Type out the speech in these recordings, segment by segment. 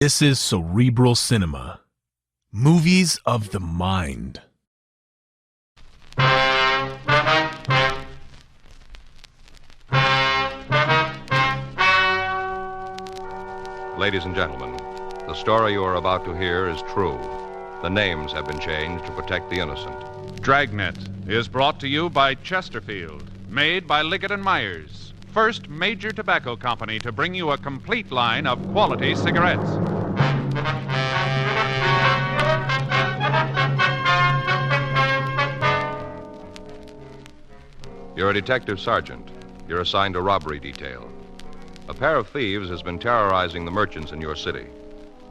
This is Cerebral Cinema. Movies of the mind. Ladies and gentlemen, the story you are about to hear is true. The names have been changed to protect the innocent. Dragnet is brought to you by Chesterfield, made by Liggett & Myers, first major tobacco company to bring you a complete line of quality cigarettes. You're a detective sergeant. You're assigned a robbery detail. A pair of thieves has been terrorizing the merchants in your city.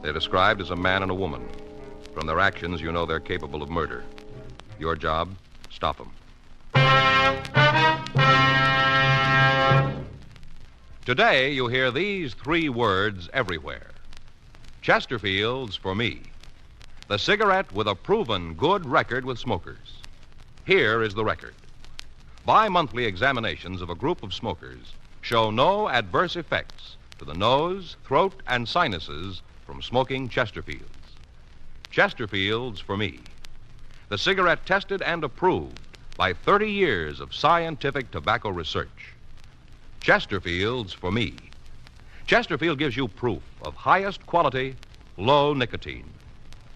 They're described as a man and a woman. From their actions, you know they're capable of murder. Your job, stop them. Today, you hear these three words everywhere. Chesterfield's for me. The cigarette with a proven good record with smokers. Here is the record. Bi-monthly examinations of a group of smokers show no adverse effects to the nose, throat, and sinuses from smoking Chesterfields. Chesterfields for me. The cigarette tested and approved by 30 years of scientific tobacco research. Chesterfields for me. Chesterfield gives you proof of highest quality, low nicotine.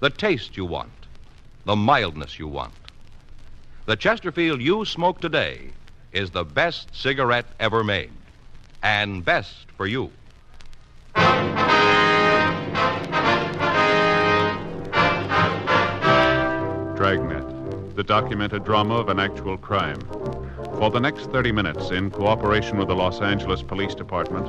The taste you want. The mildness you want. The Chesterfield you smoke today is the best cigarette ever made. And best for you. Dragnet, the documented drama of an actual crime. For the next 30 minutes, in cooperation with the Los Angeles Police Department,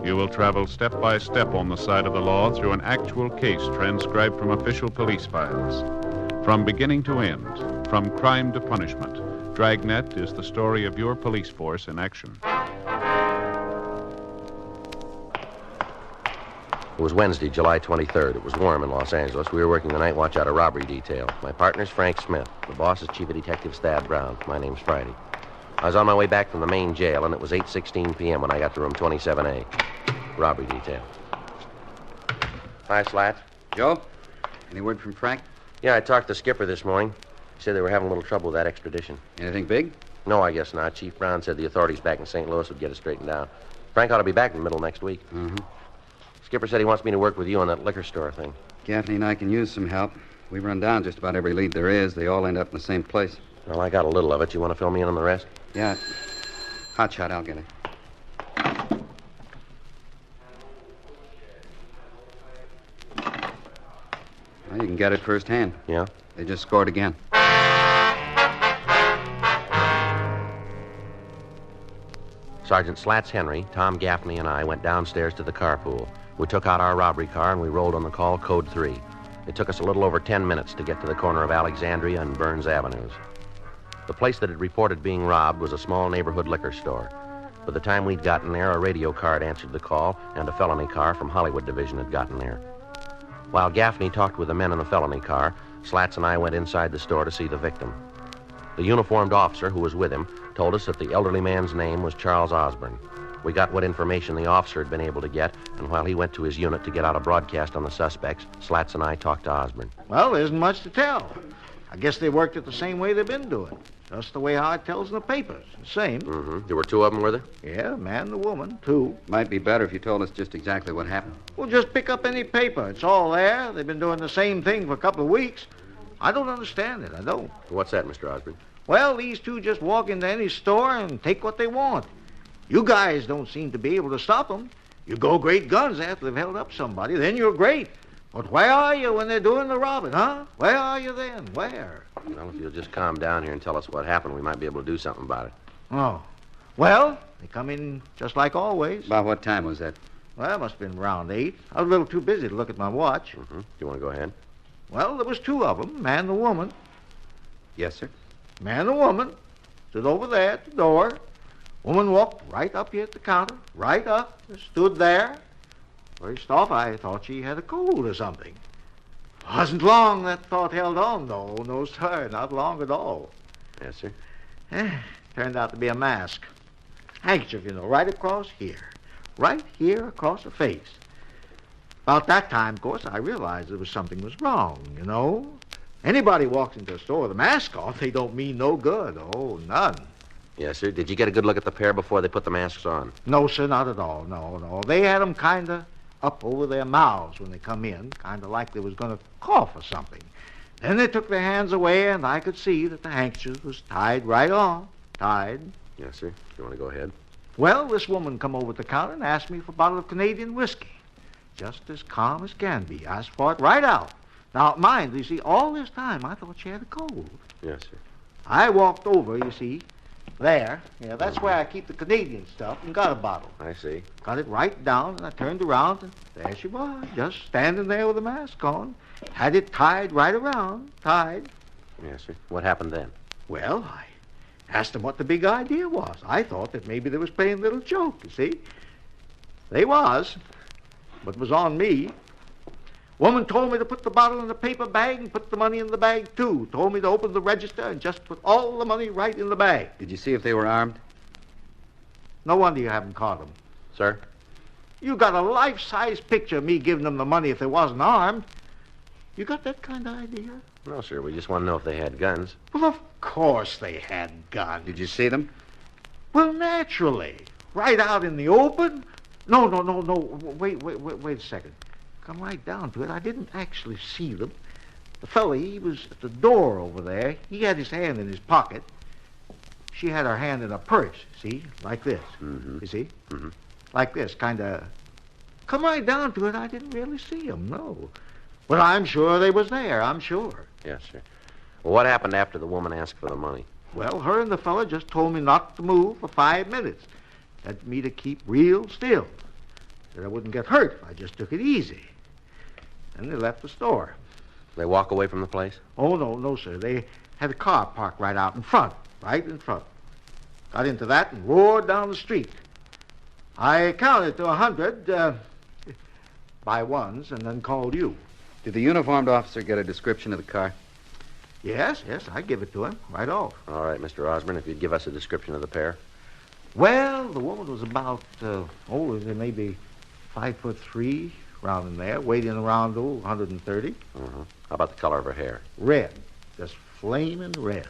you will travel step by step on the side of the law through an actual case transcribed from official police files. From beginning to end, from crime to punishment, Dragnet is the story of your police force in action. It was Wednesday, July 23rd. It was warm in Los Angeles. We were working the night watch out of robbery detail. My partner's Frank Smith. The boss is Chief of Detectives Thad Brown. My name's Friday. I was on my way back from the main jail, and it was 8:16 p.m. when I got to room 27A. Robbery detail. Hi, Slats. Joe, any word from Frank? Yeah, I talked to Skipper this morning. He said they were having a little trouble with that extradition. Anything big? No, I guess not. Chief Brown said the authorities back in St. Louis would get it straightened out. Frank ought to be back in the middle of next week. Mm-hmm. Skipper said he wants me to work with you on that liquor store thing. Gaffney and I can use some help. We run down just about every lead there is. They all end up in the same place. Well, I got a little of it. You want to fill me in on the rest? Yeah. Hot shot, I'll get it. Well, you can get it firsthand. Yeah? They just scored again. Sergeant Slats Henry, Tom Gaffney, and I went downstairs to the carpool. We took out our robbery car and we rolled on the call code 3. It took us a little over 10 minutes to get to the corner of Alexandria and Burns Avenues. The place that had reported being robbed was a small neighborhood liquor store. By the time we'd gotten there, a radio car had answered the call, and a felony car from Hollywood Division had gotten there. While Gaffney talked with the men in the felony car, Slats and I went inside the store to see the victim. The uniformed officer who was with him told us that the elderly man's name was Charles Osborne. We got what information the officer had been able to get, and while he went to his unit to get out a broadcast on the suspects, Slats and I talked to Osborne. Well, there isn't much to tell. I guess they worked it the same way they've been doing. Just the way how it tells in the papers. The same. Mm-hmm. There were two of them, were there? Yeah, a man and a woman, two. Might be better if you told us just exactly what happened. Well, just pick up any paper. It's all there. They've been doing the same thing for a couple of weeks. I don't understand it. I don't. What's that, Mr. Osborne? Well, these two just walk into any store and take what they want. You guys don't seem to be able to stop them. You go great guns after they've held up somebody, then you're great. But where are you when they're doing the robbing, huh? Where are you then? Where? Well, if you'll just calm down here and tell us what happened, we might be able to do something about it. Oh. Well, they come in just like always. About what time was that? Well, it must have been around 8. I was a little too busy to look at my watch. Mm-hmm. Do you want to go ahead? Well, there was two of them, man and a woman. Yes, sir. Man and woman stood over there at the door. Woman walked right up here at the counter, right up, and stood there. First off, I thought she had a cold or something. Wasn't long that thought held on, though. No, sir, not long at all. Yes, sir. Turned out to be a mask. Handkerchief, right across here. Right here across the face. About that time, of course, I realized there was something was wrong, you know. Anybody walks into a store with a mask on, they don't mean no good. Oh, none. Yes, sir. Did you get a good look at the pair before they put the masks on? No, sir, not at all. No. They had them kind of up over their mouths when they come in, kind of like they was going to cough or something. Then they took their hands away, and I could see that the handkerchief was tied right on. Tied. Yes, sir. You want to go ahead? Well, this woman come over to the counter and asked me for a bottle of Canadian whiskey. Just as calm as can be. Asked for it right out. Now, mind, you see, all this time I thought she had a cold. Yes, sir. I walked over, you see, there. Yeah, that's where I keep the Canadian stuff, and got a bottle. I see. Got it right down, and I turned around, and there she was, just standing there with a mask on. Had it tied right around, tied. Yes, sir. What happened then? Well, I asked them what the big idea was. I thought that maybe they was playing a little joke, you see. They was, but it was on me. Woman told me to put the bottle in the paper bag and put the money in the bag, too. Told me to open the register and just put all the money right in the bag. Did you see if they were armed? No wonder you haven't caught them. Sir? You got a life-size picture of me giving them the money if they wasn't armed. You got that kind of idea? No, sir. We just want to know if they had guns. Well, of course they had guns. Did you see them? Well, naturally. Right out in the open? No. Wait a second. Come right down to it. I didn't actually see them. The fella, he was at the door over there. He had his hand in his pocket. She had her hand in a purse, see? Like this. Mm-hmm. You see? Mm-hmm. Like this, kind of. Come right down to it, I didn't really see them, no. But I'm sure they was there, I'm sure. Yes, sir. Well, what happened after the woman asked for the money? Well, her and the fella just told me not to move for 5 minutes. Said me to keep real still. Said I wouldn't get hurt if I just took it easy. Then they left the store. They walk away from the place? Oh, no, sir. They had a car parked right out in front. Right in front. Got into that and roared down the street. I counted to 100 by ones and then called you. Did the uniformed officer get a description of the car? Yes, I give it to him right off. All right, Mr. Osborne, if you'd give us a description of the pair. Well, the woman was about, maybe 5'3", around in there, weighing around 130. Mm-hmm. How about the color of her hair? Red, just flaming red.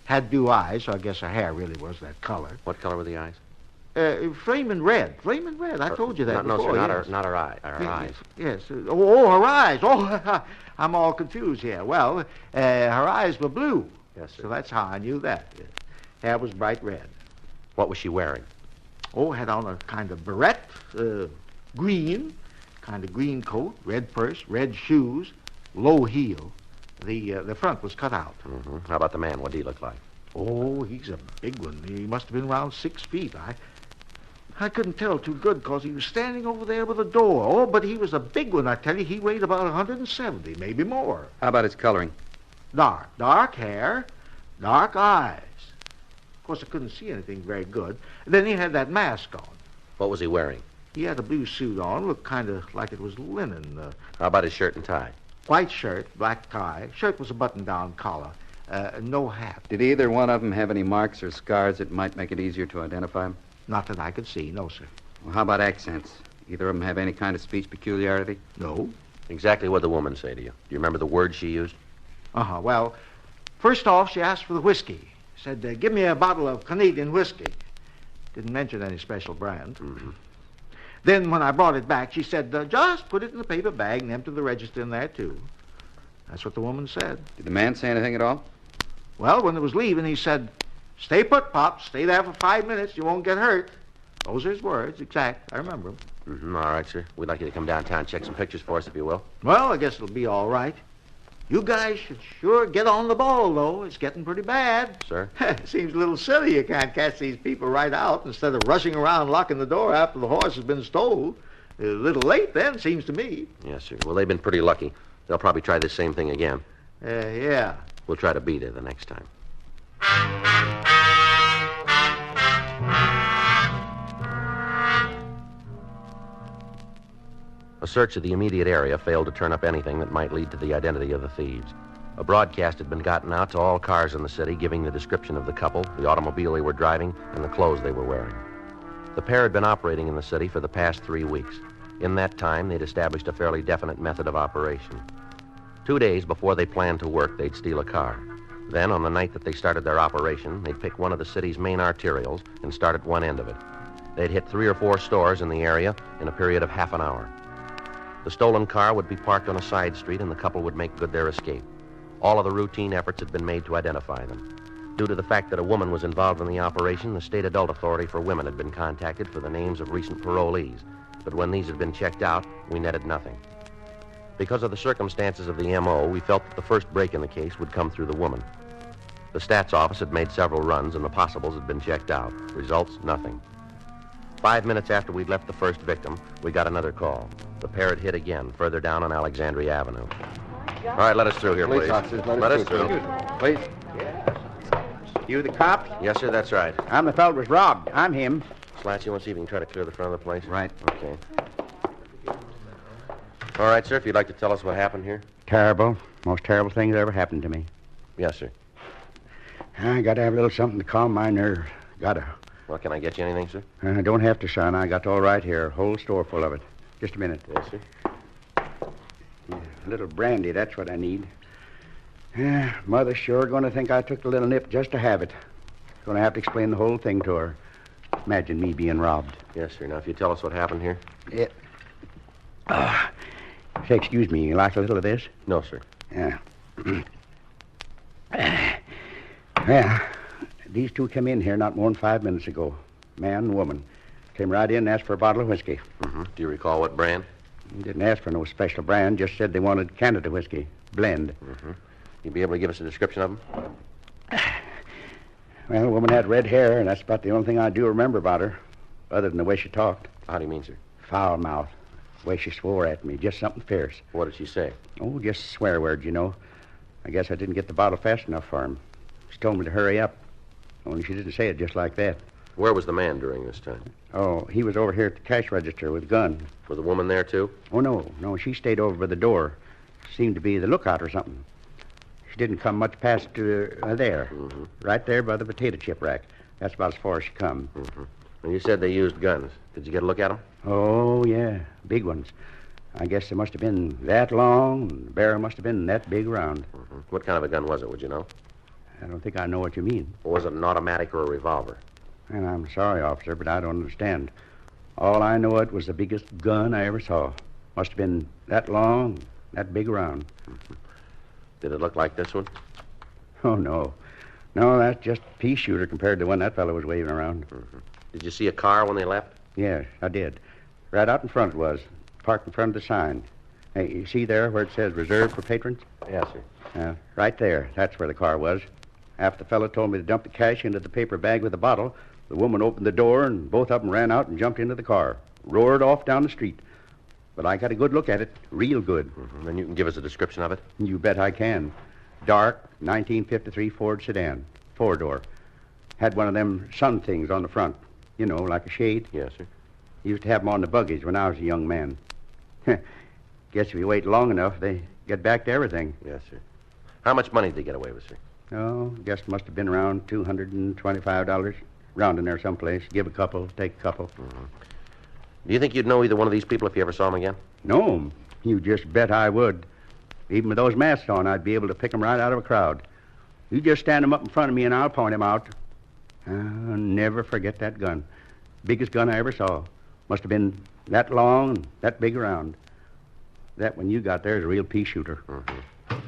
Had blue eyes, so I guess her hair really was that color. What color were the eyes? Flaming red. I told you that no, before. No, sir, yes. not her eye. Her eyes. Yes. Oh, her eyes. Oh, I'm all confused here. Well, her eyes were blue. Yes, sir. So that's how I knew that. Yes. Hair was bright red. What was she wearing? Oh, had on a kind of beret, green, kind of green coat, red purse, red shoes, low heel. The front was cut out. Mm-hmm. How about the man? What did he look like? Oh, he's a big one. He must have been around 6 feet. I couldn't tell too good because he was standing over there with the door. Oh, but he was a big one, I tell you. He weighed about 170, maybe more. How about his coloring? Dark hair, dark eyes. Of course, I couldn't see anything very good. And then he had that mask on. What was he wearing? He had a blue suit on, looked kind of like it was linen. How about his shirt and tie? White shirt, black tie. Shirt was a button-down collar. No hat. Did either one of them have any marks or scars that might make it easier to identify them? Not that I could see, no, sir. Well, how about accents? Either of them have any kind of speech peculiarity? No. Exactly what did the woman say to you? Do you remember the words she used? Well, first off, she asked for the whiskey. Said, give me a bottle of Canadian whiskey. Didn't mention any special brand. Mm-hmm. Then when I brought it back, she said, just put it in the paper bag and empty the register in there, too. That's what the woman said. Did the man say anything at all? Well, when they was leaving, he said, stay put, Pop. Stay there for 5 minutes. You won't get hurt. Those are his words, exact. I remember them. Mm-hmm. All right, sir. We'd like you to come downtown and check some pictures for us, if you will. Well, I guess it'll be all right. You guys should sure get on the ball, though. It's getting pretty bad. Sir? Seems a little silly you can't catch these people right out instead of rushing around locking the door after the horse has been stole. A little late then, seems to me. Yes, sir. Well, they've been pretty lucky. They'll probably try this same thing again. Yeah. We'll try to beat it the next time. A search of the immediate area failed to turn up anything that might lead to the identity of the thieves. A broadcast had been gotten out to all cars in the city giving the description of the couple, the automobile they were driving, and the clothes they were wearing. The pair had been operating in the city for the past 3 weeks. In that time, they'd established a fairly definite method of operation. 2 days before they planned to work, they'd steal a car. Then, on the night that they started their operation, they'd pick one of the city's main arterials and start at one end of it. They'd hit 3 or 4 stores in the area in a period of half an hour. The stolen car would be parked on a side street, and the couple would make good their escape. All of the routine efforts had been made to identify them. Due to the fact that a woman was involved in the operation, the State Adult Authority for Women had been contacted for the names of recent parolees. But when these had been checked out, we netted nothing. Because of the circumstances of the M.O., we felt that the first break in the case would come through the woman. The stats office had made several runs, and the possibles had been checked out. Results, nothing. 5 minutes after we'd left the first victim, we got another call. The pair had hit again, further down on Alexandria Avenue. All right, let us through here, please. Officers, Let us through. Please. You the cops? Yes, sir, that's right. I'm the fellow who was robbed. I'm him. Slats, you want to see if you can try to clear the front of the place? Right. Okay. All right, sir, if you'd like to tell us what happened here. Terrible. Most terrible thing that ever happened to me. Yes, sir. I got to have a little something to calm my nerves. Gotta. Well, can I get you anything, sir? Don't have to, son. I got all right here. Whole store full of it. Just a minute. Yes, sir. A little brandy, that's what I need. Mother's sure going to think I took the little nip just to have it. Going to have to explain the whole thing to her. Imagine me being robbed. Yes, sir. Now, if you tell us what happened here. Say, excuse me, you like a little of this? No, sir. Yeah. Well, these two came in here not more than 5 minutes ago. Man and woman. Came right in and asked for a bottle of whiskey. Mm-hmm. Do you recall what brand? Didn't ask for no special brand, just said they wanted Canada whiskey. Blend. Mm-hmm. You'd be able to give us a description of them? Well, the woman had red hair, and that's about the only thing I do remember about her, other than the way she talked. How do you mean, sir? Foul mouth. The way she swore at me, just something fierce. What did she say? Oh, just swear words, you know. I guess I didn't get the bottle fast enough for him. She told me to hurry up. Only she didn't say it just like that. Where was the man during this time? Oh, he was over here at the cash register with a gun. Was the woman there, too? Oh, no, she stayed over by the door. Seemed to be the lookout or something. She didn't come much past there. Mm-hmm. Right there by the potato chip rack. That's about as far as she come. Mm-hmm. And you said they used guns. Did you get a look at them? Oh, yeah, big ones. I guess they must have been that long, and the barrel must have been that big around. Mm-hmm. What kind of a gun was it, would you know? I don't think I know what you mean. Or was it an automatic or a revolver? And I'm sorry, officer, but I don't understand. All I know, it was the biggest gun I ever saw. Must have been that long, that big around. Mm-hmm. Did it look like this one? Oh, no. No, that's just a pea shooter compared to the one that fellow was waving around. Mm-hmm. Did you see a car when they left? Yes, I did. Right out in front it was. Parked in front of the sign. Hey, you see there where it says reserved for patrons? Yes, sir. Right there. That's where the car was. After the fellow told me to dump the cash into the paper bag with the bottle, the woman opened the door, and both of them ran out and jumped into the car. Roared off down the street. But I got a good look at it. Real good. Mm-hmm. Then you can give us a description of it? You bet I can. Dark, 1953 Ford sedan. 4-door. Had one of them sun things on the front. You know, like a shade. Yes, sir. Used to have them on the buggies when I was a young man. Guess if you wait long enough, they get back to everything. Yes, sir. How much money did they get away with, sir? Oh, guess it must have been around $225. Round in there someplace. Give a couple, take a couple. Mm-hmm. Do you think you'd know either one of these people if you ever saw them again? Know 'em? You just bet I would. Even with those masks on, I'd be able to pick 'em right out of a crowd. You just stand 'em up in front of me and I'll point 'em out. I'll never forget that gun. Biggest gun I ever saw. Must have been that long and that big around. That one you got there is a real pea shooter. Mm-hmm.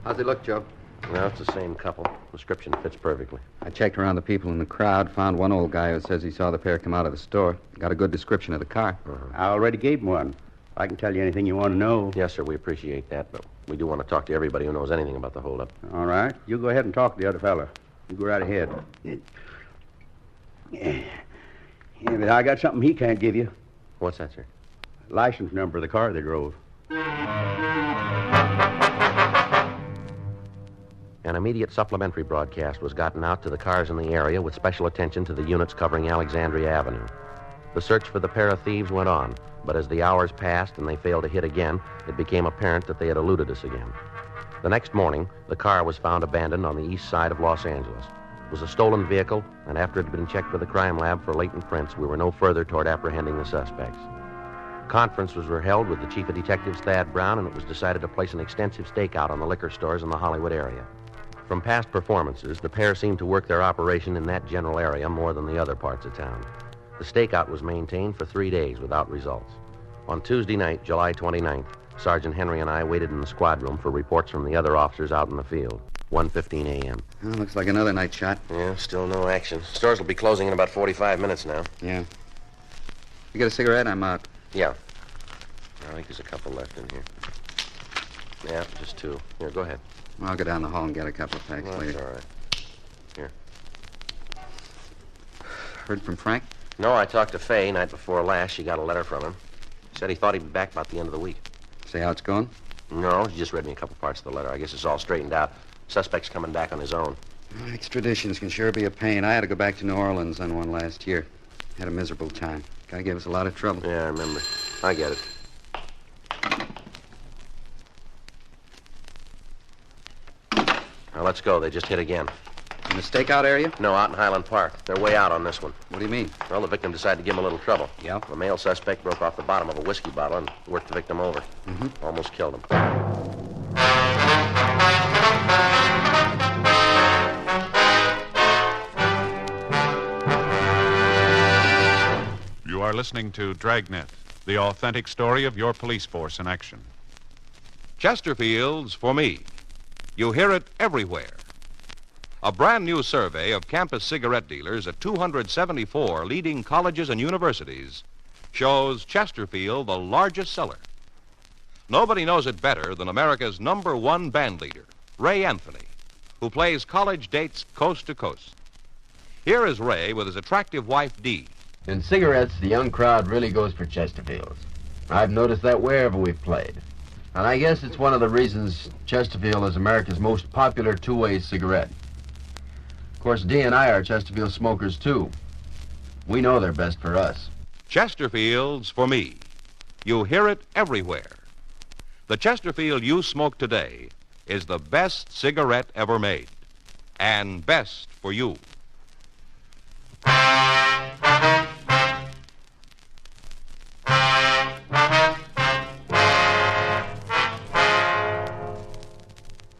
How's he look, Joe? Well, it's the same couple. Description fits perfectly. I checked around the people in the crowd, found one old guy who says he saw the pair come out of the store. Got a good description of the car. I already gave him one. I can tell you anything you want to know. Yes, sir, we appreciate that, but we do want to talk to everybody who knows anything about the holdup. All right. You go ahead and talk to the other fella. You go right ahead. Yeah, but I got something he can't give you. What's that, sir? License number of the car they drove. An immediate supplementary broadcast was gotten out to the cars in the area with special attention to the units covering Alexandria Avenue. The search for the pair of thieves went on, but as the hours passed and they failed to hit again, it became apparent that they had eluded us again. The next morning, the car was found abandoned on the east side of Los Angeles. It was a stolen vehicle, and after it had been checked with the crime lab for latent prints, we were no further toward apprehending the suspects. Conferences were held with the chief of detectives, Thad Brown, and it was decided to place an extensive stakeout on the liquor stores in the Hollywood area. From past performances, the pair seemed to work their operation in that general area more than the other parts of town. The stakeout was maintained for 3 days without results. On Tuesday night, July 29th, Sergeant Henry and I waited in the squad room for reports from the other officers out in the field. 1:15 a.m. Well, looks like another night shot. Yeah, still no action. Stores will be closing in about 45 minutes now. Yeah. You got a cigarette? I'm out. Yeah. I think there's a couple left in here. Yeah, just 2. Here, go ahead. Well, I'll go down the hall and get a couple of packs Well, later. that's all right. Here. Heard from Frank? No, I talked to Fay night before last. She got a letter from him. Said he thought he'd be back about the end of the week. Say how it's going? No, he just read me a couple parts of the letter. I guess it's all straightened out. Suspect's coming back on his own. Extraditions can sure be a pain. I had to go back to New Orleans on one last year. Had a miserable time. Guy gave us a lot of trouble. Yeah, I remember. I get it. Now, let's go. They just hit again. In the stakeout area? No, out in Highland Park. They're way out on this one. What do you mean? Well, the victim decided to give him a little trouble. Yeah? The male suspect broke off the bottom of a whiskey bottle and worked the victim over. Mm-hmm. Almost killed him. You are listening to Dragnet, the authentic story of your police force in action. Chesterfield's for me. You hear it everywhere. A brand new survey of campus cigarette dealers at 274 leading colleges and universities shows Chesterfield the largest seller. Nobody knows it better than America's #1 band leader, Ray Anthony, who plays college dates coast to coast. Here is Ray with his attractive wife, Dee. In cigarettes, the young crowd really goes for Chesterfields. I've noticed that wherever we've played. And I guess it's one of the reasons Chesterfield is America's most popular two-way cigarette. Of course, Dee and I are Chesterfield smokers, too. We know they're best for us. Chesterfield's for me. You hear it everywhere. The Chesterfield you smoke today is the best cigarette ever made. And best for you.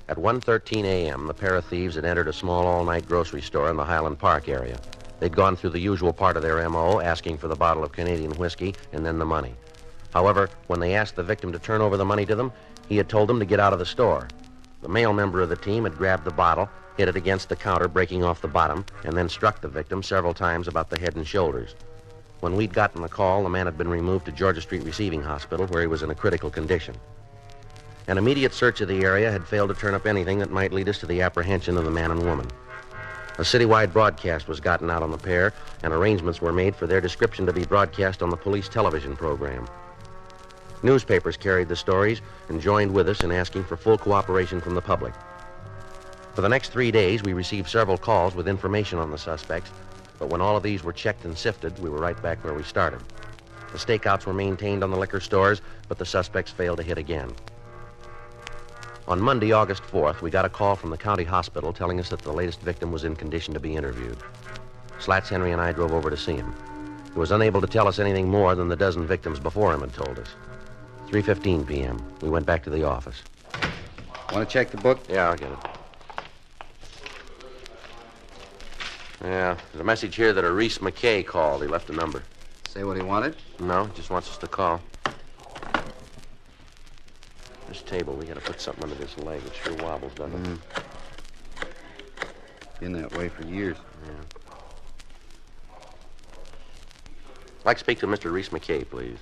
At 1:13 a.m., the pair of thieves had entered a small all-night grocery store in the Highland Park area. They'd gone through the usual part of their M.O., asking for the bottle of Canadian whiskey and then the money. However, when they asked the victim to turn over the money to them, he had told them to get out of the store. The male member of the team had grabbed the bottle, hit it against the counter, breaking off the bottom, and then struck the victim several times about the head and shoulders. When we'd gotten the call, the man had been removed to Georgia Street Receiving Hospital, where he was in a critical condition. An immediate search of the area had failed to turn up anything that might lead us to the apprehension of the man and woman. A citywide broadcast was gotten out on the pair, and arrangements were made for their description to be broadcast on the police television program. Newspapers carried the stories and joined with us in asking for full cooperation from the public. For the next 3 days, we received several calls with information on the suspects, but when all of these were checked and sifted, we were right back where we started. The stakeouts were maintained on the liquor stores, but the suspects failed to hit again. On Monday, August 4th, we got a call from the county hospital telling us that the latest victim was in condition to be interviewed. Slats Henry and I drove over to see him. He was unable to tell us anything more than the dozen victims before him had told us. 3:15 p.m. We went back to the office. Want to check the book? Yeah, I'll get it. Yeah, there's a message here that a Reese McKay called. He left a number. Say what he wanted? No, he just wants us to call. This table, we gotta put something under this leg. It sure wobbles, doesn't it? Been that way for years. Yeah. I'd like to speak to Mr. Reese McKay, please.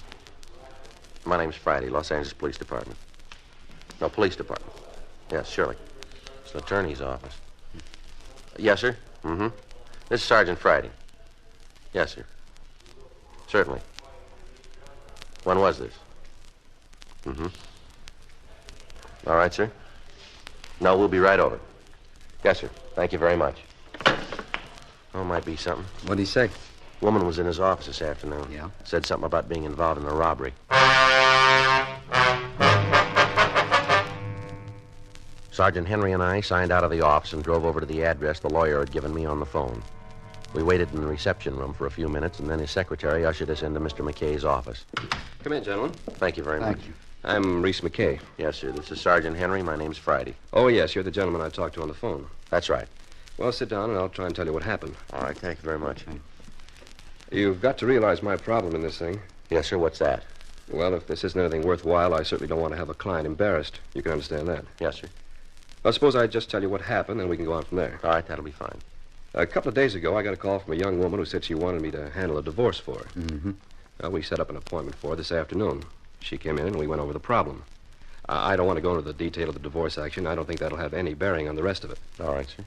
My name's Friday, Los Angeles Police Department. No, Police Department. Yes, surely. It's the attorney's office. Yes, sir? Mm-hmm. This is Sergeant Friday. Yes, sir. Certainly. When was this? Mm-hmm. All right, sir. No, we'll be right over. Yes, sir. Thank you very much. Oh, might be something. What'd he say? Woman was in his office this afternoon. Yeah? Said something about being involved in a robbery. Sergeant Henry and I signed out of the office and drove over to the address the lawyer had given me on the phone. We waited in the reception room for a few minutes, and then his secretary ushered us into Mr. McKay's office. Come in, gentlemen. Thank you very much. Thank you. I'm Reese McKay. Yes, sir. This is Sergeant Henry. My name's Friday. Oh, yes, you're the gentleman I talked to on the phone. That's right. Well, sit down and I'll try and tell you what happened. All right. Thank you very much. You've got to realize my problem in this thing. Yes, sir. What's that? Well, if this isn't anything worthwhile, I certainly don't want to have a client embarrassed. You can understand that. Yes, sir. Well, suppose I just tell you what happened, and we can go on from there. All right. That'll be fine. A couple of days ago, I got a call from a young woman who said she wanted me to handle a divorce for her. Mm-hmm. Well, we set up an appointment for her this afternoon. She came in, and we went over the problem. I don't want to go into the detail of the divorce action. I don't think that'll have any bearing on the rest of it. All right, sir.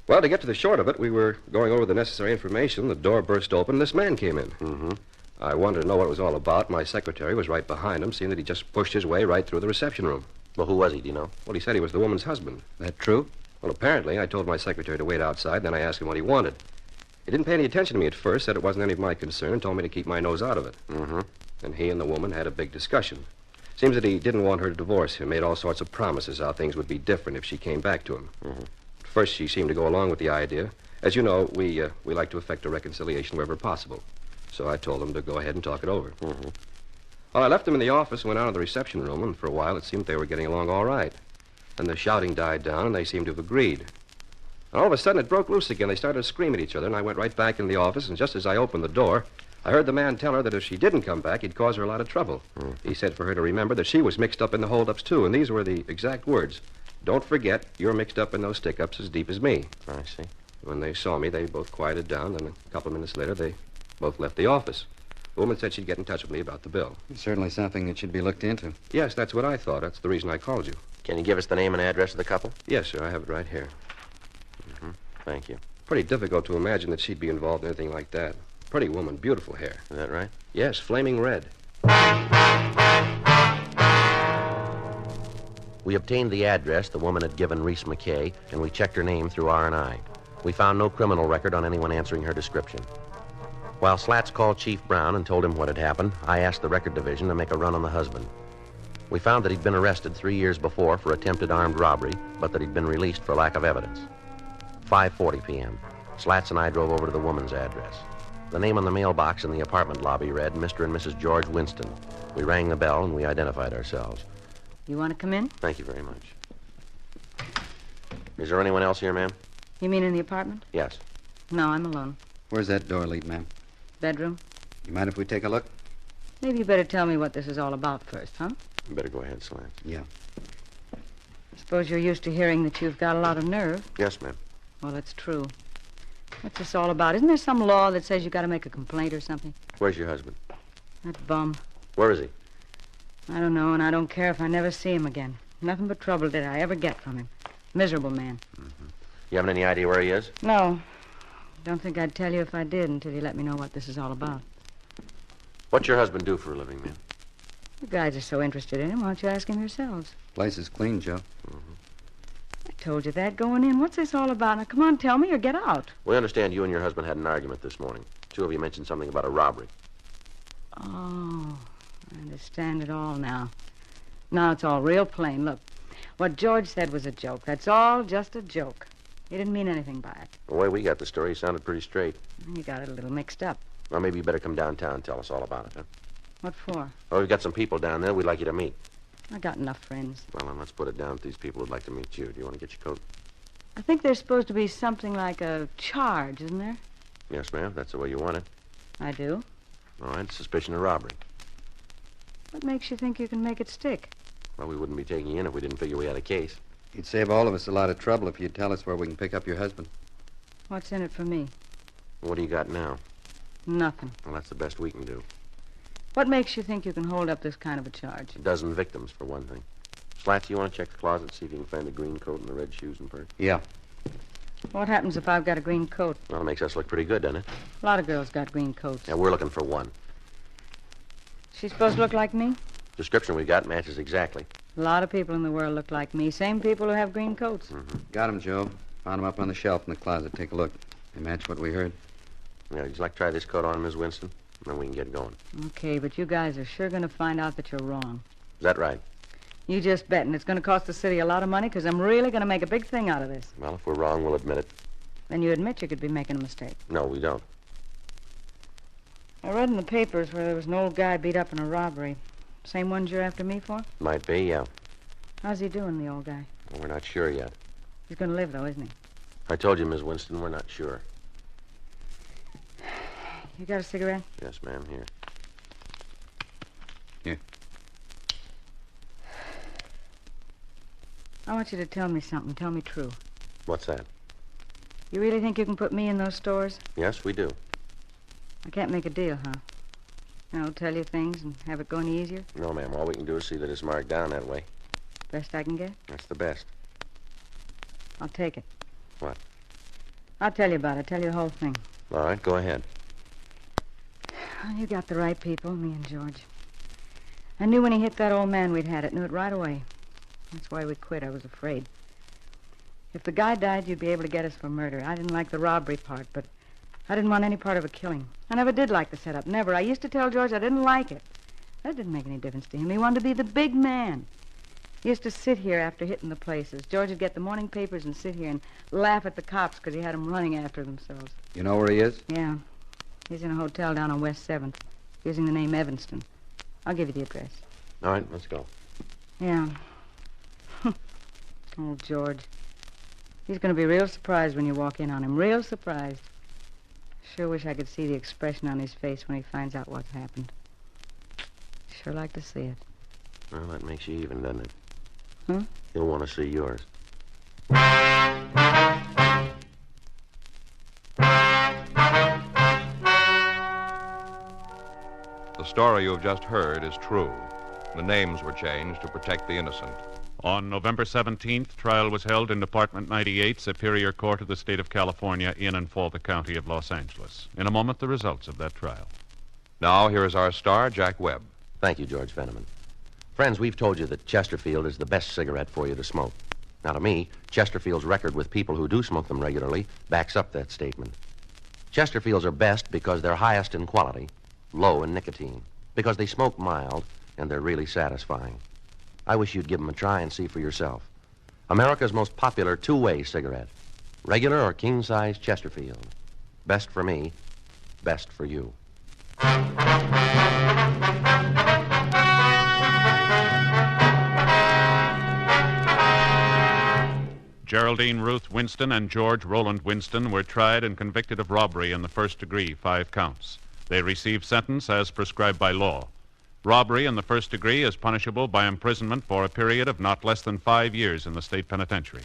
Well, to get to the short of it, we were going over the necessary information. The door burst open, and this man came in. Mm-hmm. I wanted to know what it was all about. My secretary was right behind him, seeing that he just pushed his way right through the reception room. Well, who was he? Do you know? Well, he said he was the woman's husband. That true? Well, apparently, I told my secretary to wait outside, then I asked him what he wanted. He didn't pay any attention to me at first, said it wasn't any of my concern, and told me to keep my nose out of it. Mm-hmm. And he and the woman had a big discussion. Seems that he didn't want her to divorce him, made all sorts of promises how things would be different if she came back to him. Mm-hmm. At first, she seemed to go along with the idea. As you know, we like to effect a reconciliation wherever possible. So I told him to go ahead and talk it over. Mm-hmm. Well, I left them in the office and went out of the reception room, and for a while it seemed they were getting along all right. Then the shouting died down, and they seemed to have agreed. And all of a sudden, it broke loose again. They started to scream at each other, and I went right back in the office, and just as I opened the door, I heard the man tell her that if she didn't come back, he'd cause her a lot of trouble. He said for her to remember that she was mixed up in the holdups, too, and these were the exact words. Don't forget, you're mixed up in those stick-ups as deep as me. I see. When they saw me, they both quieted down, and a couple of minutes later, they both left the office. The woman said she'd get in touch with me about the bill. It's certainly something that should be looked into. Yes, that's what I thought. That's the reason I called you. Can you give us the name and address of the couple? Yes, sir, I have it right here. Mm-hmm. Thank you. Pretty difficult to imagine that she'd be involved in anything like that. Pretty woman, beautiful hair. Is that right? Yes, flaming red. We obtained the address the woman had given Reese McKay, and we checked her name through R&I. We found no criminal record on anyone answering her description. While Slats called Chief Brown and told him what had happened, I asked the record division to make a run on the husband. We found that he'd been arrested 3 years before for attempted armed robbery, but that he'd been released for lack of evidence. 5:40 p.m. Slats and I drove over to the woman's address. The name on the mailbox in the apartment lobby read Mr. and Mrs. George Winston. We rang the bell and we identified ourselves. You want to come in? Thank you very much. Is there anyone else here, ma'am? You mean in the apartment? Yes. No, I'm alone. Where's that door lead, ma'am? Bedroom? You mind if we take a look? Maybe you better tell me what this is all about first, huh? You better go ahead, Slats. Yeah. Suppose you're used to hearing that you've got a lot of nerve. Yes, ma'am. Well, it's true. What's this all about? Isn't there some law that says you got to make a complaint or something? Where's your husband? That bum. Where is he? I don't know, and I don't care if I never see him again. Nothing but trouble did I ever get from him. Miserable man. Mm-hmm. You haven't any idea where he is? No. Don't think I'd tell you if I did until you let me know what this is all about. What's your husband do for a living, ma'am? You guys are so interested in him, why don't you ask him yourselves? Place is clean, Joe. Mm-hmm. I told you that going in. What's this all about? Now, come on, tell me or get out. We understand you and your husband had an argument this morning. Two of you mentioned something about a robbery. Oh, I understand it all now. Now it's all real plain. Look, what George said was a joke. That's all just a joke. He didn't mean anything by it. The way we got the story sounded pretty straight. You got it a little mixed up. Well, maybe you better come downtown and tell us all about it, huh? What for? Well, we've got some people down there we'd like you to meet. I got enough friends. Well, then let's put it down that these people would like to meet you. Do you want to get your coat? I think there's supposed to be something like a charge, isn't there? Yes, ma'am. That's the way you want it. I do. All right. Suspicion of robbery. What makes you think you can make it stick? Well, we wouldn't be taking you in if we didn't figure we had a case. You'd save all of us a lot of trouble if you'd tell us where we can pick up your husband. What's in it for me? What do you got now? Nothing. Well, that's the best we can do. What makes you think you can hold up this kind of a charge? A dozen victims, for one thing. Slats, you want to check the closet, see if you can find the green coat and the red shoes and purse? Yeah. What happens if I've got a green coat? Well, it makes us look pretty good, doesn't it? A lot of girls got green coats. Yeah, we're looking for one. She's supposed to look like me? Description we got matches exactly. A lot of people in the world look like me. Same people who have green coats. Mm-hmm. Got him, Joe. Found him up on the shelf in the closet. Take a look. They match what we heard. Yeah, would you like to try this coat on, Miss Winston? And then we can get going. Okay, but you guys are sure going to find out that you're wrong. Is that right? You just bet, and it's going to cost the city a lot of money because I'm really going to make a big thing out of this. Well, if we're wrong, we'll admit it. Then you admit you could be making a mistake. No, we don't. I read in the papers where there was an old guy beat up in a robbery. Same ones you're after me for? Might be, yeah. How's he doing, the old guy? We're not sure yet. He's going to live, though, isn't he? I told you, Miss Winston, we're not sure. You got a cigarette? Yes, ma'am, here. Here. I want you to tell me something. Tell me true. What's that? You really think you can put me in those stores? Yes, we do. I can't make a deal, huh? I'll tell you things and have it go any easier? No, ma'am. All we can do is see that it's marked down that way. Best I can get? That's the best. I'll take it. What? I'll tell you about it. Tell you the whole thing. All right, go ahead. Well, you got the right people, me and George. I knew when he hit that old man we'd had it. Knew it right away. That's why we quit. I was afraid. If the guy died, you'd be able to get us for murder. I didn't like the robbery part, but I didn't want any part of a killing. I never did like the setup. Never. I used to tell George I didn't like it. That didn't make any difference to him. He wanted to be the big man. He used to sit here after hitting the places. George would get the morning papers and sit here and laugh at the cops because he had them running after themselves. You know where he is? Yeah. He's in a hotel down on West 7th, using the name Evanston. I'll give you the address. All right, let's go. Yeah. Oh, George. He's going to be real surprised when you walk in on him. Real surprised. Sure wish I could see the expression on his face when he finds out what's happened. Sure like to see it. Well, that makes you even, doesn't it? Huh? He'll want to see yours. The story you have just heard is true. The names were changed to protect the innocent. On November 17th, trial was held in Department 98, Superior Court of the State of California, in and for the County of Los Angeles. In a moment, the results of that trial. Now, here is our star, Jack Webb. Thank you, George Fenneman. Friends, we've told you that Chesterfield is the best cigarette for you to smoke. Now, to me, Chesterfield's record with people who do smoke them regularly backs up that statement. Chesterfields are best because they're highest in quality, low in nicotine, because they smoke mild, and they're really satisfying. I wish you'd give them a try and see for yourself. America's most popular two-way cigarette. Regular or king-size Chesterfield. Best for me, best for you. Geraldine Ruth Winston and George Roland Winston were tried and convicted of robbery in the first degree, 5 counts. They received sentence as prescribed by law. Robbery in the first degree is punishable by imprisonment for a period of not less than 5 years in the state penitentiary.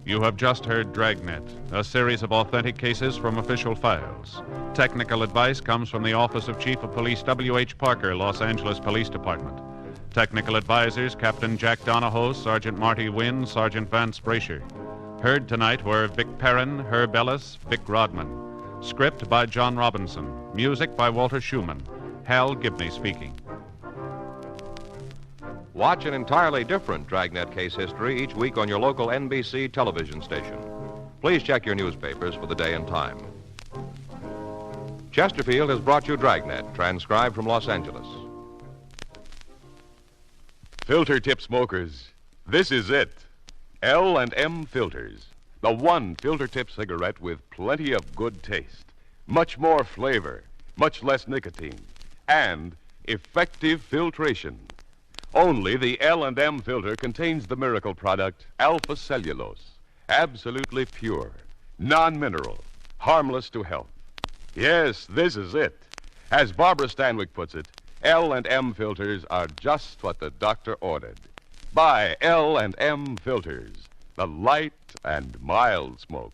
You have just heard Dragnet, a series of authentic cases from official files. Technical advice comes from the Office of Chief of Police W.H. Parker, Los Angeles Police Department. Technical advisors, Captain Jack Donahoe, Sergeant Marty Wynn, Sergeant Vance Brasher. Heard tonight were Vic Perrin, Herb Ellis, Vic Rodman. Script by John Robinson. Music by Walter Schumann. Hal Gibney speaking. Watch an entirely different Dragnet case history each week on your local NBC television station. Please check your newspapers for the day and time. Chesterfield has brought you Dragnet, transcribed from Los Angeles. Filter tip smokers, this is it. L&M Filters. The one filter tip cigarette with plenty of good taste, much more flavor, much less nicotine, and effective filtration. Only the L&M filter contains the miracle product alpha cellulose, absolutely pure, non-mineral, harmless to health. Yes, this is it. As Barbara Stanwyck puts it, L&M filters are just what the doctor ordered. Buy L&M filters, the light and mild smoke.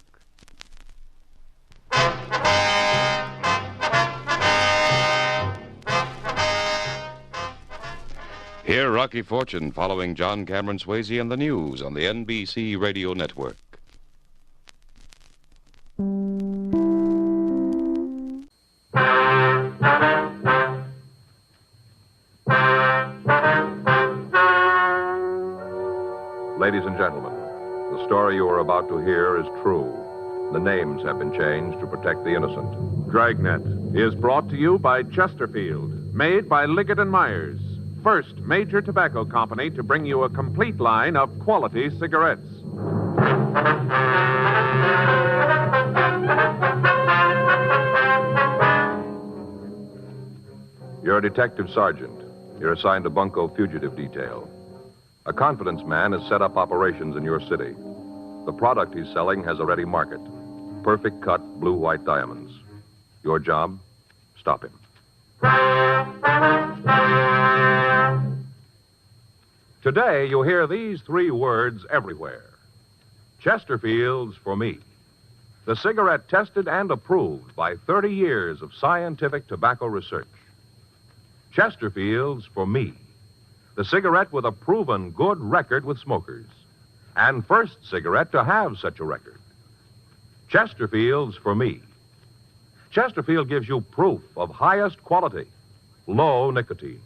Hear Rocky Fortune following John Cameron Swayze and the news on the NBC Radio Network. Ladies and gentlemen, the story you are about to hear is true. The names have been changed to protect the innocent. Dragnet is brought to you by Chesterfield, Made by Liggett & Myers, first major tobacco company to bring you a complete line of quality cigarettes. You're a detective sergeant. You're assigned to Bunko Fugitive Detail. A confidence man has set up operations in your city. The product he's selling has a ready market. Perfect cut blue-white diamonds. Your job? Stop him. Today, you'll hear these three words everywhere. Chesterfield's for me. The cigarette tested and approved by 30 years of scientific tobacco research. Chesterfield's for me. The cigarette with a proven good record with smokers. And first cigarette to have such a record. Chesterfield's for me. Chesterfield gives you proof of highest quality, low nicotine.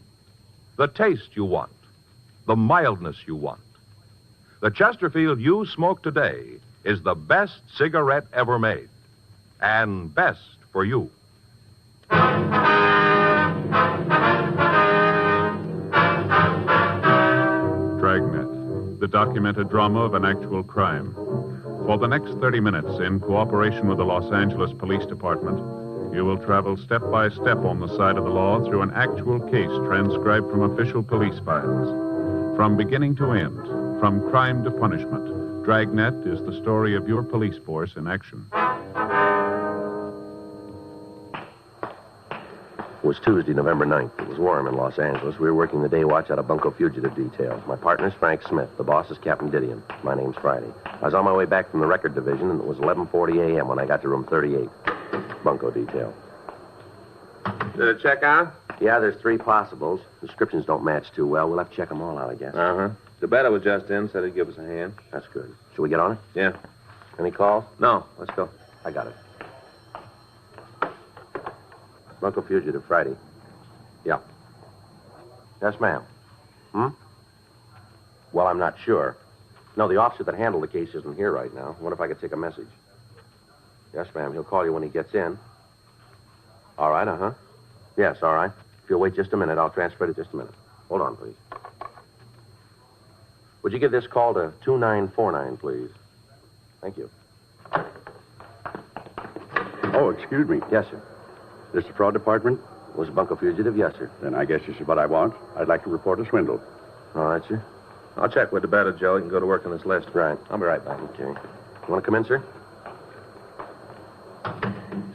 The taste you want, the mildness you want. The Chesterfield you smoke today is the best cigarette ever made. And best for you. Dragnet, the documented drama of an actual crime. For the next 30 minutes, in cooperation with the Los Angeles Police Department, you will travel step by step on the side of the law through an actual case transcribed from official police files. From beginning to end, from crime to punishment, Dragnet is the story of your police force in action. It was Tuesday, November 9th. It was warm in Los Angeles. We were working the day watch out of Bunko Fugitive Detail. My partner's Frank Smith. The boss is Captain Didion. My name's Friday. I was on my way back from the record division, and it was 11:40 a.m. when I got to room 38. Bunko Detail. Did it check out? Yeah, there's 3 possibles. Descriptions don't match too well. We'll have to check them all out, I guess. Uh-huh. DeBetta was just in, said he'd give us a hand. That's good. Should we get on it? Yeah. Any calls? No, let's go. I got it. Bunko Fugitive, Friday. Yeah. Yes, ma'am. Well, I'm not sure. No, the officer that handled the case isn't here right now. I wonder if I could take a message. Yes, ma'am. He'll call you when he gets in. All right, uh-huh. Yes, all right. If you'll wait just a minute, I'll transfer it just a minute. Hold on, please. Would you give this call to 2949, please? Thank you. Oh, excuse me. Yes, sir. This the fraud department? Was Bunko Fugitive? Yes, sir. Then I guess this is what I want. I'd like to report a swindle. All right, sir. I'll check with DeBetta, Joe. You can go to work on this list. Right. I'll be right back. Okay. You want to come in, sir?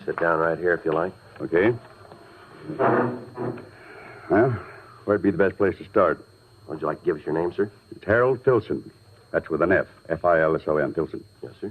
Sit down right here if you like. Okay. Well, where'd be the best place to start? Would you like to give us your name, sir? It's Harold Filson. That's with an F. F-I-L-S-O-N, Filson. Yes, sir.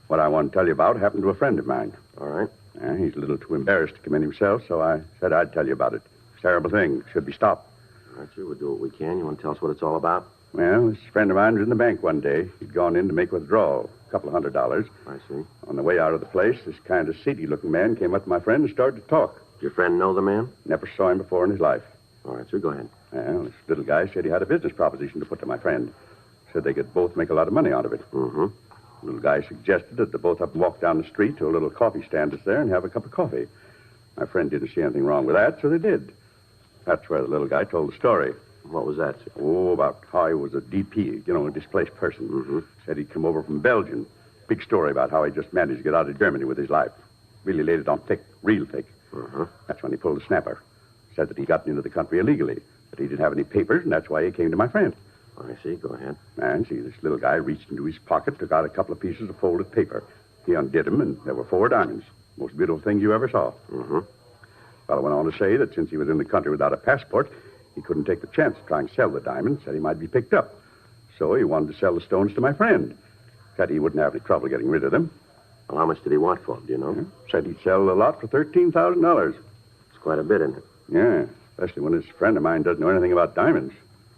What I want to tell you about happened to a friend of mine. All right. He's a little too embarrassed to come in himself, so I said I'd tell you about it. It's a terrible thing. Should be stopped. All right, sir. We'll do what we can. You want to tell us what it's all about? Well, this friend of mine was in the bank one day. He'd gone in to make withdrawal, a couple of $100. I see. On the way out of the place, this kind of seedy-looking man came up to my friend and started to talk. Did your friend know the man? Never saw him before in his life. All right, sir. Go ahead. Well, this little guy said he had a business proposition to put to my friend. Said they could both make a lot of money out of it. Mm-hmm. The little guy suggested that the both of them walk down the street to a little coffee stand that's there and have a cup of coffee. My friend didn't see anything wrong with that, so they did. That's where the little guy told the story. What was that, sir? Oh, about how he was a DP, a displaced person. Mm-hmm. Said he'd come over from Belgium. Big story about how he just managed to get out of Germany with his life. Really laid it on thick, real thick. Uh-huh. That's when he pulled the snapper. Said that he'd gotten into the country illegally, but he didn't have any papers, and that's why he came to my friend. I see. Go ahead. And see, this little guy reached into his pocket, took out a couple of pieces of folded paper. He undid them, and there were 4 diamonds. Most beautiful thing you ever saw. Mm-hmm. Fellow went on to say that since he was in the country without a passport, he couldn't take the chance of trying to sell the diamonds. Said he might be picked up. So he wanted to sell the stones to my friend. Said he wouldn't have any trouble getting rid of them. Well, how much did he want for them, do you know? Said he'd sell a lot for $13,000. It's quite a bit, isn't it? Yeah, especially when this friend of mine doesn't know anything about diamonds.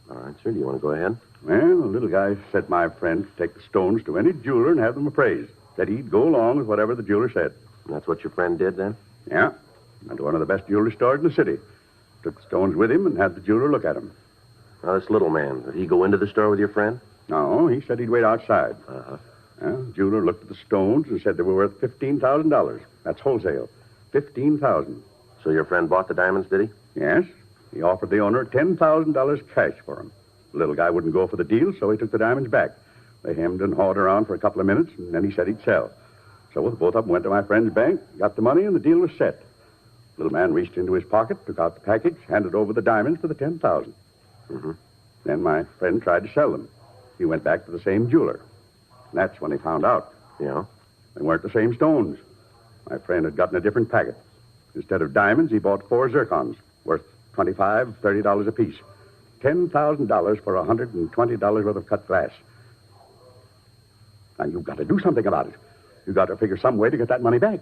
All right, sir. Do you want to go ahead? Well, the little guy said my friend could take the stones to any jeweler and have them appraised. Said he'd go along with whatever the jeweler said. And that's what your friend did, then? Yeah. Went to one of the best jewelry stores in the city. Took the stones with him and had the jeweler look at them. Now, this little man, did he go into the store with your friend? No, he said he'd wait outside. Uh-huh. Well, the jeweler looked at the stones and said they were worth $15,000. That's wholesale. $15,000. So your friend bought the diamonds, did he? Yes. He offered the owner $10,000 cash for him. The little guy wouldn't go for the deal, so he took the diamonds back. They hemmed and hawed around for a couple of minutes, and then he said he'd sell. So the both of them went to my friend's bank, got the money, and the deal was set. The little man reached into his pocket, took out the package, handed over the diamonds for the $10,000. Mm-hmm. Then my friend tried to sell them. He went back to the same jeweler. That's when he found out. Yeah? They weren't the same stones. My friend had gotten a different packet. Instead of diamonds, he bought 4 zircons, worth $25, $30 apiece. $10,000 for $120 worth of cut glass. Now, you've got to do something about it. You've got to figure some way to get that money back.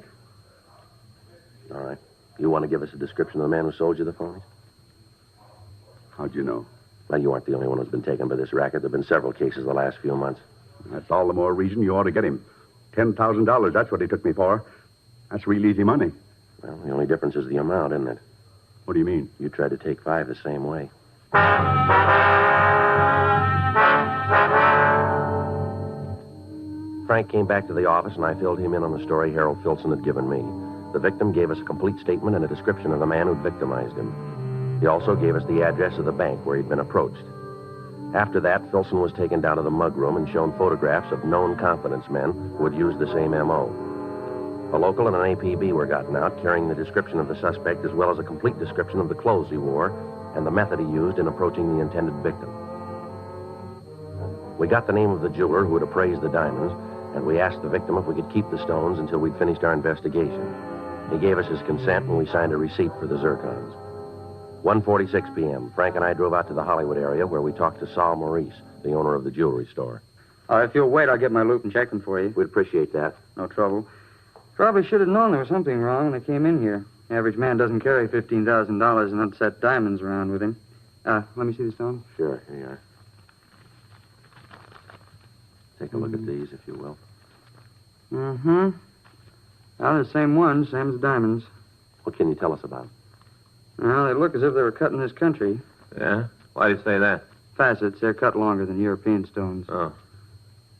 All right. You want to give us a description of the man who sold you the phonies? How'd you know? Well, you aren't the only one who's been taken by this racket. There have been several cases the last few months. That's all the more reason you ought to get him. $10,000, that's what he took me for. That's real easy money. Well, the only difference is the amount, isn't it? What do you mean? You tried to take 5 the same way. Frank came back to the office, and I filled him in on the story Harold Filson had given me. The victim gave us a complete statement and a description of the man who'd victimized him. He also gave us the address of the bank where he'd been approached. After that, Filson was taken down to the mug room and shown photographs of known confidence men who had used the same M.O. A local and an APB were gotten out, carrying the description of the suspect as well as a complete description of the clothes he wore and the method he used in approaching the intended victim. We got the name of the jeweler who had appraised the diamonds, and we asked the victim if we could keep the stones until we'd finished our investigation. He gave us his consent, and we signed a receipt for the zircons. 1:46 p.m., Frank and I drove out to the Hollywood area where we talked to Saul Maurice, the owner of the jewelry store. If you'll wait, I'll get my loop and check them for you. We'd appreciate that. No trouble. Probably should have known there was something wrong when I came in here. Average man doesn't carry $15,000 in unset diamonds around with him. Let me see the stones. Sure, here you are. Take a look at these, if you will. Mm-hmm. Well, the same ones, same as the diamonds. What can you tell us about them? Well, they look as if they were cut in this country. Yeah? Why do you say that? Facets, they're cut longer than European stones. Oh.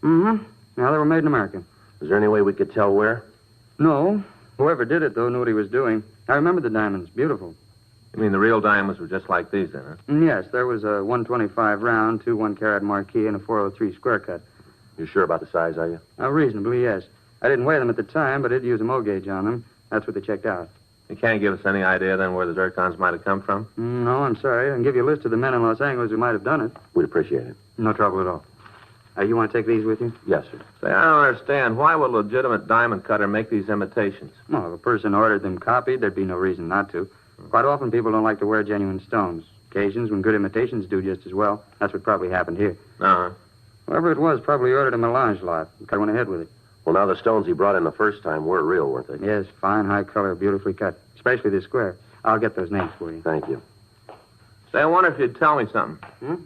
Mm-hmm. Now, they were made in America. Is there any way we could tell where? No. Whoever did it, though, knew what he was doing. I remember the diamonds. Beautiful. You mean the real diamonds were just like these, then, huh? Yes, there was a 125 round, 2 1-carat marquee, and a 403 square cut. You sure about the size, are you? Reasonably, yes. I didn't weigh them at the time, but I did use a mow gauge on them. That's what they checked out. You can't give us any idea, then, where the zircons might have come from? No, I'm sorry. I can give you a list of the men in Los Angeles who might have done it. We'd appreciate it. No trouble at all. You want to take these with you? Yes, sir. Say, I don't understand. Why would a legitimate diamond cutter make these imitations? Well, if a person ordered them copied, there'd be no reason not to. Quite often, people don't like to wear genuine stones. Occasions when good imitations do just as well. That's what probably happened here. Uh-huh. Whoever it was probably ordered a melange lot. Cut went ahead with it. Well, now the stones he brought in the first time were real, weren't they? Yes, fine, high color, beautifully cut. Especially this square. I'll get those names for you. Thank you. Say, I wonder if you'd tell me something.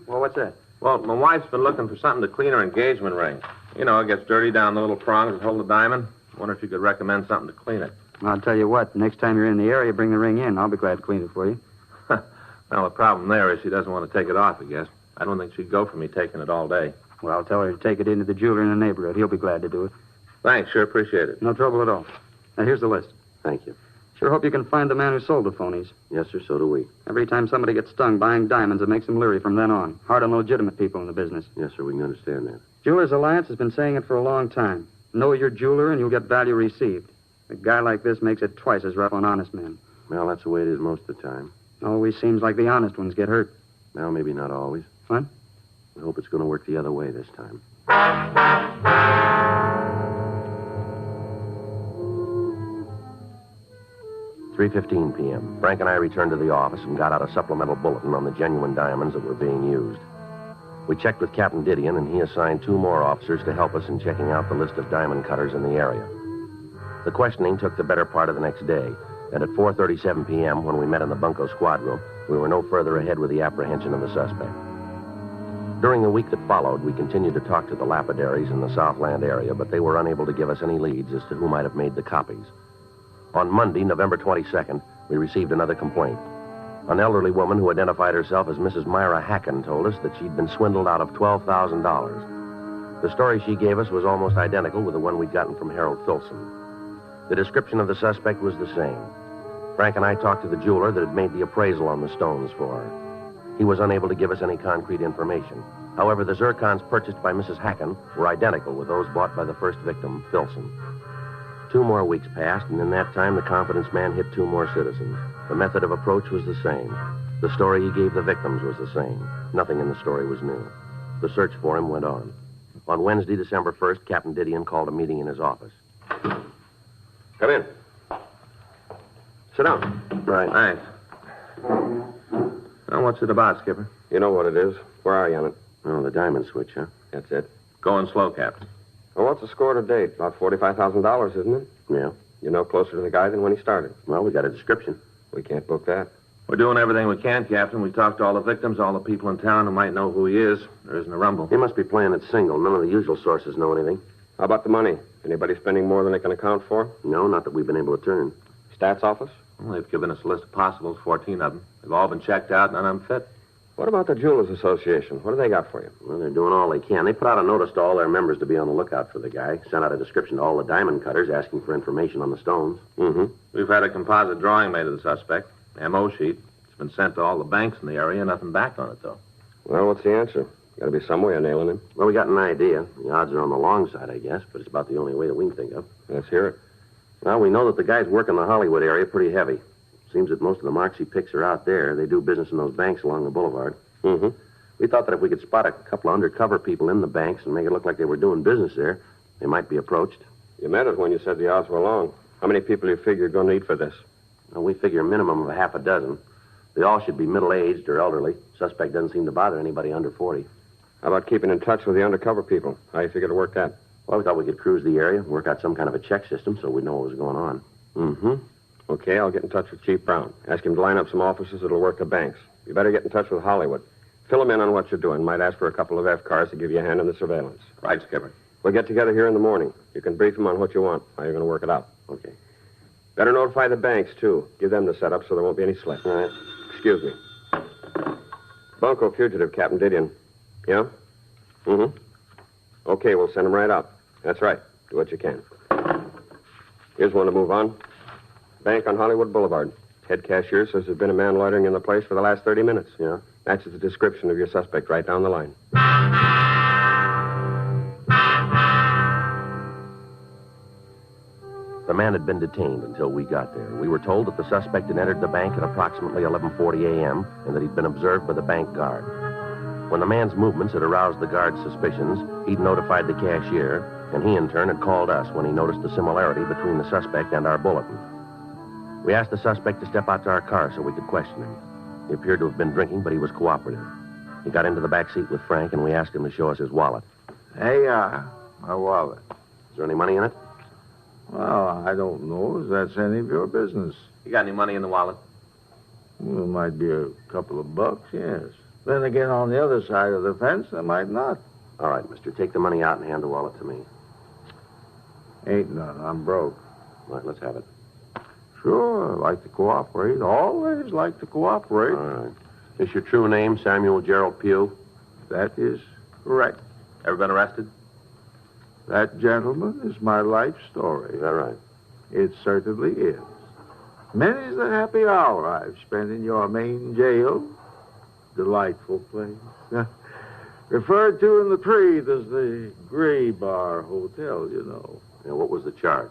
Well, what's that? Well, my wife's been looking for something to clean her engagement ring. You know, it gets dirty down the little prongs that hold the diamond. Wonder if you could recommend something to clean it. I'll tell you what. Next time you're in the area, bring the ring in. I'll be glad to clean it for you. Well, the problem there is she doesn't want to take it off, I guess. I don't think she'd go for me taking it all day. Well, I'll tell her to take it into the jeweler in the neighborhood. He'll be glad to do it. Thanks, sure appreciate it. No trouble at all. Now, here's the list. Thank you. Sure hope you can find the man who sold the phonies. Yes, sir, so do we. Every time somebody gets stung buying diamonds, it makes them leery from then on. Hard on the legitimate people in the business. Yes, sir, we can understand that. Jewelers Alliance has been saying it for a long time. Know your jeweler and you'll get value received. A guy like this makes it twice as rough on honest men. Well, that's the way it is most of the time. Always seems like the honest ones get hurt. Well, maybe not always. What? I hope it's going to work the other way this time. 3:15 p.m. Frank and I returned to the office and got out a supplemental bulletin on the genuine diamonds that were being used. We checked with Captain Didion, and he assigned 2 more officers to help us in checking out the list of diamond cutters in the area. The questioning took the better part of the next day, and at 4:37 p.m., when we met in the bunco squad room, we were no further ahead with the apprehension of the suspect. During the week that followed, we continued to talk to the lapidaries in the Southland area, but they were unable to give us any leads as to who might have made the copies. On Monday, November 22nd, we received another complaint. An elderly woman who identified herself as Mrs. Myra Hacken told us that she'd been swindled out of $12,000. The story she gave us was almost identical with the one we'd gotten from Harold Filson. The description of the suspect was the same. Frank and I talked to the jeweler that had made the appraisal on the stones for her. He was unable to give us any concrete information. However, the zircons purchased by Mrs. Hacken were identical with those bought by the first victim, Filson. 2 more weeks passed, and in that time, the confidence man hit 2 more citizens. The method of approach was the same. The story he gave the victims was the same. Nothing in the story was new. The search for him went on. On Wednesday, December 1st, Captain Didion called a meeting in his office. Come in. Sit down. Right. Thanks. Now, what's it about, Skipper? You know what it is. Where are you on it? Oh, the diamond switch, huh? That's it. Going slow, Captain. Well, what's the score to date? About $45,000, isn't it? Yeah. You're no closer to the guy than when he started. Well, we got a description. We can't book that. We're doing everything we can, Captain. We talked to all the victims, all the people in town who might know who he is. There isn't a rumble. He must be playing it single. None of the usual sources know anything. How about the money? Anybody spending more than they can account for? No, not that we've been able to turn. Stats office? Well, they've given us a list of possibles, 14 of them. They've all been checked out, none of them fit. What about the Jewelers Association? What do they got for you? Well, they're doing all they can. They put out a notice to all their members to be on the lookout for the guy. Sent out a description to all the diamond cutters asking for information on the stones. Mm-hmm. We've had a composite drawing made of the suspect. M.O. sheet. It's been sent to all the banks in the area. Nothing back on it, though. Well, what's the answer? Got to be some way of nailing him. Well, we got an idea. The odds are on the long side, I guess, but it's about the only way that we can think of. Let's hear it. Well, we know that the guys work in the Hollywood area pretty heavy. Seems that most of the marks he picks are out there. They do business in those banks along the boulevard. Mm-hmm. We thought that if we could spot a couple of undercover people in the banks and make it look like they were doing business there, they might be approached. You meant it when you said the odds were long. How many people do you figure you're going to need for this? Well, we figure a minimum of a half a dozen. They all should be middle-aged or elderly. Suspect doesn't seem to bother anybody under 40. How about keeping in touch with the undercover people? How you figure to work that? Well, we thought we could cruise the area, work out some kind of a check system so we'd know what was going on. Mm-hmm. Okay, I'll get in touch with Chief Brown. Ask him to line up some officers that'll work the banks. You better get in touch with Hollywood. Fill him in on what you're doing. Might ask for a couple of F-cars to give you a hand in the surveillance. Right, Skipper. We'll get together here in the morning. You can brief him on what you want, how you're going to work it out. Okay. Better notify the banks, too. Give them the setup so there won't be any slip. All right. Excuse me. Bunko fugitive, Captain Didion. Yeah? Mm-hmm. Okay, we'll send him right out. That's right. Do what you can. Here's one to move on. Bank on Hollywood Boulevard. Head cashier says there's been a man loitering in the place for the last 30 minutes. Yeah? Matches the description of your suspect right down the line. The man had been detained until we got there. We were told that the suspect had entered the bank at approximately 11:40 a.m. and that he'd been observed by the bank guard. When the man's movements had aroused the guard's suspicions, he'd notified the cashier, and he in turn had called us when he noticed the similarity between the suspect and our bulletin. We asked the suspect to step out to our car so we could question him. He appeared to have been drinking, but he was cooperative. He got into the back seat with Frank, and we asked him to show us his wallet. Hey, my wallet. Is there any money in it? Well, I don't know if that's any of your business. You got any money in the wallet? Well, it might be a couple of bucks, yes. Then again, on the other side of the fence, there might not. All right, mister. Take the money out and hand the wallet to me. Ain't none. I'm broke. All right, let's have it. Sure, I like to cooperate. Always like to cooperate. All right. Is your true name Samuel Gerald Pugh? That is correct. Ever been arrested? That, gentlemen, is my life story. Is that right? It certainly is. Many's the happy hour I've spent in your main jail. Delightful place. Referred to in the trade as the Gray Bar Hotel, you know. Yeah, what was the charge?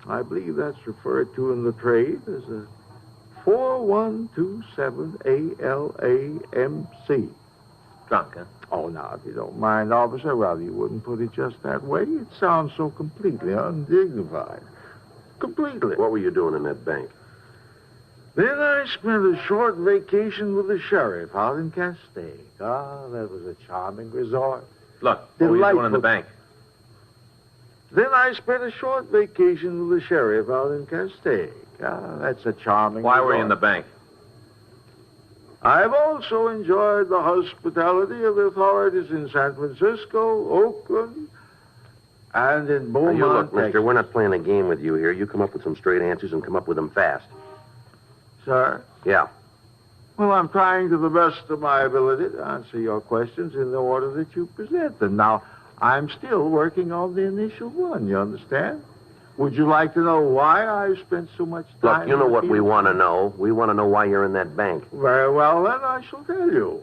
I believe that's referred to in the trade as a 4127 ALAMC. Drunk, huh? Oh, now, if you don't mind, officer, rather you wouldn't put it just that way. It sounds so completely undignified. Completely. What were you doing in that bank? Then I spent a short vacation with the sheriff out in Castaic. Ah, that was a charming resort. Look, what were you doing in the bank? Then I spent a short vacation with the sheriff out in Castaic. Ah, that's a charming Why resort. were you in the bank? I've also enjoyed the hospitality of the authorities in San Francisco, Oakland, and in Beaumont, Now, you look, mister, Texas. we're not playing a game with you here. You come up with some straight answers and come up with them fast. Sir? Yeah. Well, I'm trying to the best of my ability to answer your questions in the order that you present them. Now, I'm still working on the initial one, you understand? Would you like to know why I spent so much time? Look, you know with what we want to know. We want to know why you're in that bank. Very well, then I shall tell you.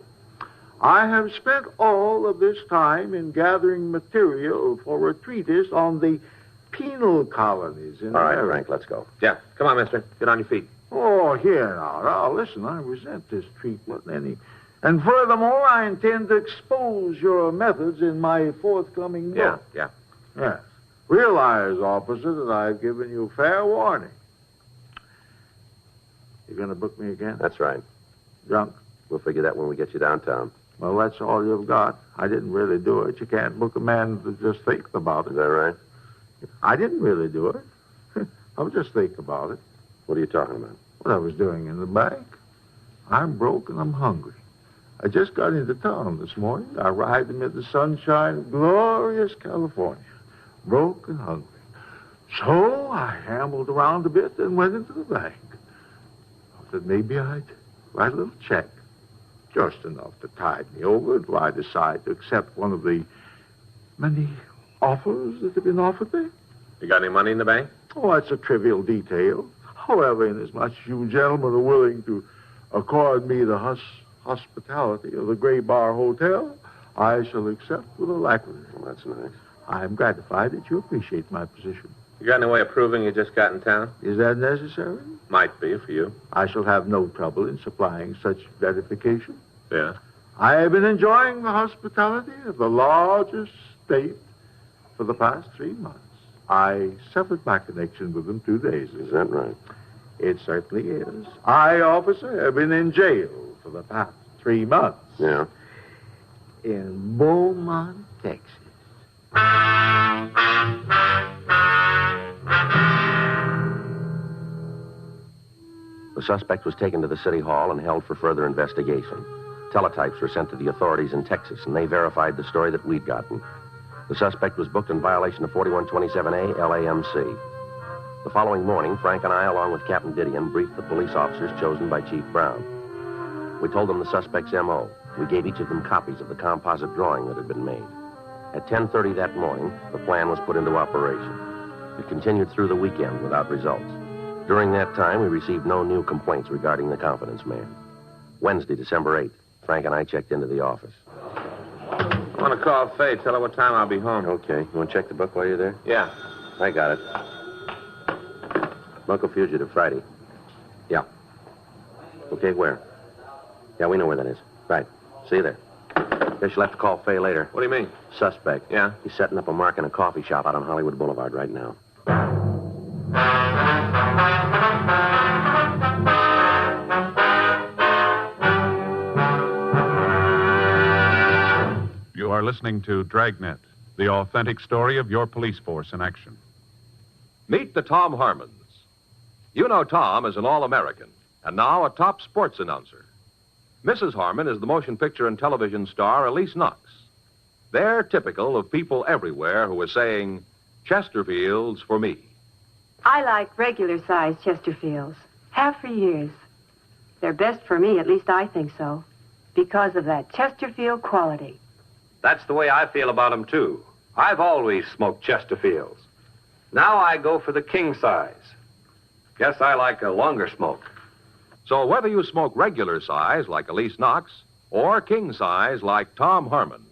I have spent all of this time in gathering material for a treatise on the penal colonies in All right, America. Frank, let's go. Yeah, come on, mister. Get on your feet. Oh, here now, listen, I resent this treatment. And furthermore, I intend to expose your methods in my forthcoming book. Yeah. Yes. Realize, officer, that I've given you fair warning. You going to book me again? That's right. Drunk? We'll figure that when we get you downtown. Well, that's all you've got. I didn't really do it. You can't book a man to just think about it. Is that right? I didn't really do it. I was just thinking about it. What are you talking about? What I was doing in the bank. I'm broke and I'm hungry. I just got into town this morning. I arrived amid the sunshine of glorious California. Broke and hungry. So I ambled around a bit and went into the bank. I thought maybe I'd write a little check. Just enough to tide me over until I decide to accept one of the many offers that have been offered me. You got any money in the bank? Oh, that's a trivial detail. However, inasmuch as you gentlemen are willing to accord me the hospitality of the Gray Bar Hotel, I shall accept with alacrity. Well, that's nice. I am gratified that you appreciate my position. You got any way of proving you just got in town? Is that necessary? Might be for you. I shall have no trouble in supplying such verification. Yeah. I have been enjoying the hospitality of the largest state for the past 3 months. I severed my connection with them 2 days ago. Is that right? It certainly is. I, officer, have been in jail for the past 3 months. Yeah. In Beaumont, Texas. The suspect was taken to the city hall and held for further investigation. Teletypes were sent to the authorities in Texas, and they verified the story that we'd gotten. The suspect was booked in violation of 4127A LAMC. The following morning, Frank and I, along with Captain Didion, briefed the police officers chosen by Chief Brown. We told them the suspect's M.O. We gave each of them copies of the composite drawing that had been made. At 10:30 that morning, the plan was put into operation. It continued through the weekend without results. During that time, we received no new complaints regarding the confidence man. Wednesday, December 8th, Frank and I checked into the office. I want to call Faye. Tell her what time I'll be home. Okay. You want to check the book while you're there? Yeah. I got it. Bunko Fugitive, Friday. Yeah. Okay, where? Yeah, we know where that is. Right. See you there. Guess you'll have to call Faye later. What do you mean? Suspect. Yeah? He's setting up a mark in a coffee shop out on Hollywood Boulevard right now. You are listening to Dragnet, the authentic story of your police force in action. Meet the Tom Harmons. You know Tom as an All-American, and now a top sports announcer. Mrs. Harmon is the motion picture and television star Elise Knox. They're typical of people everywhere who are saying, Chesterfields for me. I like regular-sized Chesterfields. Have for years. They're best for me, at least I think so, because of that Chesterfield quality. That's the way I feel about them, too. I've always smoked Chesterfields. Now I go for the king size. Guess I like a longer smoke. So whether you smoke regular size like Elise Knox or king size like Tom Harmon,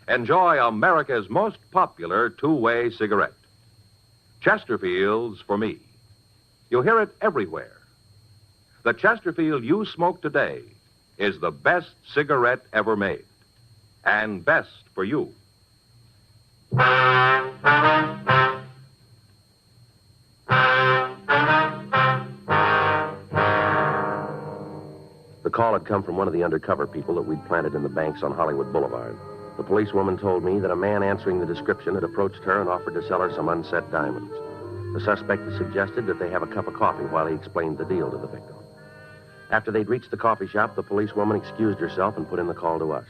enjoy America's most popular two-way cigarette. Chesterfields for me. You'll hear it everywhere. The Chesterfield you smoke today is the best cigarette ever made. And best for you. The call had come from one of the undercover people that we'd planted in the banks on Hollywood Boulevard. The policewoman told me that a man answering the description had approached her and offered to sell her some unset diamonds. The suspect had suggested that they have a cup of coffee while he explained the deal to the victim. After they'd reached the coffee shop, the policewoman excused herself and put in the call to us.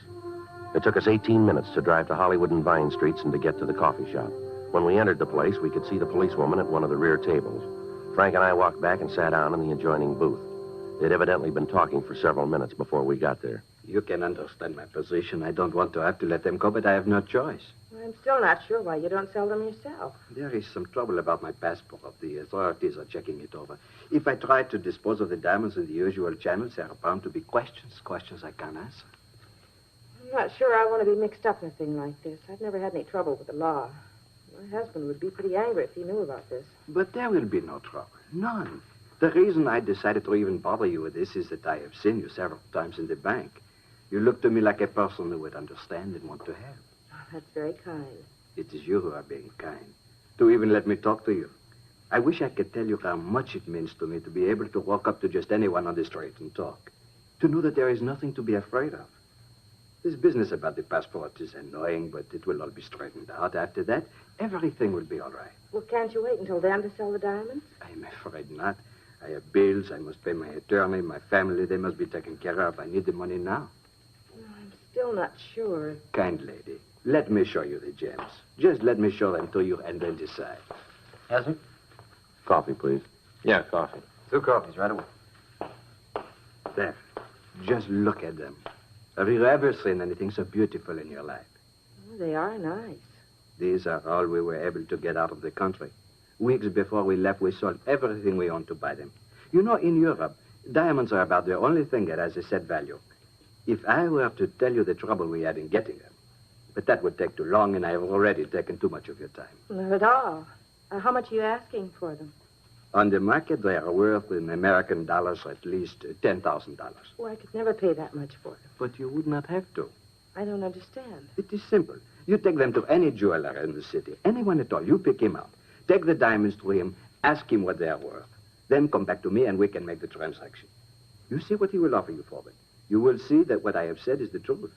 It took us 18 minutes to drive to Hollywood and Vine Streets and to get to the coffee shop. When we entered the place, we could see the policewoman at one of the rear tables. Frank and I walked back and sat down in the adjoining booth. They'd evidently been talking for several minutes before we got there. You can understand my position. I don't want to have to let them go, but I have no choice. I'm still not sure why you don't sell them yourself. There is some trouble about my passport. The authorities are checking it over. If I try to dispose of the diamonds in the usual channels, there are bound to be questions I can't answer. I'm not sure I want to be mixed up in a thing like this. I've never had any trouble with the law. My husband would be pretty angry if he knew about this. But there will be no trouble. None. The reason I decided to even bother you with this is that I have seen you several times in the bank. You look to me like a person who would understand and want to help. Oh, that's very kind. It is you who are being kind, to even let me talk to you. I wish I could tell you how much it means to me to be able to walk up to just anyone on the street and talk. To know that there is nothing to be afraid of. This business about the passport is annoying, but it will all be straightened out. After that, everything will be all right. Well, can't you wait until then to sell the diamonds? I'm afraid not. I have bills. I must pay my attorney, my family. They must be taken care of. I need the money now. I'm still not sure. Kind lady, let me show you the gems. Just let me show them to you and then decide. Yes, sir? Coffee, please. Yeah, coffee. 2 coffees right away. There. Just look at them. Have you ever seen anything so beautiful in your life? Oh, they are nice. These are all we were able to get out of the country. Weeks before we left, we sold everything we owned to buy them. You know, in Europe, diamonds are about the only thing that has a set value. If I were to tell you the trouble we had in getting them, but that would take too long, and I have already taken too much of your time. Not at all. How much are you asking for them? On the market, they are worth in American dollars at least $10,000. Oh, I could never pay that much for them. But you would not have to. I don't understand. It is simple. You take them to any jeweler in the city, anyone at all. You pick him up. Take the diamonds to him, ask him what they are worth. Then come back to me and we can make the transaction. You see what he will offer you for them. You will see that what I have said is the truth.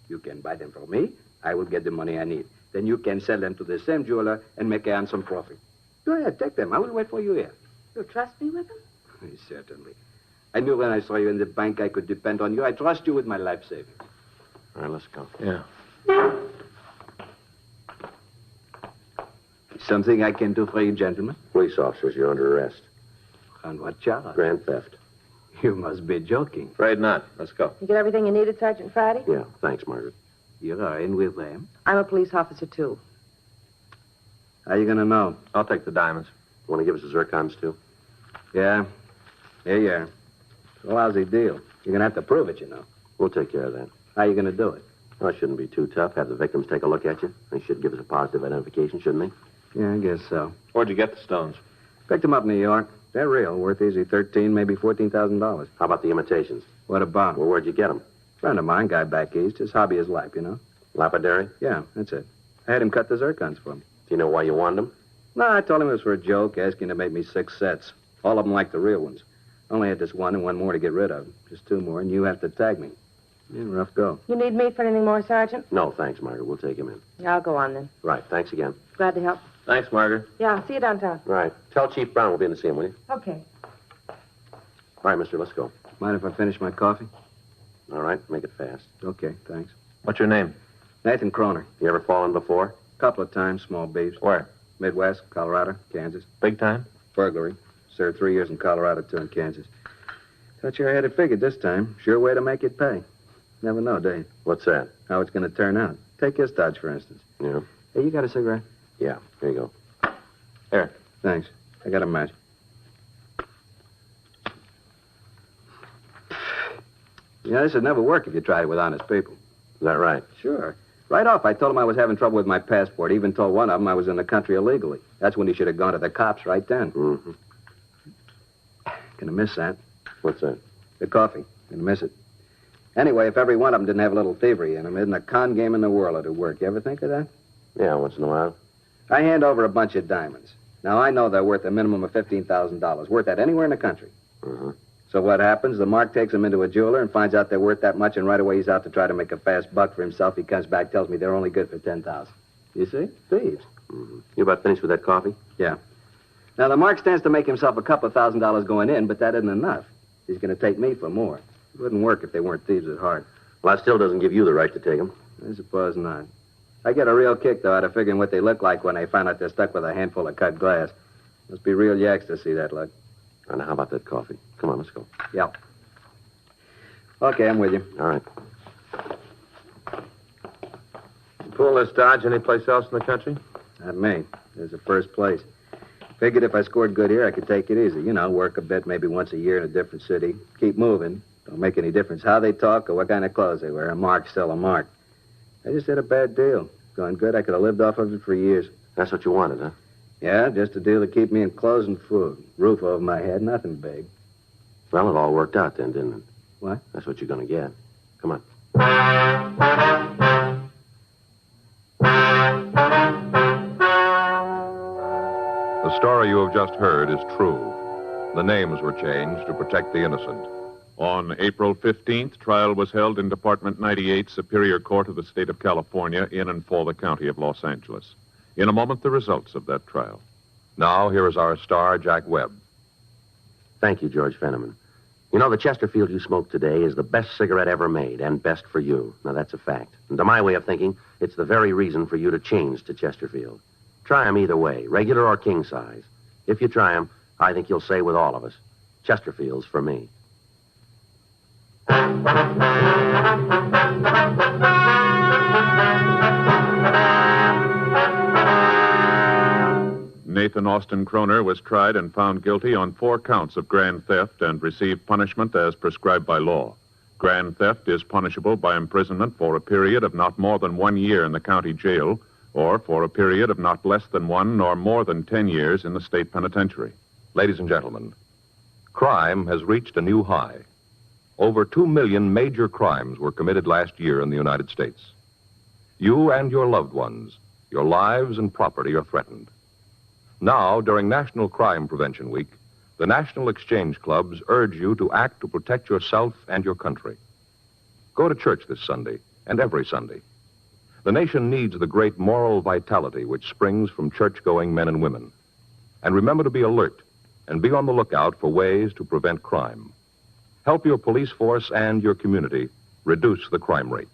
You can buy them from me. I will get the money I need. Then you can sell them to the same jeweler and make a handsome profit. Go ahead, take them. I will wait for you here. You trust me with them? Certainly. I knew when I saw you in the bank I could depend on you. I trust you with my life savings. All right, let's go. Yeah. Something I can do for you, gentlemen? Police officers, you're under arrest. On what charge? Grand theft. You must be joking. Afraid not. Let's go. You get everything you needed, Sergeant Friday? Yeah, thanks, Margaret. You are in with them? I'm a police officer, too. How you going to know? I'll take the diamonds. Want to give us the zircons, too? Yeah. Here you are. It's a lousy deal. You're going to have to prove it, you know. We'll take care of that. How you going to do it? Well, it shouldn't be too tough. Have the victims take a look at you. They should give us a positive identification, shouldn't they? Yeah, I guess so. Where'd you get the stones? Picked them up in New York. They're real, worth easy $13,000, maybe $14,000. How about the imitations? What about 'em? Well, where'd you get them? Friend of mine, guy back east. His hobby is life, you know. Lapidary? Yeah, that's it. I had him cut the zircons for me. Do you know why you wanted them? No, I told him it was for a joke, asking to make me 6 sets. All of them like the real ones. Only had this one and one more to get rid of. Just 2 more, and you have to tag me. Yeah, rough go. You need me for anything more, Sergeant? No, thanks, Margaret. We'll take him in. I'll go on, then. Right, thanks again. Glad to help. Thanks, Margaret. Yeah, I'll see you downtown. Right. Tell Chief Brown we'll be in to see him, will you? Okay. All right, mister, let's go. Mind if I finish my coffee? All right, make it fast. Okay, thanks. What's your name? Nathan Kroner. You ever fallen before? Couple of times, small beefs. Where? Midwest, Colorado, Kansas. Big time? Burglary. Served 3 years in Colorado, 2 in Kansas. Thought you had it figured this time. Sure way to make it pay. Never know, do you? What's that? How it's going to turn out. Take this Dodge, for instance. Yeah. Hey, you got a cigarette? Yeah, here you go. Here. Thanks. I got a match. Yeah, this would never work if you tried it with honest people. Is that right? Sure. Right off, I told him I was having trouble with my passport. Even told one of them I was in the country illegally. That's when he should have gone to the cops right then. Mm-hmm. Gonna miss that. What's that? The coffee. Gonna miss it. Anyway, if every one of them didn't have a little thievery in them, isn't a con game in the world it'd work. You ever think of that? Yeah, once in a while. I hand over a bunch of diamonds. Now, I know they're worth a minimum of $15,000. Worth that anywhere in the country. Mm-hmm. So what happens? The Mark takes them into a jeweler and finds out they're worth that much, and right away he's out to try to make a fast buck for himself. He comes back, tells me they're only good for $10,000. You see? Thieves. Mm-hmm. You about finished with that coffee? Yeah. Now, the Mark stands to make himself a couple of $1,000 going in, but that isn't enough. He's going to take me for more. It wouldn't work if they weren't thieves at heart. Well, that still doesn't give you the right to take them. I suppose not. I get a real kick, though, out of figuring what they look like when they find out they're stuck with a handful of cut glass. Must be real yaks to see that luck. And how about that coffee? Come on, let's go. Yep. Okay, I'm with you. All right. pull this Dodge anyplace else in the country? Not me. This is the first place. Figured if I scored good here, I could take it easy. You know, work a bit, maybe once a year in a different city. Keep moving. Don't make any difference how they talk or what kind of clothes they wear. A mark's still a mark. I just had a bad deal. Going good, I could have lived off of it for years. That's what you wanted, huh? Yeah, just a deal to keep me in clothes and food. Roof over my head, nothing big. Well, it all worked out then, didn't it? What? That's what you're going to get. Come on. The story you have just heard is true. The names were changed to protect the innocent. On April 15th, trial was held in Department 98, Superior Court of the State of California, in and for the County of Los Angeles. In a moment, the results of that trial. Now, here is our star, Jack Webb. Thank you, George Fenneman. You know, the Chesterfield you smoked today is the best cigarette ever made, and best for you. Now, that's a fact. And to my way of thinking, it's the very reason for you to change to Chesterfield. Try 'em either way, regular or king size. If you try 'em, I think you'll say with all of us, Chesterfield's for me. Nathan Austin Kroner was tried and found guilty on 4 counts of grand theft and received punishment as prescribed by law. Grand theft is punishable by imprisonment for a period of not more than 1 year in the county jail, or for a period of not less than 1 nor more than 10 years in the state penitentiary. Ladies and gentlemen, crime has reached a new high. Over 2 million major crimes were committed last year in the United States. You and your loved ones, your lives and property are threatened. Now, during National Crime Prevention Week, the National Exchange Clubs urge you to act to protect yourself and your country. Go to church this Sunday and every Sunday. The nation needs the great moral vitality which springs from church-going men and women. And remember to be alert and be on the lookout for ways to prevent crime. Help your police force and your community reduce the crime rate.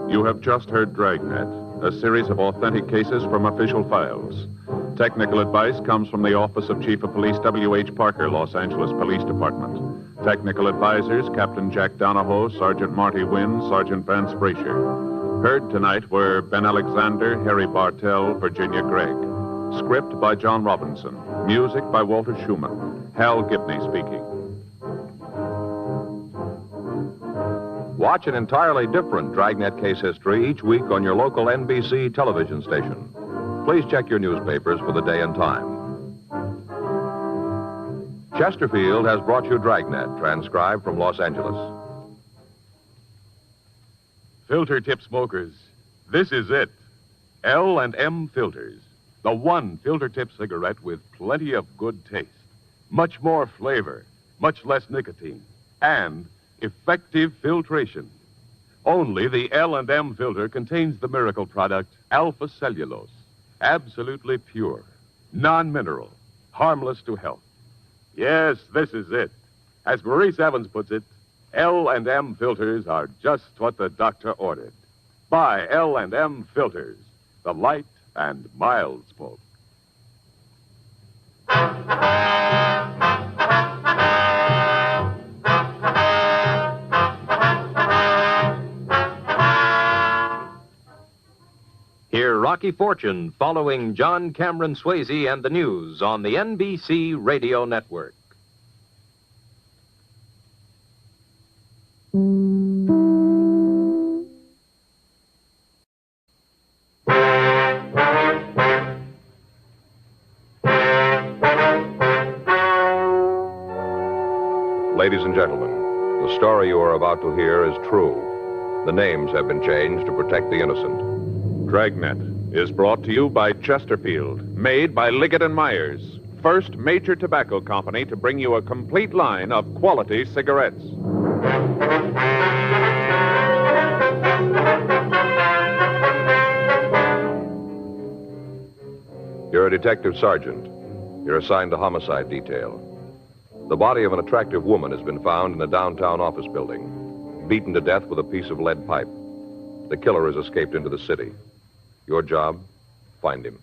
You have just heard Dragnet, a series of authentic cases from official files. Technical advice comes from the Office of Chief of Police W.H. Parker, Los Angeles Police Department. Technical advisors, Captain Jack Donahoe, Sergeant Marty Wynn, Sergeant Vance Frazier. Heard tonight were Ben Alexander, Harry Bartell, Virginia Gregg. Script by John Robinson. Music by Walter Schumann. Hal Gibney speaking. Watch an entirely different Dragnet case history each week on your local NBC television station. Please check your newspapers for the day and time. Chesterfield has brought you Dragnet, transcribed from Los Angeles. Filter tip smokers, this is it. L&M Filters. The one filter tip cigarette with plenty of good taste. Much more flavor, much less nicotine, and effective filtration. Only the L&M filter contains the miracle product alpha cellulose. Absolutely pure, non-mineral, harmless to health. Yes, this is it. As Maurice Evans puts it, L&M filters are just what the doctor ordered. Buy L&M filters, the light and mild smoke. Hear Rocky Fortune following John Cameron Swayze and the news on the NBC Radio Network. Ladies and gentlemen, the story you are about to hear is true. The names have been changed to protect the innocent. Dragnet is brought to you by Chesterfield, made by Liggett & Myers, first major tobacco company to bring you a complete line of quality cigarettes. You're a detective sergeant. You're assigned to homicide detail. The body of an attractive woman has been found in a downtown office building, beaten to death with a piece of lead pipe. The killer has escaped into the city. Your job, find him.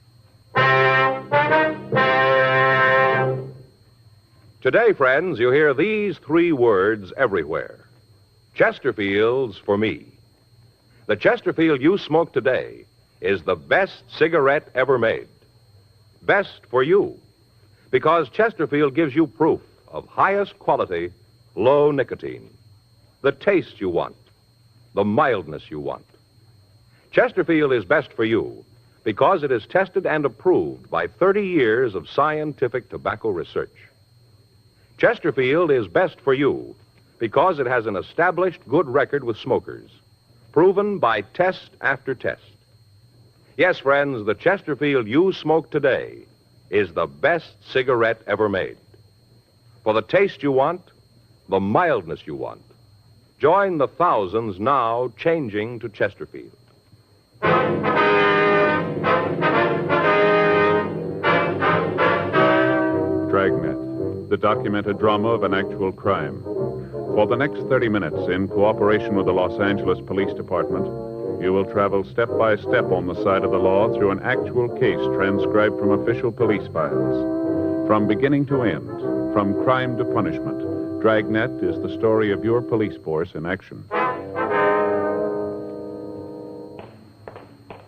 Today, friends, you hear these three words everywhere. Chesterfield's for me. The Chesterfield you smoke today is the best cigarette ever made. Best for you, because Chesterfield gives you proof of highest quality, low nicotine. The taste you want, the mildness you want. Chesterfield is best for you because it is tested and approved by 30 years of scientific tobacco research. Chesterfield is best for you because it has an established good record with smokers, proven by test after test. Yes, friends, the Chesterfield you smoke today is the best cigarette ever made. For the taste you want, the mildness you want, join the thousands now changing to Chesterfield. Dragnet, the documented drama of an actual crime. For the next 30 minutes, in cooperation with the Los Angeles Police Department, you will travel step by step on the side of the law through an actual case transcribed from official police files. From beginning to end, from crime to punishment, Dragnet is the story of your police force in action.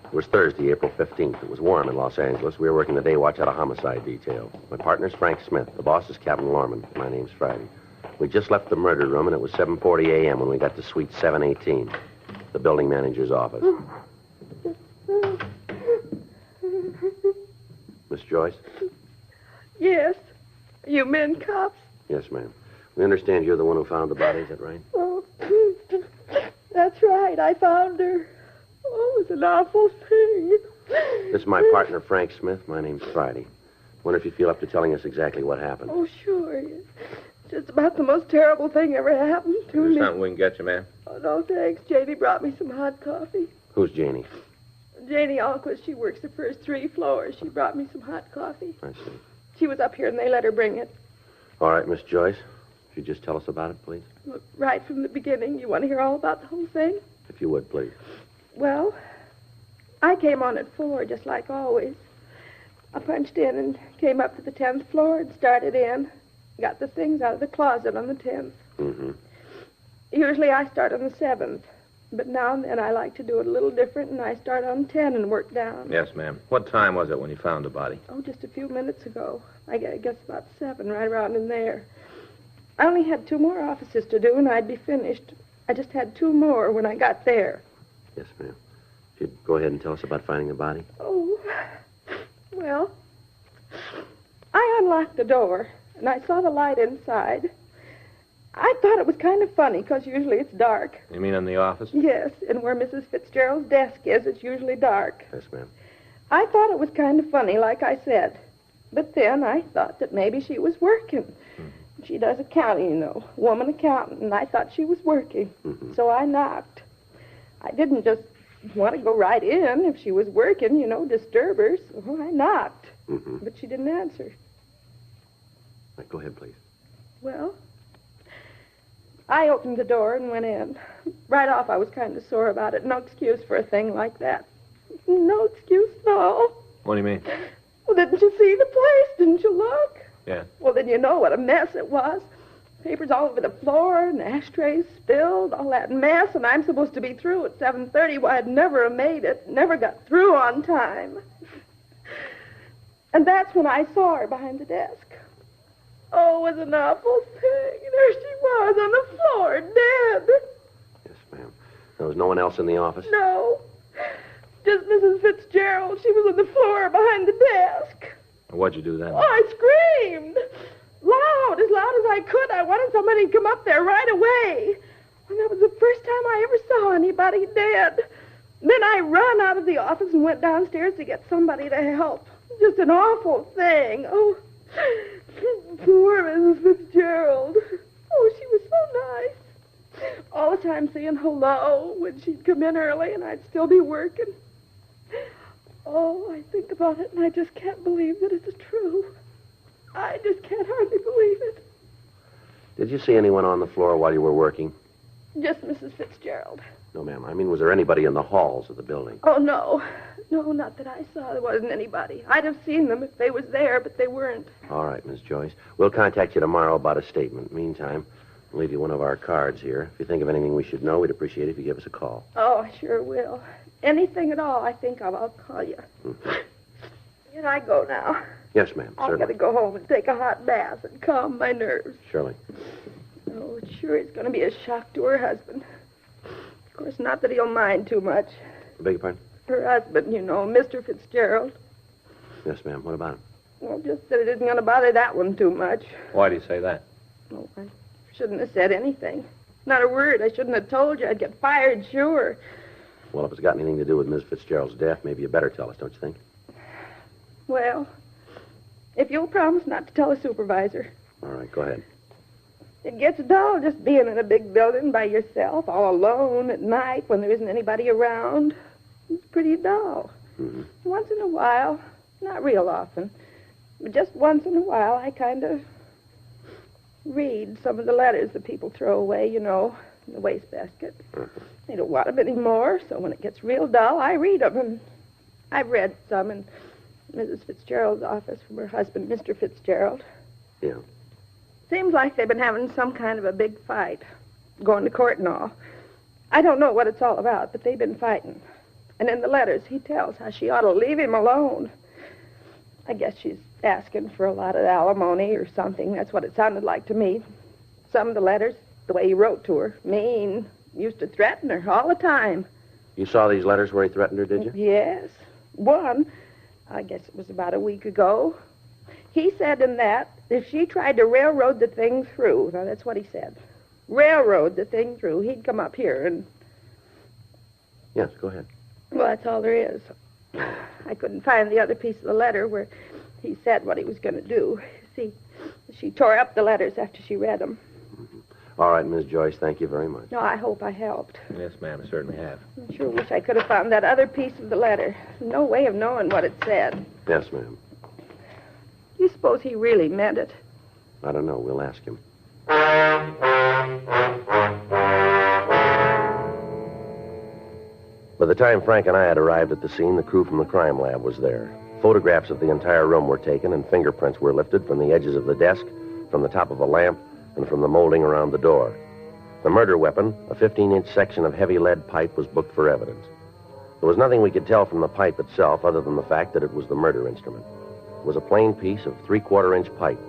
It was Thursday, April 15th. It was warm in Los Angeles. We were working the day watch at a homicide detail. My partner's Frank Smith. The boss is Captain Lorman. My name's Friday. We just left the murder room, and it was 7:40 a.m. when we got to suite 718, the building manager's office. Miss Joyce? Yes. You men cops? Yes, ma'am. We understand you're the one who found the body, is that right? Oh, that's right. I found her. Oh, it was an awful thing. This is my partner, Frank Smith. My name's Friday. Wonder if you feel up to telling us exactly what happened. Oh, sure. It's just about the most terrible thing ever happened to me. Something we can get you, ma'am? Oh, no, thanks. Janie brought me some hot coffee. Who's Janie? Janie Alquist. She works the first 3 floors. She brought me some hot coffee. I see. She was up here, and they let her bring it. All right, Miss Joyce. If you just tell us about it, please. Look, right from the beginning. You want to hear all about the whole thing? If you would, please. Well, I came on at 4, just like always. I punched in and came up to the 10th floor and started in. Got the things out of the closet on the 10th. Mm-hmm. Usually I start on the 7th. But now and then I like to do it a little different, and I start on 10 and work down. Yes, ma'am. What time was it when you found the body? Oh, just a few minutes ago. I guess about 7, right around in there. I only had 2 more offices to do, and I'd be finished. I just had 2 more when I got there. Yes, ma'am. If you'd go ahead and tell us about finding the body. Oh, well, I unlocked the door, and I saw the light inside. I thought it was kind of funny, because usually it's dark. You mean in the office? Yes, and where Mrs. Fitzgerald's desk is, it's usually dark. Yes, ma'am. I thought it was kind of funny, like I said. But then I thought that maybe she was working. Mm-hmm. She does accounting, you know, woman accountant, and I thought she was working. Mm-hmm. So I knocked. I didn't just want to go right in if she was working, you know, disturb her. So I knocked. Mm-hmm. But she didn't answer. Right, go ahead, please. Well, I opened the door and went in. Right off, I was kind of sore about it. No excuse for a thing like that. No excuse at all. What do you mean? Well, didn't you see the place? Didn't you look? Yeah. Well, then you know what a mess it was. Papers all over the floor, and ashtrays spilled, all that mess, and I'm supposed to be through at 7:30. Well, I'd never have made it. Never got through on time. And that's when I saw her behind the desk. Oh, it was an awful thing. There she was on the floor, dead. Yes, ma'am. There was no one else in the office? No. Just Mrs. Fitzgerald. She was on the floor behind the desk. What'd you do then? Oh, I screamed. Loud, as loud as I could. I wanted somebody to come up there right away. And that was the first time I ever saw anybody dead. Then I ran out of the office and went downstairs to get somebody to help. Just an awful thing. Oh, poor Mrs. Fitzgerald. Oh, she was so nice. All the time saying hello when she'd come in early and I'd still be working. Oh, I think about it and I just can't believe that it's true. I just can't hardly believe it. Did you see anyone on the floor while you were working? Just Mrs. Fitzgerald. No, ma'am. I mean, was there anybody in the halls of the building? Oh, no. No, not that I saw. There wasn't anybody. I'd have seen them if they was there, but they weren't. All right, Miss Joyce. We'll contact you tomorrow about a statement. Meantime, we'll leave you one of our cards here. If you think of anything we should know, we'd appreciate it if you give us a call. Oh, I sure will. Anything at all I think of, I'll call you. Can I go now? Yes, ma'am. I've got Certainly. to go home and take a hot bath and calm my nerves. Surely. Oh, it sure is going to be a shock to her husband. Of course, not that he'll mind too much. Beg your pardon? Her husband, you know, Mr. Fitzgerald. Yes, ma'am. What about him? Well, just that it isn't going to bother that one too much. Why do you say that? Oh, I shouldn't have said anything. Not a word. I shouldn't have told you. I'd get fired, sure. Well, if it's got anything to do with Miss Fitzgerald's death, maybe you better tell us, don't you think? Well, if you'll promise not to tell the supervisor. All right, go ahead. It gets dull just being in a big building by yourself, all alone at night when there isn't anybody around. It's pretty dull. Mm-hmm. Once in a while, not real often, but just once in a while, I kind of read some of the letters that people throw away, you know, in the wastebasket. They don't want them anymore, so when it gets real dull, I read them. And I've read some in Mrs. Fitzgerald's office from her husband, Mr. Fitzgerald. Yeah. Seems like they've been having some kind of a big fight, going to court and all. I don't know what it's all about, but they've been fighting. And in the letters, he tells how she ought to leave him alone. I guess she's asking for a lot of alimony or something. That's what it sounded like to me. Some of the letters, the way he wrote to her, mean, used to threaten her all the time. You saw these letters where he threatened her, did you? Yes. One, I guess it was about a week ago. He said in that if she tried to railroad the thing through, now that's what he said, railroad the thing through, he'd come up here and... Yes, go ahead. Well, that's all there is. I couldn't find the other piece of the letter where he said what he was going to do. See, she tore up the letters after she read them. All right, Miss Joyce, thank you very much. No, I hope I helped. Yes, ma'am, I certainly have. I sure wish I could have found that other piece of the letter. No way of knowing what it said. Yes, ma'am. You suppose he really meant it? I don't know. We'll ask him. By the time Frank and I had arrived at the scene, the crew from the crime lab was there. Photographs of the entire room were taken, and fingerprints were lifted from the edges of the desk, from the top of a lamp, and from the molding around the door. The murder weapon, a 15-inch section of heavy lead pipe, was booked for evidence. There was nothing we could tell from the pipe itself other than the fact that it was the murder instrument. It was a plain piece of 3/4-inch pipe.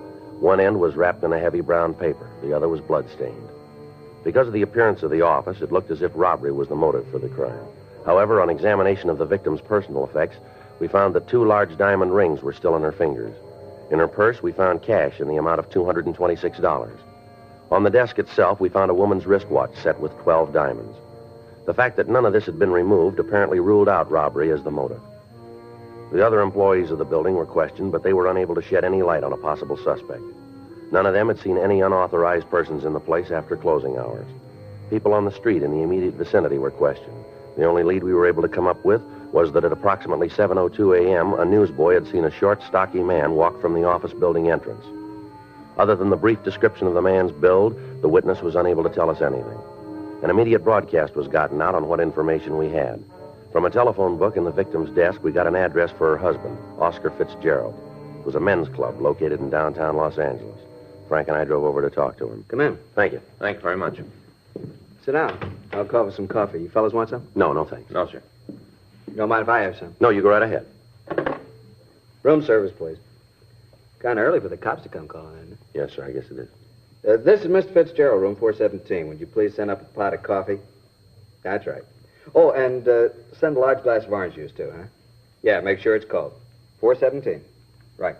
One end was wrapped in a heavy brown paper. The other was blood-stained. Because of the appearance of the office, it looked as if robbery was the motive for the crime. However, on examination of the victim's personal effects, we found that 2 large diamond rings were still in her fingers. In her purse, we found cash in the amount of $226. On the desk itself, we found a woman's wristwatch set with 12 diamonds. The fact that none of this had been removed apparently ruled out robbery as the motive. The other employees of the building were questioned, but they were unable to shed any light on a possible suspect. None of them had seen any unauthorized persons in the place after closing hours. People on the street in the immediate vicinity were questioned. The only lead we were able to come up with was that at approximately 7:02 a.m., a newsboy had seen a short, stocky man walk from the office building entrance. Other than the brief description of the man's build, the witness was unable to tell us anything. An immediate broadcast was gotten out on what information we had. From a telephone book in the victim's desk, we got an address for her husband, Oscar Fitzgerald. It was a men's club located in downtown Los Angeles. Frank and I drove over to talk to him. Come in. Thank you. Thank you very much. Sit down. I'll call for some coffee. You fellas want some? No, no, thanks. No, sir. You don't mind if I have some? No, you go right ahead. Room service, please. Kind of early for the cops to come calling, isn't it? Yes, sir, I guess it is. This is Mr. Fitzgerald, room 417. Would you please send up a pot of coffee? That's right. Oh, and send a large glass of orange juice, too, huh? Yeah, make sure it's cold. 417. Right.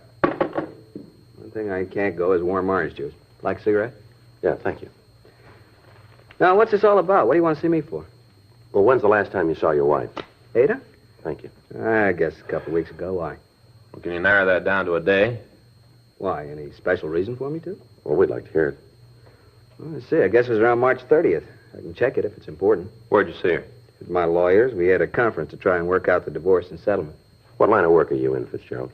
One thing I can't go is warm orange juice. Like a cigarette? Yeah, thank you. Now, what's this all about? What do you want to see me for? Well, when's the last time you saw your wife? Ada? Thank you. I guess a couple of weeks ago. Why? Well, can you narrow that down to a day? Why? Any special reason for me to? Well, we'd like to hear it. Well, let's see. I guess it was around March 30th. I can check it if it's important. Where'd you see her? With my lawyers. We had a conference to try and work out the divorce and settlement. What line of work are you in, Fitzgerald?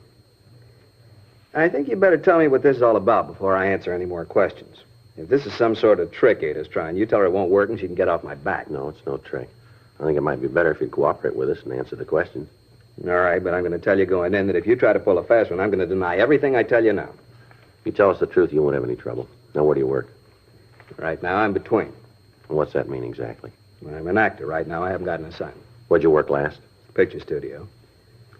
I think you better tell me what this is all about before I answer any more questions. If this is some sort of trick Ada's trying, you tell her it won't work and she can get off my back. No, it's no trick. I think it might be better if you'd cooperate with us and answer the questions. All right, but I'm going to tell you going in that if you try to pull a fast one, I'm going to deny everything I tell you now. If you tell us the truth, you won't have any trouble. Now, where do you work? Right now, I'm between. What's that mean exactly? Well, I'm an actor. Right now, I haven't got an assignment. Where'd you work last? Picture studio.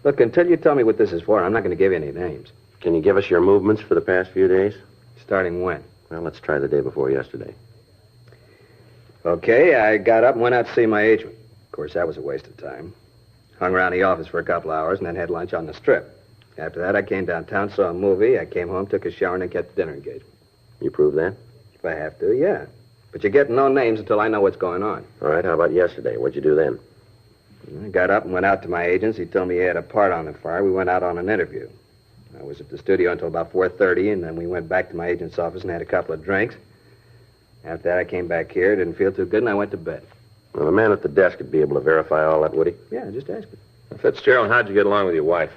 Look, until you tell me what this is for, I'm not going to give you any names. Can you give us your movements for the past few days? Starting when? Well, let's try the day before yesterday. Okay, I got up and went out to see my agent. Of course, that was a waste of time. Hung around the office for a couple hours and then had lunch on the Strip. After that, I came downtown, saw a movie. I came home, took a shower, and then kept the dinner engagement. You prove that? If I have to, yeah. But you're getting no names until I know what's going on. All right, how about yesterday? What'd you do then? I got up and went out to my agent's. He told me he had a part on the fire. We went out on an interview. I was at the studio until about 4:30, and then we went back to my agent's office and had a couple of drinks. After that, I came back here, didn't feel too good, and I went to bed. Well, the man at the desk would be able to verify all that, would he? Yeah, just ask him. Fitzgerald, how'd you get along with your wife?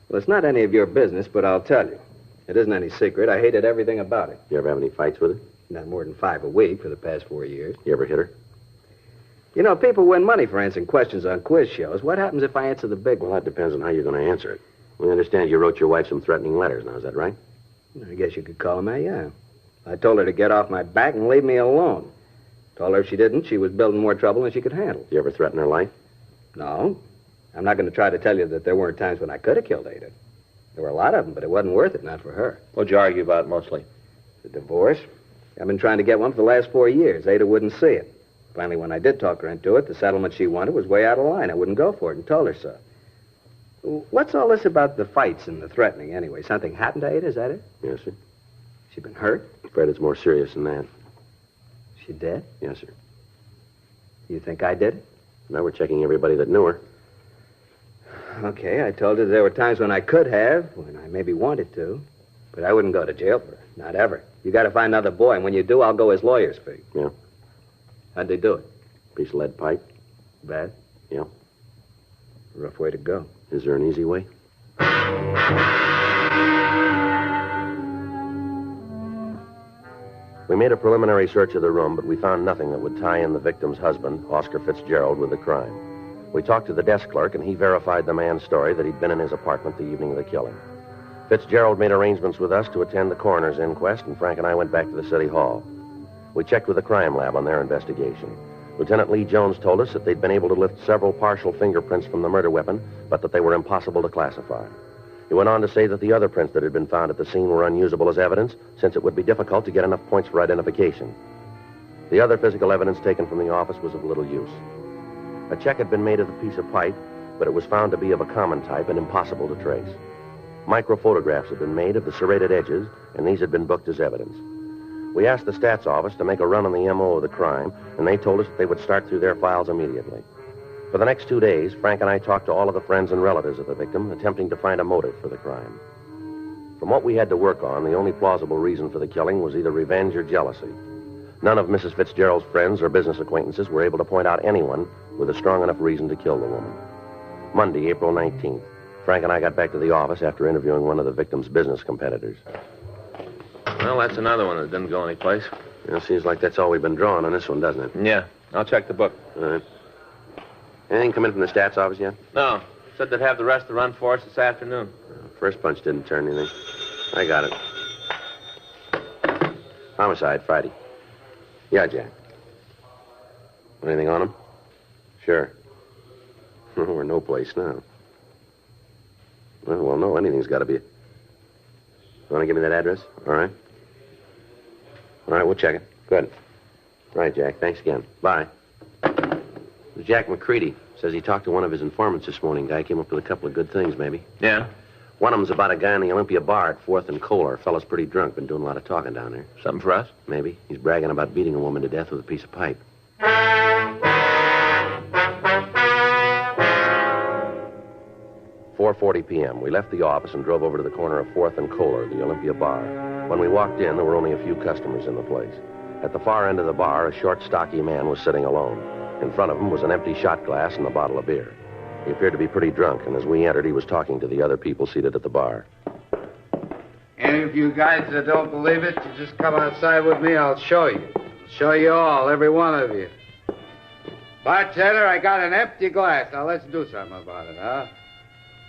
Well, it's not any of your business, but I'll tell you. It isn't any secret. I hated everything about it. You ever have any fights with her? Not more than 5 a week for the past 4 years. You ever hit her? You know, people win money for answering questions on quiz shows. What happens if I answer the big one? Well, that depends on how you're going to answer it. We understand you wrote your wife some threatening letters now, is that right? I guess you could call them that, yeah. I told her to get off my back and leave me alone. Told her if she didn't, she was building more trouble than she could handle. You ever threaten her life? No. I'm not going to try to tell you that there weren't times when I could have killed Ada. There were a lot of them, but it wasn't worth it, not for her. What'd you argue about mostly? The divorce. I've been trying to get one for the last 4 years. Ada wouldn't see it. Finally, when I did talk her into it, the settlement she wanted was way out of line. I wouldn't go for it and told her so. What's all this about the fights and the threatening, anyway? Something happened to Ada, is that it? Yes, sir. She been hurt? I'm afraid it's more serious than that. She dead? Yes, sir. You think I did it? Now we're checking everybody that knew her. Okay, I told her there were times when I could have, when I maybe wanted to. But I wouldn't go to jail for her. Not ever. You got to find another boy, and when you do, I'll go as lawyer's fee. Yeah. How'd they do it? Piece of lead pipe. Bad? Yeah. Rough way to go. Is there an easy way? We made a preliminary search of the room, but we found nothing that would tie in the victim's husband, Oscar Fitzgerald, with the crime. We talked to the desk clerk, and he verified the man's story that he'd been in his apartment the evening of the killing. Fitzgerald made arrangements with us to attend the coroner's inquest, and Frank and I went back to the city hall. We checked with the crime lab on their investigation. Lieutenant Lee Jones told us that they'd been able to lift several partial fingerprints from the murder weapon, but that they were impossible to classify. He went on to say that the other prints that had been found at the scene were unusable as evidence, since it would be difficult to get enough points for identification. The other physical evidence taken from the office was of little use. A check had been made of the piece of pipe, but it was found to be of a common type and impossible to trace. Microphotographs had been made of the serrated edges, and these had been booked as evidence. We asked the stats office to make a run on the M.O. of the crime, and they told us that they would start through their files immediately. For the next 2 days, Frank and I talked to all of the friends and relatives of the victim, attempting to find a motive for the crime. From what we had to work on, the only plausible reason for the killing was either revenge or jealousy. None of Mrs. Fitzgerald's friends or business acquaintances were able to point out anyone with a strong enough reason to kill the woman. Monday, April 19th, Frank and I got back to the office after interviewing one of the victim's business competitors. Well, that's another one that didn't go anyplace. It seems like that's all we've been drawing on this one, doesn't it? Yeah. I'll check the book. All right. Anything come in from the stats office yet? No. Said they'd have the rest of the run for us this afternoon. First punch didn't turn anything. I got it. Homicide, Friday. Yeah, Jack. Anything on him? Sure. We're no place now. Well, no, anything's got to be. You want to give me that address? All right. All right, we'll check it. Good. All right, Jack. Thanks again. Bye. It was Jack McCready. Says he talked to one of his informants this morning. Guy came up with a couple of good things, maybe. Yeah? One of them's about a guy in the Olympia bar at 4th and Kohler. Fellow's pretty drunk. Been doing a lot of talking down there. Something for us? Maybe. He's bragging about beating a woman to death with a piece of pipe. 4:40 p.m. We left the office and drove over to the corner of 4th and Kohler, the Olympia bar. When we walked in, there were only a few customers in the place. At the far end of the bar, a short, stocky man was sitting alone. In front of him was an empty shot glass and a bottle of beer. He appeared to be pretty drunk, and as we entered, he was talking to the other people seated at the bar. Any of you guys that don't believe it, you just come outside with me. I'll show you. Show you all, every one of you. Bartender, I got an empty glass. Now let's do something about it, huh?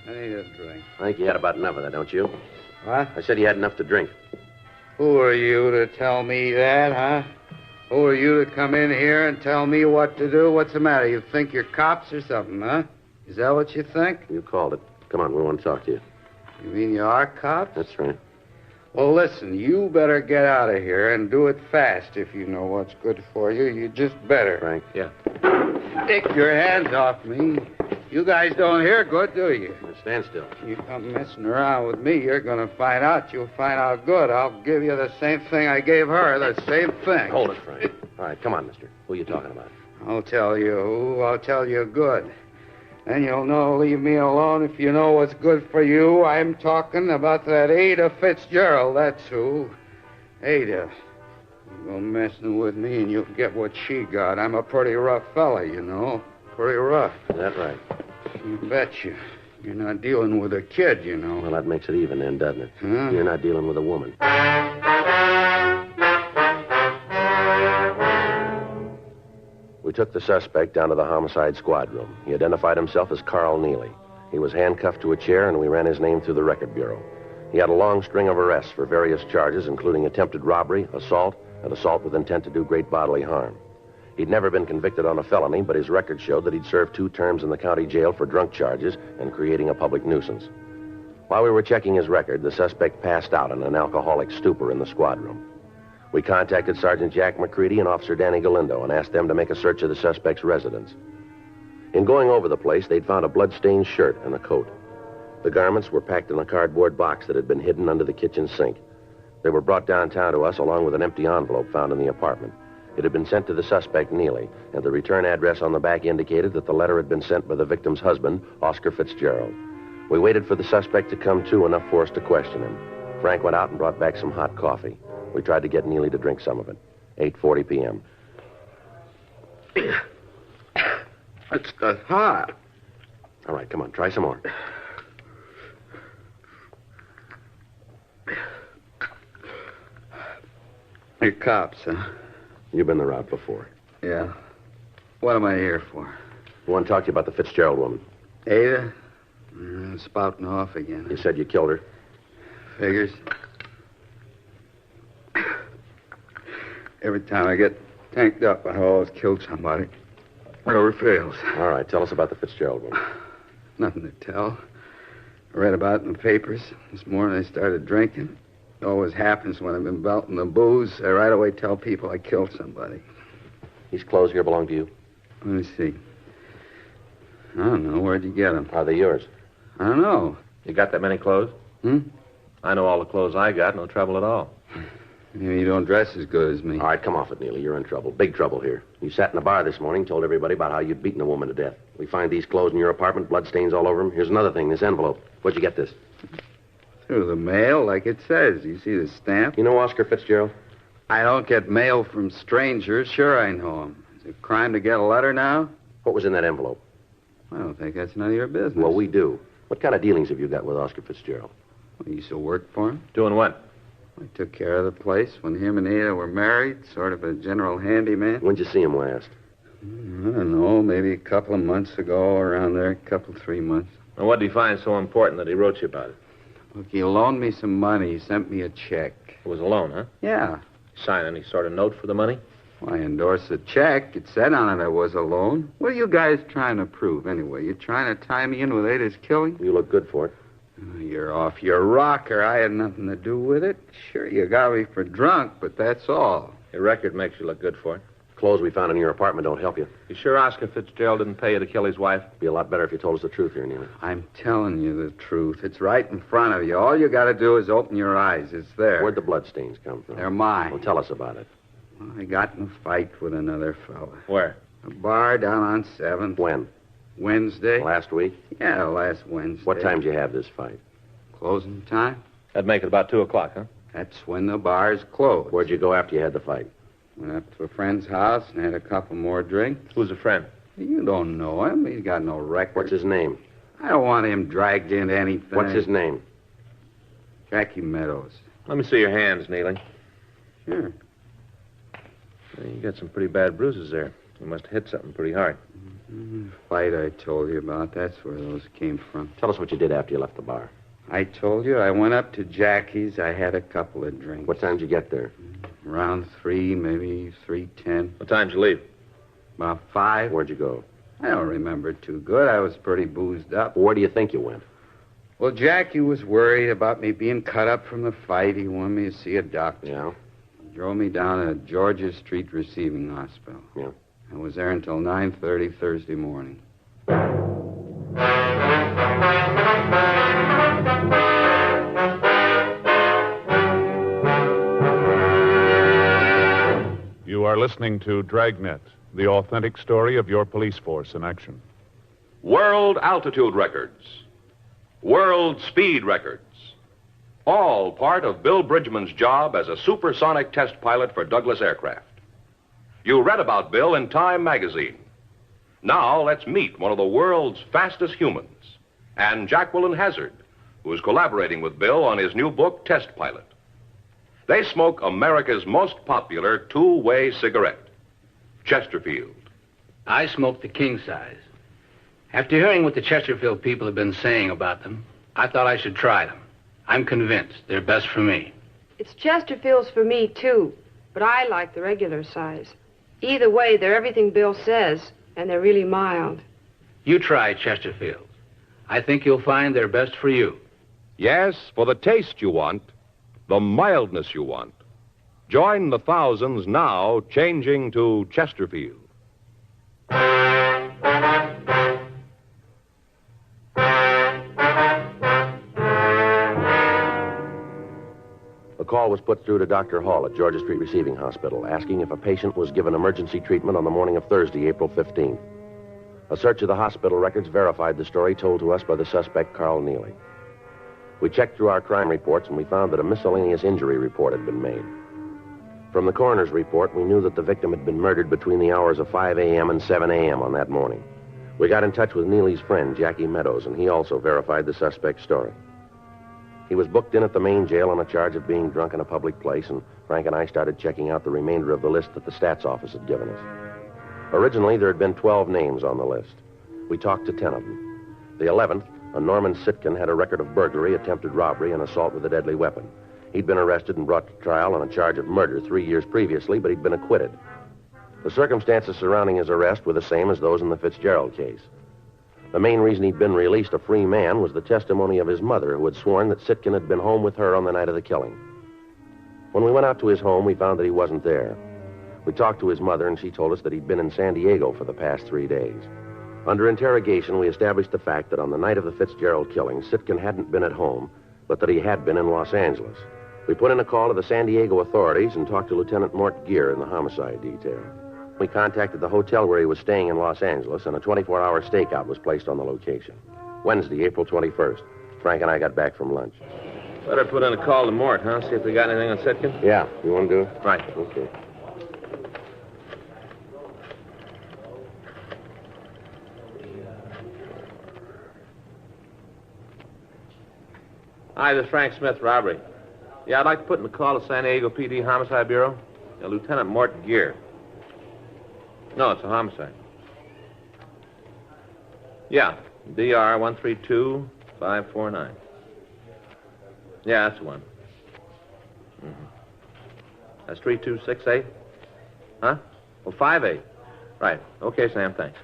I need a drink. I think you had about enough of that, don't you? What? I said you had enough to drink. Who are you to tell me that, huh? Who are you to come in here and tell me what to do? What's the matter? You think you're cops or something, huh? Is that what you think? You called it. Come on, we want to talk to you. You mean you are cops? That's right. Well, listen, you better get out of here and do it fast if you know what's good for you. You just better. Frank? Yeah. Take your hands off me. You guys don't hear good, do you? Stand still. You come messing around with me, you're going to find out. You'll find out good. I'll give you the same thing I gave her, the same thing. Hold it, Frank. All right, come on, mister. Who are you talking about? I'll tell you who. I'll tell you good. Then you'll know, leave me alone if you know what's good for you. I'm talking about that Ada Fitzgerald, that's who. Ada. You go messing with me and you'll get what she got. I'm a pretty rough fella, you know. Pretty rough. Is that right? You betcha. You're not dealing with a kid, you know. Well, that makes it even then, doesn't it? Huh? You're not dealing with a woman. We took the suspect down to the homicide squad room. He identified himself as Carl Neely. He was handcuffed to a chair, and we ran his name through the record bureau. He had a long string of arrests for various charges, including attempted robbery, assault, and assault with intent to do great bodily harm. He'd never been convicted on a felony, but his record showed that he'd served 2 terms in the county jail for drunk charges and creating a public nuisance. While we were checking his record, the suspect passed out in an alcoholic stupor in the squad room. We contacted Sergeant Jack McCready and Officer Danny Galindo and asked them to make a search of the suspect's residence. In going over the place, they'd found a blood-stained shirt and a coat. The garments were packed in a cardboard box that had been hidden under the kitchen sink. They were brought downtown to us along with an empty envelope found in the apartment. It had been sent to the suspect, Neely, and the return address on the back indicated that the letter had been sent by the victim's husband, Oscar Fitzgerald. We waited for the suspect to come to enough for us to question him. Frank went out and brought back some hot coffee. We tried to get Neely to drink some of it. 8:40 p.m. It's hot. All right, come on, try some more. You're cops, huh? You've been the route before. Yeah. What am I here for? I want to talk to you about the Fitzgerald woman. Ada? Spouting off again. You said you killed her. Figures. Every time I get tanked up, I always kill somebody. It never fails. All right, tell us about the Fitzgerald woman. Nothing to tell. I read about it in the papers. This morning I started drinking. It always happens when I've been belting the booze. I right away tell people I killed somebody. These clothes here belong to you? Let me see. I don't know. Where'd you get them? Are they yours? I don't know. You got that many clothes? I know all the clothes I got. No trouble at all. You don't dress as good as me. All right, come off it, Neely. You're in trouble. Big trouble here. You sat in the bar this morning, told everybody about how you'd beaten a woman to death. We find these clothes in your apartment, bloodstains all over them. Here's another thing, this envelope. Where'd you get this? Through the mail, like it says. You see the stamp? You know Oscar Fitzgerald? I don't get mail from strangers. Sure I know him. Is it a crime to get a letter now? What was in that envelope? I don't think that's none of your business. Well, we do. What kind of dealings have you got with Oscar Fitzgerald? Well, you still work for him? Doing what? I took care of the place when him and Ada were married, sort of a general handyman. When'd you see him last? I don't know, maybe a couple of months ago, around there, 3 months. And what did he find so important that he wrote you about it? Look, he loaned me some money. He sent me a check. It was a loan, huh? Yeah. Sign any sort of note for the money? Well, I endorsed the check. It said on it I was a loan. What are you guys trying to prove, anyway? You trying to tie me in with Ada's killing? You look good for it. You're off your rocker. I had nothing to do with it. Sure, you got me for drunk, but that's all. Your record makes you look good for it. Clothes we found in your apartment don't help you. You sure Oscar Fitzgerald didn't pay you to kill his wife? Be a lot better if you told us the truth here, Neely. I'm telling you the truth. It's right in front of you. All you got to do is open your eyes. It's there. Where'd the bloodstains come from? They're mine. Well, tell us about it. Well, I got in a fight with another fella. Where? A bar down on 7th. When? Wednesday. Last week? Yeah, last Wednesday. What time did you have this fight? Closing time? That'd make it about 2 o'clock, huh? That's when the bar's closed. Where'd you go after you had the fight? Went up to a friend's house and had a couple more drinks. Who's a friend? You don't know him. He's got no record. What's his name? I don't want him dragged into anything. What's his name? Jackie Meadows. Let me see your hands, Neely. Sure. You got some pretty bad bruises there. You must have hit something pretty hard. Fight I told you about, that's where those came from. Tell us what you did after you left the bar. I told you I went up to Jackie's. I had a couple of drinks. What time did you get there? Around 3, maybe 3:10. What time did you leave? About 5. Where'd you go? I don't remember too good. I was pretty boozed up. Where do you think you went? Well, Jackie was worried about me being cut up from the fight. He wanted me to see a doctor. Yeah? He drove me down to Georgia Street Receiving Hospital. Yeah. I was there until 9:30 Thursday morning. You are listening to Dragnet, the authentic story of your police force in action. World altitude records, world speed records, all part of Bill Bridgman's job as a supersonic test pilot for Douglas Aircraft. You read about Bill in Time magazine. Now let's meet one of the world's fastest humans, and Jacqueline Hazard, who is collaborating with Bill on his new book, Test Pilot. They smoke America's most popular two-way cigarette, Chesterfield. I smoke the king size. After hearing what the Chesterfield people have been saying about them, I thought I should try them. I'm convinced they're best for me. It's Chesterfields for me, too, but I like the regular size. Either way, they're everything Bill says, and they're really mild. You try Chesterfields. I think you'll find they're best for you. Yes, for the taste you want, the mildness you want. Join the thousands now changing to Chesterfield. A call was put through to Dr. Hall at Georgia Street Receiving Hospital, asking if a patient was given emergency treatment on the morning of Thursday, April 15th. A search of the hospital records verified the story told to us by the suspect, Carl Neely. We checked through our crime reports, and we found that a miscellaneous injury report had been made. From the coroner's report, we knew that the victim had been murdered between the hours of 5 a.m. and 7 a.m. on that morning. We got in touch with Neely's friend, Jackie Meadows, and he also verified the suspect's story. He was booked in at the main jail on a charge of being drunk in a public place, and Frank and I started checking out the remainder of the list that the stats office had given us. Originally, there had been 12 names on the list. We talked to 10 of them. The 11th, a Norman Sitkin, had a record of burglary, attempted robbery, and assault with a deadly weapon. He'd been arrested and brought to trial on a charge of murder 3 years previously, but he'd been acquitted. The circumstances surrounding his arrest were the same as those in the Fitzgerald case. The main reason he'd been released a free man was the testimony of his mother, who had sworn that Sitkin had been home with her on the night of the killing. When we went out to his home, we found that he wasn't there. We talked to his mother, and she told us that he'd been in San Diego for the past 3 days. Under interrogation, we established the fact that on the night of the Fitzgerald killing, Sitkin hadn't been at home, but that he had been in Los Angeles. We put in a call to the San Diego authorities and talked to Lieutenant Mort Gear in the homicide detail. We contacted the hotel where he was staying in Los Angeles, and a 24-hour stakeout was placed on the location. Wednesday, April 21st. Frank and I got back from lunch. Better put in a call to Mort, huh? See if they got anything on Sitkin? Yeah. You want to do it? Right. Okay. Hi, this is Frank Smith, robbery. Yeah, I'd like to put in a call to San Diego PD Homicide Bureau. Yeah, Lieutenant Mort Gear. No, it's a homicide. Yeah, DR 132549. Yeah, that's the one. Mm-hmm. That's 3268? Huh? Well, 58. Right. Okay, Sam, thanks.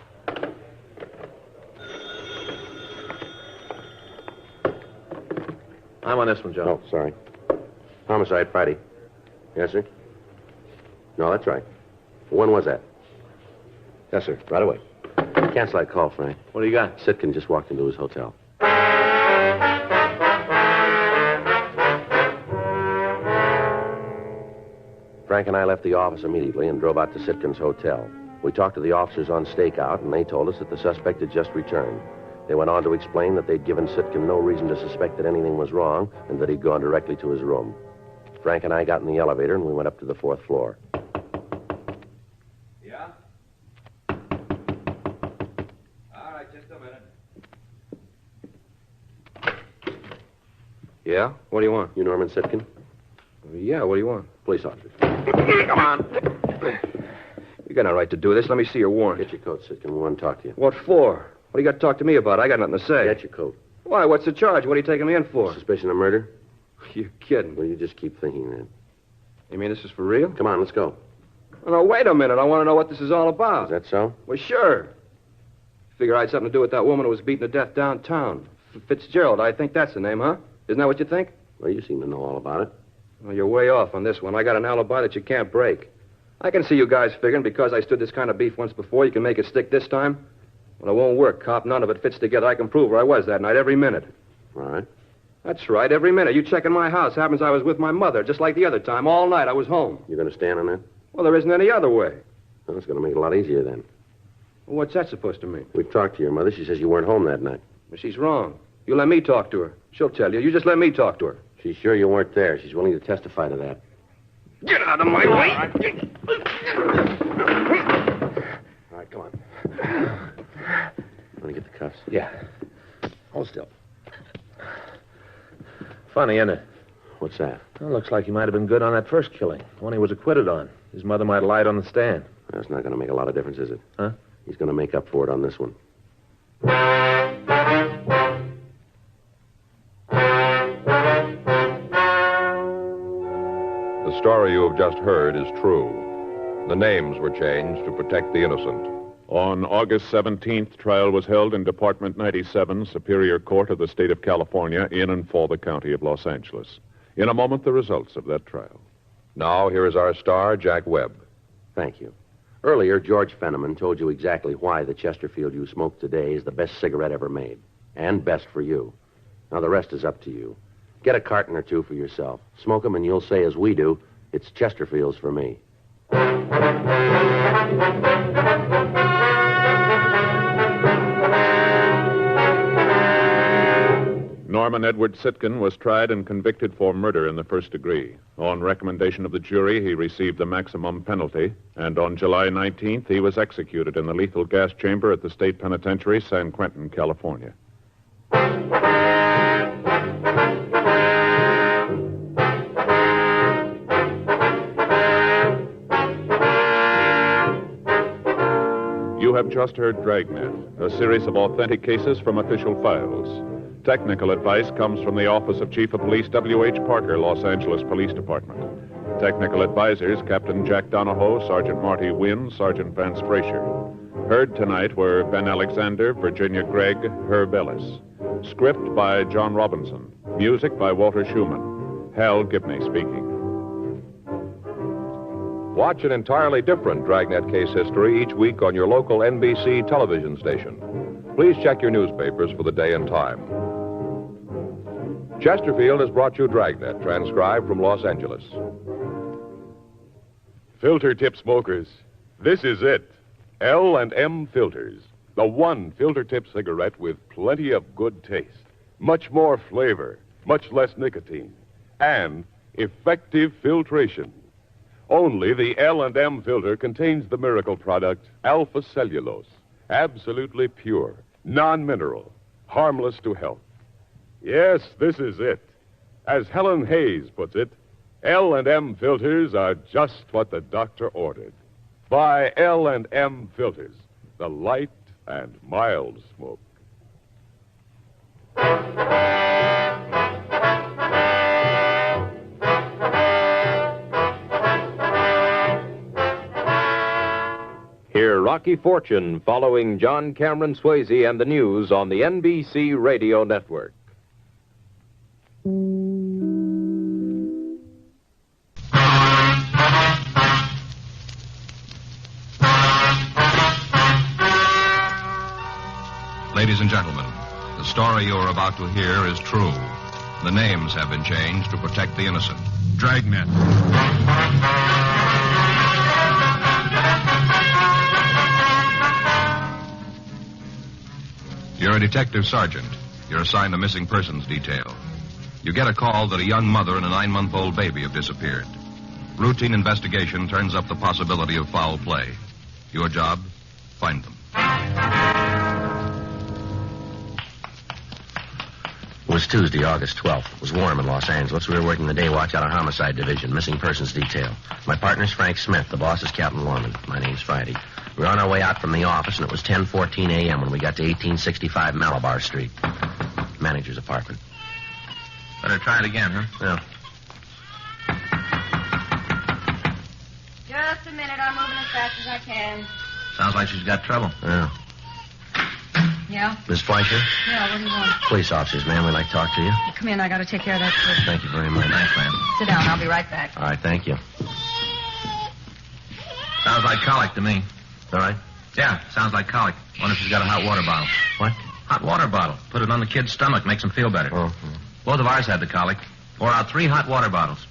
I'm on this one, Joe. Oh, sorry. Homicide Friday. Yes, sir? No, that's right. When was that? Yes, sir. Right away. Cancel that call, Frank. What do you got? Sitkin just walked into his hotel. Frank and I left the office immediately and drove out to Sitkin's hotel. We talked to the officers on stakeout, and they told us that the suspect had just returned. They went on to explain that they'd given Sitkin no reason to suspect that anything was wrong and that he'd gone directly to his room. Frank and I got in the elevator, and we went up to the 4th floor. Yeah? All right, just a minute. Yeah? What do you want? You Norman Sitkin? Yeah, what do you want? Police officer. Come on. You got no right to do this. Let me see your warrant. Get your coat, Sitkin. We want to talk to you. What for? What do you got to talk to me about? I got nothing to say. Get your coat. Why? What's the charge? What are you taking me in for? Suspicion of murder? You're kidding. Well, you just keep thinking that. You mean this is for real? Come on, let's go. Well, no, wait a minute. I want to know what this is all about. Is that so? Well, sure. Figure I had something to do with that woman who was beaten to death downtown. Fitzgerald, I think that's the name, huh? Isn't that what you think? Well, you seem to know all about it. Well, you're way off on this one. I got an alibi that you can't break. I can see you guys figuring because I stood this kind of beef once before, you can make it stick this time. Well, it won't work, cop. None of it fits together. I can prove where I was that night every minute. All right. That's right, every minute. You check in my house. Happens I was with my mother, just like the other time. All night I was home. You going to stand on that? Well, there isn't any other way. Well, it's going to make it a lot easier then. Well, what's that supposed to mean? We've talked to your mother. She says you weren't home that night. Well, she's wrong. You let me talk to her. She'll tell you. You just let me talk to her. She's sure you weren't there. She's willing to testify to that. Get out of my way! All right, come on. Want to get the cuffs? Yeah. Hold still. Funny, isn't it? What's that? Well, looks like he might have been good on that first killing, the one he was acquitted on. His mother might have lied on the stand. That's not going to make a lot of difference, is it? Huh? He's going to make up for it on this one. The story you have just heard is true. The names were changed to protect the innocent. On August 17th, trial was held in Department 97, Superior Court of the State of California, in and for the County of Los Angeles. In a moment, the results of that trial. Now, here is our star, Jack Webb. Thank you. Earlier, George Fenneman told you exactly why the Chesterfield you smoke today is the best cigarette ever made. And best for you. Now, the rest is up to you. Get a carton or two for yourself. Smoke them and you'll say, as we do, it's Chesterfields for me. Norman Edward Sitkin was tried and convicted for murder in the first degree. On recommendation of the jury, he received the maximum penalty, and on July 19th, he was executed in the lethal gas chamber at the State Penitentiary, San Quentin, California. You have just heard Dragnet, a series of authentic cases from official files. Technical advice comes from the Office of Chief of Police W.H. Parker, Los Angeles Police Department. Technical advisors, Captain Jack Donahoe, Sergeant Marty Wynn, Sergeant Vance Frazier. Heard tonight were Ben Alexander, Virginia Gregg, Herb Ellis. Script by John Robinson. Music by Walter Schumann. Hal Gibney speaking. Watch an entirely different Dragnet case history each week on your local NBC television station. Please check your newspapers for the day and time. Chesterfield has brought you Dragnet, transcribed from Los Angeles. Filter tip smokers, this is it. L&M Filters. The one filter tip cigarette with plenty of good taste. Much more flavor, much less nicotine, and effective filtration. Only the L&M filter contains the miracle product, alpha cellulose. Absolutely pure, non-mineral, harmless to health. Yes, this is it. As Helen Hayes puts it, L&M filters are just what the doctor ordered. Buy L&M filters, the light and mild smoke. Hear Rocky Fortune following John Cameron Swayze and the news on the NBC Radio Network. Ladies and gentlemen, the story you are about to hear is true. The names have been changed to protect the innocent. Dragnet. You're a detective sergeant. You're assigned the missing persons detail. You get a call that a young mother and a 9-month-old baby have disappeared. Routine investigation turns up the possibility of foul play. Your job? Find them. was Tuesday, August 12th. It was warm in Los Angeles. We were working the day watch out of Homicide Division, missing persons detail. My partner's Frank Smith. The boss is Captain Lorman. My name's Friday. We were on our way out from the office, and it was 10:14 a.m. when we got to 1865 Malabar Street. Manager's apartment. Better try it again, huh? Yeah. Just a minute. I'm moving as fast as I can. Sounds like she's got trouble. Yeah. Yeah? Miss Fleischer? Yeah, what do you want? Police officers, ma'am. We'd like to talk to you. Come in. I got to take care of that kid. Thank you very much. Thanks, ma'am. Sit down. I'll be right back. All right, thank you. Sounds like colic to me. All right? Yeah, sounds like colic. Wonder if she's got a hot water bottle. What? Hot water bottle. Put it on the kid's stomach. Makes him feel better. Oh. Both of ours had the colic. Pour out 3 hot water bottles.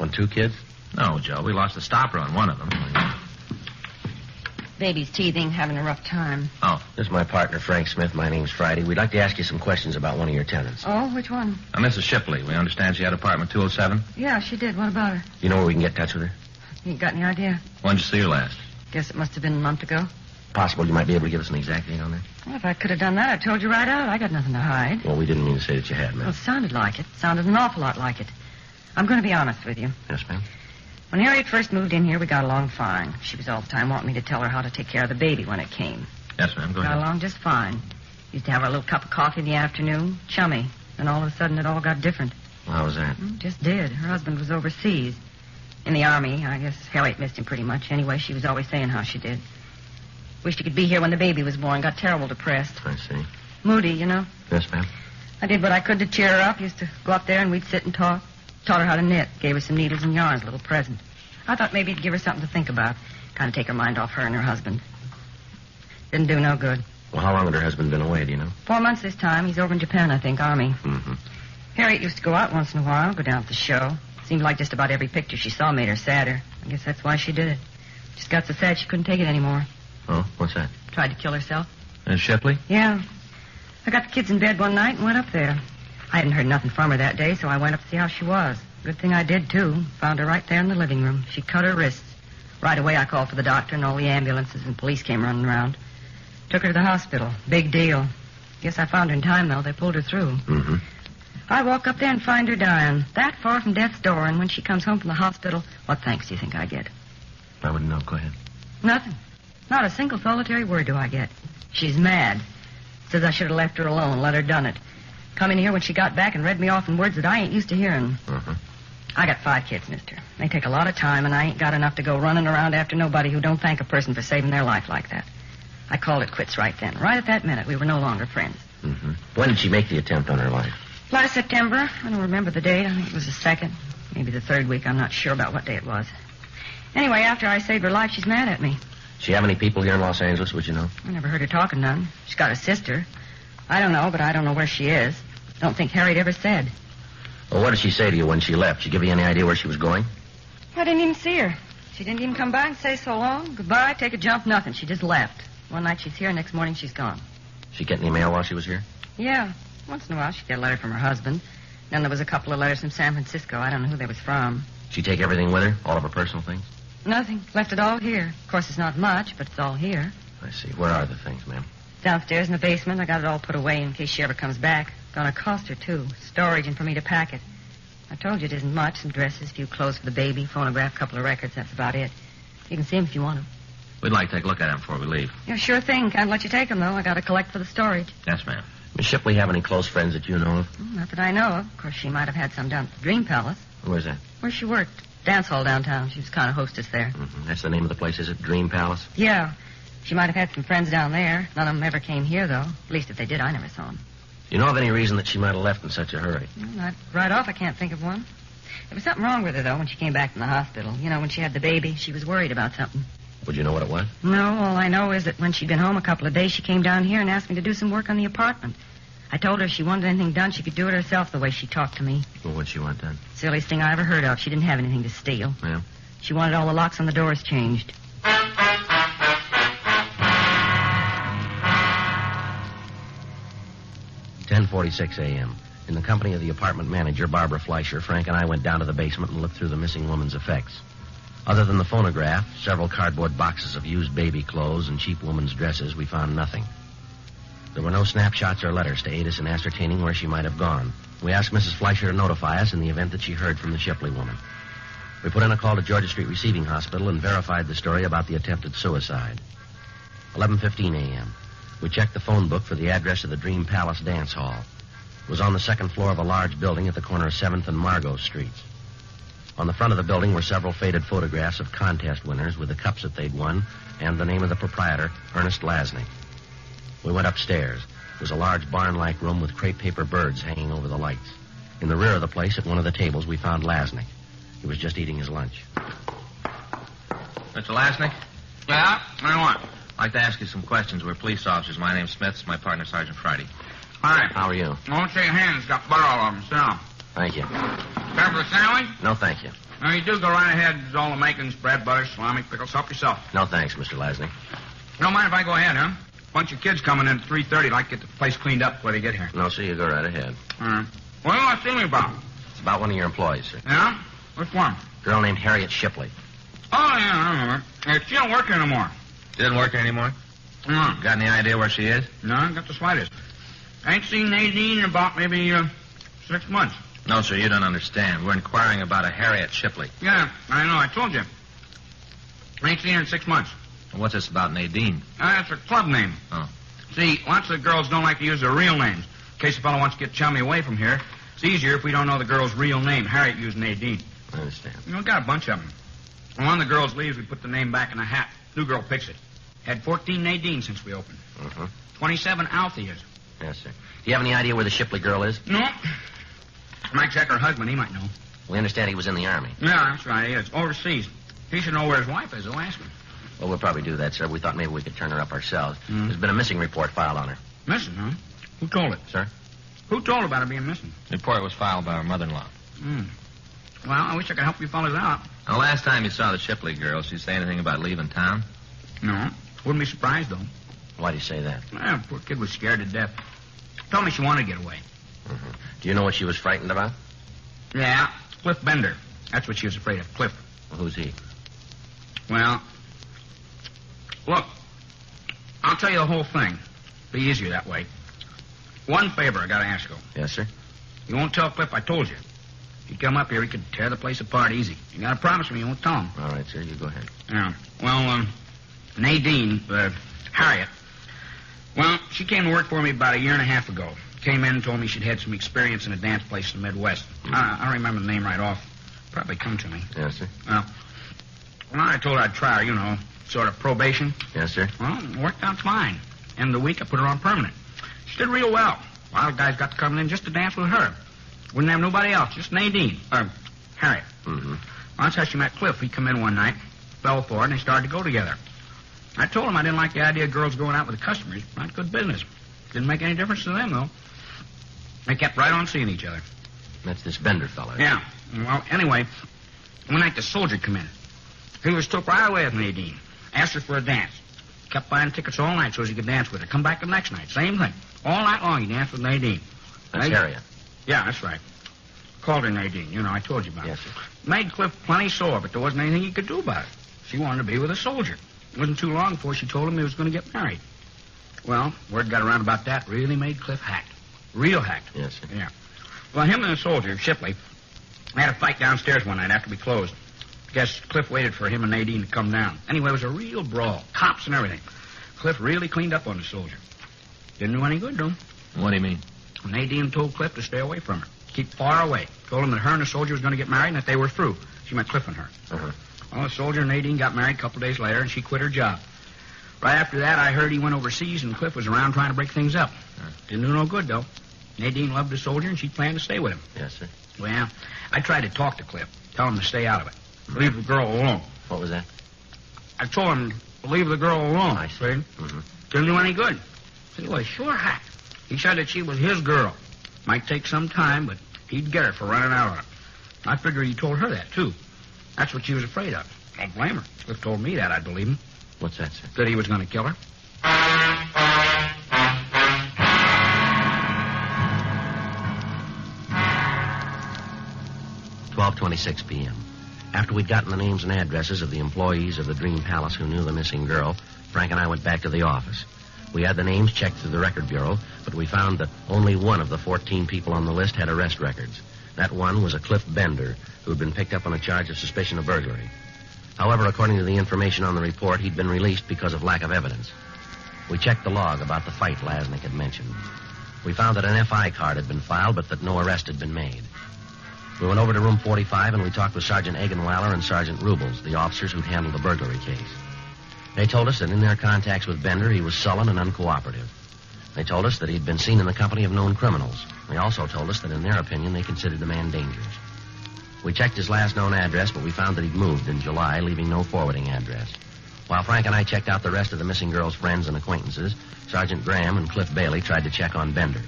On 2 kids? No, Joe. We lost the stopper on one of them. Baby's teething, having a rough time. Oh. This is my partner, Frank Smith. My name's Friday. We'd like to ask you some questions about one of your tenants. Oh, which one? Mrs. Shipley. We understand she had apartment 207. Yeah, she did. What about her? You know where we can get in touch with her? You got any idea? When'd you see her last? Guess it must have been a month ago. Possible you might be able to give us an exact date on that? Well, if I could have done that, I told you right out. I got nothing to hide. Well, we didn't mean to say that you had, Well, ma'am. it sounded like it. Sounded an awful lot like it. I'm going to be honest with you. Yes, ma'am. When Harriet first moved in here, we got along fine. She was all the time wanting me to tell her how to take care of the baby when it came. Yes, ma'am. Go Got ahead. along just fine. Used to have our little cup of coffee in the afternoon. Chummy. Then all of a sudden, it all got different. Well, how was that? Just did. Her husband was overseas. In the Army. I guess Harriet missed him pretty much. Anyway, she was always saying how she did. Wished he could be here when the baby was born. Got terrible depressed. I see. Moody, you know. Yes, ma'am. I did what I could to cheer her up. Used to go up there and we'd sit and talk. Taught her how to knit. Gave her some needles and yarns, a little present. I thought maybe it'd give her something to think about. Kind of take her mind off her and her husband. Didn't do no good. Well, how long had her husband been away, do you know? 4 months this time. He's over in Japan, I think, Army. Mm-hmm. Harriet used to go out once in a while, go down to the show. Seemed like just about every picture she saw made her sadder. I guess that's why she did it. Just got so sad she couldn't take it anymore. Oh, what's that? Tried to kill herself. Shipley? Yeah. I got the kids in bed one night and went up there. I hadn't heard nothing from her that day, so I went up to see how she was. Good thing I did, too. Found her right there in the living room. She cut her wrists. Right away, I called for the doctor, and all the ambulances and police came running around. Took her to the hospital. Big deal. Guess I found her in time, though. They pulled her through. Mm-hmm. I walk up there and find her dying. That far from death's door, and when she comes home from the hospital, what thanks do you think I get? I wouldn't know. Go ahead. Nothing. Not a single solitary word do I get. She's mad. Says I should have left her alone, let her done it. Come in here when she got back and read me off in words that I ain't used to hearing. Mm-hmm. I got 5 kids, mister. They take a lot of time, and I ain't got enough to go running around after nobody who don't thank a person for saving their life like that. I called it quits right then. Right at that minute, we were no longer friends. Mm-hmm. When did she make the attempt on her life? Last September. I don't remember the date. I think it was the 2nd. Maybe the 3rd week. I'm not sure about what day it was. Anyway, after I saved her life, she's mad at me. She have any people here in Los Angeles, would you know? I never heard her talking none. She's got a sister. I don't know, but I don't know where she is. Don't think Harriet ever said. Well, what did she say to you when she left? She give you any idea where she was going? I didn't even see her. She didn't even come by and say so long, goodbye, take a jump, nothing. She just left. One night she's here, next morning she's gone. She get any mail while she was here? Yeah. Once in a while she'd get a letter from her husband. Then there was a couple of letters from San Francisco. I don't know who they was from. She take everything with her? All of her personal things? Nothing. Left it all here. Of course, it's not much, but it's all here. I see. Where are the things, ma'am? Downstairs in the basement. I got it all put away in case she ever comes back. Gonna cost her, too. Storage and for me to pack it. I told you it isn't much. Some dresses, a few clothes for the baby, phonograph, couple of records. That's about it. You can see them if you want them. We'd like to take a look at them before we leave. Yeah, sure thing. Can't let you take them, though. I gotta collect for the storage. Yes, ma'am. Miss Shipley have any close friends that you know of? Not that I know of. Of course, she might have had some down at the Dream Palace. Where's that? Where she worked. Dance hall downtown. She was kind of hostess there. Mm-hmm. That's the name of the place, is it? Dream Palace? Yeah. She might have had some friends down there. None of them ever came here, though. At least if they did, I never saw them. You know of any reason that she might have left in such a hurry? Not right off, I can't think of one. There was something wrong with her, though, when she came back from the hospital. You know, when she had the baby, she was worried about something. Would you know what it was? No, all I know is that when she'd been home a couple of days, she came down here and asked me to do some work on the apartment. I told her if she wanted anything done, she could do it herself the way she talked to me. Well, what'd she want done? Silliest thing I ever heard of. She didn't have anything to steal. Yeah? She wanted all the locks on the doors changed. 10:46 a.m. In the company of the apartment manager, Barbara Fleischer, Frank and I went down to the basement and looked through the missing woman's effects. Other than the phonograph, several cardboard boxes of used baby clothes, and cheap woman's dresses, we found nothing. There were no snapshots or letters to aid us in ascertaining where she might have gone. We asked Mrs. Fleischer to notify us in the event that she heard from the Shipley woman. We put in a call to Georgia Street Receiving Hospital and verified the story about the attempted suicide. 11:15 a.m. We checked the phone book for the address of the Dream Palace Dance Hall. It was on the second floor of a large building at the corner of 7th and Margot Streets. On the front of the building were several faded photographs of contest winners with the cups that they'd won and the name of the proprietor, Ernest Lasnik. We went upstairs. It was a large barn-like room with crepe paper birds hanging over the lights. In the rear of the place, at one of the tables, we found Lasnik. He was just eating his lunch. Mr. Lasnik? Yeah? What do you want? I'd like to ask you some questions. We're police officers. My name's Smith. This is my partner, Sergeant Friday. Hi. How are you? I won't shake hands. Got butter all over them. Sit down. Thank you. Care for a sandwich? No, thank you. No, you do. Go right ahead. There's all the makings, bread, butter, salami, pickles. Help yourself. No, thanks, Mr. Lasnik. You don't mind if I go ahead, huh? Bunch of kids coming in at 3:30. I'd like to get the place cleaned up before they get here. No, sir, you go right ahead. All right. What do you want to see me about? It's about one of your employees, sir. Yeah? Which one? Girl named Harriet Shipley. Oh, yeah, I remember. Hey, she don't work here anymore. She doesn't work here anymore? No. Got any idea where she is? No, got the slightest. I ain't seen Nadine in about maybe 6 months. No, sir, you don't understand. We're inquiring about a Harriet Shipley. Yeah, I know. I told you. I ain't seen her in 6 months. What's this about Nadine? That's her club name. Oh. See, lots of girls don't like to use their real names. In case a fellow wants to get chummy away from here, it's easier if we don't know the girl's real name. Harriet used Nadine. I understand. You know, we got a bunch of them. When one of the girls leaves, we put the name back in a hat. New girl picks it. Had 14 Nadine since we opened. 27 Altheas. Yes, sir. Do you have any idea where the Shipley girl is? No. Might check her husband. He might know. We understand he was in the Army. Yeah, that's right. He is. Overseas. He should know where his wife is, though. Ask him. Well, we'll probably do that, sir. We thought maybe we could turn her up ourselves. There's been a missing report filed on her. Missing, huh? Who told it? Sir? Who told about her being missing? The report was filed by her mother-in-law. Well, I wish I could help you fellas out. The last time you saw the Shipley girl, she say anything about leaving town? No. Wouldn't be surprised, though. Why do you say that? Well, poor kid was scared to death. Told me she wanted to get away. Do you know what she was frightened about? Yeah, Cliff Bender. That's what she was afraid of, Cliff. Well, who's he? Well, look, I'll tell you the whole thing. Be easier that way. One favor I gotta ask you. Yes, sir? You won't tell Cliff I told you. If you come up here, he could tear the place apart easy. You gotta promise me you won't tell him. All right, sir, you go ahead. Yeah. Well, Nadine, Harriet, well, she came to work for me about 1.5 years ago. Came in and told me she'd had some experience in a dance place in the Midwest. I don't remember the name right off. Probably come to me. Yes, sir. Well, I told her I'd try her, sort of probation. Yes, sir. Well, it worked out fine. End of the week, I put her on permanent. She did real well. A lot of guys got to come in just to dance with her. Wouldn't have nobody else, just Nadine, or Harriet. Well, that's how she met Cliff. He come in one night, fell for her, and they started to go together. I told him I didn't like the idea of girls going out with the customers. Not good business. Didn't make any difference to them, though. They kept right on seeing each other. That's this Bender fella. Yeah. Well, anyway, one night the soldier come in. He was took right away with Nadine. Asked her for a dance. Kept buying tickets all night so he could dance with her. Come back the next night. Same thing. All night long he danced with Nadine. That's Harriet. Yeah, that's right. Called her Nadine. I told you about yes, it. Sir. Made Cliff plenty sore, but there wasn't anything he could do about it. She wanted to be with a soldier. It wasn't too long before she told him he was going to get married. Well, word got around about that. Really made Cliff hacked. Real hacked. Yes, sir. Yeah. Well, him and the soldier, Shipley, had a fight downstairs one night after we closed. Guess Cliff waited for him and Nadine to come down. Anyway, it was a real brawl. Cops and everything. Cliff really cleaned up on the soldier. Didn't do any good to him. What do you mean? Nadine told Cliff to stay away from her. Keep far away. Told him that her and the soldier was going to get married and that they were through. She meant Cliff and her. Well, the soldier and Nadine got married a couple days later, and she quit her job. Right after that, I heard he went overseas, and Cliff was around trying to break things up. Didn't do no good, though. Nadine loved the soldier, and she planned to stay with him. Yes, sir. Well, I tried to talk to Cliff, tell him to stay out of it. Leave the girl alone. What was that? I told him to leave the girl alone. I see. Didn't do any good. He was sure hacked. He said that she was his girl. Might take some time, but he'd get her for running out on it. I figure he told her that, too. That's what she was afraid of. Don't blame her. Cliff told me that, I'd believe him. What's that, sir? That he was going to kill her. 12:26 p.m. After we'd gotten the names and addresses of the employees of the Dream Palace who knew the missing girl, Frank and I went back to the office. We had the names checked through the record bureau, but we found that only one of the 14 people on the list had arrest records. That one was a Cliff Bender, who had been picked up on a charge of suspicion of burglary. However, according to the information on the report, he'd been released because of lack of evidence. We checked the log about the fight Lasnik had mentioned. We found that an FI card had been filed, but that no arrest had been made. We went over to room 45 and we talked with Sergeant Egenweiler and Sergeant Rubles, the officers who'd handled the burglary case. They told us that in their contacts with Bender, he was sullen and uncooperative. They told us that he'd been seen in the company of known criminals. They also told us that in their opinion, they considered the man dangerous. We checked his last known address, but we found that he'd moved in July, leaving no forwarding address. While Frank and I checked out the rest of the missing girl's friends and acquaintances, Sergeant Graham and Cliff Bailey tried to check on Bender.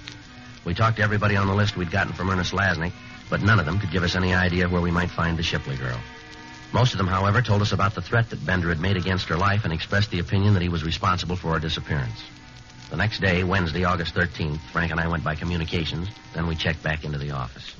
We talked to everybody on the list we'd gotten from Ernest Lasnik, but none of them could give us any idea where we might find the Shipley girl. Most of them, however, told us about the threat that Bender had made against her life and expressed the opinion that he was responsible for her disappearance. The next day, Wednesday, August 13th, Frank and I went by communications, then we checked back into the office.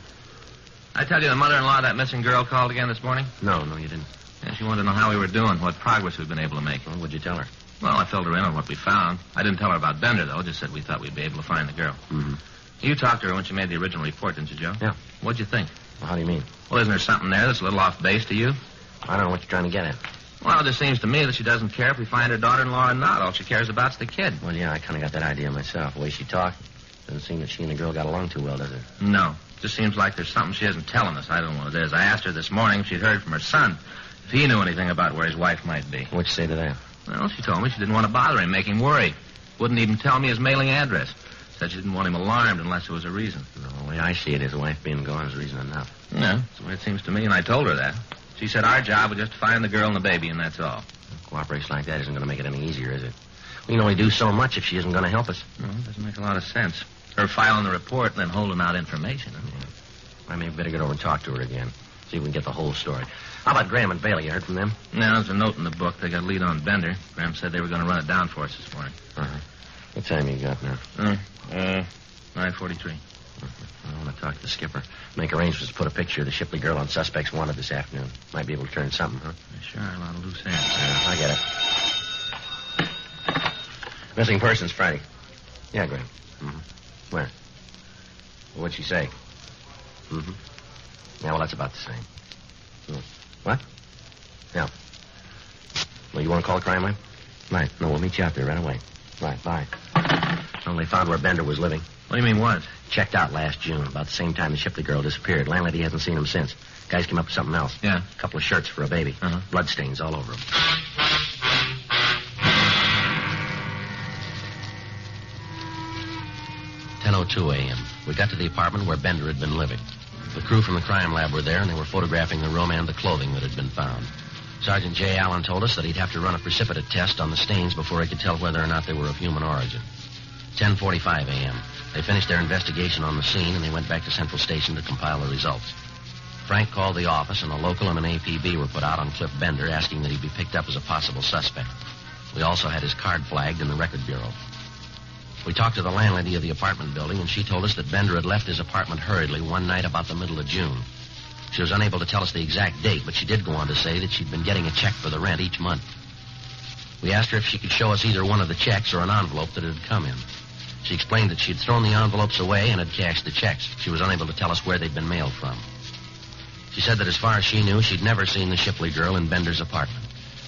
I tell you, the mother-in-law of that missing girl called again this morning? No, you didn't. Yeah, she wanted to know how we were doing, what progress we'd been able to make. Well, what'd you tell her? Well, I filled her in on what we found. I didn't tell her about Bender, though. Just said we thought we'd be able to find the girl. Mm-hmm. You talked to her when she made the original report, didn't you, Joe? Yeah. What'd you think? Well, how do you mean? Well, isn't there something there that's a little off base to you? I don't know what you're trying to get at. Well, it just seems to me that she doesn't care if we find her daughter-in-law or not. All she cares about's the kid. Well, yeah, I kind of got that idea myself. The way she talked, doesn't seem that she and the girl got along too well, does it? No. Just seems like there's something she isn't telling us. I don't know what it is. I asked her this morning if she'd heard from her son, if he knew anything about where his wife might be. What'd you say to that? Well, she told me she didn't want to bother him, make him worry. Wouldn't even tell me his mailing address. Said she didn't want him alarmed unless there was a reason. No, the way I see it, his wife being gone is reason enough. Yeah, that's the way it seems to me, and I told her that. She said our job was just to find the girl and the baby, and that's all. Cooperation like that isn't going to make it any easier, is it? We can only do so much if she isn't going to help us. No, it doesn't make a lot of sense. Her filing the report and then holding out information. Yeah. I may better get over and talk to her again. See if we can get the whole story. How about Graham and Bailey? You heard from them? No, there's a note in the book. They got a lead on Bender. Graham said they were going to run it down for us this morning. Uh-huh. What time you got now? 9:43. I want to talk to the skipper. Make arrangements to put a picture of the Shipley girl on suspects wanted this afternoon. Might be able to turn something, huh? Sure, a lot of loose ends. Yeah, I get it. Missing persons Friday. Yeah, Graham. Mm-hmm. Where? What'd she say? Mm-hmm. Yeah, well, that's about the same. What? Yeah. Well, you want to call the crime line? Right. No, we'll meet you out there right away. Right, bye. Well, they found where Bender was living. What do you mean, what? Checked out last June, about the same time the Shipley girl disappeared. Landlady hasn't seen him since. Guys came up with something else. Yeah. A couple of shirts for a baby. Uh-huh. Bloodstains all over him. "10:02 a.m. We got to the apartment where Bender had been living. The crew from the crime lab were there, and they were photographing the room and the clothing that had been found. Sergeant J. Allen told us that he'd have to run a precipitate test on the stains before he could tell whether or not they were of human origin. 10:45 a.m. They finished their investigation on the scene, and they went back to Central Station to compile the results. Frank called the office, and a local and an APB were put out on Cliff Bender, asking that he be picked up as a possible suspect. We also had his card flagged in the record bureau. We talked to the landlady of the apartment building, and she told us that Bender had left his apartment hurriedly one night about the middle of June. She was unable to tell us the exact date, but she did go on to say that she'd been getting a check for the rent each month. We asked her if she could show us either one of the checks or an envelope that had come in. She explained that she'd thrown the envelopes away and had cashed the checks. She was unable to tell us where they'd been mailed from. She said that as far as she knew, she'd never seen the Shipley girl in Bender's apartment.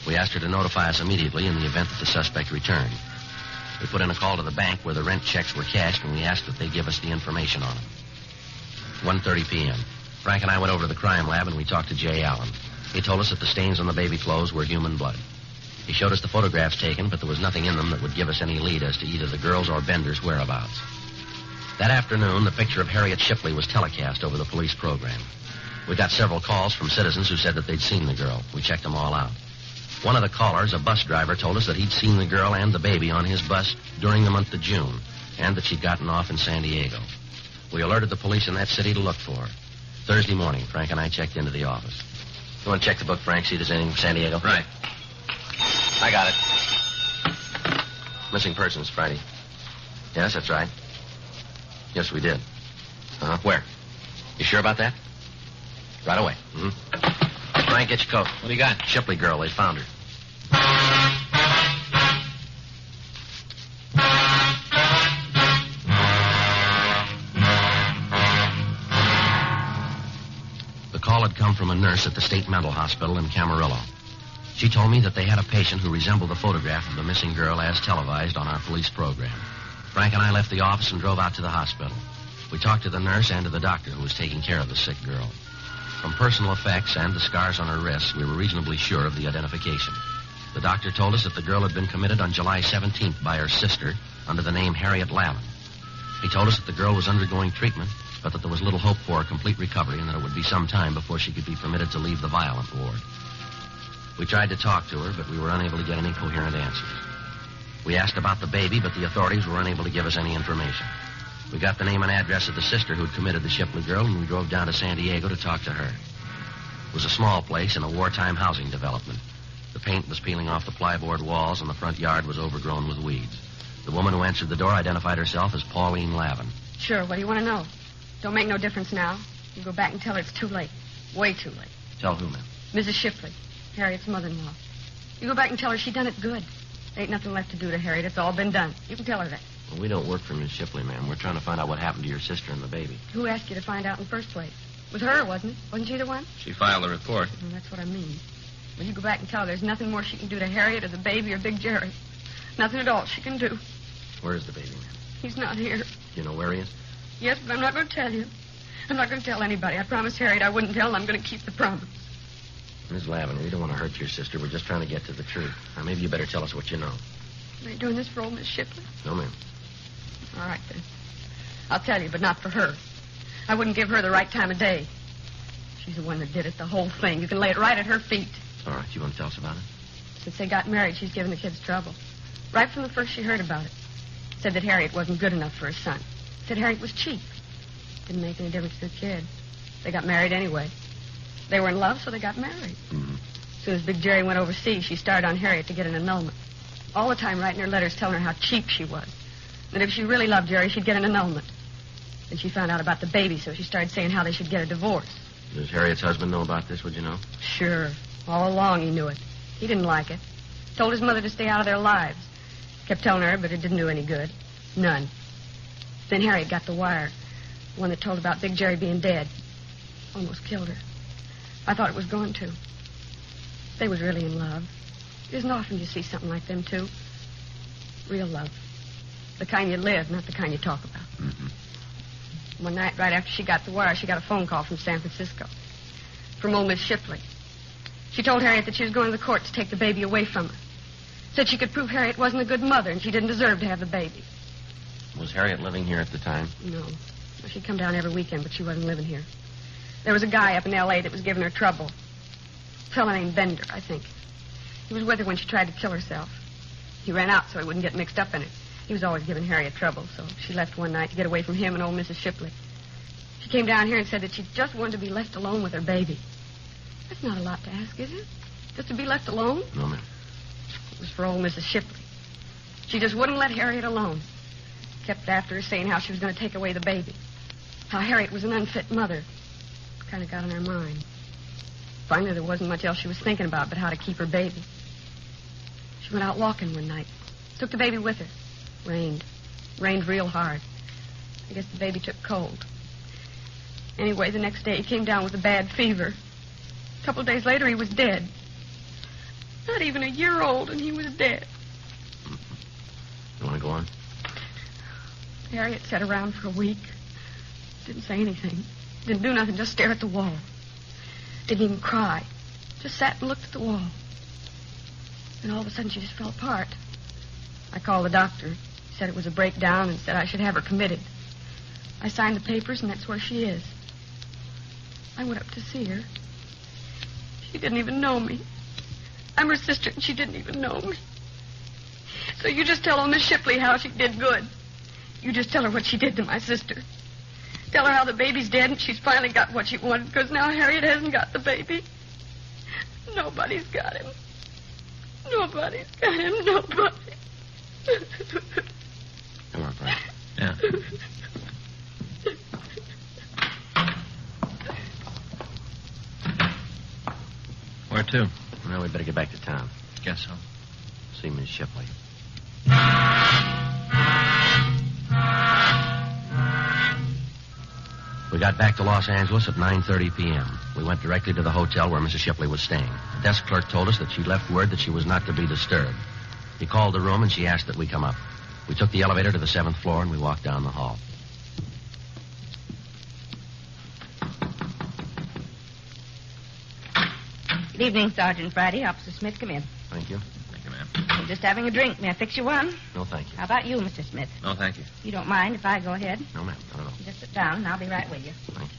We asked her to notify us immediately in the event that the suspect returned. We put in a call to the bank where the rent checks were cashed, and we asked that they give us the information on them. 1:30 p.m. Frank and I went over to the crime lab, and we talked to Jay Allen. He told us that the stains on the baby clothes were human blood. He showed us the photographs taken, but there was nothing in them that would give us any lead as to either the girl's or Bender's whereabouts. That afternoon, the picture of Harriet Shipley was telecast over the police program. We got several calls from citizens who said that they'd seen the girl. We checked them all out. One of the callers, a bus driver, told us that he'd seen the girl and the baby on his bus during the month of June, and that she'd gotten off in San Diego. We alerted the police in that city to look for her. Thursday morning, Frank and I checked into the office. You want to check the book, Frank, see if there's anything from San Diego? Right. I got it. Missing persons, Friday. Yes, that's right. Yes, we did. Uh-huh. Where? You sure about that? Right away. Mm-hmm. Frank, get your coat. What do you got? Shipley girl. They found her. call had come from a nurse at the State Mental Hospital in Camarillo. She told me that they had a patient who resembled the photograph of the missing girl as televised on our police program. Frank and I left the office and drove out to the hospital. We talked to the nurse and to the doctor who was taking care of the sick girl. From personal effects and the scars on her wrists, we were reasonably sure of the identification. The doctor told us that the girl had been committed on July 17th by her sister under the name Harriet Lavin. He told us that the girl was undergoing treatment, but that there was little hope for a complete recovery and that it would be some time before she could be permitted to leave the violent ward. We tried to talk to her, but we were unable to get any coherent answers. We asked about the baby, but the authorities were unable to give us any information. We got the name and address of the sister who'd committed the Shipley girl, and we drove down to San Diego to talk to her. It was a small place in a wartime housing development. The paint was peeling off the plyboard walls, and the front yard was overgrown with weeds. The woman who answered the door identified herself as Pauline Lavin. Sure, what do you want to know? Don't make no difference now. You go back and tell her it's too late. Way too late. Tell who, ma'am? Mrs. Shipley, Harriet's mother-in-law. You go back and tell her she done it good. There ain't nothing left to do to Harriet. It's all been done. You can tell her that. Well, we don't work for Miss Shipley, ma'am. We're trying to find out what happened to your sister and the baby. Who asked you to find out in the first place? It was her, wasn't it? Wasn't she the one? She filed a report. Well, that's what I mean. Well, you go back and tell her there's nothing more she can do to Harriet or the baby or Big Jerry. Nothing at all she can do. Where is the baby, ma'am? He's not here. You know where he is? Yes, but I'm not going to tell you. I'm not going to tell anybody. I promised Harriet I wouldn't tell, and I'm going to keep the promise. Miss Lavin, we don't want to hurt your sister. We're just trying to get to the truth. Now, maybe you better tell us what you know. Are you doing this for old Miss Shipley? No, ma'am. All right, then. I'll tell you, but not for her. I wouldn't give her the right time of day. She's the one that did it, the whole thing. You can lay it right at her feet. All right, you want to tell us about it? Since they got married, she's given the kids trouble. Right from the first she heard about it. Said that Harriet wasn't good enough for her son. Said Harriet was cheap. Didn't make any difference to the kid. They got married anyway. They were in love, so they got married. Mm-hmm. As soon as Big Jerry went overseas, she started on Harriet to get an annulment. All the time writing her letters telling her how cheap she was. That if she really loved Jerry, she'd get an annulment. Then she found out about the baby, so she started saying how they should get a divorce. Does Harriet's husband know about this, would you know? Sure. All along he knew it. He didn't like it. Told his mother to stay out of their lives. Kept telling her, but it didn't do any good. None. Then Harriet got the wire. The one that told about Big Jerry being dead. Almost killed her. I thought it was going to. They was really in love. It isn't often you see something like them, too. Real love. The kind you live, not the kind you talk about. Mm-hmm. One night, right after she got the wire, she got a phone call from San Francisco. From old Miss Shipley. She told Harriet that she was going to the court to take the baby away from her. Said she could prove Harriet wasn't a good mother and she didn't deserve to have the baby. Was Harriet living here at the time? No. Well, she'd come down every weekend, but she wasn't living here. There was a guy up in L.A. that was giving her trouble. A fellow named Bender, I think. He was with her when she tried to kill herself. He ran out so he wouldn't get mixed up in it. He was always giving Harriet trouble, so she left one night to get away from him and old Mrs. Shipley. She came down here and said that she just wanted to be left alone with her baby. That's not a lot to ask, is it? Just to be left alone? No, ma'am. It was for old Mrs. Shipley. She just wouldn't let Harriet alone. Kept after her saying how she was going to take away the baby. How Harriet was an unfit mother. Kind of got on her mind. Finally, there wasn't much else she was thinking about but how to keep her baby. She went out walking one night. Took the baby with her. Rained. Rained real hard. I guess the baby took cold. Anyway, the next day he came down with a bad fever. A couple of days later, he was dead. Not even a year old, and he was dead. You want to go on? Harriet sat around for a week. Didn't say anything. Didn't do nothing, just stare at the wall. Didn't even cry. Just sat and looked at the wall. And all of a sudden, she just fell apart. I called the doctor. He said it was a breakdown and said I should have her committed. I signed the papers, and that's where she is. I went up to see her. She didn't even know me. I'm her sister, and she didn't even know me. So you just tell old Miss Shipley how she did good. You just tell her what she did to my sister. Tell her how the baby's dead and she's finally got what she wanted, because now Harriet hasn't got the baby. Nobody's got him. Nobody's got him. Nobody. Come on, Frank. Yeah. Where to? Well, we better get back to town. Guess so. See Miss Shipley. We got back to Los Angeles at 9:30 p.m. We went directly to the hotel where Mrs. Shipley was staying. The desk clerk told us that she'd left word that she was not to be disturbed. He called the room, and she asked that we come up. We took the elevator to the 7th floor, and we walked down the hall. Good evening, Sergeant Friday. Officer Smith, come in. Thank you. Thank you, ma'am. I'm just having a drink. May I fix you one? No, thank you. How about you, Mr. Smith? No, thank you. You don't mind if I go ahead? No, ma'am. Not at all. You just sit down, and I'll be right with you. Thank you.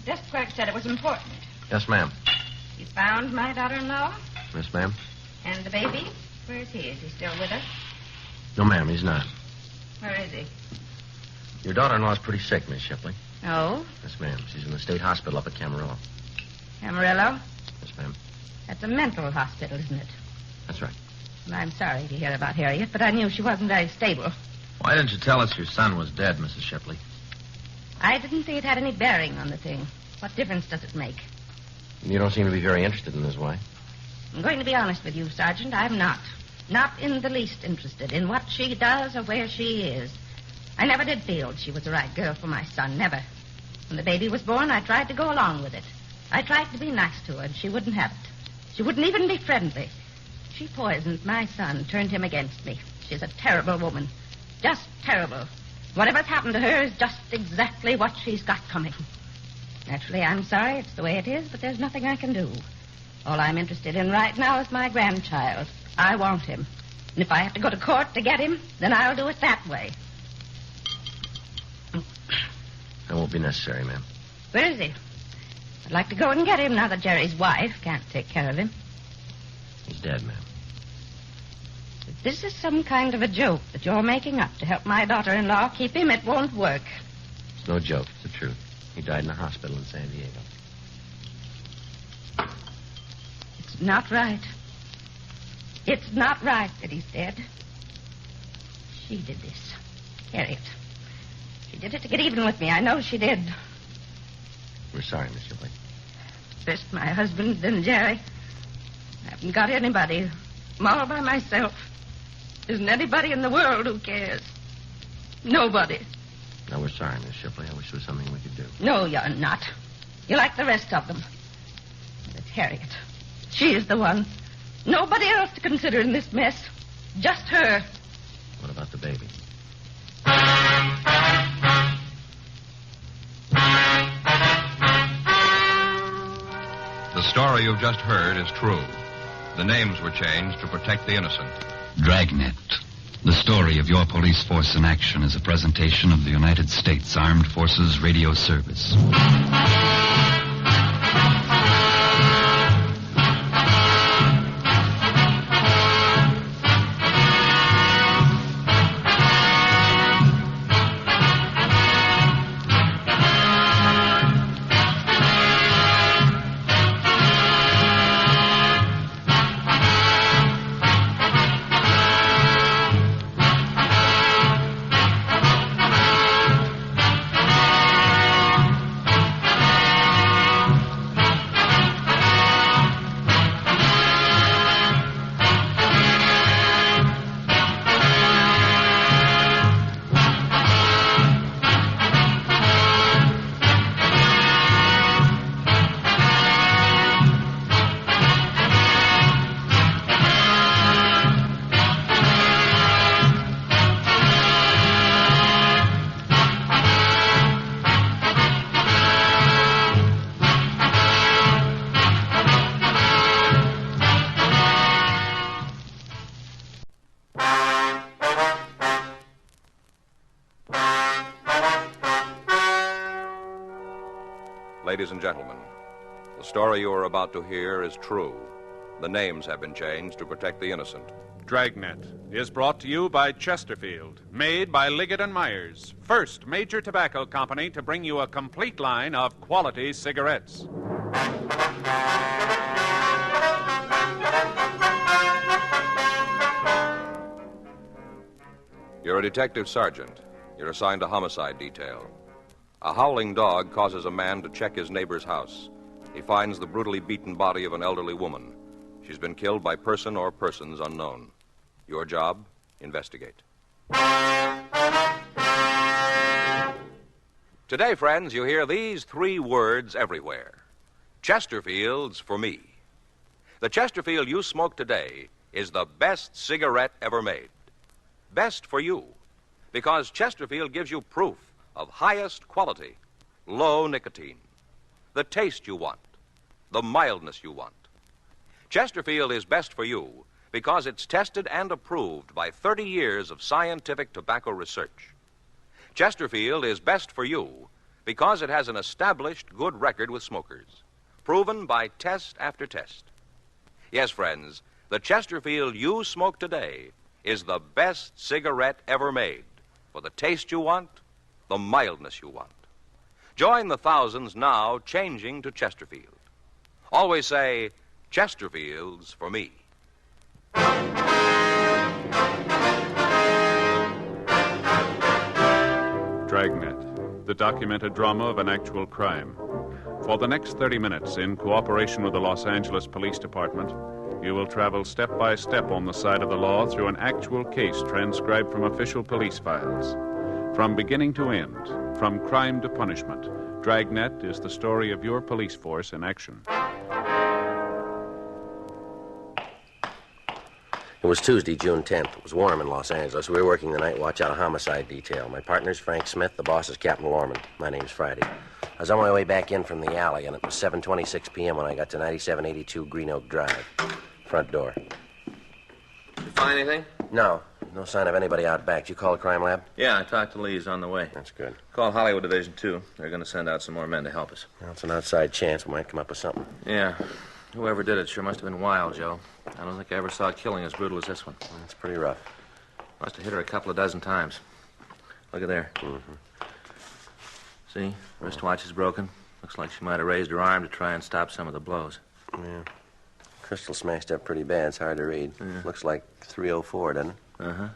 The desk clerk said it was important. Yes, ma'am. You found my daughter-in-law? Yes, ma'am. And the baby? Where is he? Is he still with her? No, ma'am, he's not. Where is he? Your daughter-in-law's pretty sick, Miss Shipley. Oh? Yes, ma'am. She's in the state hospital up at Camarillo. Amarillo? Yes, ma'am. That's a mental hospital, isn't it? That's right. Well, I'm sorry to hear about Harriet, but I knew she wasn't very stable. Why didn't you tell us your son was dead, Mrs. Shipley? I didn't think it had any bearing on the thing. What difference does it make? You don't seem to be very interested in his wife. I'm going to be honest with you, Sergeant. I'm not. Not in the least interested in what she does or where she is. I never did feel she was the right girl for my son, never. When the baby was born, I tried to go along with it. I tried to be nice to her, and she wouldn't have it. She wouldn't even be friendly. She poisoned my son, turned him against me. She's a terrible woman. Just terrible. Whatever's happened to her is just exactly what she's got coming. Naturally, I'm sorry it's the way it is, but there's nothing I can do. All I'm interested in right now is my grandchild. I want him. And if I have to go to court to get him, then I'll do it that way. That won't be necessary, ma'am. Where is he? I'd like to go and get him now that Jerry's wife can't take care of him. He's dead, ma'am. If this is some kind of a joke that you're making up to help my daughter-in-law keep him, it won't work. It's no joke. It's the truth. He died in a hospital in San Diego. It's not right. It's not right that he's dead. She did this. Harriet. She did it to get even with me. I know she did. We're sorry, Miss Shipley. First my husband, then Jerry. I haven't got anybody. I'm all by myself. There isn't anybody in the world who cares. Nobody. No, we're sorry, Miss Shipley. I wish there was something we could do. No, you're not. You're like the rest of them. But it's Harriet. She is the one. Nobody else to consider in this mess. Just her. What about the baby? The story you've just heard is true. The names were changed to protect the innocent. Dragnet. The story of your police force in action is a presentation of the United States Armed Forces Radio Service. Ladies and gentlemen, the story you are about to hear is true. The names have been changed to protect the innocent. Dragnet is brought to you by Chesterfield, made by Liggett & Myers, first major tobacco company to bring you a complete line of quality cigarettes. You're a detective sergeant. You're assigned to homicide detail. A howling dog causes a man to check his neighbor's house. He finds the brutally beaten body of an elderly woman. She's been killed by person or persons unknown. Your job, investigate. Today, friends, you hear these three words everywhere. Chesterfield's for me. The Chesterfield you smoke today is the best cigarette ever made. Best for you, because Chesterfield gives you proof of highest quality, low nicotine, the taste you want, the mildness you want. Chesterfield is best for you because it's tested and approved by 30 years of scientific tobacco research. Chesterfield is best for you because it has an established good record with smokers, proven by test after test. Yes, friends, the Chesterfield you smoke today is the best cigarette ever made for the taste you want, the mildness you want. Join the thousands now changing to Chesterfield. Always say, Chesterfield's for me. Dragnet, the documented drama of an actual crime. For the next 30 minutes, in cooperation with the Los Angeles Police Department, you will travel step by step on the side of the law through an actual case transcribed from official police files. From beginning to end, from crime to punishment, Dragnet is the story of your police force in action. It was Tuesday, June 10th. It was warm in Los Angeles. We were working the night watch out of homicide detail. My partner's Frank Smith. The boss is Captain Lorman. My name's Friday. I was on my way back in from the alley, and it was 7:26 p.m. when I got to 9782 Green Oak Drive. Front door. You find anything? No sign of anybody out back. Did you call the crime lab? Yeah, I talked to Lee. He's on the way. That's good. Call Hollywood Division 2. They're going to send out some more men to help us. Well, it's an outside chance we might come up with something. Yeah. Whoever did it sure must have been wild, Joe. I don't think I ever saw a killing as brutal as this one. It's pretty rough. Must have hit her a couple of dozen times. Look at there. Mm-hmm. See? Wristwatch is broken. Looks like she might have raised her arm to try and stop some of the blows. Yeah. Crystal smashed up pretty bad. It's hard to read. Yeah. Looks like 3:04, doesn't it? Uh-huh.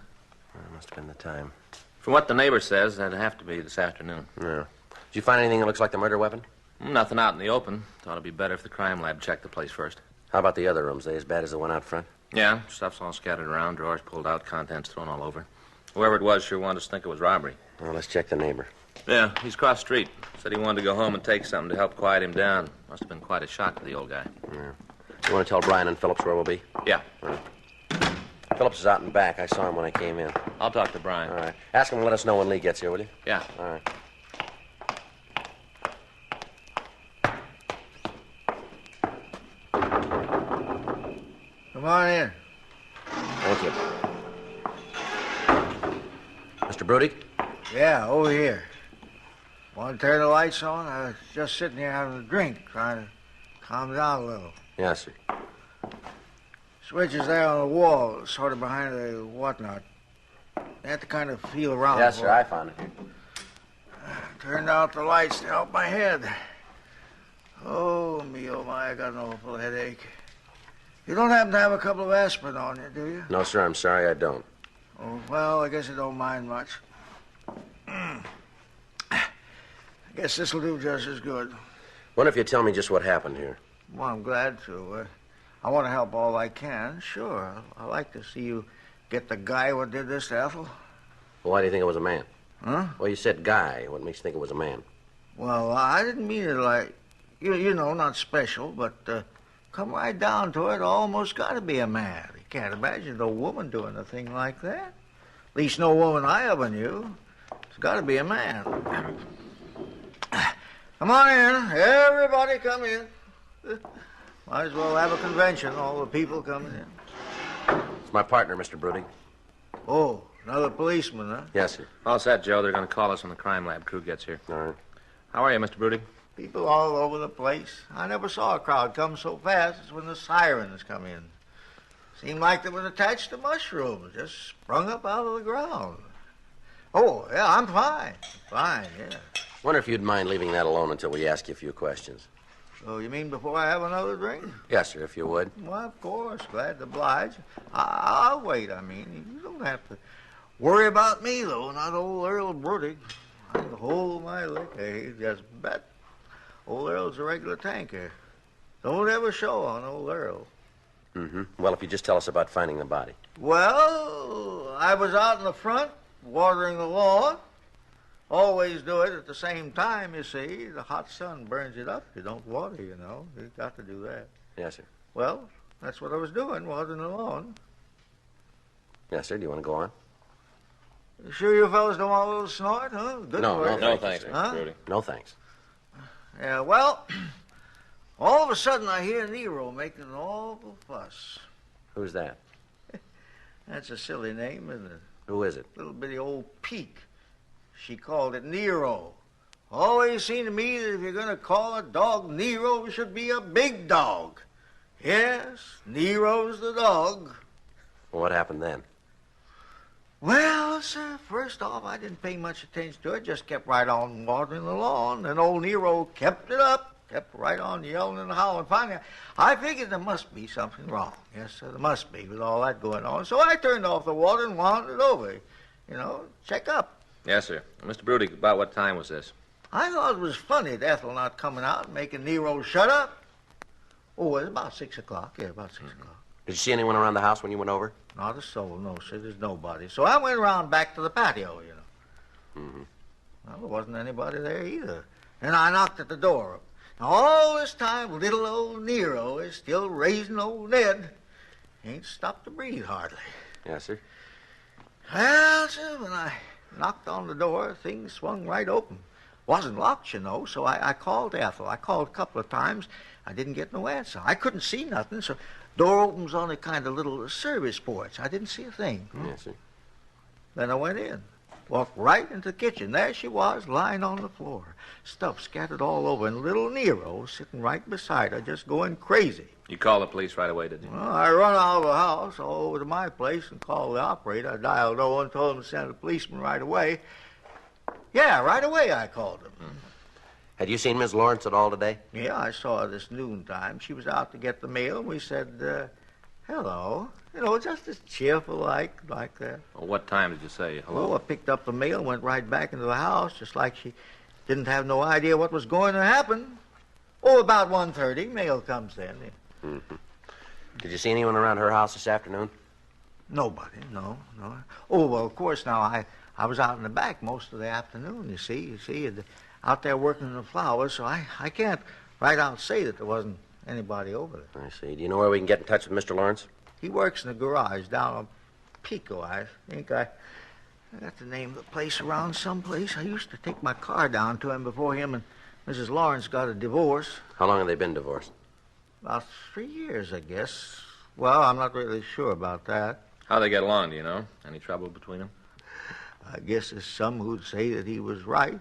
Must have been the time. From what the neighbor says, that'd have to be this afternoon. Yeah. Did you find anything that looks like the murder weapon? Nothing out in the open. Thought it'd be better if the crime lab checked the place first. How about the other rooms? They as bad as the one out front? Yeah, stuff's all scattered around, drawers pulled out, contents thrown all over. Whoever it was sure wanted us to think it was robbery. Well, let's check the neighbor. Yeah, he's across the street. Said he wanted to go home and take something to help quiet him down. Must have been quite a shock to the old guy. Yeah. You want to tell Brian and Phillips where we'll be? Yeah. All right. Phillips is out in back. I saw him when I came in. I'll talk to Brian. All right. Ask him to let us know when Lee gets here, will you? Yeah. All right. Come on in. Thank you. Mr. Brody? Yeah, over here. Want to turn the lights on? I was just sitting here having a drink, trying to calm down a little. Yes, sir. Switch is there on the wall, sort of behind the whatnot. You have to kind of feel around. Yes, for sir, it. I found it here. Turned out the lights to help my head. Oh, me, oh, my, I got an awful headache. You don't happen to have a couple of aspirin on you, do you? No, sir, I'm sorry I don't. Oh, well, I guess you don't mind much. I guess this'll do just as good. Wonder if you'd tell me just what happened here. Well, I'm glad to. I want to help all I can, sure. I'd like to see you get the guy what did this to Ethel. Well, why do you think it was a man? Huh? Well, you said guy. What makes you think it was a man? Well, I didn't mean it like, you know, not special, but come right down to it, almost got to be a man. You can't imagine no woman doing a thing like that. At least no woman I ever knew. It's got to be a man. Come on in. Everybody come in. Might as well have a convention, all the people coming in. It's my partner, Mr. Brody. Oh, another policeman, huh? Yes, sir. All set, Joe. They're going to call us when the crime lab crew gets here. All right. How are you, Mr. Brody? People all over the place. I never saw a crowd come so fast as when the sirens come in. Seemed like they was attached to mushrooms, just sprung up out of the ground. Oh, yeah, I'm fine. Fine, yeah. Wonder if you'd mind leaving that alone until we ask you a few questions. So you mean before I have another drink? Yes, sir, if you would. Well, of course. Glad to oblige. I'll wait, I mean. You don't have to worry about me, though, not old Earl Brody. I can hold my liquor. He just bet. Old Earl's a regular tanker. Don't ever show on old Earl. Mm-hmm. Well, if you just tell us about finding the body. Well, I was out in the front watering the lawn. always do it at the same time, you see. The hot sun burns it up. You don't water, you know. You've got to do that. Yes, sir. Well, that's what I was doing, watering the lawn. Yes, sir. Do you want to go on? You sure you fellas don't want a little snort, huh? Good No, work. no thanks, Huh? Rudy. No thanks. Yeah, well, all of a sudden I hear Nero making an awful fuss. Who's that? That's a silly name, isn't it? Who is it? Little bitty old Peak. She called it Nero. Always seemed to me that if you're going to call a dog Nero, it should be a big dog. Yes, Nero's the dog. Well, what happened then? Well, sir, first off, I didn't pay much attention to it. Just kept right on watering the lawn. And old Nero kept it up. Kept right on yelling and howling. Finally, I figured there must be something wrong. Yes, sir, there must be with all that going on. So I turned off the water and wandered over. You know, check up. Yes, sir. Mr. Brody, about what time was this? I thought it was funny that Ethel not coming out and making Nero shut up. Oh, it was about 6 o'clock. Yeah, about 6 o'clock. Did you see anyone around the house when you went over? Not a soul, no, sir. There's nobody. So I went around back to the patio, you know. Mm-hmm. Well, there wasn't anybody there either. And I knocked at the door. Now, all this time, little old Nero is still raising old Ned. He ain't stopped to breathe hardly. Yes, sir. Well, sir, when I knocked on the door, things swung right open. Wasn't locked, you know, so I called Ethel. I called a couple of times. I didn't get no answer. I couldn't see nothing, so door opens on a kind of little service porch. I didn't see a thing. Yes, sir. Then I went in. Walked right into the kitchen. There she was, lying on the floor. Stuff scattered all over, and little Nero sitting right beside her, just going crazy. You called the police right away, did you? Well, I run out of the house, all over to my place, and called the operator. I dialed 0 and told him to send a policeman right away. Yeah, right away I called him. Had you seen Miss Lawrence at all today? Yeah, I saw her this noontime. She was out to get the mail, and we said, hello. You know, just as cheerful like that. Well, what time did you say hello? Oh, I picked up the mail and went right back into the house, just like she didn't have no idea what was going to happen. Oh, about 1:30, mail comes then. Mm-hmm. Did you see anyone around her house this afternoon? Nobody, no. Oh, well, of course, now, I was out in the back most of the afternoon, you see, out there working in the flowers, so I can't right out say that there wasn't anybody over there. I see. Do you know where we can get in touch with Mr. Lawrence? He works in the garage down on Pico. I think I got the name of the place around someplace. I used to take my car down to him before him and Mrs. Lawrence got a divorce. How long have they been divorced? About 3 years, I guess. Well, I'm not really sure about that. How'd they get along, do you know? Any trouble between them? I guess there's some who'd say that he was right.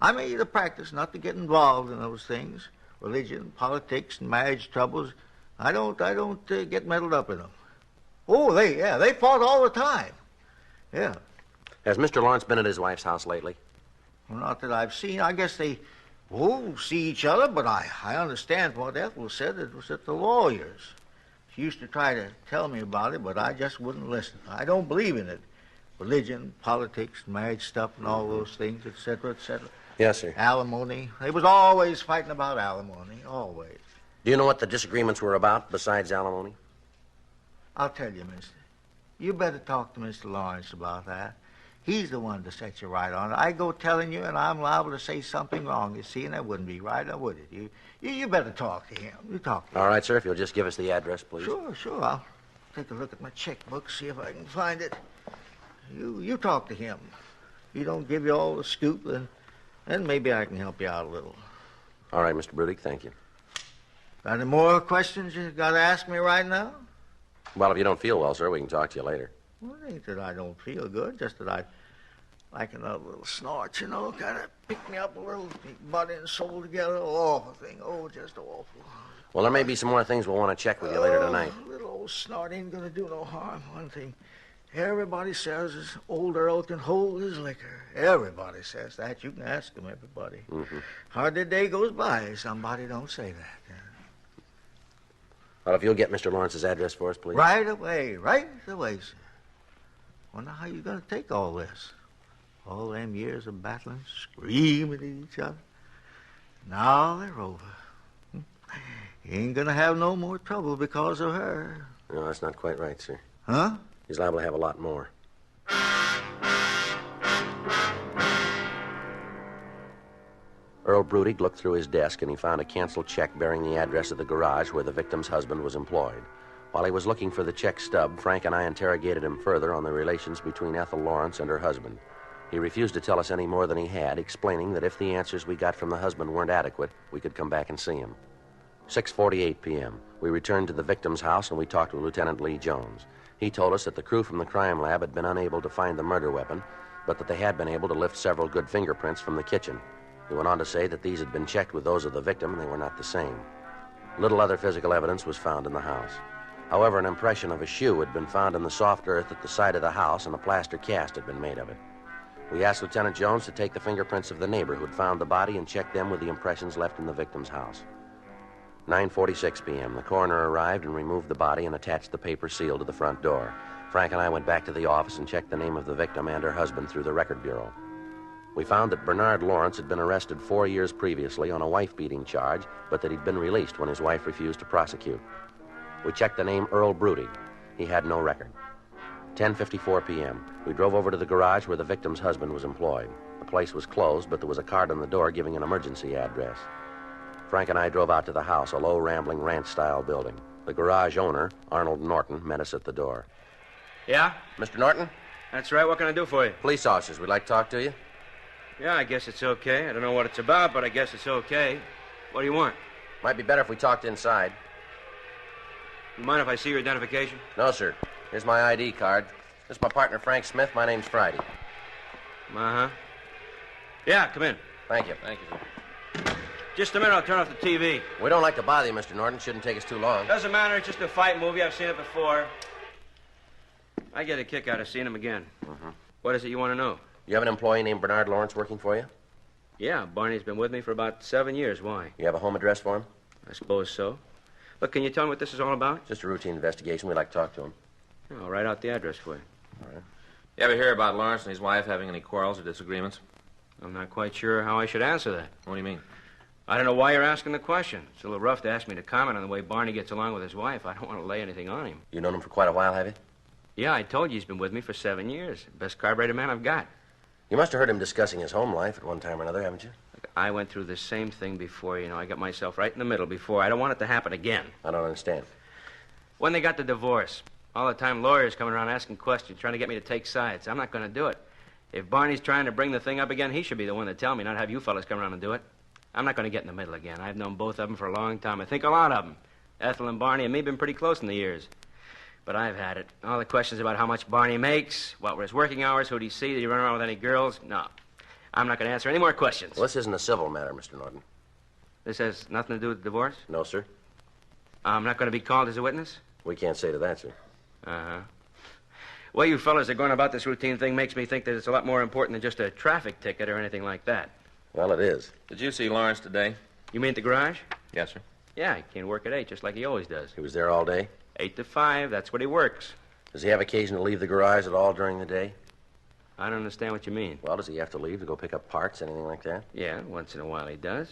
I made it a practice not to get involved in those things. Religion, politics, and marriage troubles. I don't get meddled up in them. Oh, they fought all the time. Yeah. Has Mr. Lawrence been at his wife's house lately? Well, not that I've seen. I guess they, see each other, but I understand from what Ethel said. It was at the lawyer's. She used to try to tell me about it, but I just wouldn't listen. I don't believe in it. Religion, politics, marriage stuff, and all those things, et cetera, et cetera. Yes, sir. Alimony. They was always fighting about alimony, always. Do you know what the disagreements were about besides alimony? I'll tell you, mister. You better talk to Mr. Lawrence about that. He's the one to set you right on it. I go telling you, and I'm liable to say something wrong, you see, and that wouldn't be right, now would it? You better talk to him. You talk to him. All right, sir, if you'll just give us the address, please. Sure. I'll take a look at my checkbook, see if I can find it. You talk to him. He don't give you all the scoop, then maybe I can help you out a little. All right, Mr. Brudig, thank you. Got any more questions you got to ask me right now? Well, if you don't feel well, sir, we can talk to you later. Well, it ain't that I don't feel good, just that I like another little snort, you know, kind of pick me up a little, body and soul together, awful thing. Oh, just awful. Well, there may be some more things we'll want to check with you later tonight. A little old snort ain't going to do no harm. One thing everybody says is old Earl can hold his liquor. Everybody says that. You can ask them, everybody. Mm-hmm. Hardly a day goes by somebody don't say that. Well, if you'll get Mr. Lawrence's address for us, please. Right away, sir. Wonder how you're going to take all this. All them years of battling, screaming at each other. Now they're over. You ain't going to have no more trouble because of her. No, that's not quite right, sir. Huh? He's liable to have a lot more. Earl Brudig looked through his desk and he found a canceled check bearing the address of the garage where the victim's husband was employed. While he was looking for the check stub, Frank and I interrogated him further on the relations between Ethel Lawrence and her husband. He refused to tell us any more than he had, explaining that if the answers we got from the husband weren't adequate, we could come back and see him. 6:48 p.m. We returned to the victim's house and we talked with Lieutenant Lee Jones. He told us that the crew from the crime lab had been unable to find the murder weapon, but that they had been able to lift several good fingerprints from the kitchen. He went on to say that these had been checked with those of the victim and they were not the same. Little other physical evidence was found in the house. However, an impression of a shoe had been found in the soft earth at the side of the house and a plaster cast had been made of it. We asked Lieutenant Jones to take the fingerprints of the neighbor who had found the body and check them with the impressions left in the victim's house. 9:46 p.m. The coroner arrived and removed the body and attached the paper seal to the front door. Frank and I went back to the office and checked the name of the victim and her husband through the record bureau. We found that Bernard Lawrence had been arrested 4 years previously on a wife-beating charge, but that he'd been released when his wife refused to prosecute. We checked the name Earl Brudig. He had no record. 10:54 p.m. We drove over to the garage where the victim's husband was employed. The place was closed, but there was a card on the door giving an emergency address. Frank and I drove out to the house, a low, rambling ranch-style building. The garage owner, Arnold Norton, met us at the door. Yeah? Mr. Norton? That's right. What can I do for you? Police officers, we'd like to talk to you. Yeah, I guess it's okay. I don't know what it's about, but I guess it's okay. What do you want? Might be better if we talked inside. You mind if I see your identification? No, sir. Here's my ID card. This is my partner, Frank Smith. My name's Friday. Uh-huh. Yeah, come in. Thank you. Thank you, sir. Just a minute, I'll turn off the TV. We don't like to bother you, Mr. Norton. Shouldn't take us too long. Doesn't matter, it's just a fight movie. I've seen it before. I get a kick out of seeing him again. Mm-hmm. What is it you want to know? You have an employee named Bernard Lawrence working for you? Yeah, Barney's been with me for about 7 years. Why? You have a home address for him? I suppose so. Look, can you tell me what this is all about? Just a routine investigation. We'd like to talk to him. I'll write out the address for you. All right. You ever hear about Lawrence and his wife having any quarrels or disagreements? I'm not quite sure how I should answer that. What do you mean? I don't know why you're asking the question. It's a little rough to ask me to comment on the way Barney gets along with his wife. I don't want to lay anything on him. You've known him for quite a while, have you? Yeah, I told you he's been with me for 7 years. Best carburetor man I've got. You must have heard him discussing his home life at one time or another, haven't you? Look, I went through the same thing before, I got myself right in the middle before. I don't want it to happen again. I don't understand. When they got the divorce, all the time lawyers coming around asking questions, trying to get me to take sides. I'm not going to do it. If Barney's trying to bring the thing up again, he should be the one to tell me, not have you fellas come around and do it. I'm not going to get in the middle again. I've known both of them for a long time. I think a lot of them. Ethel and Barney and me have been pretty close in the years. But I've had it. All the questions about how much Barney makes, what were his working hours, who'd he see, did he run around with any girls? No. I'm not going to answer any more questions. Well, this isn't a civil matter, Mr. Norton. This has nothing to do with the divorce? No, sir. I'm not going to be called as a witness? We can't say to that, sir. Uh-huh. The way you fellas are going about this routine thing makes me think that it's a lot more important than just a traffic ticket or anything like that. Well, it is. Did you see Lawrence today? You mean at the garage? Yes, sir. Yeah, he came to work at 8, just like he always does. He was there all day? 8 to 5, that's what he works. Does he have occasion to leave the garage at all during the day? I don't understand what you mean. Well, does he have to leave to go pick up parts, anything like that? Yeah, once in a while he does.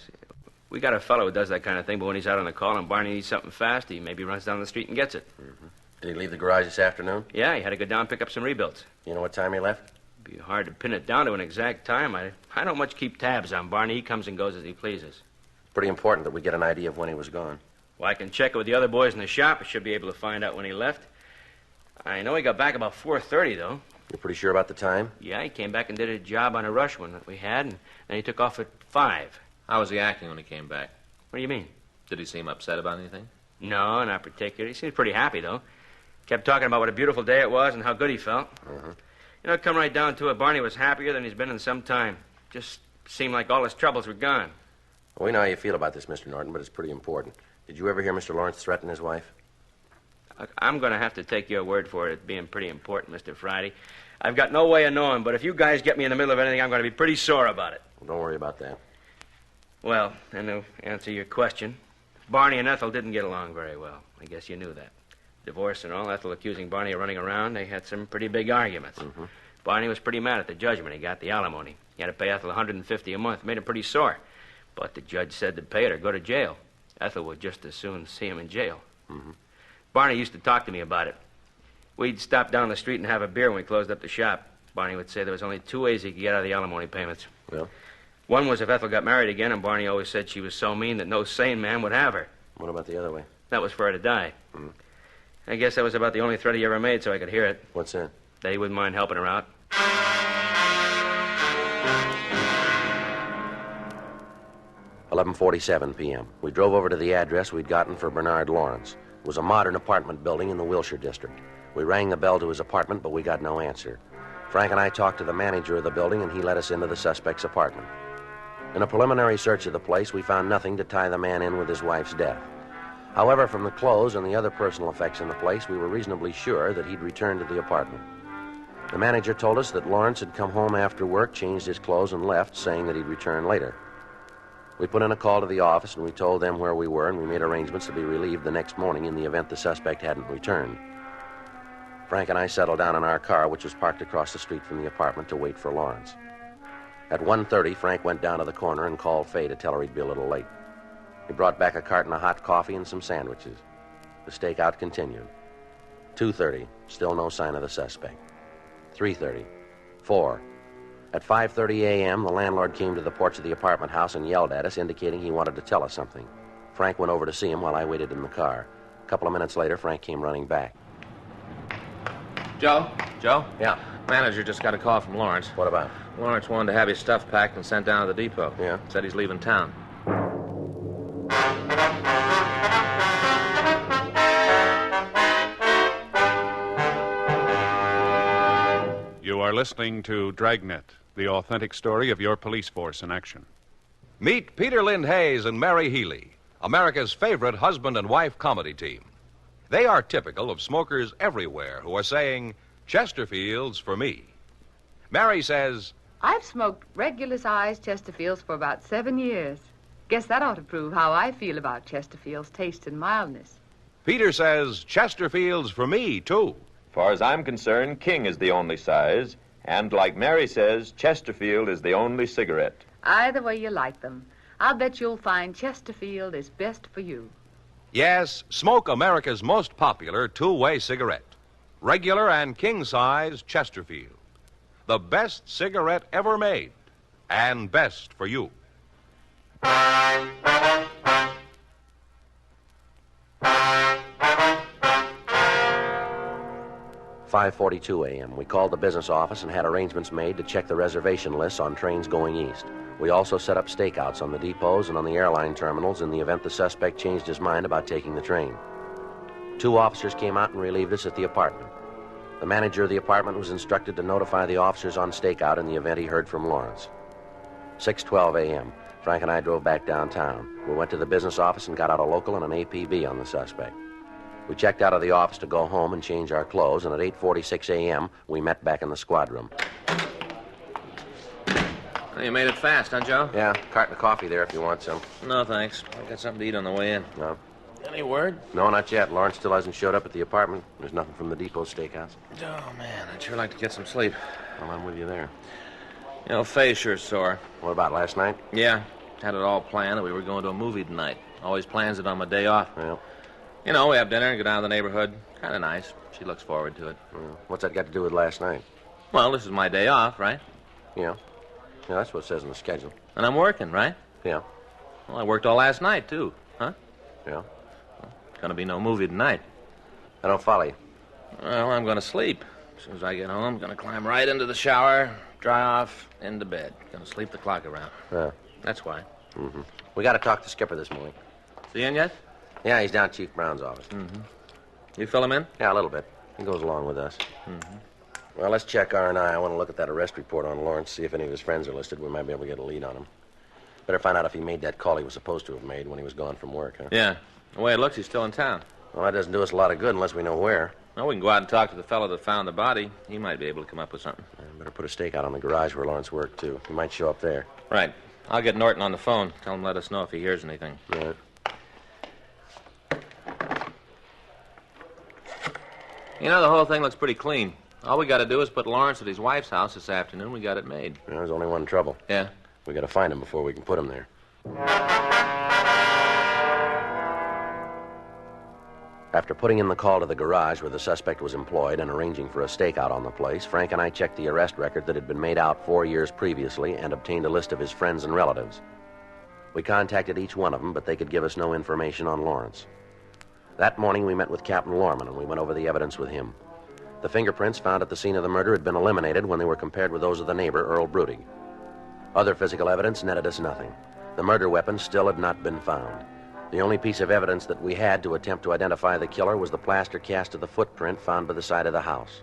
We got a fellow who does that kind of thing, but when he's out on a call and Barney needs something fast, he maybe runs down the street and gets it. Mm-hmm. Did he leave the garage this afternoon? Yeah, he had to go down and pick up some rebuilds. You know what time he left? It'd be hard to pin it down to an exact time. I don't much keep tabs on Barney. He comes and goes as he pleases. It's pretty important that we get an idea of when he was gone. Well, I can check it with the other boys in the shop. I should be able to find out when he left. I know he got back about 4:30, though. You're pretty sure about the time? Yeah, he came back and did a job on a rush one that we had, and then he took off at 5. How was he acting when he came back? What do you mean? Did he seem upset about anything? No, not particularly. He seemed pretty happy, though. Kept talking about what a beautiful day it was and how good he felt. Mm-hmm. Come right down to it, Barney was happier than he's been in some time. Just seemed like all his troubles were gone. Well, we know how you feel about this, Mr. Norton, but it's pretty important. Did you ever hear Mr. Lawrence threaten his wife? I'm going to have to take your word for it being pretty important, Mr. Friday. I've got no way of knowing, but if you guys get me in the middle of anything, I'm going to be pretty sore about it. Well, don't worry about that. Well, and to answer your question, Barney and Ethel didn't get along very well. I guess you knew that. Divorce and all, Ethel accusing Barney of running around, they had some pretty big arguments. Mm-hmm. Barney was pretty mad at the judgment. He got the alimony. He had to pay Ethel $150 a month. Made him pretty sore. But the judge said to pay it or go to jail. Ethel would just as soon see him in jail. Mm-hmm. Barney used to talk to me about it. We'd stop down the street and have a beer when we closed up the shop. Barney would say there was only 2 ways he could get out of the alimony payments. Well? One was if Ethel got married again, and Barney always said she was so mean that no sane man would have her. What about the other way? That was for her to die. I guess that was about the only threat he ever made so I could hear it. What's that? That he wouldn't mind helping her out. 11:47 p.m. We drove over to the address we'd gotten for Bernard Lawrence. It was a modern apartment building in the Wilshire district. We rang the bell to his apartment, but we got no answer. Frank and I talked to the manager of the building, and he let us into the suspect's apartment. In a preliminary search of the place, we found nothing to tie the man in with his wife's death. However, from the clothes and the other personal effects in the place, we were reasonably sure that he'd returned to the apartment. The manager told us that Lawrence had come home after work, changed his clothes, and left, saying that he'd return later. We put in a call to the office, and we told them where we were, and we made arrangements to be relieved the next morning in the event the suspect hadn't returned. Frank and I settled down in our car, which was parked across the street from the apartment, to wait for Lawrence. At 1:30, Frank went down to the corner and called Fay to tell her he'd be a little late. He brought back a carton of hot coffee and some sandwiches. The stakeout continued. 2:30, still no sign of the suspect. 3:30, 4. At 5:30 a.m., the landlord came to the porch of the apartment house and yelled at us, indicating he wanted to tell us something. Frank went over to see him while I waited in the car. A couple of minutes later, Frank came running back. Joe? Joe? Yeah? Manager just got a call from Lawrence. What about? Lawrence wanted to have his stuff packed and sent down to the depot. Yeah? Said he's leaving town. You are listening to Dragnet, the authentic story of your police force in action. Meet Peter Lind Hayes and Mary Healy, America's favorite husband and wife comedy team. They are typical of smokers everywhere who are saying, Chesterfields for me. Mary says, I've smoked regular-sized Chesterfields for about 7 years. Guess that ought to prove how I feel about Chesterfield's taste and mildness. Peter says, Chesterfields for me, too. Far as I'm concerned, King is the only size. And like Mary says, Chesterfield is the only cigarette. Either way you like them, I'll bet you'll find Chesterfield is best for you. Yes, smoke America's most popular two-way cigarette. Regular and king-size Chesterfield. The best cigarette ever made. And best for you. 5:42 a.m. We called the business office and had arrangements made to check the reservation lists on trains going east. We also set up stakeouts on the depots and on the airline terminals in the event the suspect changed his mind about taking the train. 2 officers came out and relieved us at the apartment. The manager of the apartment was instructed to notify the officers on stakeout in the event he heard from Lawrence. 6:12 a.m. Frank and I drove back downtown. We went to the business office and got out a local and an APB on the suspect. We checked out of the office to go home and change our clothes, and at 8:46 a.m., we met back in the squad room. Well, you made it fast, huh, Joe? Yeah, carton of coffee there if you want some. No, thanks. I've got something to eat on the way in. No? Any word? No, not yet. Lawrence still hasn't showed up at the apartment. There's nothing from the depot stakeouts. Oh, man, I'd sure like to get some sleep. Well, I'm with you there. You know, Faye's sure sore. What about last night? Yeah, had it all planned that we were going to a movie tonight. Always plans it on my day off. Well, you know, we have dinner and go down to the neighborhood. Kind of nice. She looks forward to it. What's that got to do with last night? Well, this is my day off, right? Yeah. Yeah, that's what it says in the schedule. And I'm working, right? Yeah. Well, I worked all last night, too. Huh? Yeah. Gonna be no movie tonight. I don't follow you. Well, I'm gonna sleep. As soon as I get home, I'm gonna climb right into the shower, dry off, into bed. Gonna sleep the clock around. Yeah. That's why. Mm-hmm. We got to talk to Skipper this morning. Is he in yet? Yeah, he's down at Chief Brown's office. Mm-hmm. You fill him in? Yeah, a little bit. He goes along with us. Mm-hmm. Well, let's check R&I. I want to look at that arrest report on Lawrence, see if any of his friends are listed. We might be able to get a lead on him. Better find out if he made that call he was supposed to have made when he was gone from work, huh? Yeah. The way it looks, he's still in town. Well, that doesn't do us a lot of good unless we know where. Well, we can go out and talk to the fellow that found the body. He might be able to come up with something. Better put a stake out on the garage where Lawrence worked, too. He might show up there. Right. I'll get Norton on the phone. Tell him to let us know if he hears anything. Right. You know, the whole thing looks pretty clean. All we got to do is put Lawrence at his wife's house this afternoon. We got it made. Yeah, there's only one trouble. Yeah? We got to find him before we can put him there. After putting in the call to the garage where the suspect was employed and arranging for a stakeout on the place, Frank and I checked the arrest record that had been made out 4 years previously and obtained a list of his friends and relatives. We contacted each one of them, but they could give us no information on Lawrence. That morning, we met with Captain Lorman, and we went over the evidence with him. The fingerprints found at the scene of the murder had been eliminated when they were compared with those of the neighbor, Earl Brudig. Other physical evidence netted us nothing. The murder weapon still had not been found. The only piece of evidence that we had to attempt to identify the killer was the plaster cast of the footprint found by the side of the house.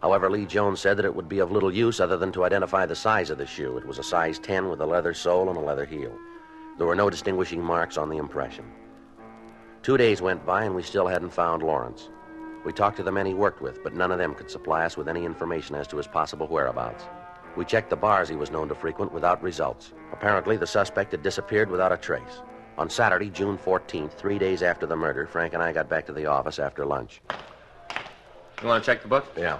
However, Lee Jones said that it would be of little use other than to identify the size of the shoe. It was a size 10 with a leather sole and a leather heel. There were no distinguishing marks on the impression. 2 days went by and we still hadn't found Lawrence. We talked to the men he worked with, but none of them could supply us with any information as to his possible whereabouts. We checked the bars he was known to frequent without results. Apparently, the suspect had disappeared without a trace. On Saturday, June 14th, 3 days after the murder, Frank and I got back to the office after lunch. You want to check the book? Yeah.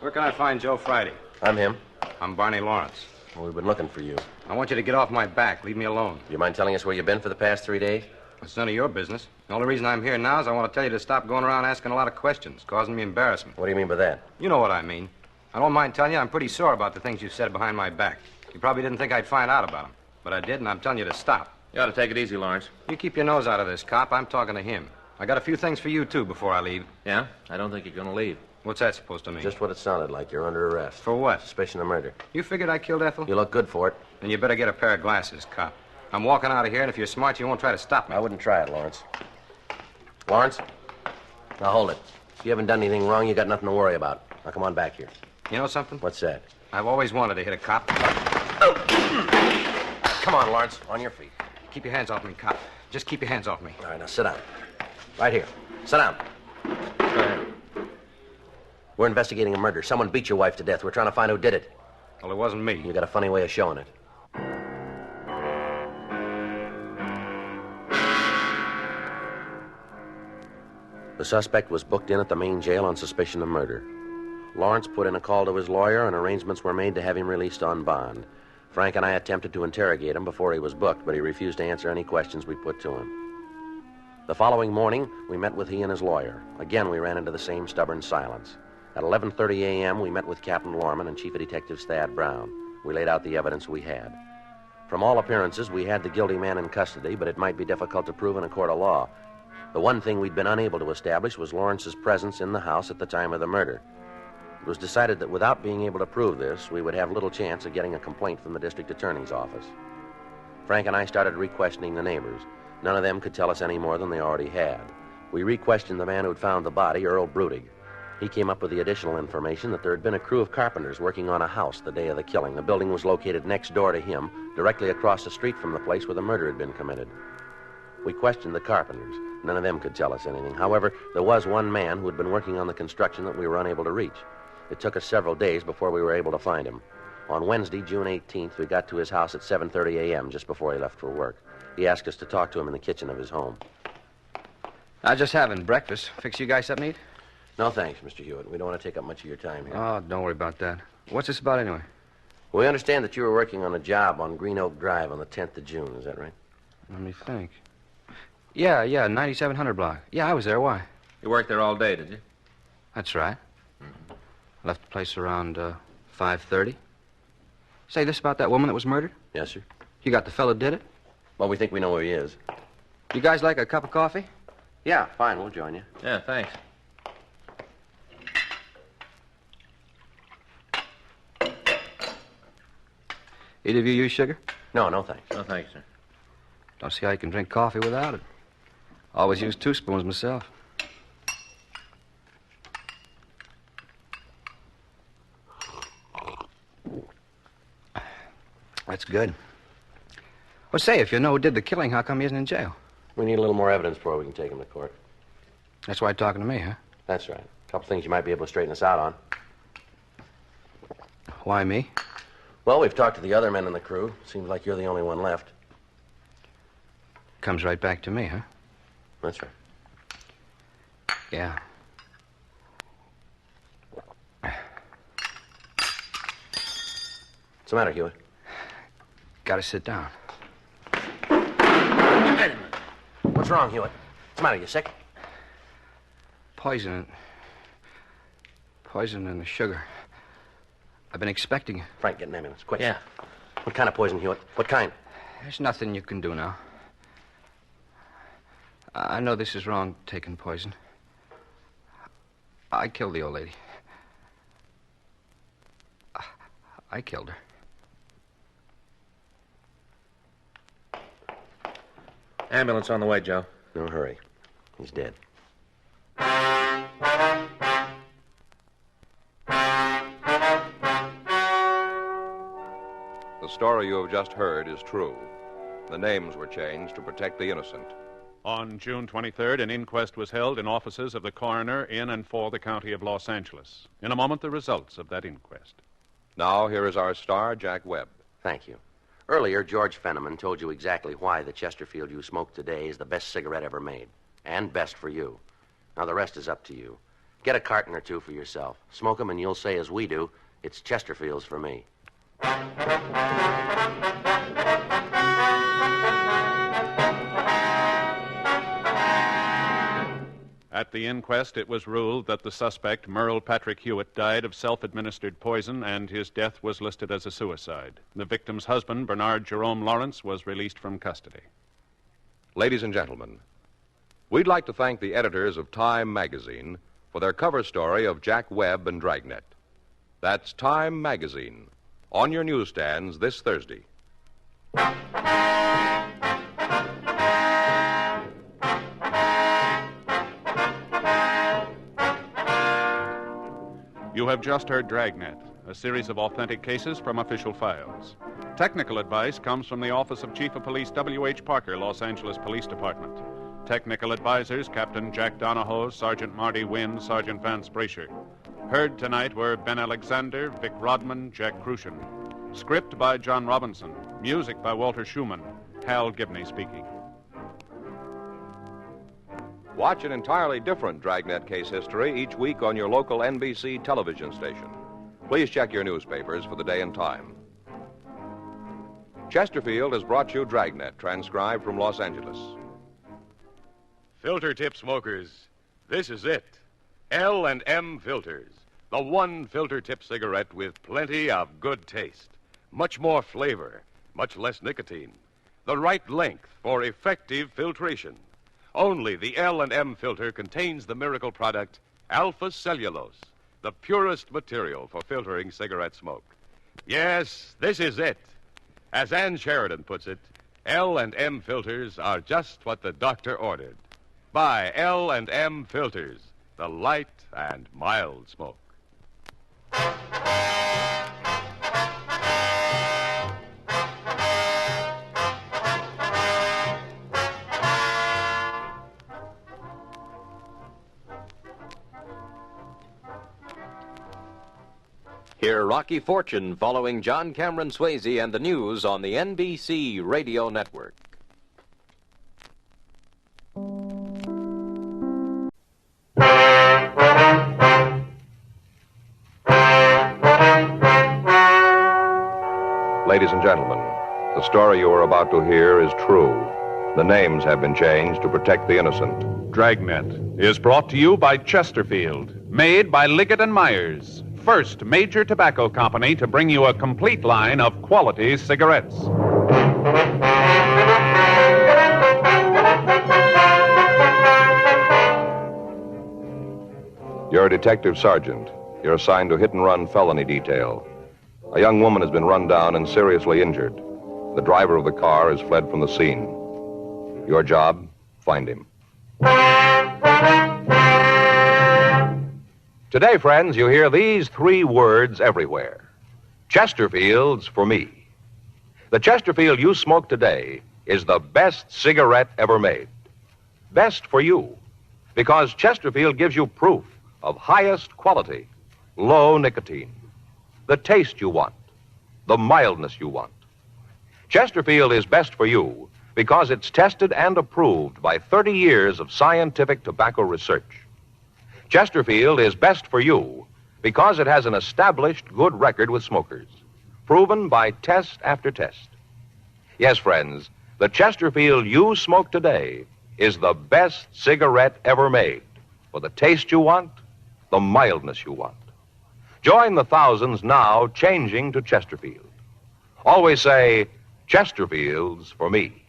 Where can I find Joe Friday? I'm him. I'm Barney Lawrence. Well, we've been looking for you. I want you to get off my back. Leave me alone. You mind telling us where you've been for the past 3 days? It's none of your business. The only reason I'm here now is I want to tell you to stop going around asking a lot of questions, causing me embarrassment. What do you mean by that? You know what I mean. I don't mind telling you I'm pretty sore about the things you said behind my back. You probably didn't think I'd find out about them. But I did, and I'm telling you to stop. You ought to take it easy, Lawrence. You keep your nose out of this, cop. I'm talking to him. I got a few things for you, too, before I leave. Yeah? I don't think you're going to leave. What's that supposed to mean? Just what it sounded like. You're under arrest. For what? Suspicion of murder. You figured I killed Ethel? You look good for it. Then you better get a pair of glasses, cop. I'm walking out of here, and if you're smart, you won't try to stop me. I wouldn't try it, Lawrence. Lawrence? Now hold it. If you haven't done anything wrong, you got nothing to worry about. Now come on back here. You know something? What's that? I've always wanted to hit a cop. Come on, Lawrence. On your feet. Keep your hands off me, cop. Just keep your hands off me. All right, now sit down. Right here. Sit down. Go ahead. We're investigating a murder. Someone beat your wife to death. We're trying to find who did it. Well, it wasn't me. You got a funny way of showing it. The suspect was booked in at the main jail on suspicion of murder. Lawrence put in a call to his lawyer, and arrangements were made to have him released on bond. Frank and I attempted to interrogate him before he was booked, but he refused to answer any questions we put to him. The following morning, we met with he and his lawyer. Again, we ran into the same stubborn silence. At 11:30 a.m., we met with Captain Lorman and Chief of Detectives Thad Brown. We laid out the evidence we had. From all appearances, we had the guilty man in custody, but it might be difficult to prove in a court of law. The one thing we'd been unable to establish was Lawrence's presence in the house at the time of the murder. It was decided that without being able to prove this, we would have little chance of getting a complaint from the district attorney's office. Frank and I started re-questioning the neighbors. None of them could tell us any more than they already had. We re-questioned the man who'd found the body, Earl Brudig. He came up with the additional information that there had been a crew of carpenters working on a house the day of the killing. The building was located next door to him, directly across the street from the place where the murder had been committed. We questioned the carpenters. None of them could tell us anything. However, there was one man who had been working on the construction that we were unable to reach. It took us several days before we were able to find him. On Wednesday, June 18th, we got to his house at 7:30 a.m., just before he left for work. He asked us to talk to him in the kitchen of his home. I was just having breakfast. Fix you guys something to eat? No, thanks, Mr. Hewitt. We don't want to take up much of your time here. Oh, don't worry about that. What's this about anyway? We understand that you were working on a job on Green Oak Drive on the 10th of June. Is that right? Let me think. Yeah, 9700 block. Yeah, I was there. Why? You worked there all day, did you? That's right. Left the place around 5:30. Say, this about that woman that was murdered? Yes, sir. You got the fellow did it? Well, we think we know where he is. You guys like a cup of coffee? Yeah, fine. We'll join you. Yeah, thanks. Either of you use sugar? No, thanks. No, thanks, sir. Don't see how you can drink coffee without it. Always use 2 spoons myself. That's good. Well, say, if you know who did the killing, how come he isn't in jail? We need a little more evidence before we can take him to court. That's why you're talking to me, huh? That's right. A couple things you might be able to straighten us out on. Why me? Well, we've talked to the other men in the crew. Seems like you're the only one left. Comes right back to me, huh? That's right. Yeah. What's the matter, Hewitt? Gotta sit down. Wait a minute. What's wrong, Hewitt? What's the matter? You sick? Poison and the sugar. I've been expecting it. Frank, get an ambulance, quick. Yeah. What kind of poison, Hewitt? What kind? There's nothing you can do now. I know this is wrong, taking poison. I killed the old lady. I killed her. Ambulance on the way, Joe. No hurry. He's dead. The story you have just heard is true. The names were changed to protect the innocent. On June 23rd, an inquest was held in offices of the coroner in and for the county of Los Angeles. In a moment, the results of that inquest. Now, here is our star, Jack Webb. Thank you. Earlier, George Fenneman told you exactly why the Chesterfield you smoke today is the best cigarette ever made. And best for you. Now, the rest is up to you. Get a carton or two for yourself. Smoke them and you'll say, as we do, it's Chesterfields for me. At the inquest, it was ruled that the suspect, Merle Patrick Hewitt, died of self-administered poison, and his death was listed as a suicide. The victim's husband, Bernard Jerome Lawrence, was released from custody. Ladies and gentlemen, we'd like to thank the editors of Time magazine for their cover story of Jack Webb and Dragnet. That's Time magazine, on your newsstands this Thursday. You have just heard Dragnet, a series of authentic cases from official files. Technical advice comes from the Office of Chief of Police W.H. Parker, Los Angeles Police Department. Technical advisors, Captain Jack Donahoe, Sergeant Marty Wynn, Sergeant Vance Brasher. Heard tonight were Ben Alexander, Vic Rodman, Jack Crucian. Script by John Robinson. Music by Walter Schumann. Hal Gibney speaking. Watch an entirely different Dragnet case history each week on your local NBC television station. Please check your newspapers for the day and time. Chesterfield has brought you Dragnet, transcribed from Los Angeles. Filter tip smokers, this is it. L&M Filters, the one filter tip cigarette with plenty of good taste, much more flavor, much less nicotine, the right length for effective filtration. Only the L&M filter contains the miracle product alpha cellulose, the purest material for filtering cigarette smoke. Yes, this is it. As Ann Sheridan puts it, L&M filters are just what the doctor ordered. Buy L&M filters, the light and mild smoke. Hear Rocky Fortune following John Cameron Swayze and the news on the NBC Radio Network. Ladies and gentlemen, the story you are about to hear is true. The names have been changed to protect the innocent. Dragnet is brought to you by Chesterfield, made by Liggett & Myers, first major tobacco company to bring you a complete line of quality cigarettes. You're a detective sergeant. You're assigned to hit-and-run felony detail. A young woman has been run down and seriously injured. The driver of the car has fled from the scene. Your job, find him. Today, friends, you hear these three words everywhere. Chesterfields for me. The Chesterfield you smoke today is the best cigarette ever made. Best for you, because Chesterfield gives you proof of highest quality, low nicotine, the taste you want, the mildness you want. Chesterfield is best for you because it's tested and approved by 30 years of scientific tobacco research. Chesterfield is best for you because it has an established good record with smokers, proven by test after test. Yes, friends, the Chesterfield you smoke today is the best cigarette ever made. For the taste you want, the mildness you want. Join the thousands now changing to Chesterfield. Always say, Chesterfield's for me.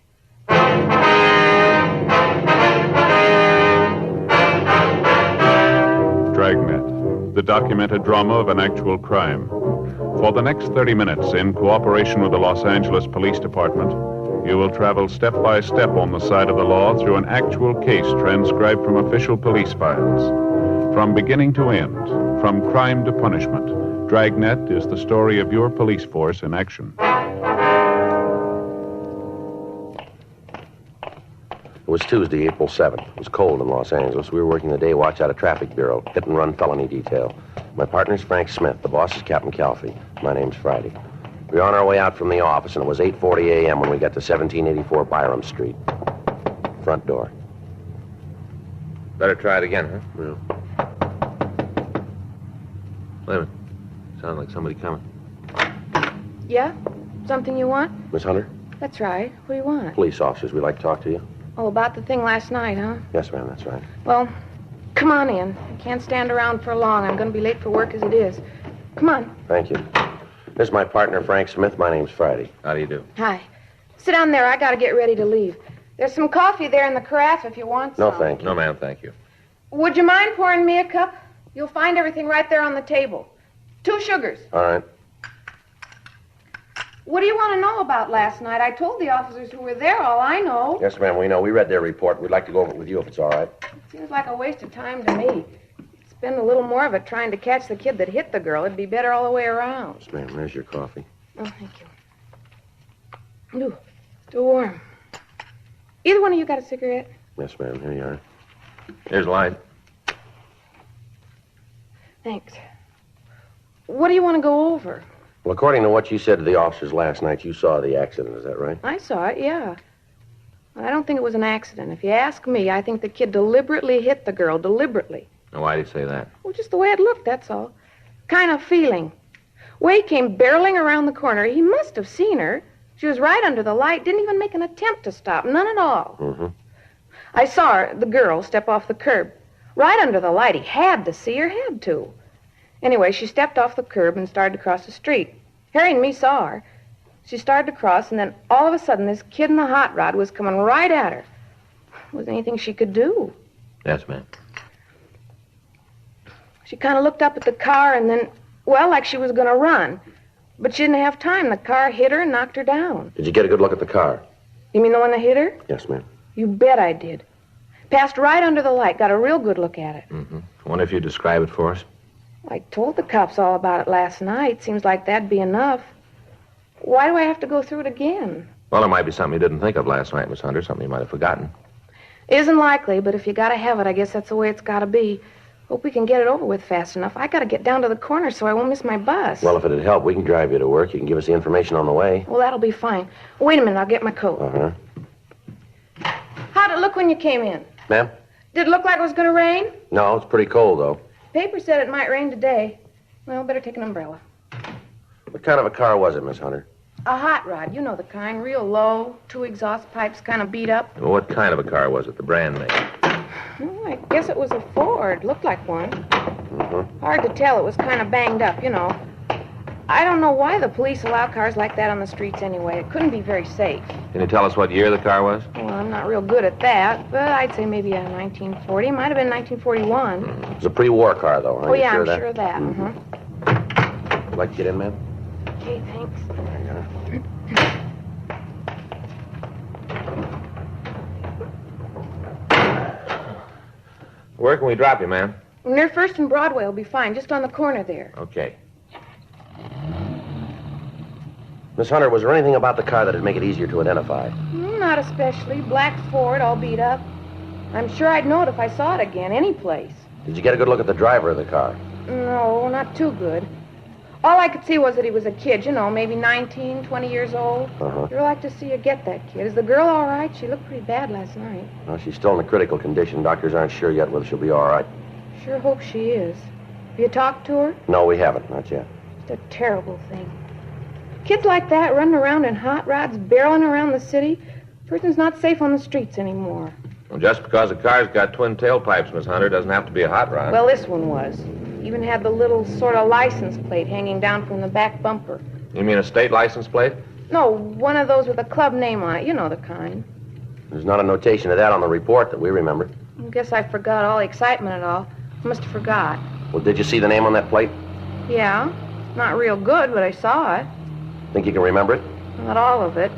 Dragnet, the documented drama of an actual crime. For the next 30 minutes, in cooperation with the Los Angeles Police Department, you will travel step by step on the side of the law through an actual case transcribed from official police files. From beginning to end, from crime to punishment, Dragnet is the story of your police force in action. It was Tuesday, April 7th. It was cold in Los Angeles. We were working the day watch out of Traffic Bureau, hit and run felony detail. My partner's Frank Smith. The boss is Captain Calfee. My name's Friday. We were on our way out from the office, and it was 8:40 a.m. when we got to 1784 Byram Street. Front door. Better try it again, huh? Yeah. Wait a minute. Sounds like somebody coming. Yeah? Something you want? Miss Hunter? That's right. What do you want? Police officers. We'd like to talk to you. Oh, about the thing last night, huh? Yes, ma'am, that's right. Well, come on in. I can't stand around for long. I'm going to be late for work as it is. Come on. Thank you. This is my partner, Frank Smith. My name's Friday. How do you do? Hi. Sit down there. I got to get ready to leave. There's some coffee there in the carafe if you want some. No, thank you. No, ma'am, thank you. Would you mind pouring me a cup? You'll find everything right there on the table. 2 sugars. All right. What do you want to know about last night? I told the officers who were there all I know. Yes, ma'am, we know. We read their report. We'd like to go over it with you if it's all right. It seems like a waste of time to me. Spend a little more of it trying to catch the kid that hit the girl. It'd be better all the way around. Yes, ma'am, there's your coffee. Oh, thank you. Ooh, still warm. Either one of you got a cigarette? Yes, ma'am, here you are. Here's light. Thanks. What do you want to go over? Well, according to what you said to the officers last night, you saw the accident. Is that right? I saw it, yeah. Well, I don't think it was an accident. If you ask me, I think the kid deliberately hit the girl, deliberately. Now, why do you say that? Well, just the way it looked, that's all. Kind of feeling. Way he came barreling around the corner. He must have seen her. She was right under the light, didn't even make an attempt to stop, none at all. Mm-hmm. I saw her, the girl, step off the curb. Right under the light. He had to see her, had to. Anyway, she stepped off the curb and started to cross the street. Harry and me saw her. She started to cross, and then all of a sudden, this kid in the hot rod was coming right at her. Was there anything she could do? Yes, ma'am. She kind of looked up at the car and then, well, like she was going to run. But she didn't have time. The car hit her and knocked her down. Did you get a good look at the car? You mean the one that hit her? Yes, ma'am. You bet I did. Passed right under the light. Got a real good look at it. Mm-hmm. I wonder if you'd describe it for us. I told the cops all about it last night. Seems like that'd be enough. Why do I have to go through it again? Well, it might be something you didn't think of last night, Miss Hunter, something you might have forgotten. Isn't likely, but if you gotta have it, I guess that's the way it's gotta be. Hope we can get it over with fast enough. I gotta get down to the corner so I won't miss my bus. Well, if it'd help, we can drive you to work. You can give us the information on the way. Well, that'll be fine. Wait a minute, I'll get my coat. Uh-huh. How'd it look when you came in? Ma'am? Did it look like it was gonna rain? No, it's pretty cold, though. Paper said it might rain today. Well, better take an umbrella. What kind of a car was it, Miss Hunter? A hot rod. You know the kind. Real low. 2 exhaust pipes kind of beat up. Well, what kind of a car was it? The brand name? Oh, I guess it was a Ford. Looked like one. Mm-hmm. Hard to tell. It was kind of banged up, you know. I don't know why the police allow cars like that on the streets anyway. It couldn't be very safe. Can you tell us what year the car was? Well, I'm not real good at that, but I'd say maybe a 1940. Might have been 1941. It was a pre-war car, though. Oh, yeah, I'm sure of that. Would you like to get in, ma'am? Okay, thanks. Where can we drop you, ma'am? Near First and Broadway will be fine, just on the corner there. Okay. Miss Hunter, was there anything about the car that'd make it easier to identify? Not especially. Black Ford, all beat up. I'm sure I'd know it if I saw it again, any place. Did you get a good look at the driver of the car? No, not too good. All I could see was that he was a kid, you know, maybe 19, 20 years old. Uh-huh. Sure like to see you get that kid. Is the girl all right? She looked pretty bad last night. Well, she's still in a critical condition. Doctors aren't sure yet whether she'll be all right. Sure hope she is. Have you talked to her? No, we haven't. Not yet. It's a terrible thing. Kids like that running around in hot rods, barreling around the city. Person's not safe on the streets anymore. Well, just because a car's got twin tailpipes, Miss Hunter, doesn't have to be a hot rod. Well, this one was. Even had the little sort of license plate hanging down from the back bumper. You mean a state license plate? No, one of those with a club name on it. You know the kind. There's not a notation of that on the report that we remember. I guess I forgot all the excitement and all. I must have forgot. Well, did you see the name on that plate? Yeah. Not real good, but I saw it. Think you can remember it? Not all of it.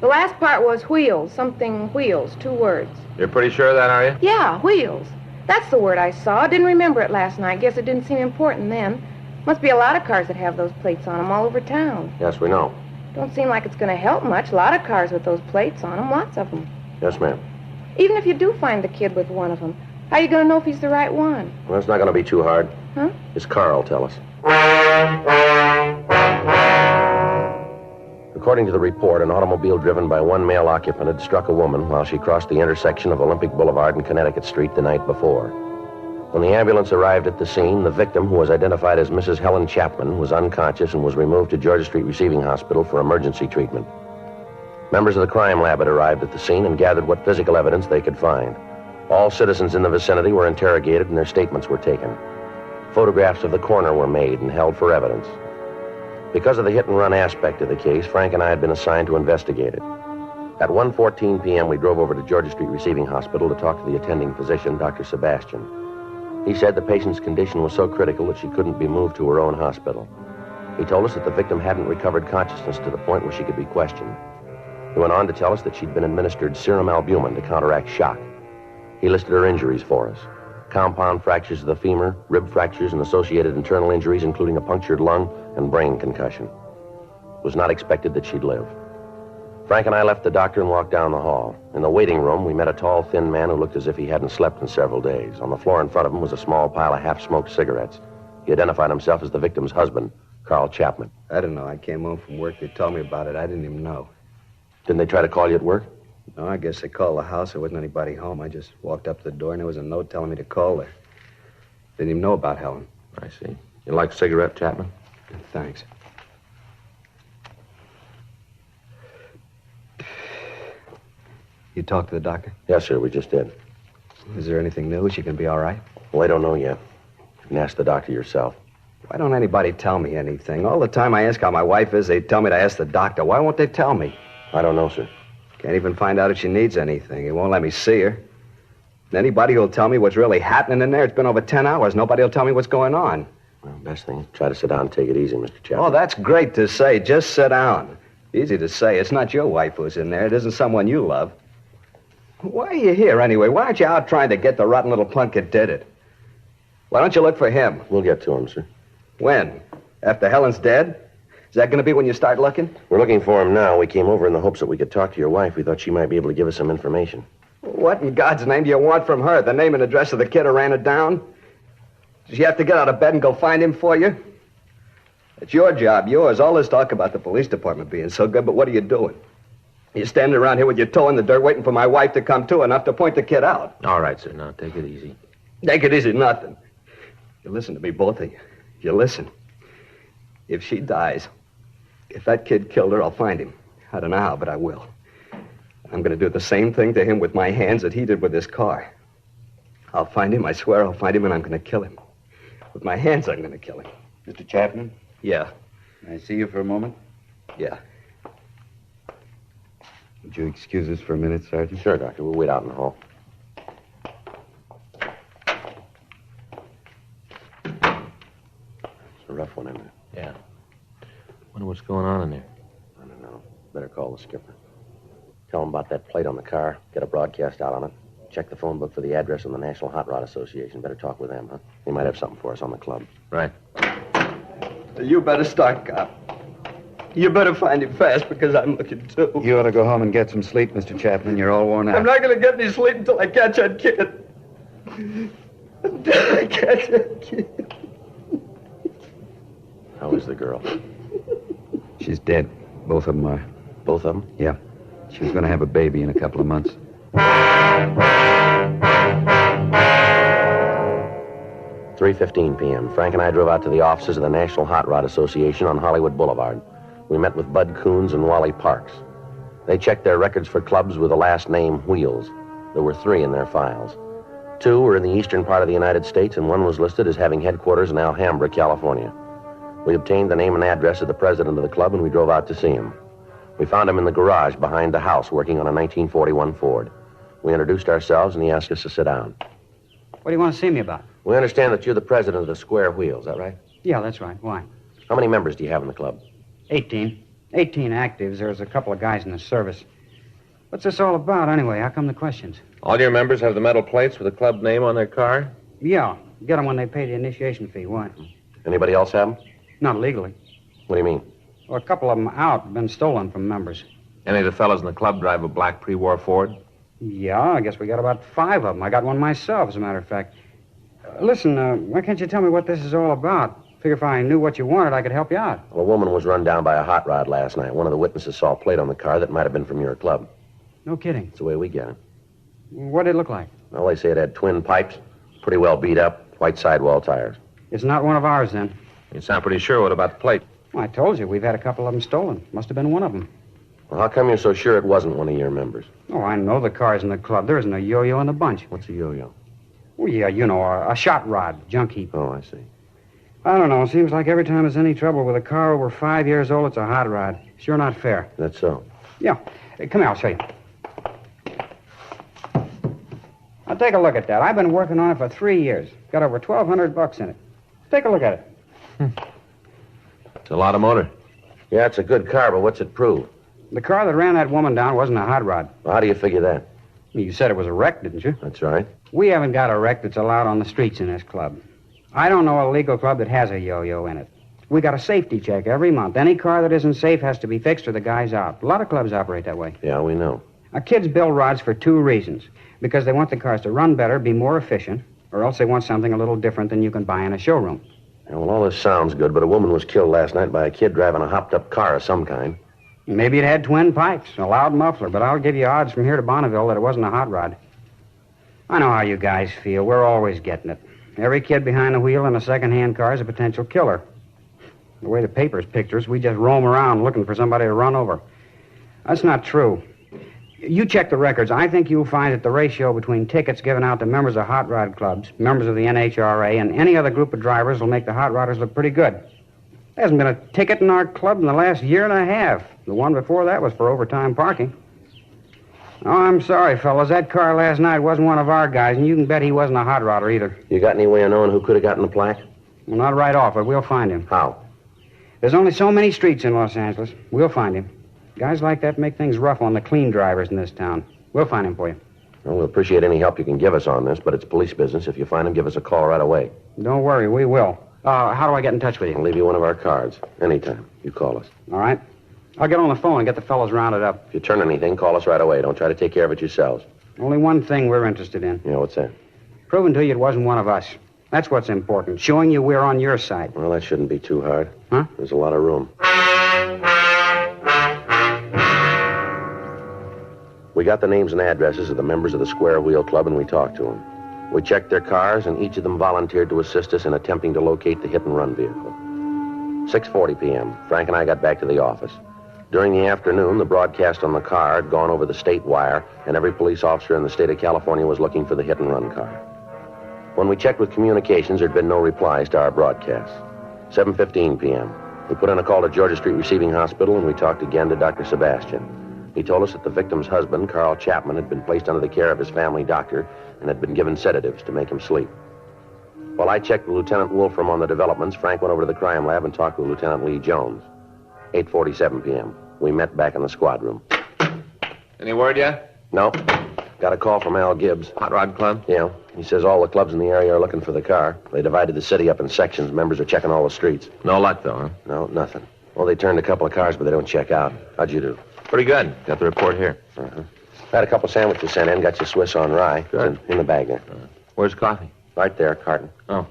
The last part was wheels, something wheels, 2 words. You're pretty sure of that, are you? Yeah, wheels. That's the word I saw. Didn't remember it last night. Guess it didn't seem important then. Must be a lot of cars that have those plates on them all over town. Yes, we know. Don't seem like it's going to help much. A lot of cars with those plates on them, lots of them. Yes, ma'am. Even if you do find the kid with one of them, how are you going to know if he's the right one? Well, it's not going to be too hard. Huh? His car will tell us. According to the report, an automobile driven by one male occupant had struck a woman while she crossed the intersection of Olympic Boulevard and Connecticut Street the night before. When the ambulance arrived at the scene, the victim, who was identified as Mrs. Helen Chapman, was unconscious and was removed to Georgia Street Receiving Hospital for emergency treatment. Members of the crime lab had arrived at the scene and gathered what physical evidence they could find. All citizens in the vicinity were interrogated and their statements were taken. Photographs of the coroner were made and held for evidence. Because of the hit-and-run aspect of the case, Frank and I had been assigned to investigate it. At 1:14 p.m., we drove over to Georgia Street Receiving Hospital to talk to the attending physician, Dr. Sebastian. He said the patient's condition was so critical that she couldn't be moved to her own hospital. He told us that the victim hadn't recovered consciousness to the point where she could be questioned. He went on to tell us that she'd been administered serum albumin to counteract shock. He listed her injuries for us. Compound fractures of the femur, rib fractures, and associated internal injuries, including a punctured lung and brain concussion. It was not expected that she'd live. Frank and I left the doctor and walked down the hall. In the waiting room, we met a tall, thin man who looked as if he hadn't slept in several days. On the floor in front of him was a small pile of half-smoked cigarettes. He identified himself as the victim's husband, Carl Chapman. I don't know. I came home from work. They told me about it. I didn't even know. Didn't they try to call you at work? No, I guess they called the house. There wasn't anybody home. I just walked up to the door, and there was a note telling me to call there. Didn't even know about Helen. I see. You like a cigarette, Chapman? Thanks. You talked to the doctor? Yes, sir, we just did. Is there anything new? She can be all right? Well, I don't know yet. You can ask the doctor yourself. Why don't anybody tell me anything? All the time I ask how my wife is, they tell me to ask the doctor. Why won't they tell me? I don't know, sir. Can't even find out if she needs anything. He won't let me see her. And anybody who'll tell me what's really happening in there, it's been over 10 hours. Nobody will tell me what's going on. Well, best thing is try to sit down and take it easy, Mr. Chapman. Oh, that's great to say. Just sit down. Easy to say. It's not your wife who's in there. It isn't someone you love. Why are you here, anyway? Why aren't you out trying to get the rotten little punk that did it? Why don't you look for him? We'll get to him, sir. When? After Helen's dead? Is that going to be when you start looking? We're looking for him now. We came over in the hopes that we could talk to your wife. We thought she might be able to give us some information. What in God's name do you want from her? The name and address of the kid who ran it down? Does she have to get out of bed and go find him for you? It's your job, yours. All this talk about the police department being so good, but what are you doing? You're standing around here with your toe in the dirt waiting for my wife to come to enough to point the kid out. All right, sir. Now, take it easy. Take it easy, nothing. You listen to me, both of you. You listen. If she dies, if that kid killed her, I'll find him. I don't know how, but I will. I'm going to do the same thing to him with my hands that he did with his car. I'll find him, I swear I'll find him, and I'm going to kill him. With my hands, I'm going to kill him. Mr. Chapman? Yeah. Can I see you for a moment? Yeah. Would you excuse us for a minute, Sergeant? Sure, Doctor. We'll wait out in the hall. It's a rough one, isn't it? Yeah. Wonder what's going on in there. I don't know. Better call the skipper. Tell him about that plate on the car. Get a broadcast out on it. Check the phone book for the address of the National Hot Rod Association. Better talk with them, huh? They might have something for us on the club. Right. You better start, cop. You better find him fast because I'm looking too. You ought to go home and get some sleep, Mr. Chapman. You're all worn out. I'm not going to get any sleep until I catch that kid. Until I catch that kid. How is the girl? She's dead. Both of them are. Both of them? Yeah. She was going to have a baby in a couple of months. 3:15 p.m. Frank and I drove out to the offices of the National Hot Rod Association on Hollywood Boulevard. We met with Bud Coons and Wally Parks. They checked their records for clubs with the last name Wheels. There were 3 in their files. 2 were in the eastern part of the United States, and 1 was listed as having headquarters in Alhambra, California. We obtained the name and address of the president of the club, and we drove out to see him. We found him in the garage behind the house working on a 1941 Ford. We introduced ourselves, and he asked us to sit down. What do you want to see me about? We understand that you're the president of the Square Wheel, is that right? Yeah, that's right. Why? How many members do you have in the club? 18. 18 actives. There's a couple of guys in the service. What's this all about, anyway? How come the questions? All your members have the metal plates with the club name on their car? Yeah. Get them when they pay the initiation fee. Why? Anybody else have them? Not legally. What do you mean? Well, a couple of them out, been stolen from members. Any of the fellas in the club drive a black pre-war Ford? Yeah, I guess we got about 5 of them. I got one myself, as a matter of fact. Listen, why can't you tell me what this is all about? Figure if I knew what you wanted, I could help you out. Well, a woman was run down by a hot rod last night. One of the witnesses saw a plate on the car that might have been from your club. No kidding. That's the way we get it. What did it look like? Well, they say it had twin pipes, pretty well beat up, white sidewall tires. It's not one of ours, then. You sound pretty sure. What about the plate? Well, I told you, we've had a couple of them stolen. Must have been one of them. Well, how come you're so sure it wasn't one of your members? Oh, I know the cars in the club. There isn't a yo-yo in the bunch. What's a yo-yo? Oh, yeah, you know, a shot rod, junk heap. Oh, I see. I don't know. Seems like every time there's any trouble with a car over 5 years old, it's a hot rod. Sure not fair. That's so. Yeah. Hey, come here, I'll show you. Now, take a look at that. I've been working on it for 3 years. Got over $1,200 in it. Take a look at it. It's a lot of motor. Yeah, it's a good car, but what's it prove? The car that ran that woman down wasn't a hot rod. Well, how do you figure that? You said it was a wreck, didn't you? That's right. We haven't got a wreck that's allowed on the streets in this club. I don't know a legal club that has a yo-yo in it. We got a safety check every month. Any car that isn't safe has to be fixed or the guy's out. A lot of clubs operate that way. Yeah, we know. Our kids build rods for 2 reasons. Because they want the cars to run better, be more efficient, or else they want something a little different than you can buy in a showroom. Yeah, well, all this sounds good, but a woman was killed last night by a kid driving a hopped-up car of some kind. Maybe it had twin pipes, a loud muffler, but I'll give you odds from here to Bonneville that it wasn't a hot rod. I know how you guys feel. We're always getting it. Every kid behind the wheel in a second-hand car is a potential killer. The way the papers picture us, we just roam around looking for somebody to run over. That's not true. You check the records. I think you'll find that the ratio between tickets given out to members of hot rod clubs, members of the NHRA, and any other group of drivers will make the hot rodders look pretty good. There hasn't been a ticket in our club in the last year and a half. The one before that was for overtime parking. Oh, I'm sorry, fellas. That car last night wasn't one of our guys, and you can bet he wasn't a hot rodder either. You got any way of knowing who could have gotten the plaque? Well, not right off, but we'll find him. How? There's only so many streets in Los Angeles. We'll find him. Guys like that make things rough on the clean drivers in this town. We'll find him for you. Well, we'll appreciate any help you can give us on this, but it's police business. If you find him, give us a call right away. Don't worry, we will. How do I get in touch with you? I'll leave you one of our cards. Anytime. You call us. All right. I'll get on the phone and get the fellows rounded up. If you turn anything, call us right away. Don't try to take care of it yourselves. Only one thing we're interested in. Yeah, what's that? Proving to you it wasn't one of us. That's what's important. Showing you we're on your side. Well, that shouldn't be too hard. Huh? There's a lot of room. We got the names and addresses of the members of the Square Wheel Club, and we talked to them. We checked their cars, and each of them volunteered to assist us in attempting to locate the hit-and-run vehicle. 6:40 p.m., Frank and I got back to the office. During the afternoon, the broadcast on the car had gone over the state wire, and every police officer in the state of California was looking for the hit-and-run car. When we checked with communications, there'd been no replies to our broadcast. 7:15 p.m., we put in a call to Georgia Street Receiving Hospital, and we talked again to Dr. Sebastian. He told us that the victim's husband, Carl Chapman, had been placed under the care of his family doctor and had been given sedatives to make him sleep. While I checked with Lieutenant Wolfram on the developments, Frank went over to the crime lab and talked with Lieutenant Lee Jones. 8:47 p.m. We met back in the squad room. Any word yet? No. Got a call from Al Gibbs. Hot Rod Club? Yeah. He says all the clubs in the area are looking for the car. They divided the city up in sections. Members are checking all the streets. No luck, though, huh? No, nothing. Well, they turned a couple of cars, but they don't check out. How'd you do? Pretty good. Got the report here. Uh-huh. Had a couple sandwiches sent in. Got you Swiss on rye. Good. In the bag there. Where's coffee? Right there, carton. Oh.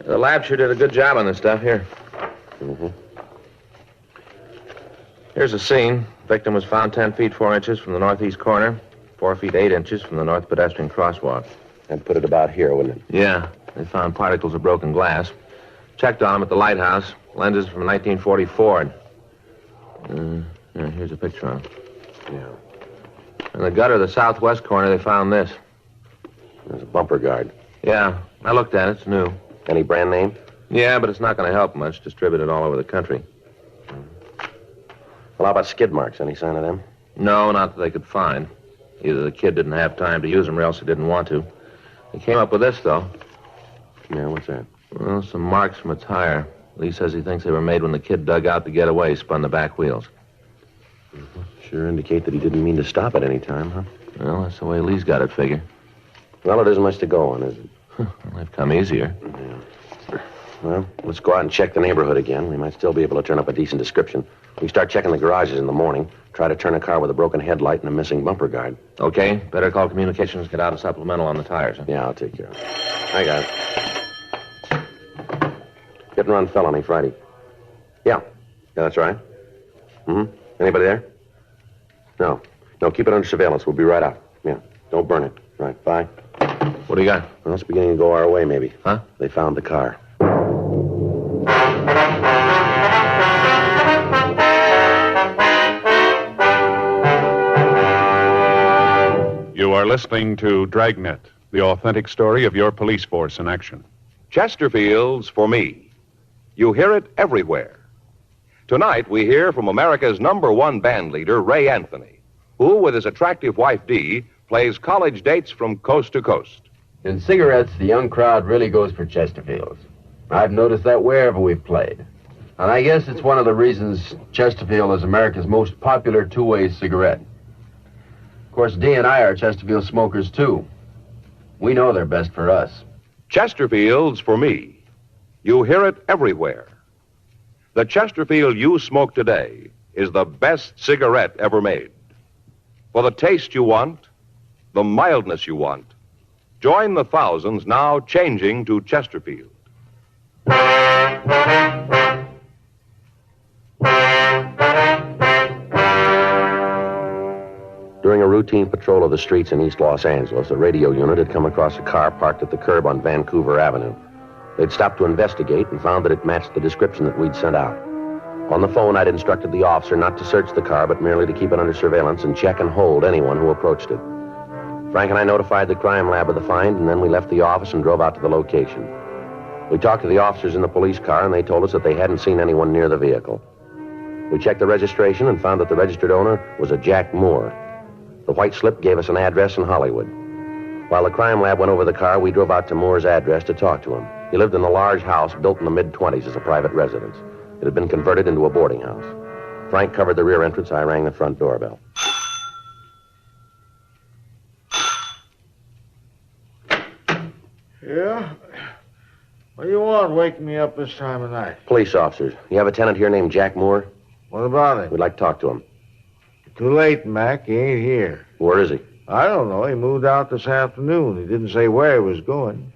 The lab sure did a good job on this stuff. Here. Mm-hmm. Here's the scene. Victim was found 10 feet 4 inches from the northeast corner, 4 feet 8 inches from the north pedestrian crosswalk. That'd put it about here, wouldn't it? Yeah. They found particles of broken glass. Checked on him at the lighthouse. Lenses from a 1940 Ford. Here's a picture of him. Yeah. In the gutter of the southwest corner, they found this. There's a bumper guard. Yeah, I looked at it. It's new. Any brand name? Yeah, but it's not going to help much. Distributed all over the country. Well, how about skid marks? Any sign of them? No, not that they could find. Either the kid didn't have time to use them or else he didn't want to. They came up with this, though. Yeah, what's that? Well, some marks from a tire. Lee says he thinks they were made when the kid dug out to get away, spun the back wheels. Sure indicate that he didn't mean to stop at any time, huh? Well, that's the way Lee's got it figured. Well, it isn't much to go on, is it? Well, they've come easier. Yeah. Well, let's go out and check the neighborhood again. We might still be able to turn up a decent description. We start checking the garages in the morning. Try to turn a car with a broken headlight and a missing bumper guard. Okay. Better call communications, get out a supplemental on the tires. Huh? Yeah, I'll take care of it. I got it. Hit and run felony Friday. Yeah, that's right. Mm-hmm. Anybody there? No, keep it under surveillance. We'll be right out. Yeah, don't burn it. Right, bye. What do you got? Well, it's beginning to go our way, maybe. Huh? They found the car. You are listening to Dragnet, the authentic story of your police force in action. Chesterfield's For Me. You hear it everywhere. Tonight, we hear from America's #1 band leader, Ray Anthony, who, with his attractive wife, Dee, plays college dates from coast to coast. In cigarettes, the young crowd really goes for Chesterfields. I've noticed that wherever we've played. And I guess it's one of the reasons Chesterfield is America's most popular two-way cigarette. Of course, Dee and I are Chesterfield smokers, too. We know they're best for us. Chesterfield's For Me. You hear it everywhere. The Chesterfield you smoke today is the best cigarette ever made. For the taste you want, the mildness you want, join the thousands now changing to Chesterfield. During a routine patrol of the streets in East Los Angeles, a radio unit had come across a car parked at the curb on Vancouver Avenue. They'd stopped to investigate and found that it matched the description that we'd sent out. On the phone, I'd instructed the officer not to search the car, but merely to keep it under surveillance and check and hold anyone who approached it. Frank and I notified the crime lab of the find, and then we left the office and drove out to the location. We talked to the officers in the police car, and they told us that they hadn't seen anyone near the vehicle. We checked the registration and found that the registered owner was a Jack Moore. The white slip gave us an address in Hollywood. While the crime lab went over the car, we drove out to Moore's address to talk to him. He lived in a large house built in the mid-20s as a private residence. It had been converted into a boarding house. Frank covered the rear entrance. I rang the front doorbell. Yeah? What do you want waking me up this time of night? Police officers. You have a tenant here named Jack Moore? What about him? We'd like to talk to him. Too late, Mac. He ain't here. Where is he? I don't know. He moved out this afternoon. He didn't say where he was going.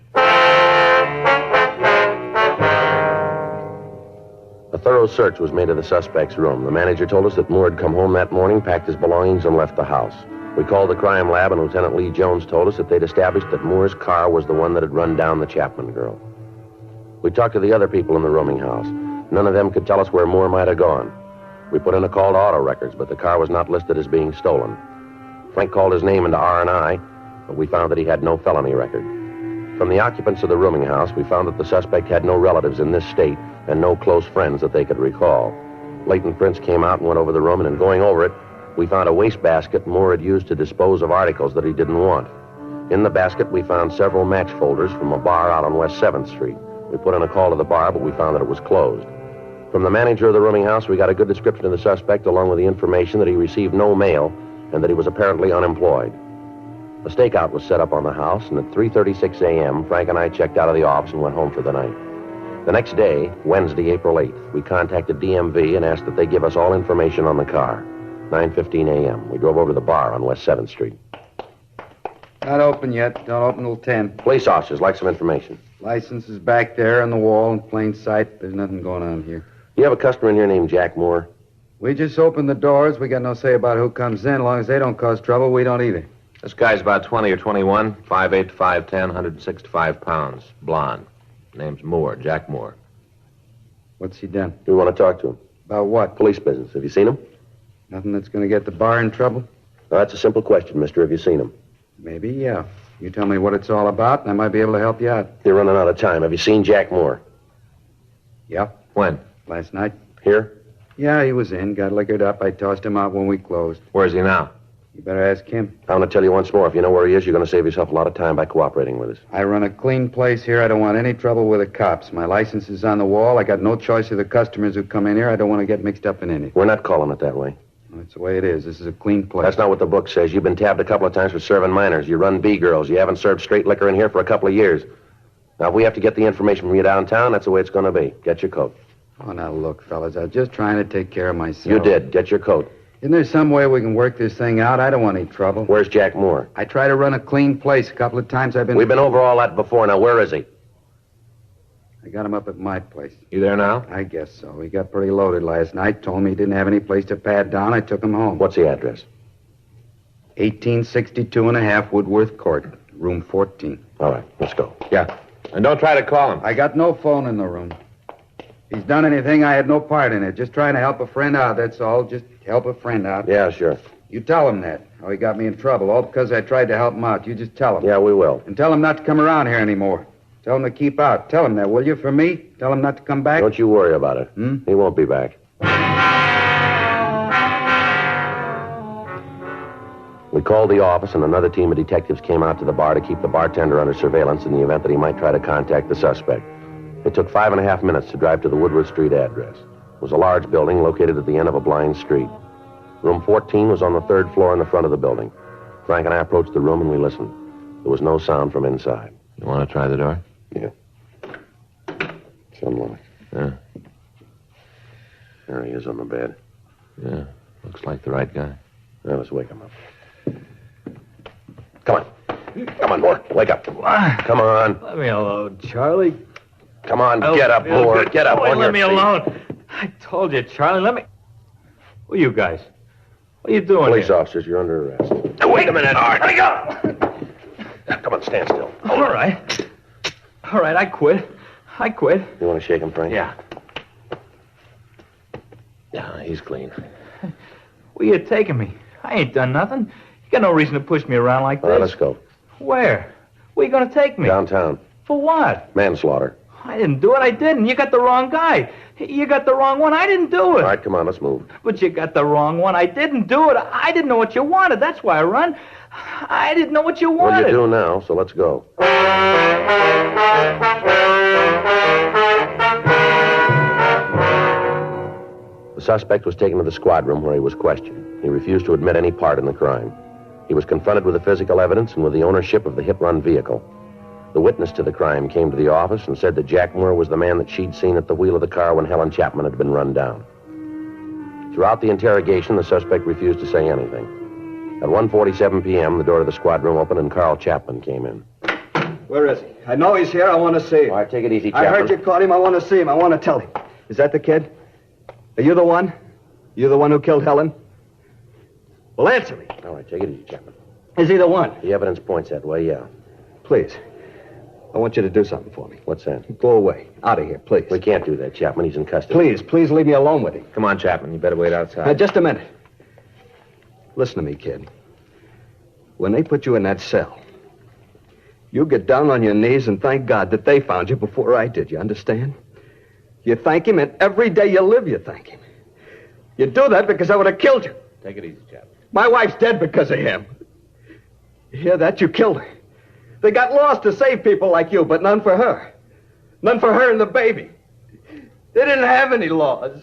A thorough search was made of the suspect's room. The manager told us that Moore had come home that morning, packed his belongings, and left the house. We called the crime lab, and Lieutenant Lee Jones told us that they'd established that Moore's car was the one that had run down the Chapman girl. We talked to the other people in the rooming house. None of them could tell us where Moore might have gone. We put in a call to auto records, but the car was not listed as being stolen. Frank called his name into R&I, but we found that he had no felony record. From the occupants of the rooming house, we found that the suspect had no relatives in this state and no close friends that they could recall. Leighton Prince came out and went over the room, and in going over it, we found a wastebasket Moore had used to dispose of articles that he didn't want. In the basket, we found several match folders from a bar out on West 7th Street. We put in a call to the bar, but we found that it was closed. From the manager of the rooming house, we got a good description of the suspect, along with the information that he received no mail and that he was apparently unemployed. A stakeout was set up on the house, and at 3:36 a.m., Frank and I checked out of the office and went home for the night. The next day, Wednesday, April 8th, we contacted DMV and asked that they give us all information on the car. 9:15 a.m., we drove over to the bar on West 7th Street. Not open yet. Don't open till 10. Police officers like some information. License is back there on the wall in plain sight. There's nothing going on here. You have a customer in here named Jack Moore? We just open the doors. We got no say about who comes in. As long as they don't cause trouble, we don't either. This guy's about 20 or 21, 5'8" to 5'10", 165 pounds, blonde. Name's Moore, Jack Moore. What's he done? We want to talk to him. About what? Police business. Have you seen him? Nothing that's going to get the bar in trouble? Now, that's a simple question, mister. Have you seen him? Maybe, yeah. You tell me what it's all about, and I might be able to help you out. You're running out of time. Have you seen Jack Moore? Yeah. When? Last night. Here? Yeah, he was in. Got liquored up. I tossed him out when we closed. Where's he now? You better ask him. I'm going to tell you once more. If you know where he is, you're going to save yourself a lot of time by cooperating with us. I run a clean place here. I don't want any trouble with the cops. My license is on the wall. I got no choice of the customers who come in here. I don't want to get mixed up in anything. We're not calling it that way. That's the way it is. This is a clean place. That's not what the book says. You've been tabbed a couple of times for serving minors. You run B-girls. You haven't served straight liquor in here for a couple of years. Now, if we have to get the information from you downtown, that's the way it's going to be. Get your coat. Oh, now look, fellas, I was just trying to take care of myself. You did. Get your coat. Isn't there some way we can work this thing out? I don't want any trouble. Where's Jack Moore? I try to run a clean place. A couple of times I've been... We've been over all that before. Now, where is he? I got him up at my place. You there now? I guess so. He got pretty loaded last night. Told me he didn't have any place to pad down. I took him home. What's the address? 1862 and a half Woodworth Court, room 14. All right, let's go. Yeah. And don't try to call him. I got no phone in the room. If he's done anything, I had no part in it. Just trying to help a friend out, that's all. Just help a friend out. Yeah, sure. You tell him that. How he got me in trouble, all because I tried to help him out. You just tell him. Yeah, we will. And tell him not to come around here anymore. Tell him to keep out. Tell him that, will you, for me? Tell him not to come back. Don't you worry about it. He won't be back. We called the office, and another team of detectives came out to the bar to keep the bartender under surveillance in the event that he might try to contact the suspect. It took 5.5 minutes to drive to the Woodward Street address. It was a large building located at the end of a blind street. Room 14 was on the third floor in the front of the building. Frank and I approached the room, and we listened. There was no sound from inside. You want to try the door? Yeah. It's unlocked. Yeah. There he is on the bed. Yeah. Looks like the right guy. Now, let's wake him up. Come on. Come on, Moore. Wake up. Come on. Let me alone, Charlie. Come on, get up, Moore. Get up on Let your me feet. alone. I told you, Charlie, let me... Who are you guys? What are you doing Police here? officers, you're under arrest. Wait a minute. All right, let me go. Now, come on, stand still. All right. All right, I quit. I quit. You want to shake him, Frank? Yeah. Yeah, he's clean. Where you taking me? I ain't done nothing. You got no reason to push me around like All this. right, let's go. Where? Where you gonna take me? Downtown. For what? Manslaughter. I didn't do it. I didn't. You got the wrong guy. You got the wrong one. I didn't do it. All right, come on, let's move. But you got the wrong one. I didn't do it. I didn't know what you wanted. That's why I run. I didn't know what you Well, wanted. you do now, so let's go. The suspect was taken to the squad room where he was questioned. He refused to admit any part in the crime. He was confronted with the physical evidence and with the ownership of the hit-run vehicle. The witness to the crime came to the office and said that Jack Moore was the man that she'd seen at the wheel of the car when Helen Chapman had been run down. Throughout the interrogation, the suspect refused to say anything. At 1:47 p.m., the door to the squad room opened and Carl Chapman came in. Where is he? I know he's here. I want to see him. All right, take it easy, I Chapman. heard you caught him. I want to see him. I want to tell him. Is that the kid? Are you the one? You the one who killed Helen? Well, answer me. All right, take it easy, Chapman. Is he the one? The evidence points that way, yeah. Please. I want you to do something for me. What's that? Go away. Out of here, please. We can't do that, Chapman. He's in custody. Please leave me alone with him. Come on, Chapman. You better wait outside. Now, just a minute. Listen to me, kid. When they put you in that cell, you get down on your knees and thank God that they found you before I did. You understand? You thank him, and every day you live, you thank him. You do that because I would have killed you. Take it easy, Chapman. My wife's dead because of him. You hear that? You killed her. They got lost to save people like you, but none for her. None for her and the baby. They didn't have any laws.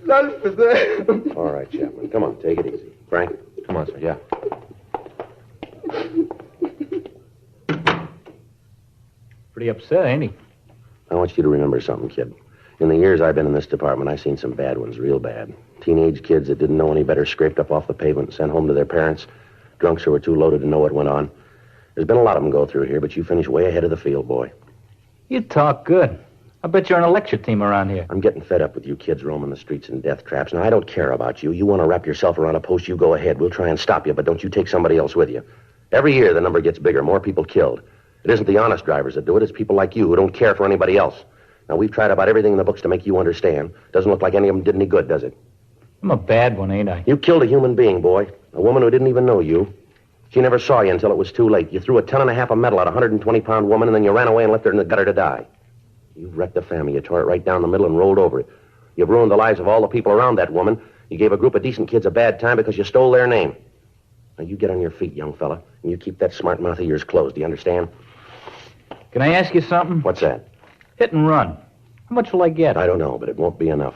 None for them. All right, Chapman. Come on, take it easy. Frank? Come on, sir. Yeah. Pretty upset, ain't he? I want you to remember something, kid. In the years I've been in this department, I've seen some bad ones, real bad. Teenage kids that didn't know any better scraped up off the pavement and sent home to their parents. Drunks who were too loaded to know what went on. There's been a lot of them go through here, but you finish way ahead of the field, boy. You talk good. I bet you're on a lecture team around here. I'm getting fed up with you kids roaming the streets in death traps. Now, I don't care about you. You want to wrap yourself around a post, you go ahead. We'll try and stop you, but don't you take somebody else with you. Every year, the number gets bigger, more people killed. It isn't the honest drivers that do it. It's people like you who don't care for anybody else. Now, we've tried about everything in the books to make you understand. Doesn't look like any of them did any good, does it? I'm a bad one, ain't I? You killed a human being, boy. A woman who didn't even know you. She never saw you until it was too late. You threw a ton and a half of metal at a 120-pound woman, and then you ran away and left her in the gutter to die. You wrecked the family. You tore it right down the middle and rolled over it. You've ruined the lives of all the people around that woman. You gave a group of decent kids a bad time because you stole their name. Now, you get on your feet, young fella, and you keep that smart mouth of yours closed. Do you understand? Can I ask you something? What's that? Hit and run. How much will I get? I don't know, but it won't be enough.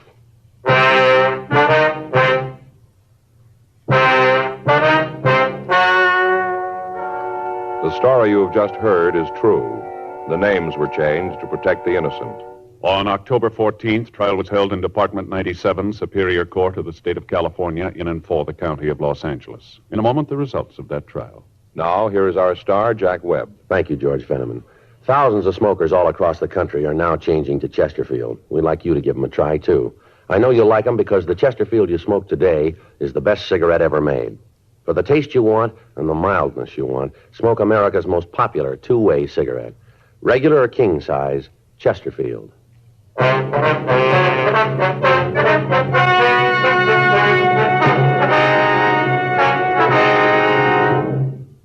The story you have just heard is true. The names were changed to protect the innocent. On October 14th, trial was held in Department 97, Superior Court of the State of California, in and for the County of Los Angeles. In a moment, the results of that trial. Now, here is our star, Jack Webb. Thank you, George Fenneman. Thousands of smokers all across the country are now changing to Chesterfield. We'd like you to give them a try, too. I know you'll like them because the Chesterfield you smoke today is the best cigarette ever made. For the taste you want and the mildness you want, smoke America's most popular two-way cigarette. Regular or king size, Chesterfield.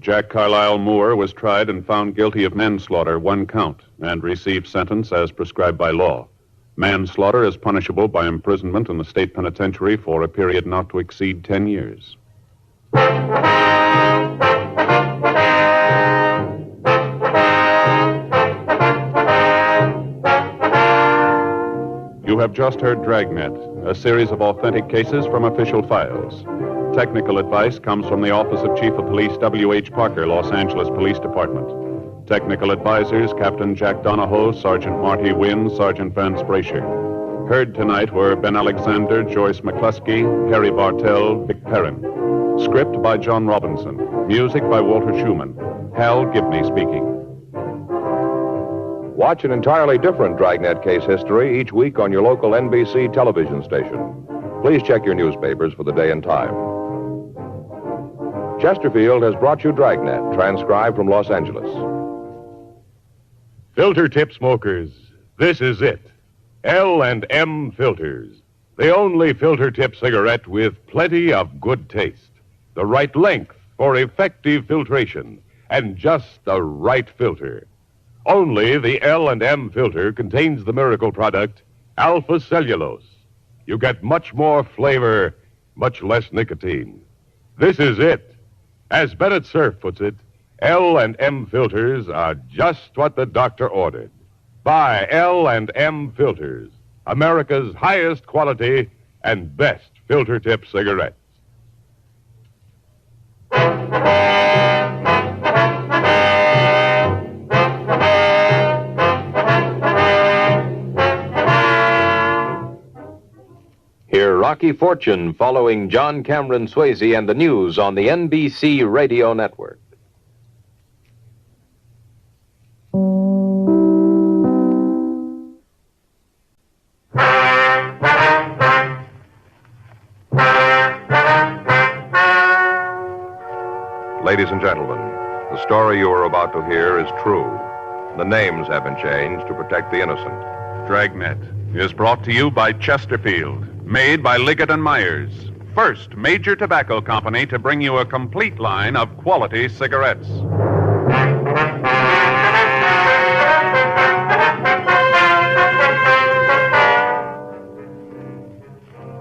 Jack Carlisle Moore was tried and found guilty of manslaughter, 1 count, and received sentence as prescribed by law. Manslaughter is punishable by imprisonment in the state penitentiary for a period not to exceed 10 years. You have just heard Dragnet, a series of authentic cases from official files. Technical advice comes from the Office of Chief of Police W.H. Parker, Los Angeles Police Department. Technical advisors, Captain Jack Donahoe, Sergeant Marty Wynn, Sergeant Vance Brasher. Heard tonight were Ben Alexander, Joyce McCluskey, Harry Bartell, Vic Perrin. Script by John Robinson. Music by Walter Schumann. Hal Gibney speaking. Watch an entirely different Dragnet case history each week on your local NBC television station. Please check your newspapers for the day and time. Chesterfield has brought you Dragnet, transcribed from Los Angeles. Filter tip smokers, this is it. L&M Filters. The only filter tip cigarette with plenty of good taste. The right length for effective filtration. And just the right filter. Only the L&M filter contains the miracle product, alpha cellulose. You get much more flavor, much less nicotine. This is it. As Bennett Cerf puts it, L&M filters are just what the doctor ordered. Buy L&M filters, America's highest quality and best filter tip cigarettes. Hear Rocky Fortune following John Cameron Swayze and the news on the NBC Radio Network. Ladies and gentlemen, the story you are about to hear is true. The names have been changed to protect the innocent. Dragnet is brought to you by Chesterfield, made by Liggett & Myers, first major tobacco company to bring you a complete line of quality cigarettes.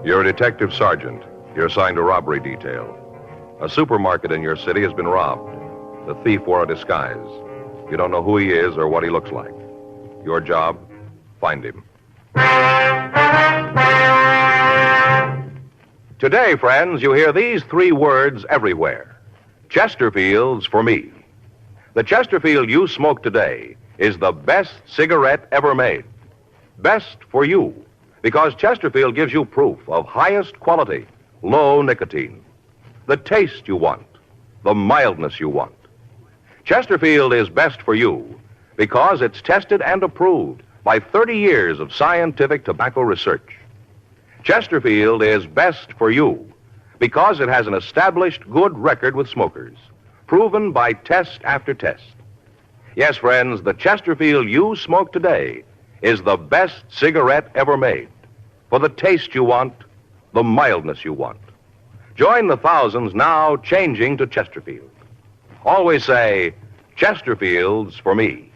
You're a detective sergeant. You're assigned to robbery detail. A supermarket in your city has been robbed. The thief wore a disguise. You don't know who he is or what he looks like. Your job, find him. Today, friends, you hear these 3 words everywhere. Chesterfield's for me. The Chesterfield you smoke today is the best cigarette ever made. Best for you, because Chesterfield gives you proof of highest quality, low nicotine. The taste you want, the mildness you want. Chesterfield is best for you because it's tested and approved by 30 years of scientific tobacco research. Chesterfield is best for you because it has an established good record with smokers, proven by test after test. Yes, friends, the Chesterfield you smoke today is the best cigarette ever made. For the taste you want, the mildness you want. Join the thousands now changing to Chesterfield. Always say, Chesterfield's for me.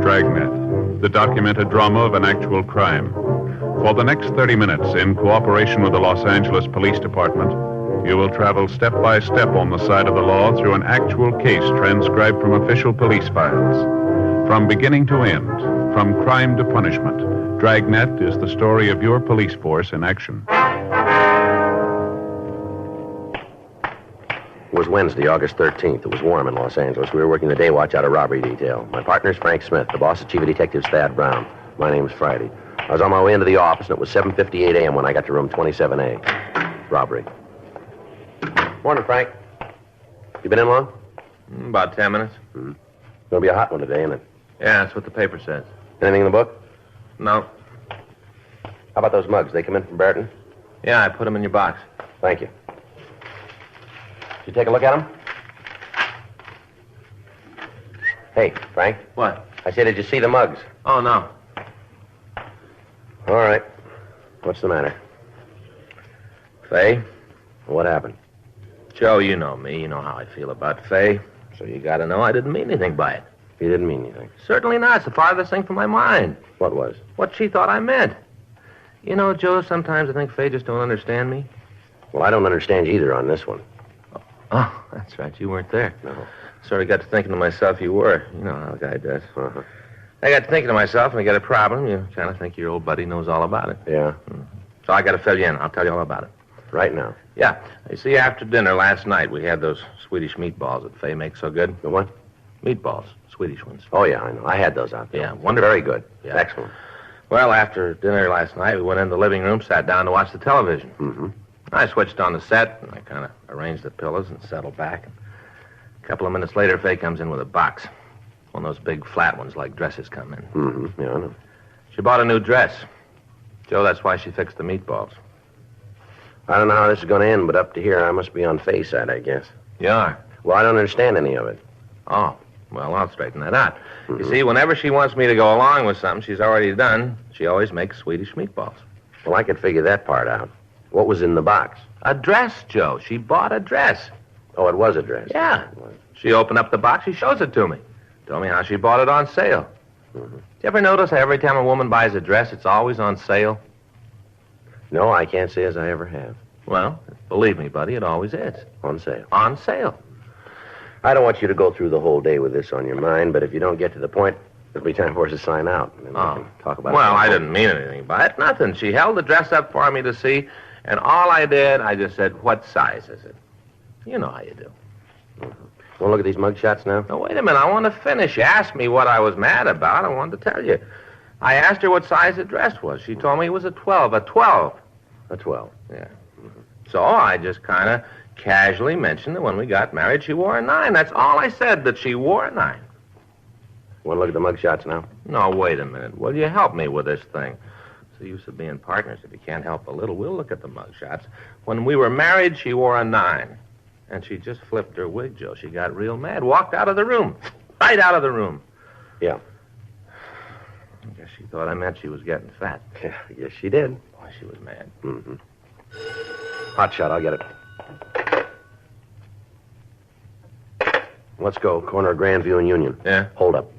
Dragnet, the documented drama of an actual crime. For the next 30 minutes, in cooperation with the Los Angeles Police Department, you will travel step by step on the side of the law through an actual case transcribed from official police files. From beginning to end, from crime to punishment, Dragnet is the story of your police force in action. It was Wednesday, August 13th. It was warm in Los Angeles. We were working the day watch out of robbery detail. My partner's Frank Smith. The boss is Chief of Detectives Thad Brown. My name's Friday. I was on my way into the office, and it was 7:58 a.m. when I got to room 27A. Robbery. Morning, Frank. You been in long? About 10 minutes. Gonna be a hot one today, isn't it? Yeah, that's what the paper says. Anything in the book? No. How about those mugs? They come in from Barton? Yeah, I put them in your box. Thank you. Did you take a look at them? Hey, Frank. What? I said, did you see the mugs? Oh, no. All right. What's the matter? Faye? What happened? Joe, you know me. You know how I feel about Faye. So you gotta know I didn't mean anything by it. You didn't mean anything? Certainly not. It's the farthest thing from my mind. What was? What she thought I meant. You know, Joe, sometimes I think Faye just don't understand me. Well, I don't understand you either on this one. Oh, that's right. You weren't there. No. Sort of got to thinking to myself you were. You know how a guy does. I got to thinking to myself, when you get a problem, you kind of think your old buddy knows all about it. Yeah? So I got to fill you in. I'll tell you all about it. Right now? Yeah. You see, after dinner last night, we had those Swedish meatballs that Faye makes so good. The what? Meatballs. Swedish ones. Oh, yeah, I know. I had those out there. Yeah, wonderful. Very good. Yeah. Excellent. Well, after dinner last night, we went in the living room, sat down to watch the television. Mm-hmm. I switched on the set, and I kind of arranged the pillows and settled back. A couple of minutes later, Faye comes in with a box. One of those big flat ones like dresses come in. Mm-hmm. Yeah, I know. She bought a new dress. Joe, that's why she fixed the meatballs. I don't know how this is going to end, but up to here, I must be on Faye's side, I guess. You are? Well, I don't understand any of it. Oh, well, I'll straighten that out. You see, whenever she wants me to go along with something she's already done, she always makes Swedish meatballs. Well, I could figure that part out. What was in the box? A dress, Joe. She bought a dress. Oh, it was a dress? Yeah. She opened up the box. She shows it to me. Told me how she bought it on sale. You ever notice how every time a woman buys a dress, it's always on sale? No, I can't say as I ever have. Well, believe me, buddy, it always is. On sale? On sale. I don't want you to go through the whole day with this on your mind, but if you don't get to the point, it'll be time for us to sign out. And then we can talk about it. Well, I didn't mean anything by it. Nothing. She held the dress up for me to see, and all I did, I just said, what size is it? You know how you do. Want to look at these mug shots now? No, wait a minute. I want to finish. You asked me what I was mad about. I wanted to tell you. I asked her what size the dress was. She told me it was a 12. A 12. A 12? Yeah. So I just kind of casually mentioned that when we got married, she wore a 9. That's all I said, that she wore a 9. Want to look at the mug shots now? No, wait a minute. Will you help me with this thing? It's the use of being partners. If you can't help a little, we'll look at the mug shots. When we were married, she wore a 9. And she just flipped her wig, Joe. She got real mad. Walked out of the room. Right out of the room. Yeah. I guess she thought I meant she was getting fat. Yeah, yes, she did. Boy, she was mad. Mm-hmm. Hot shot, I'll get it. Let's go. Corner of Grandview and Union. Yeah? Hold up.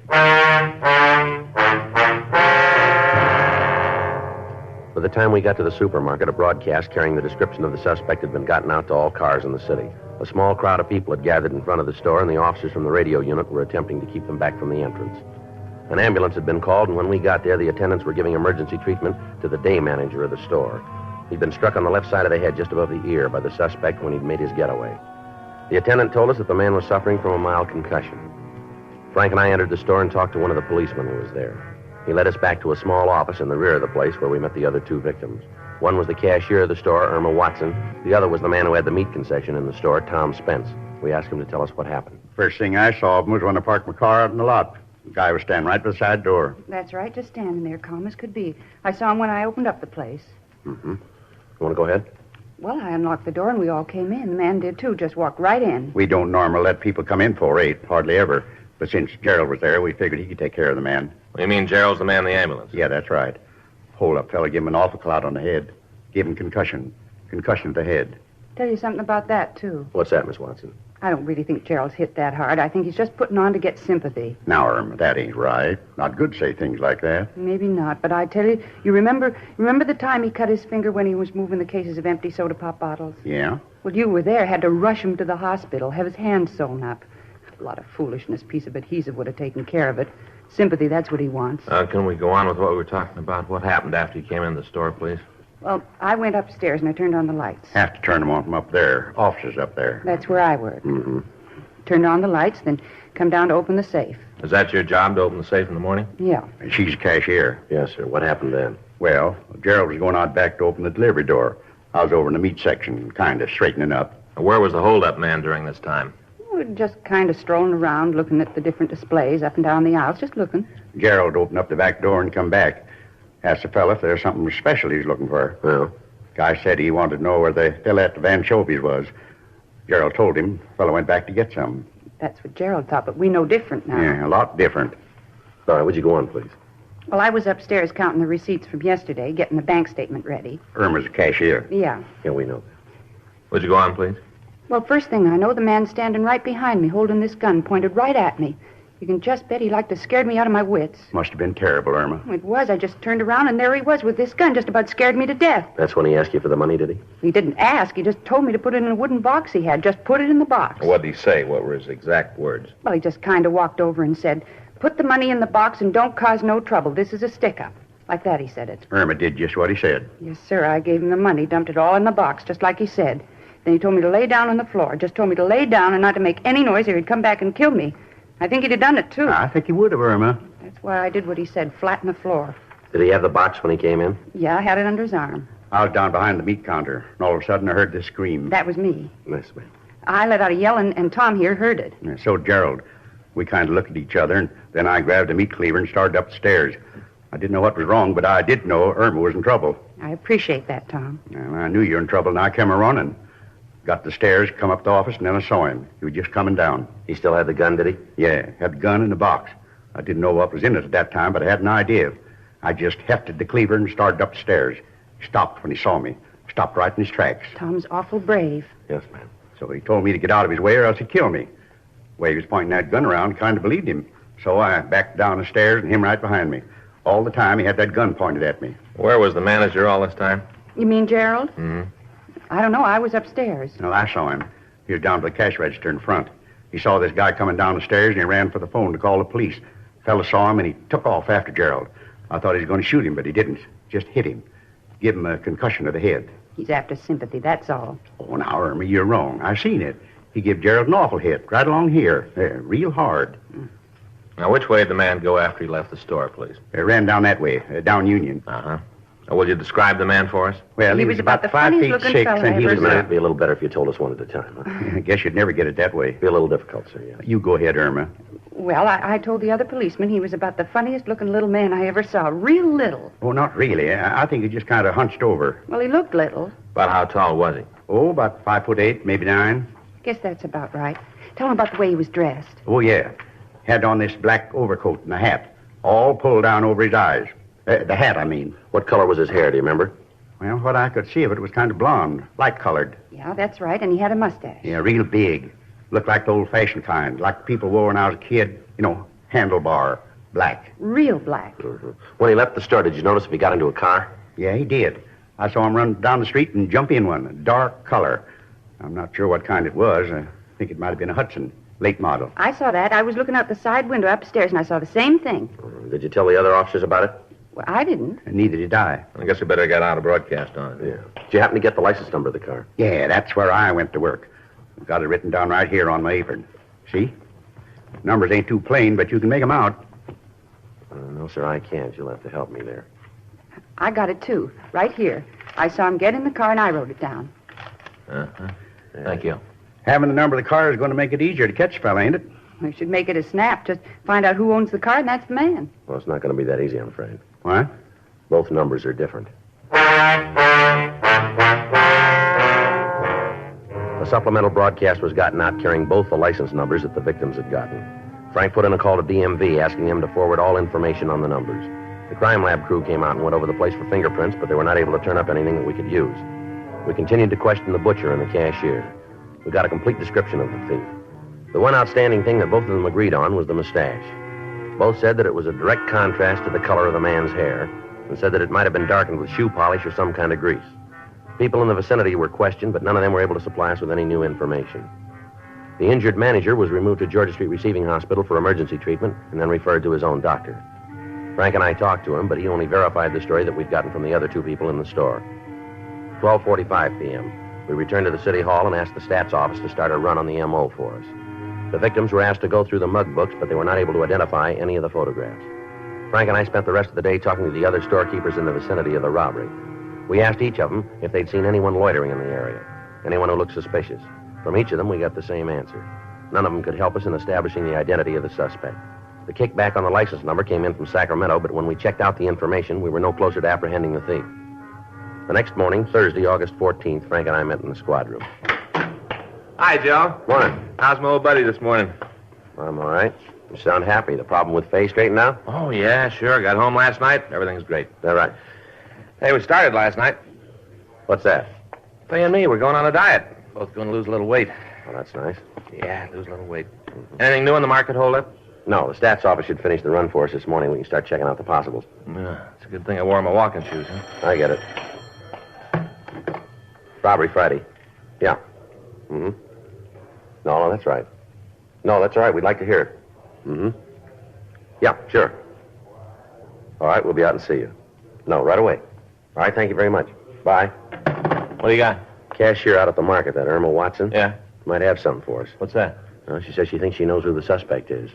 By the time we got to the supermarket, a broadcast carrying the description of the suspect had been gotten out to all cars in the city. A small crowd of people had gathered in front of the store, and the officers from the radio unit were attempting to keep them back from the entrance. An ambulance had been called, and when we got there, the attendants were giving emergency treatment to the day manager of the store. He'd been struck on the left side of the head just above the ear by the suspect when he'd made his getaway. The attendant told us that the man was suffering from a mild concussion. Frank and I entered the store and talked to one of the policemen who was there. He led us back to a small office in the rear of the place where we met the other two victims. One was the cashier of the store, Irma Watson. The other was the man who had the meat concession in the store, Tom Spence. We asked him to tell us what happened. First thing I saw of him was when I parked my car out in the lot. The guy was standing right beside the door. That's right, just standing there, calm as could be. I saw him when I opened up the place. Mm-hmm. You want to go ahead? Well, I unlocked the door and we all came in. The man did too, just walked right in. We don't normally let people come in for 8, hardly ever. But since Gerald was there, we figured he could take care of the man. You mean Gerald's the man in the ambulance? Yeah, that's right. Hold-up fella gave him an awful clout on the head. Gave him concussion. Concussion to the head. Tell you something about that, too. What's that, Miss Watson? I don't really think Gerald's hit that hard. I think he's just putting on to get sympathy. Now, Irma, that ain't right. Not good to say things like that. Maybe not, but I tell you, you remember the time he cut his finger when he was moving the cases of empty soda pop bottles? Yeah? Well, you were there, had to rush him to the hospital, have his hand sewn up. A lot of foolishness, piece of adhesive would have taken care of it. Sympathy, that's what he wants. Can we go on with what we were talking about? What happened after you came in the store, please? Well, I went upstairs and I turned on the lights. Have to turn them on from up there. Offices up there. That's where I work. Mm-hmm. Turned on the lights, then come down to open the safe. Is that your job, to open the safe in the morning? Yeah. And she's a cashier. Yes, sir. What happened then? Well, Gerald was going out back to open the delivery door. I was over in the meat section, kind of straightening up. Where was the hold-up man during this time? We were just kind of strolling around, looking at the different displays up and down the aisles, just looking. Gerald opened up the back door and come back. Asked the fella if there's something special he's looking for. Well? Guy said he wanted to know where the fella at the Van Chovies was. Gerald told him. Fella went back to get some. That's what Gerald thought, but we know different now. Yeah, a lot different. All right, would you go on, please? Well, I was upstairs counting the receipts from yesterday, getting the bank statement ready. Irma's a cashier. Yeah. Yeah, we know that. Would you go on, please? Well, first thing I know, the man's standing right behind me, holding this gun pointed right at me. You can just bet he like to scared me out of my wits. Must have been terrible, Irma. It was. I just turned around, and there he was with this gun, just about scared me to death. That's when he asked you for the money, did he? He didn't ask. He just told me to put it in a wooden box he had. Just put it in the box. What did he say? What were his exact words? Well, he just kind of walked over and said, "Put the money in the box and don't cause no trouble. This is a stick-up." Like that, he said it. Irma did just what he said. Yes, sir. I gave him the money, dumped it all in the box, just like he said. Then he told me to lay down on the floor. Just told me to lay down and not to make any noise or he'd come back and kill me. I think he'd have done it, too. I think he would have, Irma. That's why I did what he said, flat on the floor. Did he have the box when he came in? Yeah, I had it under his arm. I was down behind the meat counter, and all of a sudden I heard this scream. That was me. Yes, ma'am. I let out a yell, and Tom here heard it. And so did Gerald. We kind of looked at each other, and then I grabbed a meat cleaver and started up the stairs. I didn't know what was wrong, but I did know Irma was in trouble. I appreciate that, Tom. And I knew you were in trouble, and I came a-running. Got the stairs, come up the office, and then I saw him. He was just coming down. He still had the gun, did he? Yeah, had the gun in the box. I didn't know what was in it at that time, but I had an idea. I just hefted the cleaver and started up the stairs. He stopped when he saw me. Stopped right in his tracks. Tom's awful brave. Yes, ma'am. So he told me to get out of his way or else he'd kill me. The way he was pointing that gun around, kind of believed him. So I backed down the stairs and him right behind me. All the time he had that gun pointed at me. Where was the manager all this time? You mean Gerald? Mm-hmm. I don't know. I was upstairs. No, I saw him. He was down to the cash register in front. He saw this guy coming down the stairs and he ran for the phone to call the police. Fella saw him and he took off after Gerald. I thought he was going to shoot him, but he didn't. Just hit him. Give him a concussion to the head. He's after sympathy, that's all. Oh, now, Irma, you're wrong. I seen it. He gave Gerald an awful hit right along here. There, real hard. Now, which way did the man go after he left the store, please? He ran down that way, down Union. Uh-huh. Now, will you describe the man for us? Well, he was about 5 feet 6, and he was... It'd be a little better if you told us one at a time. Huh? I guess you'd never get it that way. Be a little difficult, sir, yeah. You go ahead, Irma. Well, I told the other policeman he was about the funniest-looking little man I ever saw. Real little. Oh, not really. I think he just kind of hunched over. Well, he looked little. About how tall was he? Oh, about 5'8", maybe 9. Guess that's about right. Tell him about the way he was dressed. Oh, yeah. Had on this black overcoat and a hat, all pulled down over his eyes. The hat, I mean. What color was his hair, do you remember? Well, what I could see of it was kind of blonde, light-colored. Yeah, that's right, and he had a mustache. Yeah, real big. Looked like the old-fashioned kind, like people wore when I was a kid. You know, handlebar, black. Real black. Mm-hmm. When he left the store, did you notice if he got into a car? Yeah, he did. I saw him run down the street and jump in one, a dark color. I'm not sure what kind it was. I think it might have been a Hudson, late model. I saw that. I was looking out the side window upstairs, and I saw the same thing. Did you tell the other officers about it? Well, I didn't. And neither did I. I guess we better get out a broadcast on it. Yeah. Did you happen to get the license number of the car? Yeah, that's where I went to work. Got it written down right here on my apron. See? Numbers ain't too plain, but you can make them out. No, sir, I can't. You'll have to help me there. I got it, too. Right here. I saw him get in the car, and I wrote it down. Uh-huh. Thank you. Having the number of the car is going to make it easier to catch a fella, ain't it? We should make it a snap. Just find out who owns the car, and that's the man. Well, it's not going to be that easy, I'm afraid. What? Both numbers are different. A supplemental broadcast was gotten out carrying both the license numbers that the victims had gotten. Frank put in a call to DMV asking them to forward all information on the numbers. The crime lab crew came out and went over the place for fingerprints, but they were not able to turn up anything that we could use. We continued to question the butcher and the cashier. We got a complete description of the thief. The one outstanding thing that both of them agreed on was the mustache. Both said that it was a direct contrast to the color of the man's hair, and said that it might have been darkened with shoe polish or some kind of grease. People in the vicinity were questioned, but none of them were able to supply us with any new information. The injured manager was removed to Georgia Street Receiving Hospital for emergency treatment and then referred to his own doctor. Frank and I talked to him, but he only verified the story that we'd gotten from the other two people in the store. 12:45 p.m. We returned to the city hall and asked the stats office to start a run on the M.O. for us. The victims were asked to go through the mug books, but they were not able to identify any of the photographs. Frank and I spent the rest of the day talking to the other storekeepers in the vicinity of the robbery. We asked each of them if they'd seen anyone loitering in the area, anyone who looked suspicious. From each of them, we got the same answer. None of them could help us in establishing the identity of the suspect. The kickback on the license number came in from Sacramento, but when we checked out the information, we were no closer to apprehending the thief. The next morning, Thursday, August 14th, Frank and I met in the squad room. Hi, Joe. Morning. How's my old buddy this morning? I'm all right. You sound happy. The problem with Faye straightened out? Oh, yeah, sure. Got home last night. Everything's great. Is that right? Hey, we started last night. What's that? Faye and me, we're going on a diet. Both going to lose a little weight. Oh, that's nice. Yeah, lose a little weight. Anything new in the market holdup? No, the stats office should finish the run for us this morning. We can start checking out the possibles. Yeah, it's a good thing I wore my walking shoes, huh? I get it. Robbery Friday. Yeah. Mm-hmm. No, that's right. No, that's all right. We'd like to hear it. Mm-hmm. Yeah, sure. All right, we'll be out and see you. No, right away. All right, thank you very much. Bye. What do you got? Cashier out at the market, that Irma Watson. Yeah? Might have something for us. What's that? Well, she says she thinks she knows who the suspect is.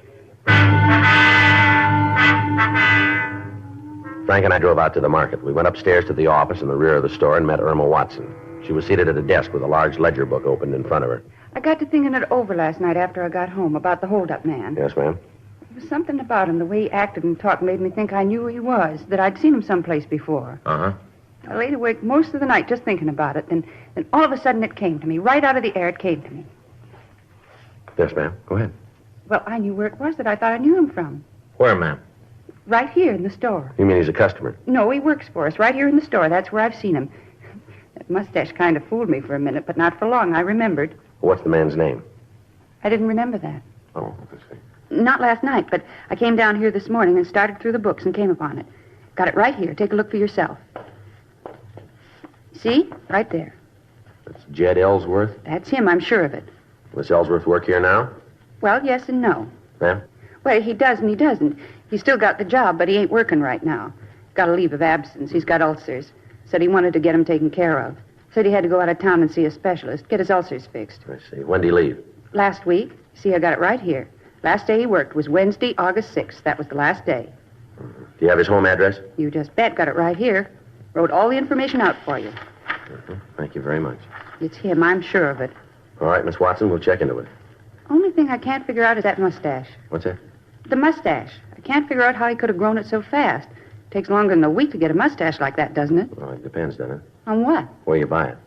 Frank and I drove out to the market. We went upstairs to the office in the rear of the store and met Irma Watson. She was seated at a desk with a large ledger book opened in front of her. I got to thinking it over last night after I got home about the hold-up man. Yes, ma'am? There was something about him, the way he acted and talked made me think I knew who he was, that I'd seen him someplace before. Uh-huh. I laid awake most of the night just thinking about it. Then all of a sudden it came to me. Right out of the air it came to me. Yes, ma'am. Go ahead. Well, I knew where it was that I thought I knew him from. Where, ma'am? Right here in the store. You mean he's a customer? No, he works for us. Right here in the store. That's where I've seen him. That mustache kind of fooled me for a minute, but not for long. I remembered. What's the man's name? I didn't remember that. Oh, let's see. Not last night, but I came down here this morning and started through the books and came upon it. Got it right here. Take a look for yourself. See? Right there. That's Jed Ellsworth? That's him. I'm sure of it. Does Ellsworth work here now? Well, yes and no. Ma'am? Well, he does and he doesn't. He's still got the job, but he ain't working right now. Got a leave of absence. He's got ulcers. Said he wanted to get them taken care of. Said he had to go out of town and see a specialist, get his ulcers fixed. I see. When did he leave? Last week. See, I got it right here. Last day he worked was Wednesday, August 6th. That was the last day. Do you have his home address? You just bet. Got it right here. Wrote all the information out for you. Thank you very much. It's him. I'm sure of it. All right, Miss Watson, we'll check into it. Only thing I can't figure out is that mustache. What's that? The mustache. I can't figure out how he could have grown it so fast. Takes longer than a week to get a mustache like that, doesn't it? Well, it depends, doesn't it? On what? Where you buy it.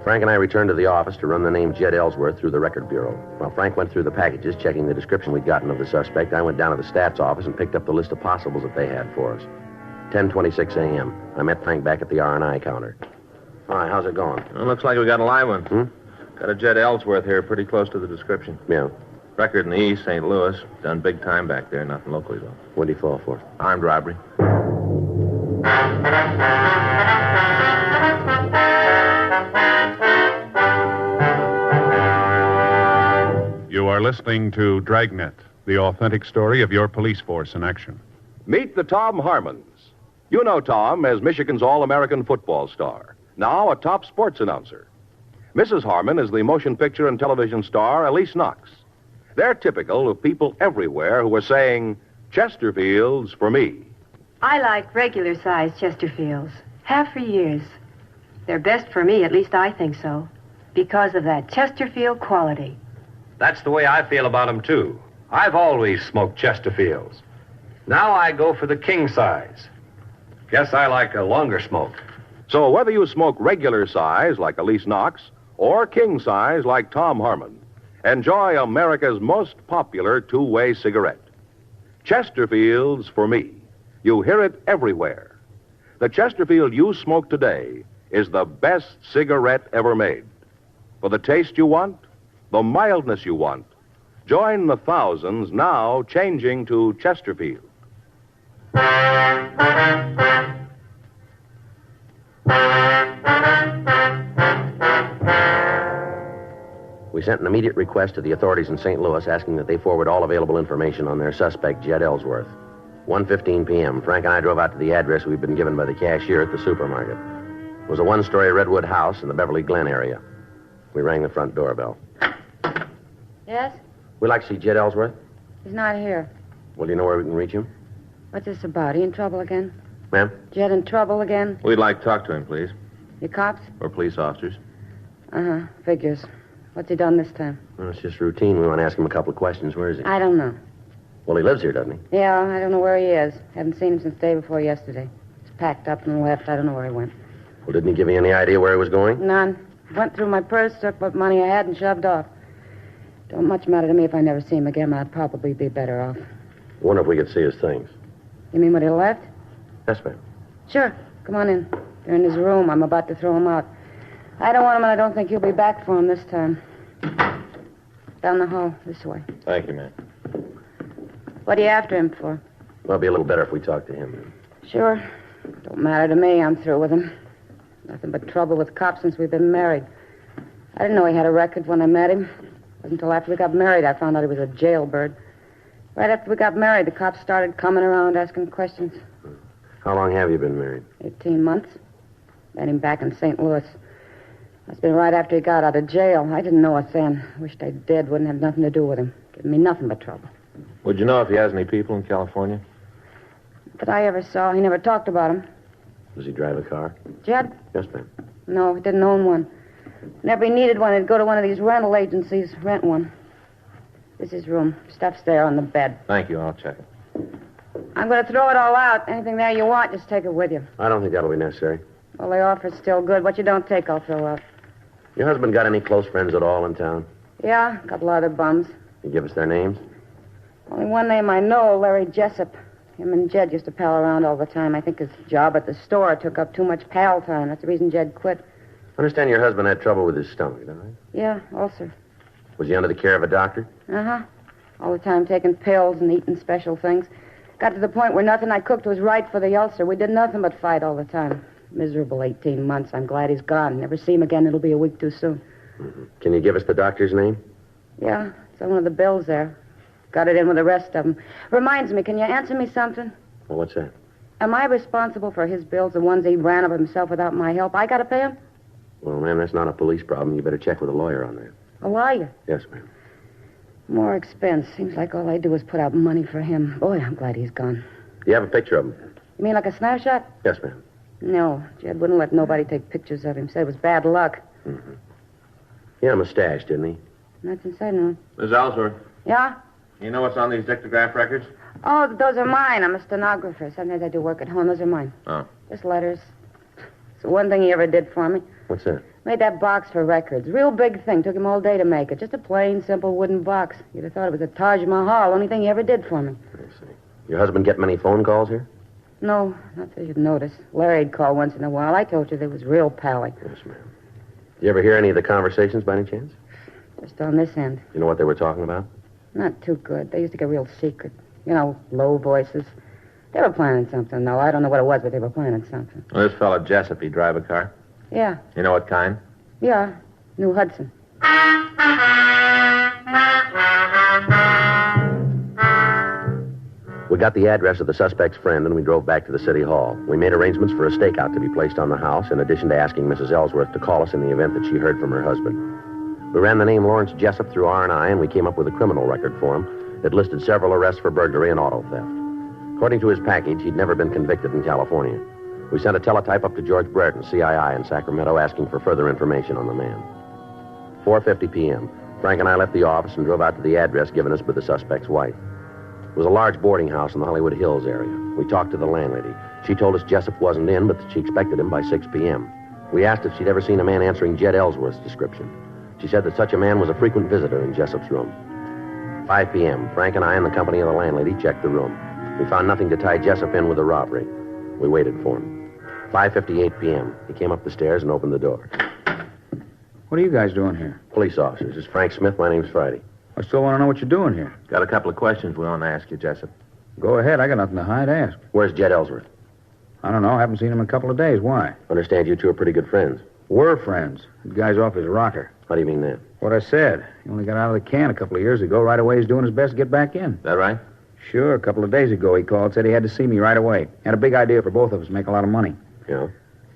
Frank and I returned to the office to run the name Jed Ellsworth through the record bureau. While Frank went through the packages, checking the description we'd gotten of the suspect, I went down to the stats office and picked up the list of possibles that they had for us. 10:26 a.m. I met Frank back at the R&I counter. Hi, how's it going? Well, looks like we got a live one. Got a Jed Ellsworth here, pretty close to the description. Yeah. Record in the East, St. Louis. Done big time back there, nothing locally, though. What'd he fall for? Armed robbery. You are listening to Dragnet, the authentic story of your police force in action. Meet the Tom Harmons. You know Tom as Michigan's All-American football star, now a top sports announcer. Mrs. Harmon is the motion picture and television star Elise Knox. They're typical of people everywhere who are saying, Chesterfields for me. I like regular-sized Chesterfields. Have for years. They're best for me, at least I think so, because of that Chesterfield quality. That's the way I feel about them, too. I've always smoked Chesterfields. Now I go for the king size. Guess I like a longer smoke. So whether you smoke regular size like Elise Knox or king size like Tom Harmon, Enjoy America's most popular two-way cigarette. Chesterfield's for me. You hear it everywhere. The Chesterfield you smoke today is the best cigarette ever made. For the taste you want, the mildness you want, join the thousands now changing to Chesterfield. We sent an immediate request to the authorities in St. Louis asking that they forward all available information on their suspect, Jed Ellsworth. 1:15 p.m., Frank and I drove out to the address we'd been given by the cashier at the supermarket. It was a one-story redwood house in the Beverly Glen area. We rang the front doorbell. Yes? We'd like to see Jed Ellsworth. He's not here. Well, do you know where we can reach him? What's this about? He in trouble again? Ma'am? Jed in trouble again? We'd like to talk to him, please. You cops? Or police officers. Uh-huh. Figures. What's he done this time? Well, it's just routine. We want to ask him a couple of questions. Where is he? I don't know. Well, he lives here, doesn't he? Yeah, I don't know where he is. Haven't seen him since the day before yesterday. He's packed up and left. I don't know where he went. Well, didn't he give you any idea where he was going? None. Went through my purse, took what money I had, and shoved off. Don't much matter to me if I never see him again. I'd probably be better off. Wonder if we could see his things. You mean when he left? Yes, ma'am. Sure. Come on in. They're in his room. I'm about to throw him out. I don't want him, and I don't think you'll be back for him this time. Down the hall, this way. Thank you, ma'am. What are you after him for? Well, it'd be a little better if we talked to him. Sure. Don't matter to me. I'm through with him. Nothing but trouble with cops since we've been married. I didn't know he had a record when I met him. It wasn't until after we got married I found out he was a jailbird. Right after we got married, the cops started coming around asking questions. How long have you been married? 18 months. Met him back in St. Louis. Must have been right after he got out of jail. I didn't know it then. Wished I did. Wouldn't have nothing to do with him. Giving me nothing but trouble. Would you know if he has any people in California? That I ever saw. He never talked about him. Does he drive a car? Jed? Yes, ma'am. No, he didn't own one. Whenever he needed one, he'd go to one of these rental agencies, rent one. This is his room. Stuff's there on the bed. Thank you. I'll check it. I'm going to throw it all out. Anything there you want, just take it with you. I don't think that'll be necessary. Well, the offer's still good. What you don't take, I'll throw out. Your husband got any close friends at all in town? Yeah, a couple other bums. You give us their names? Only one name I know, Larry Jessup. Him and Jed used to pal around all the time. I think his job at the store took up too much pal time. That's the reason Jed quit. I understand your husband had trouble with his stomach, don't I? Yeah, ulcer. Was he under the care of a doctor? Uh-huh. All the time taking pills and eating special things. Got to the point where nothing I cooked was right for the ulcer. We did nothing but fight all the time. Miserable 18 months. I'm glad he's gone. Never see him again. It'll be a week too soon. Mm-hmm. Can you give us the doctor's name? Yeah, it's on one of the bills there. Got it in with the rest of them. Reminds me, can you answer me something? Well, what's that? Am I responsible for his bills, the ones he ran up himself without my help? I got to pay him? Well, ma'am, that's not a police problem. You better check with a lawyer on that. Oh, are you? Yes, ma'am. More expense. Seems like all I do is put out money for him. Boy, I'm glad he's gone. Do you have a picture of him? You mean like a snapshot? Yes, ma'am. No, Jed wouldn't let nobody take pictures of him. Said it was bad luck. Mm-hmm. He had a mustache, didn't he? That's inside, no. Miss Ellsworth, Yeah? you know what's on these dictograph records? Oh, those are mine. I'm a stenographer. Sometimes I do work at home. Those are mine. Oh. Just letters. It's the one thing he ever did for me. What's that? Made that box for records. Real big thing. Took him all day to make it. Just a plain, simple wooden box. You'd have thought it was a Taj Mahal. Only thing he ever did for me. I see. Your husband get many phone calls here? No, not that you'd notice. Larry'd call once in a while. I told you they was real pally. Yes, ma'am. You ever hear any of the conversations by any chance? Just on this end. You know what they were talking about? Not too good. They used to get real secret. You know, low voices. They were planning something, though. I don't know what it was, but they were planning something. Well, this fellow Jessup, he drive a car? Yeah. You know what kind? Yeah. New Hudson. We got the address of the suspect's friend, and we drove back to the city hall. We made arrangements for a stakeout to be placed on the house, in addition to asking Mrs. Ellsworth to call us in the event that she heard from her husband. We ran the name Lawrence Jessup through R&I, and we came up with a criminal record for him that listed several arrests for burglary and auto theft. According to his package, he'd never been convicted in California. We sent a teletype up to George Brereton, CII in Sacramento, asking for further information on the man. 4:50 p.m. Frank and I left the office and drove out to the address given us by the suspect's wife. It was a large boarding house in the Hollywood Hills area. We talked to the landlady. She told us Jessup wasn't in, but that she expected him by 6 p.m. We asked if she'd ever seen a man answering Jed Ellsworth's description. She said that such a man was a frequent visitor in Jessup's room. 5 p.m., Frank and I, in the company of the landlady, checked the room. We found nothing to tie Jessup in with the robbery. We waited for him. 5:58 p.m., he came up the stairs and opened the door. What are you guys doing here? Police officers. This is Frank Smith. My name's Friday. I still want to know what you're doing here. Got a couple of questions we want to ask you, Jessup. Go ahead. I got nothing to hide. Ask. Where's Jed Ellsworth? I don't know. I haven't seen him in a couple of days. Why? Understand you two are pretty good friends. We're friends. The guy's off his rocker. How do you mean that? What I said. He only got out of the can a couple of years ago. Right away, he's doing his best to get back in. That right? Sure. A couple of days ago, he called. Said he had to see me right away. Had a big idea for both of us. Make a lot of money. Yeah?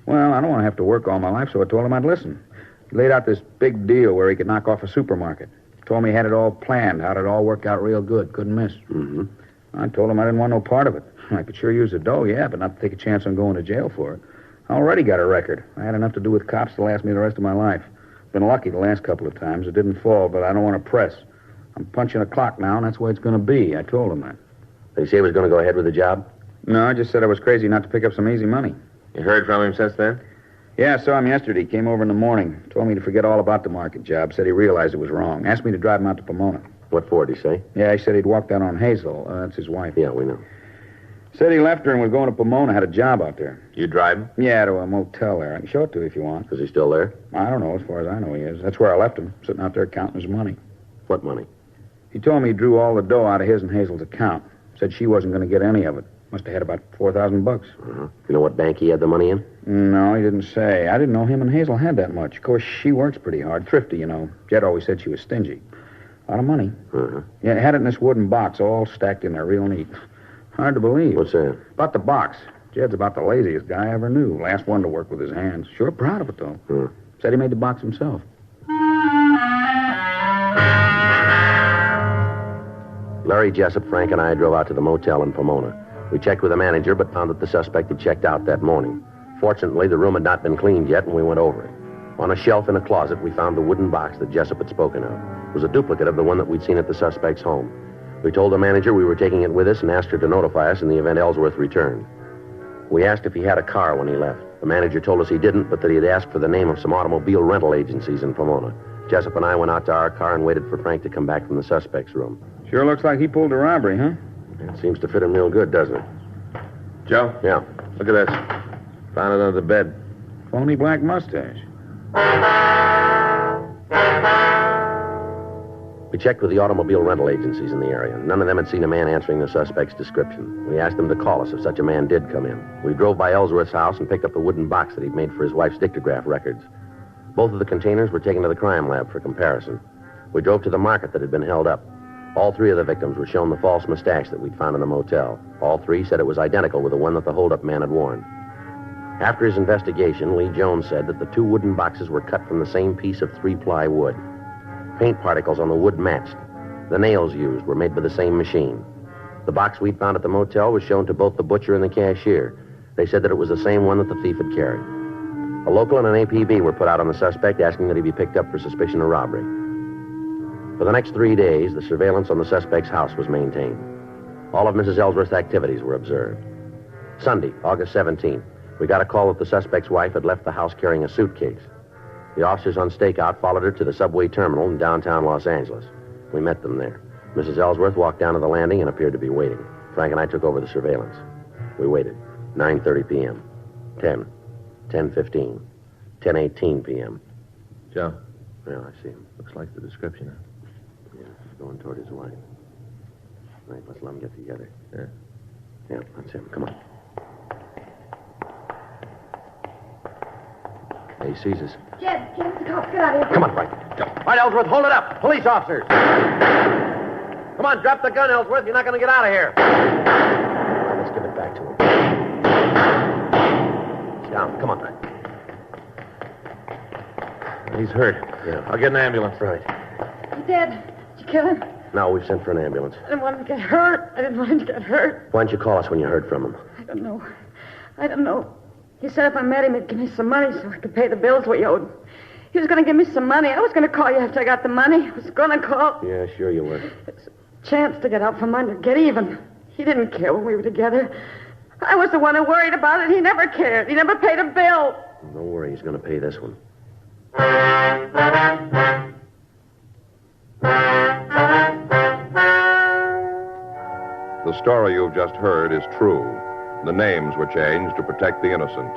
Well, I don't want to have to work all my life, so I told him I'd listen. He laid out this big deal where he could knock off a supermarket. Told me he had it all planned, how'd it all work out real good. Couldn't miss. Mm-hmm. I told him I didn't want no part of it. I could sure use the dough, yeah, but not to take a chance on going to jail for it. I already got a record. I had enough to do with cops to last me the rest of my life. Been lucky the last couple of times. It didn't fall, but I don't want to press. I'm punching a clock now, and that's the way it's going to be. I told him that. Did he say he was going to go ahead with the job? No, I just said I was crazy not to pick up some easy money. You heard from him since then? Yeah, I saw him yesterday. He came over in the morning. Told me to forget all about the market job. Said he realized it was wrong. Asked me to drive him out to Pomona. What for, did he say? Yeah, he said he'd walked out on Hazel. That's his wife. Yeah, we know. Said he left her and was going to Pomona. Had a job out there. You drive him? Yeah, to a motel there. I can show it to you if you want. Is he still there? I don't know. As far as I know, he is. That's where I left him, sitting out there counting his money. What money? He told me he drew all the dough out of his and Hazel's account. Said she wasn't going to get any of it. Must have had about $4,000. Uh-huh. You know what bank he had the money in? No, he didn't say. I didn't know him and Hazel had that much. Of course, she works pretty hard. Thrifty, you know. Jed always said she was stingy. A lot of money. Uh-huh. Yeah, had it in this wooden box, all stacked in there, real neat. Hard to believe. What's that? About the box. Jed's about the laziest guy I ever knew. Last one to work with his hands. Sure proud of it, though. Said he made the box himself. Larry Jessup, Frank, and I drove out to the motel in Pomona. We checked with the manager, but found that the suspect had checked out that morning. Fortunately, the room had not been cleaned yet, and we went over it. On a shelf in a closet, we found the wooden box that Jessup had spoken of. It was a duplicate of the one that we'd seen at the suspect's home. We told the manager we were taking it with us and asked her to notify us in the event Ellsworth returned. We asked if he had a car when he left. The manager told us he didn't, but that he had asked for the name of some automobile rental agencies in Pomona. Jessup and I went out to our car and waited for Frank to come back from the suspect's room. Sure looks like he pulled a robbery, huh? It seems to fit him real good, doesn't it? Joe? Yeah. Look at this. Found it under the bed. Phony black mustache. We checked with the automobile rental agencies in the area. None of them had seen a man answering the suspect's description. We asked them to call us if such a man did come in. We drove by Ellsworth's house and picked up the wooden box that he'd made for his wife's dictograph records. Both of the containers were taken to the crime lab for comparison. We drove to the market that had been held up. All three of the victims were shown the false mustache that we'd found in the motel. All three said it was identical with the one that the holdup man had worn. After his investigation, Lee Jones said that the two wooden boxes were cut from the same piece of 3-ply wood. Paint particles on the wood matched. The nails used were made by the same machine. The box we'd found at the motel was shown to both the butcher and the cashier. They said that it was the same one that the thief had carried. A local and an APB were put out on the suspect, asking that he be picked up for suspicion of robbery. For the next 3 days, the surveillance on the suspect's house was maintained. All of Mrs. Ellsworth's activities were observed. Sunday, August 17th, we got a call that the suspect's wife had left the house carrying a suitcase. The officers on stakeout followed her to the subway terminal in downtown Los Angeles. We met them there. Mrs. Ellsworth walked down to the landing and appeared to be waiting. Frank and I took over the surveillance. We waited. 9:30 p.m. 10. 10:15. 10:18 p.m. Joe? Yeah, I see him. Looks like the description, huh? Yeah, he's going toward his wife. Right, let's let them get together. Yeah. Yeah, that's him. Come on. He sees us. Jed, get the cops. Get out of here. Come on, Frank. All right, Ellsworth, hold it up. Police officers. Come on, drop the gun, Ellsworth. You're not going to get out of here. Let's give it back to him. He's down. Come on, Frank. He's hurt. Yeah. I'll get an ambulance. Right. He dead. Did you kill him? No, we've sent for an ambulance. I didn't want him to get hurt. I didn't want him to get hurt. Why don't you call us when you heard from him? I don't know. I don't know. He said if I met him, he'd give me some money so I could pay the bills we owed. He was going to give me some money. I was going to call you after I got the money. I was going to call. Yeah, sure you were. It's a chance to get out from under, get even. He didn't care when we were together. I was the one who worried about it. He never cared. He never paid a bill. Don't worry, he's going to pay this one. The story you've just heard is true. The names were changed to protect the innocent.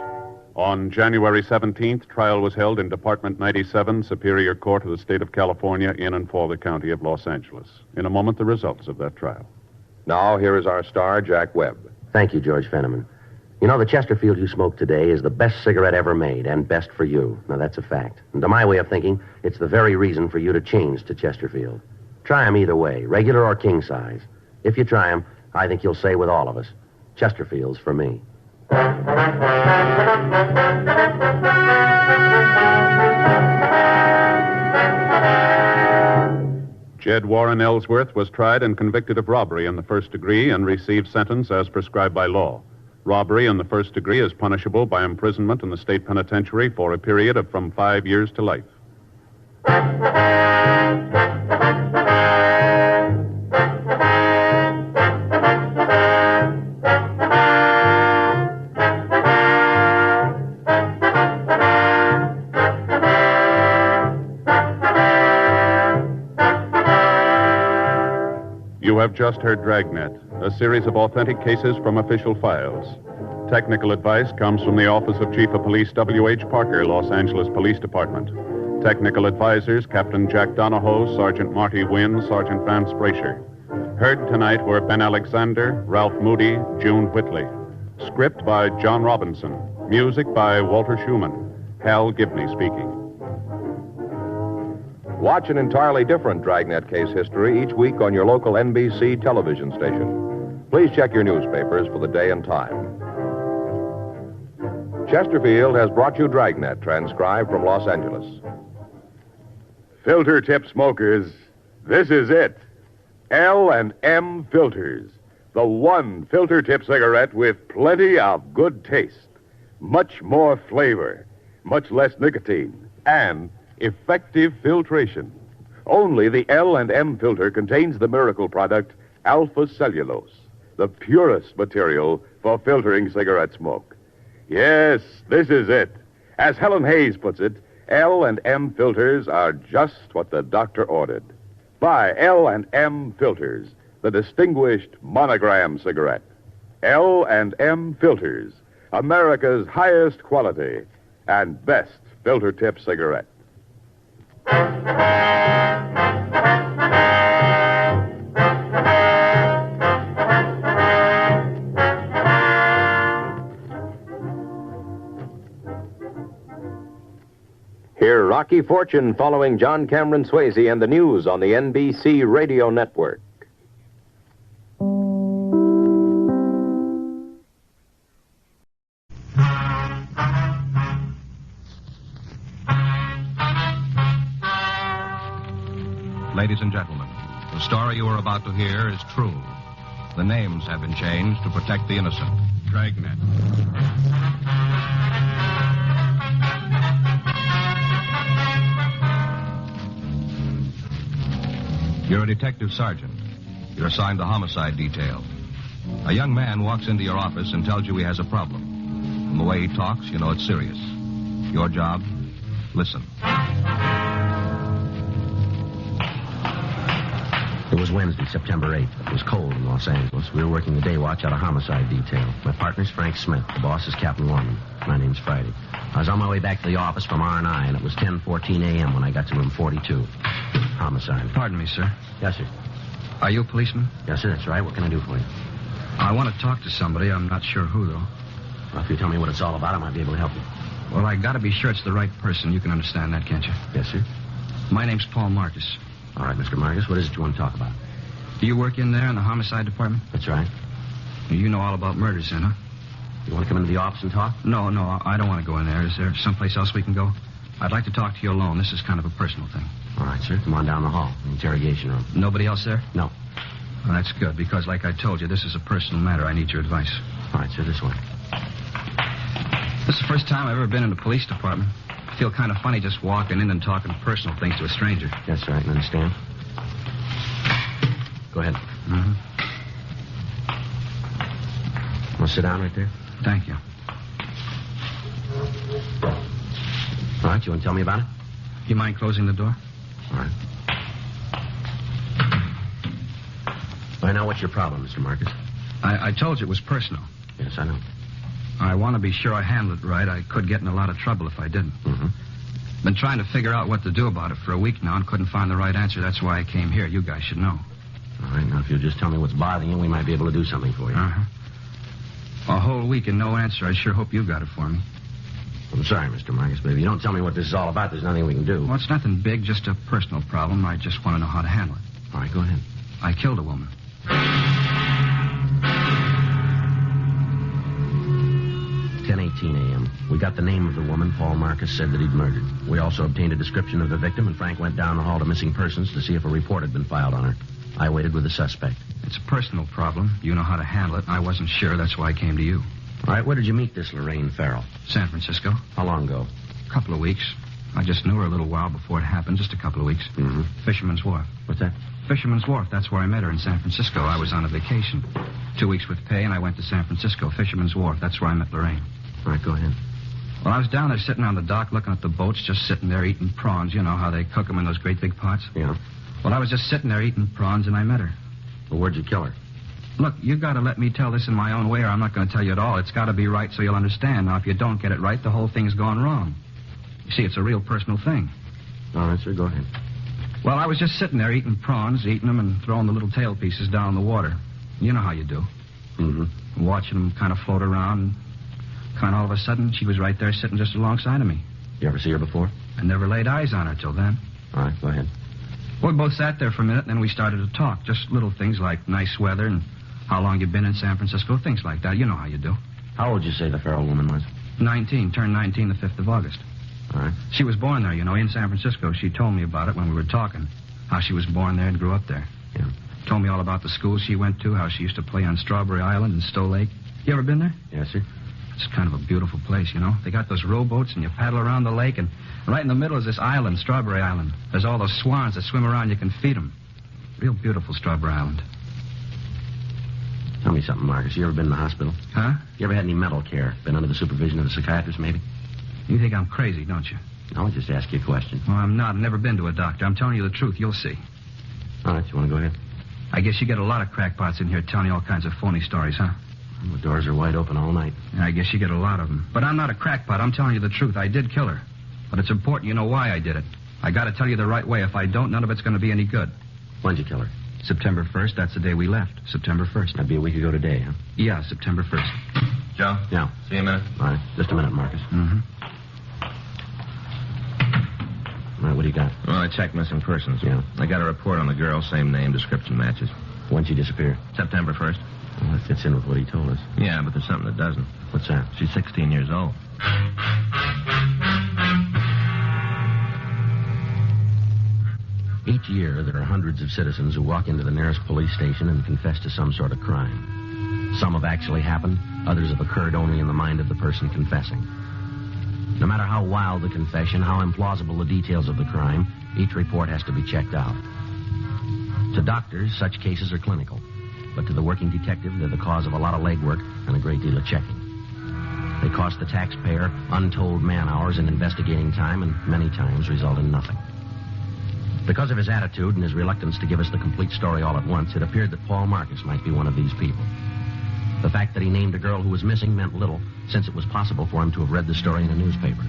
On January 17th, trial was held in Department 97, Superior Court of the State of California, in and for the County of Los Angeles. In a moment, the results of that trial. Now, here is our star, Jack Webb. Thank you, George Fenneman. You know, the Chesterfield you smoked today is the best cigarette ever made, and best for you. Now, that's a fact. And to my way of thinking, it's the very reason for you to change to Chesterfield. Try 'em either way, regular or king size. If you try 'em, I think you'll say with all of us, Chesterfield's for me. Jed Warren Ellsworth was tried and convicted of robbery in the first degree and received sentence as prescribed by law. Robbery in the first degree is punishable by imprisonment in the state penitentiary for a period of from 5 years to life. You have just heard Dragnet, a series of authentic cases from official files. Technical advice comes from the Office of Chief of Police W.H. Parker, Los Angeles Police Department. Technical advisors, Captain Jack Donahoe, Sergeant Marty Wynn, Sergeant Vance Brasher. Heard tonight were Ben Alexander, Ralph Moody, June Whitley. Script by John Robinson. Music by Walter Schumann. Hal Gibney speaking. Watch an entirely different Dragnet case history each week on your local NBC television station. Please check your newspapers for the day and time. Chesterfield has brought you Dragnet, transcribed from Los Angeles. Filter tip smokers, this is it. L&M Filters. The one filter tip cigarette with plenty of good taste. Much more flavor, much less nicotine, and effective filtration. Only the L&M filter contains the miracle product alpha cellulose, the purest material for filtering cigarette smoke. Yes, this is it. As Helen Hayes puts it, L&M filters are just what the doctor ordered. Buy L&M filters, the distinguished monogram cigarette. L&M filters, America's highest quality and best filter tip cigarette. Hear Rocky Fortune following John Cameron Swayze and the news on the NBC Radio Network. Ladies and gentlemen, the story you are about to hear is true. The names have been changed to protect the innocent. Dragnet. You're a detective sergeant. You're assigned the homicide detail. A young man walks into your office and tells you he has a problem. From the way he talks, you know it's serious. Your job, listen. It was Wednesday, September 8th. It was cold in Los Angeles. We were working the day watch out of homicide detail. My partner's Frank Smith. The boss is Captain Lorman. My name's Friday. I was on my way back to the office from R&I, and it was 10:14 a.m. when I got to room 42. Homicide. Pardon me, sir. Yes, sir. Are you a policeman? Yes, sir, that's right. What can I do for you? I want to talk to somebody. I'm not sure who, though. Well, if you tell me what it's all about, I might be able to help you. Well, I got to be sure it's the right person. You can understand that, can't you? Yes, sir. My name's Paul Marcus. All right, Mr. Marcus, what is it you want to talk about? Do you work in there in the homicide department? That's right. You know all about murders, then, huh? You want to come into the office and talk? No, I don't want to go in there. Is there someplace else we can go? I'd like to talk to you alone. This is kind of a personal thing. All right, sir. Come on down the hall. Interrogation room. Nobody else there? No. Well, that's good, because like I told you, this is a personal matter. I need your advice. All right, sir, this way. This is the first time I've ever been in the police department. I feel kind of funny just walking in and talking personal things to a stranger. Yes, sir, I can understand. Go ahead. Mm-hmm. Want to sit down right there? Thank you. All right, you want to tell me about it? You mind closing the door? All right. Well, now, what's your problem, Mr. Marcus? I told you it was personal. Yes, I know. I want to be sure I handled it right. I could get in a lot of trouble if I didn't. Been trying to figure out what to do about it for a week now and couldn't find the right answer. That's why I came here. You guys should know. All right, now, if you'll just tell me what's bothering you, we might be able to do something for you. A whole week and no answer. I sure hope you got it for me. I'm sorry, Mr. Marcus, but if you don't tell me what this is all about, there's nothing we can do. Well, it's nothing big, just a personal problem. I just want to know how to handle it. All right, go ahead. I killed a woman. 10:18 a.m. We got the name of the woman Paul Marcus said that he'd murdered. We also obtained a description of the victim, and Frank went down the hall to missing persons to see if a report had been filed on her. I waited with the suspect. It's a personal problem. You know how to handle it. I wasn't sure. That's why I came to you. All right, where did you meet this Lorraine Farrell? San Francisco. How long ago? A couple of weeks. I just knew her a little while before it happened, just a couple of weeks. Fisherman's Wharf. What's that? Fisherman's Wharf. That's where I met her in San Francisco. I was on a vacation. 2 weeks with pay, and I went to San Francisco. Fisherman's Wharf. That's where I met Lorraine. All right, go ahead. Well, I was down there sitting on the dock looking at the boats, just sitting there eating prawns. You know how they cook them in those great big pots? Yeah. Well, I was just sitting there eating prawns, and I met her. Well, where'd you kill her? Look, you've got to let me tell this in my own way, or I'm not going to tell you at all. It's got to be right so you'll understand. Now, if you don't get it right, the whole thing's gone wrong. You see, it's a real personal thing. All right, sir, go ahead. Well, I was just sitting there eating prawns, eating them, and throwing the little tail pieces down in the water. You know how you do. Watching them kind of float around, and kind of all of a sudden, she was right there sitting just alongside of me. You ever see her before? I never laid eyes on her till then. All right, go ahead. Well, we both sat there for a minute, and then we started to talk. Just little things like nice weather and how long you've been in San Francisco, things like that. You know how you do. How old did you say the Farrell woman was? 19. Turned 19 the 5th of August. All right. She was born there, you know, in San Francisco. She told me about it when we were talking, how she was born there and grew up there. Yeah. Told me all about the school she went to, how she used to play on Strawberry Island and Stowe Lake. You ever been there? Yes, sir. It's kind of a beautiful place, you know. They got those rowboats, and you paddle around the lake, and right in the middle is this island, Strawberry Island. There's all those swans that swim around. You can feed them. Real beautiful, Strawberry Island. Tell me something, Marcus. You ever been in the hospital? Huh? You ever had any mental care? Been under the supervision of a psychiatrist, maybe? You think I'm crazy, don't you? No, I'll just ask you a question. Well, I'm not. I've never been to a doctor. I'm telling you the truth. You'll see. All right, you want to go ahead? I guess you get a lot of crackpots in here telling you all kinds of phony stories, huh? Well, the doors are wide open all night. Yeah, I guess you get a lot of them. But I'm not a crackpot. I'm telling you the truth. I did kill her. But it's important you know why I did it. I got to tell you the right way. If I don't, none of it's going to be any good. When'd you kill her? September 1st. That's the day we left. September 1st. That'd be a week ago today, huh? Yeah, September 1st. Joe? Yeah. See you in a minute. All right. Just a minute, Marcus. All right, what do you got? Well, I checked missing persons. Yeah. I got a report on the girl, same name, description matches. When'd she disappear? September 1st. Well, that fits in with what he told us. Yeah, but there's something that doesn't. What's that? She's 16 years old. Each year, there are hundreds of citizens who walk into the nearest police station and confess to some sort of crime. Some have actually happened, others have occurred only in the mind of the person confessing. No matter how wild the confession, how implausible the details of the crime, each report has to be checked out. To doctors, such cases are clinical. But to the working detective, they're the cause of a lot of legwork and a great deal of checking. They cost the taxpayer untold man-hours and investigating time and many times result in nothing. Because of his attitude and his reluctance to give us the complete story all at once, it appeared that Paul Marcus might be one of these people. The fact that he named a girl who was missing meant little, since it was possible for him to have read the story in a newspaper.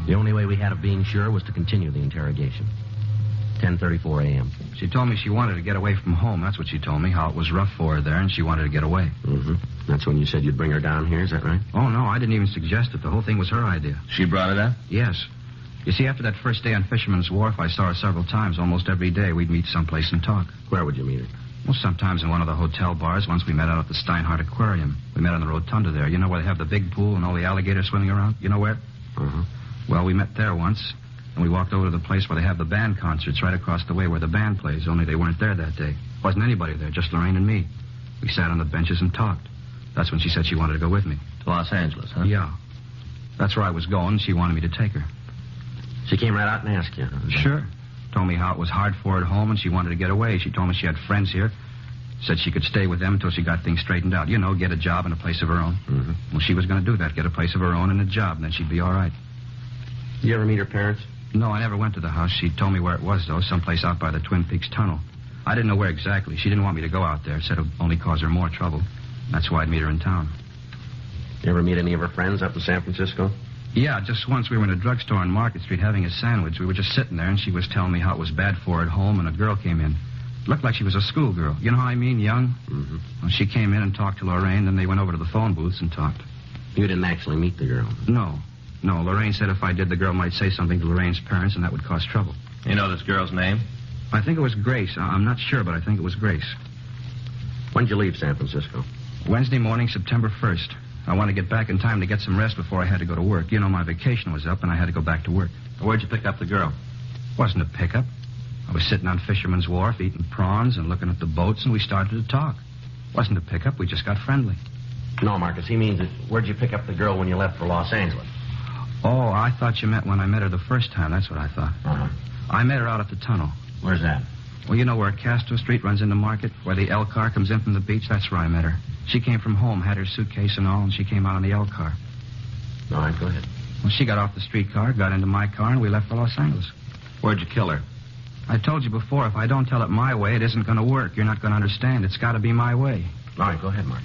The only way we had of being sure was to continue the interrogation. 10:34 a.m. She told me she wanted to get away from home. That's what she told me, how it was rough for her there, and she wanted to get away. That's when you said you'd bring her down here, is that right? Oh, no, I didn't even suggest it. The whole thing was her idea. She brought it up? Yes. You see, after that first day on Fisherman's Wharf, I saw her several times. Almost every day we'd meet someplace and talk. Where would you meet her? Well, sometimes in one of the hotel bars. Once we met out at the Steinhardt Aquarium. We met on the rotunda there. You know where they have the big pool and all the alligators swimming around? You know where? Well, we met there once, and we walked over to the place where they have the band concerts right across the way where the band plays, only they weren't there that day. Wasn't anybody there, just Lorraine and me. We sat on the benches and talked. That's when she said she wanted to go with me. To Los Angeles, huh? Yeah. That's where I was going. She wanted me to take her. She came right out and asked you. Sure. Told me how it was hard for her at home and she wanted to get away. She told me she had friends here. Said she could stay with them until she got things straightened out. You know, get a job and a place of her own. Well, she was going to do that, get a place of her own and a job, and then she'd be all right. You ever meet her parents? No, I never went to the house. She told me where it was, though, someplace out by the Twin Peaks Tunnel. I didn't know where exactly. She didn't want me to go out there. Said it would only cause her more trouble. That's why I'd meet her in town. You ever meet any of her friends up in San Francisco? Yeah, just once we were in a drugstore on Market Street having a sandwich. We were just sitting there, and she was telling me how it was bad for her at home, and a girl came in. Looked like she was a schoolgirl. You know how I mean, young? Mm-hmm. Well, she came in and talked to Lorraine, then they went over to the phone booths and talked. You didn't actually meet the girl? No. Lorraine said if I did, the girl might say something to Lorraine's parents, and that would cause trouble. You know this girl's name? I think it was Grace. I'm not sure, but I think it was Grace. When'd you leave San Francisco? Wednesday morning, September 1st. I wanted to get back in time to get some rest before I had to go to work. You know, my vacation was up, and I had to go back to work. Where'd you pick up the girl? Wasn't a pickup. I was sitting on Fisherman's Wharf eating prawns and looking at the boats, and we started to talk. Wasn't a pickup. We just got friendly. No, Marcus, he means that where'd you pick up the girl when you left for Los Angeles? Oh, I thought you meant when I met her the first time. That's what I thought. Uh-huh. I met her out at the tunnel. Where's that? Well, you know where Castro Street runs into Market, where the L car comes in from the beach? That's where I met her. She came from home, had her suitcase and all, and she came out on the L car. All right, go ahead. Well, she got off the streetcar, got into my car, and we left for Los Angeles. Where'd you kill her? I told you before, if I don't tell it my way, it isn't going to work. You're not going to understand. It's got to be my way. All right, go ahead, Mark.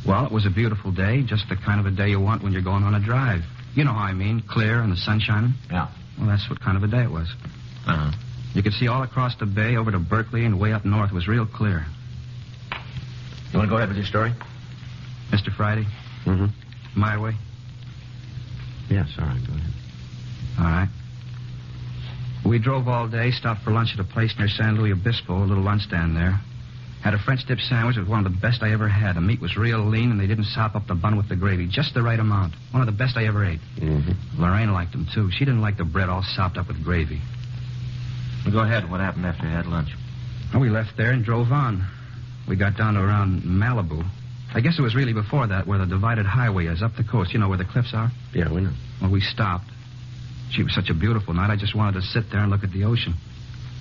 Well, it was a beautiful day, just the kind of a day you want when you're going on a drive. You know how I mean, clear and the sun shining. Yeah. Well, that's what kind of a day it was. Uh-huh. You could see all across the bay, over to Berkeley, and way up north. It was real clear. You want to go ahead with your story? Mr. Friday? Mm-hmm. My way? Yes, all right, go ahead. All right. We drove all day, stopped for lunch at a place near San Luis Obispo, a little lunch stand there. Had a French dip sandwich. It was one of the best I ever had. The meat was real lean, and they didn't sop up the bun with the gravy. Just the right amount. One of the best I ever ate. Mm-hmm. Lorraine liked them, too. She didn't like the bread all sopped up with gravy. Well, go ahead. What happened after you had lunch? Well, we left there and drove on. We got down to around Malibu. I guess it was really before that where the divided highway is, up the coast. You know where the cliffs are? Yeah, we know. Well, we stopped. She was such a beautiful night, I just wanted to sit there and look at the ocean.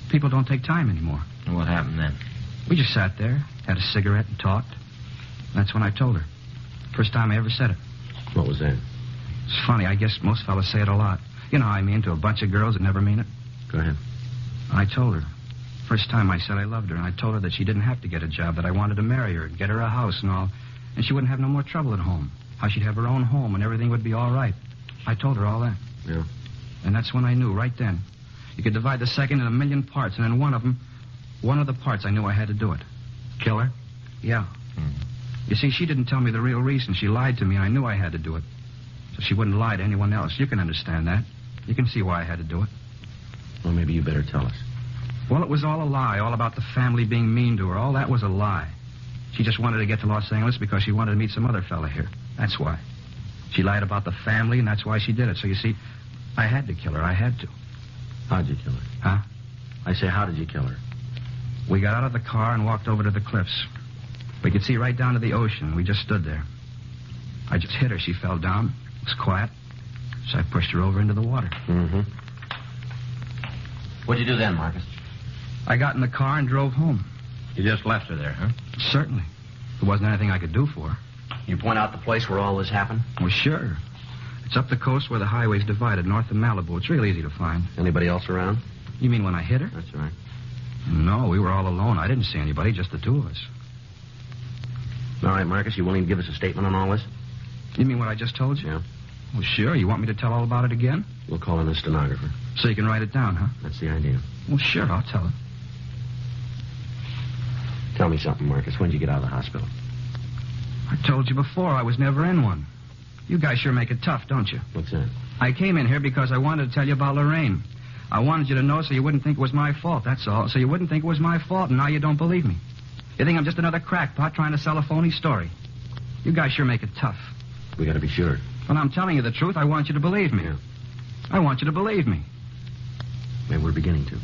People don't take time anymore. And what happened then? We just sat there, had a cigarette, and talked. That's when I told her. First time I ever said it. What was that? It's funny. I guess most fellas say it a lot. You know how I mean, to a bunch of girls that never mean it. Go ahead. I told her. First time I said I loved her, and I told her that she didn't have to get a job, that I wanted to marry her and get her a house and all, and she wouldn't have no more trouble at home. How she'd have her own home and everything would be all right. I told her all that. Yeah. And that's when I knew, right then. You could divide the second in a million parts, and in one of the parts I knew I had to do it. Kill her? Yeah. You see, she didn't tell me the real reason. She lied to me, and I knew I had to do it. So she wouldn't lie to anyone else. You can understand that. You can see why I had to do it. Well, maybe you better tell us. Well, it was all a lie, all about the family being mean to her. All that was a lie. She just wanted to get to Los Angeles because she wanted to meet some other fella here. That's why. She lied about the family, and that's why she did it. So, you see, I had to kill her. I had to. How'd you kill her? Huh? I say, how did you kill her? We got out of the car and walked over to the cliffs. We could see right down to the ocean. We just stood there. I just hit her. She fell down. It was quiet. So I pushed her over into the water. Mm-hmm. What'd you do then, Marcus? I got in the car and drove home. You just left her there, huh? Certainly. There wasn't anything I could do for her. You point out the place where all this happened? Well, sure. It's up the coast where the highway's divided, north of Malibu. It's real easy to find. Anybody else around? You mean when I hit her? That's right. No, we were all alone. I didn't see anybody, just the two of us. All right, Marcus, you willing to give us a statement on all this? You mean what I just told you? Yeah. Well, sure. You want me to tell all about it again? We'll call in a stenographer. So you can write it down, huh? That's the idea. Well, sure, I'll tell it. Tell me something, Marcus. When did you get out of the hospital? I told you before, I was never in one. You guys sure make it tough, don't you? What's that? I came in here because I wanted to tell you about Lorraine. I wanted you to know so you wouldn't think it was my fault, that's all. So you wouldn't think it was my fault, and now you don't believe me. You think I'm just another crackpot trying to sell a phony story. You guys sure make it tough. We gotta be sure. When I'm telling you the truth, I want you to believe me. Yeah. I want you to believe me. Maybe we're beginning to.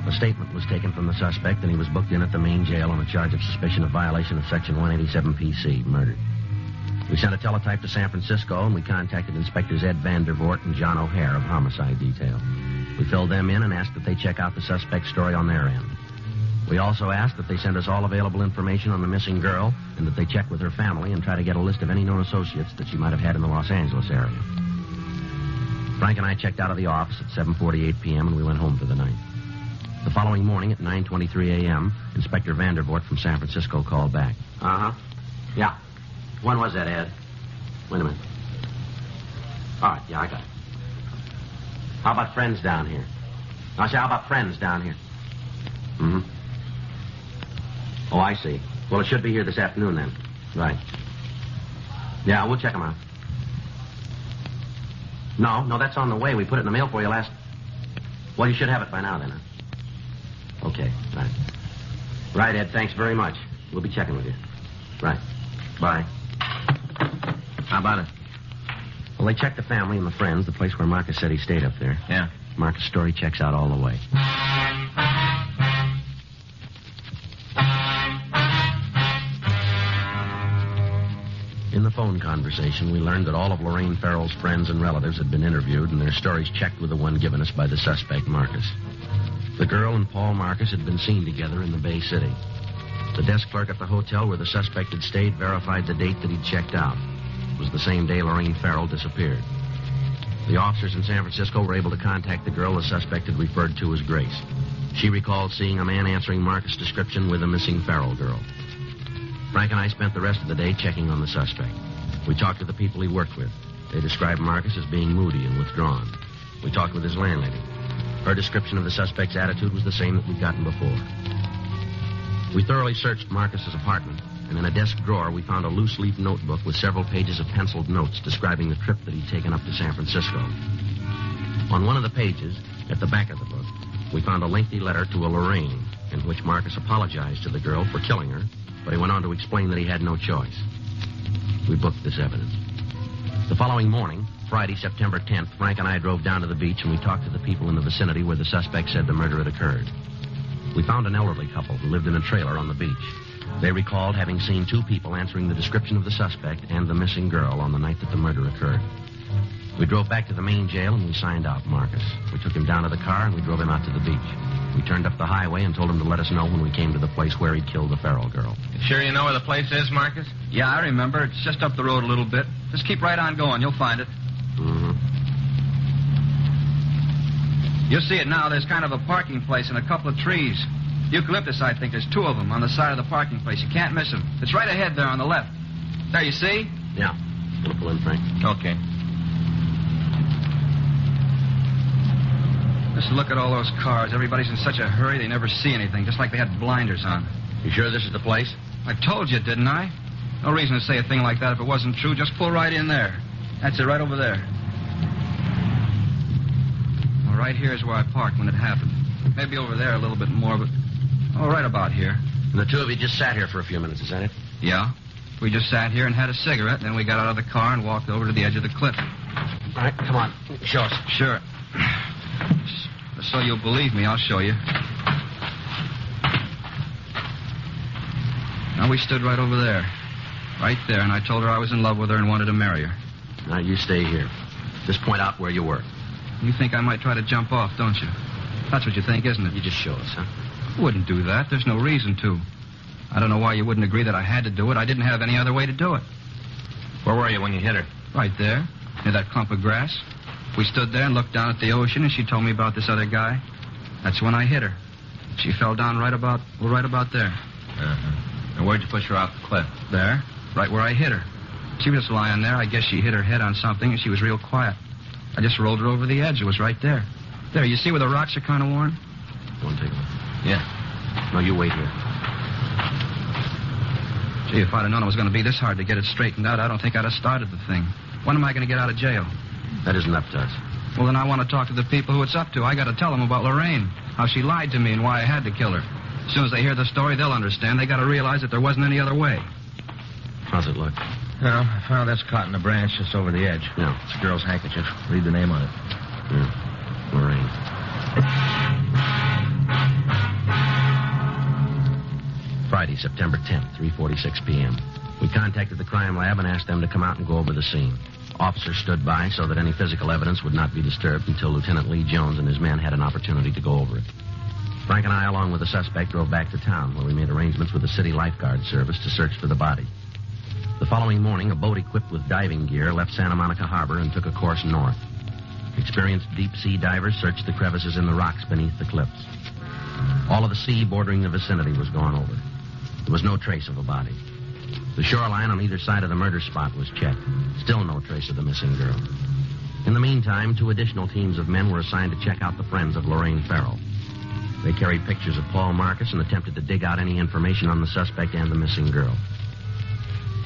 A statement was taken from the suspect, and he was booked in at the main jail on a charge of suspicion of violation of Section 187 PC, murder. We sent a teletype to San Francisco, and we contacted Inspectors Ed Vandervoort and John O'Hare of Homicide Detail. We filled them in and asked that they check out the suspect's story on their end. We also asked that they send us all available information on the missing girl and that they check with her family and try to get a list of any known associates that she might have had in the Los Angeles area. Frank and I checked out of the office at 7:48 p.m. and we went home for the night. The following morning at 9:23 a.m., Inspector Vandervoort from San Francisco called back. Uh-huh. Yeah. When was that, Ed? Wait a minute. All right, yeah, I got it. How about friends down here? I say, how about friends down here? Mm-hmm. Oh, I see. Well, it should be here this afternoon, then. Right. Yeah, we'll check them out. No, that's on the way. We put it in the mail for you last... Well, you should have it by now, then, huh? Okay, right. Right, Ed, thanks very much. We'll be checking with you. Right. Bye. How about it? Well, they checked the family and the friends, the place where Marcus said he stayed up there. Yeah. Marcus' story checks out all the way. In the phone conversation, we learned that all of Lorraine Farrell's friends and relatives had been interviewed and their stories checked with the one given us by the suspect, Marcus. The girl and Paul Marcus had been seen together in the Bay City. The desk clerk at the hotel where the suspect had stayed verified the date that he'd checked out. It was the same day Lorraine Farrell disappeared. The officers in San Francisco were able to contact the girl the suspect had referred to as Grace. She recalled seeing a man answering Marcus' description with a missing Farrell girl. Frank and I spent the rest of the day checking on the suspect. We talked to the people he worked with. They described Marcus as being moody and withdrawn. We talked with his landlady. Her description of the suspect's attitude was the same that we'd gotten before. We thoroughly searched Marcus's apartment, and in a desk drawer we found a loose-leaf notebook with several pages of penciled notes describing the trip that he'd taken up to San Francisco. On one of the pages, at the back of the book, we found a lengthy letter to a Lorraine in which Marcus apologized to the girl for killing her, but he went on to explain that he had no choice. We booked this evidence. The following morning, Friday, September 10th, Frank and I drove down to the beach and we talked to the people in the vicinity where the suspect said the murder had occurred. We found an elderly couple who lived in a trailer on the beach. They recalled having seen two people answering the description of the suspect and the missing girl on the night that the murder occurred. We drove back to the main jail and we signed out Marcus. We took him down to the car and we drove him out to the beach. We turned up the highway and told him to let us know when we came to the place where he'd killed the Farrell girl. You sure you know where the place is, Marcus? Yeah, I remember. It's just up the road a little bit. Just keep right on going. You'll find it. Mm-hmm. You'll see it now. There's kind of a parking place and a couple of trees. Eucalyptus, I think. There's two of them on the side of the parking place. You can't miss them. It's right ahead there on the left. There, you see? Yeah. Gonna pull in, Frank. Okay. Just look at all those cars. Everybody's in such a hurry they never see anything, just like they had blinders on. You sure this is the place? I told you, didn't I? No reason to say a thing like that if it wasn't true. Just pull right in there. That's it, right over there. Well, right here is where I parked when it happened. Maybe over there a little bit more, but... Oh, right about here. And the two of you just sat here for a few minutes, is that it? Yeah. We just sat here and had a cigarette, then we got out of the car and walked over to the edge of the cliff. All right, come on. Show us. Sure. So you'll believe me, I'll show you. Now, we stood right over there. Right there, and I told her I was in love with her and wanted to marry her. Now, you stay here. Just point out where you were. You think I might try to jump off, don't you? That's what you think, isn't it? You just show us, huh? Wouldn't do that. There's no reason to. I don't know why you wouldn't agree that I had to do it. I didn't have any other way to do it. Where were you when you hit her? Right there, near that clump of grass. We stood there and looked down at the ocean, and she told me about this other guy. That's when I hit her. She fell down right about there. Uh-huh. And where'd you push her off the cliff? There, right where I hit her. She was just lying there. I guess she hit her head on something, and she was real quiet. I just rolled her over the edge. It was right there. There, you see where the rocks are kind of worn? Go and take a look. Yeah. No, you wait here. Gee, if I'd have known it was going to be this hard to get it straightened out, I don't think I'd have started the thing. When am I going to get out of jail? That isn't up to us. Well, then I want to talk to the people who it's up to. I got to tell them about Lorraine, how she lied to me and why I had to kill her. As soon as they hear the story, they'll understand. They got to realize that there wasn't any other way. How's it look? Well, I found this caught in a branch just over the edge. Yeah. It's a girl's handkerchief. Read the name on it. Yeah. Lorraine. Friday, September 10th, 3:46 p.m. We contacted the crime lab and asked them to come out and go over the scene. Officers stood by so that any physical evidence would not be disturbed until Lieutenant Lee Jones and his men had an opportunity to go over it. Frank and I, along with the suspect, drove back to town where we made arrangements with the city lifeguard service to search for the body. The following morning, a boat equipped with diving gear left Santa Monica Harbor and took a course north. Experienced deep-sea divers searched the crevices in the rocks beneath the cliffs. All of the sea bordering the vicinity was gone over. There was no trace of a body. The shoreline on either side of the murder spot was checked. Still no trace of the missing girl. In the meantime, 2 additional teams of men were assigned to check out the friends of Lorraine Farrell. They carried pictures of Paul Marcus and attempted to dig out any information on the suspect and the missing girl.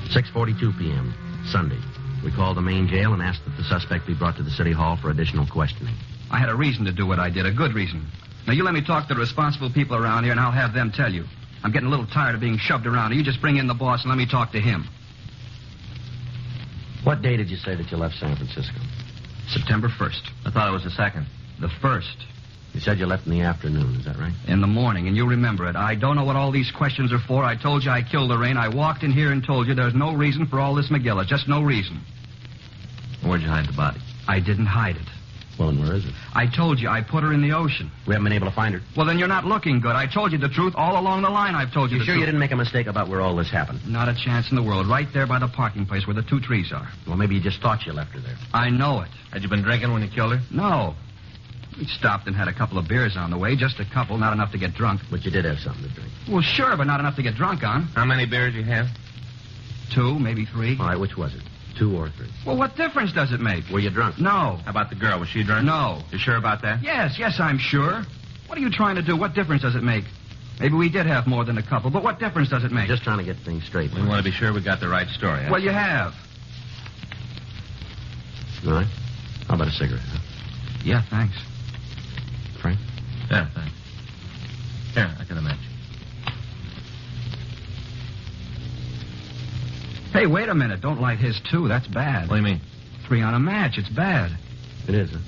6:42 p.m., Sunday. We called the main jail and asked that the suspect be brought to the city hall for additional questioning. I had a reason to do what I did, a good reason. Now, you let me talk to the responsible people around here, and I'll have them tell you. I'm getting a little tired of being shoved around. You just bring in the boss and let me talk to him. What day did you say that you left San Francisco? September 1st. I thought it was the 2nd. The 1st. You said you left in the afternoon, is that right? In the morning, and you remember it. I don't know what all these questions are for. I told you I killed Lorraine. I walked in here and told you there's no reason for all this McGilla. Just no reason. Where'd you hide the body? I didn't hide it. Well, and where is it? I told you I put her in the ocean. We haven't been able to find her. Well, then you're not looking good. I told you the truth all along the line. I've told you the sure truth. You didn't make a mistake about where all this happened? Not a chance in the world. Right there by the parking place where the 2 trees are. Well, maybe you just thought you left her there. I know it. Had you been drinking when you killed her? No. We stopped and had a couple of beers on the way. Just a couple, not enough to get drunk. But you did have something to drink. Well, sure, but not enough to get drunk on. How many beers you have? 2, maybe 3. All right, which was it? 2 or 3? Well, what difference does it make? Were you drunk? No. How about the girl? Was she drunk? No. You sure about that? Yes, I'm sure. What are you trying to do? What difference does it make? Maybe we did have more than a couple, but what difference does it make? Just trying to get things straight. We want to be sure we got the right story. Well, you have. All right. How about a cigarette, huh? Yeah, thanks. Frank? Yeah, thanks. Here, I got a match. Hey, wait a minute. Don't light his, too. That's bad. What do you mean? 3 on a match. It's bad. It is, huh?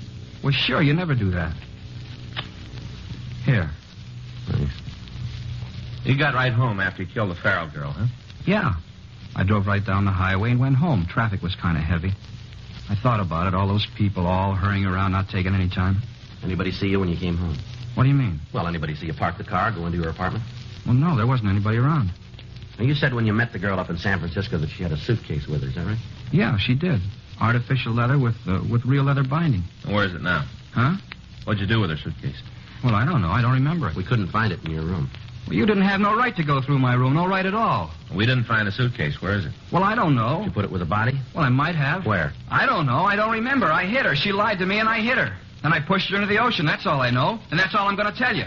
Well, sure. You never do that. Here. Thanks. You got right home after you killed the Farrell girl, huh? Yeah. I drove right down the highway and went home. Traffic was kind of heavy. I thought about it. All those people all hurrying around, not taking any time. Anybody see you when you came home? What do you mean? Well, anybody see you park the car, go into your apartment? Well, no, there wasn't anybody around. Now, you said when you met the girl up in San Francisco that she had a suitcase with her, is that right? Yeah, she did. Artificial leather with real leather binding. Where is it now? Huh? What'd you do with her suitcase? Well, I don't know. I don't remember it. We couldn't find it in your room. Well, you didn't have no right to go through my room. No right at all. We didn't find the suitcase. Where is it? Well, I don't know. Did you put it with a body? Well, I might have. Where? I don't know. I don't remember. I hit her. She lied to me, and I hit her. Then I pushed her into the ocean. That's all I know. And that's all I'm going to tell you.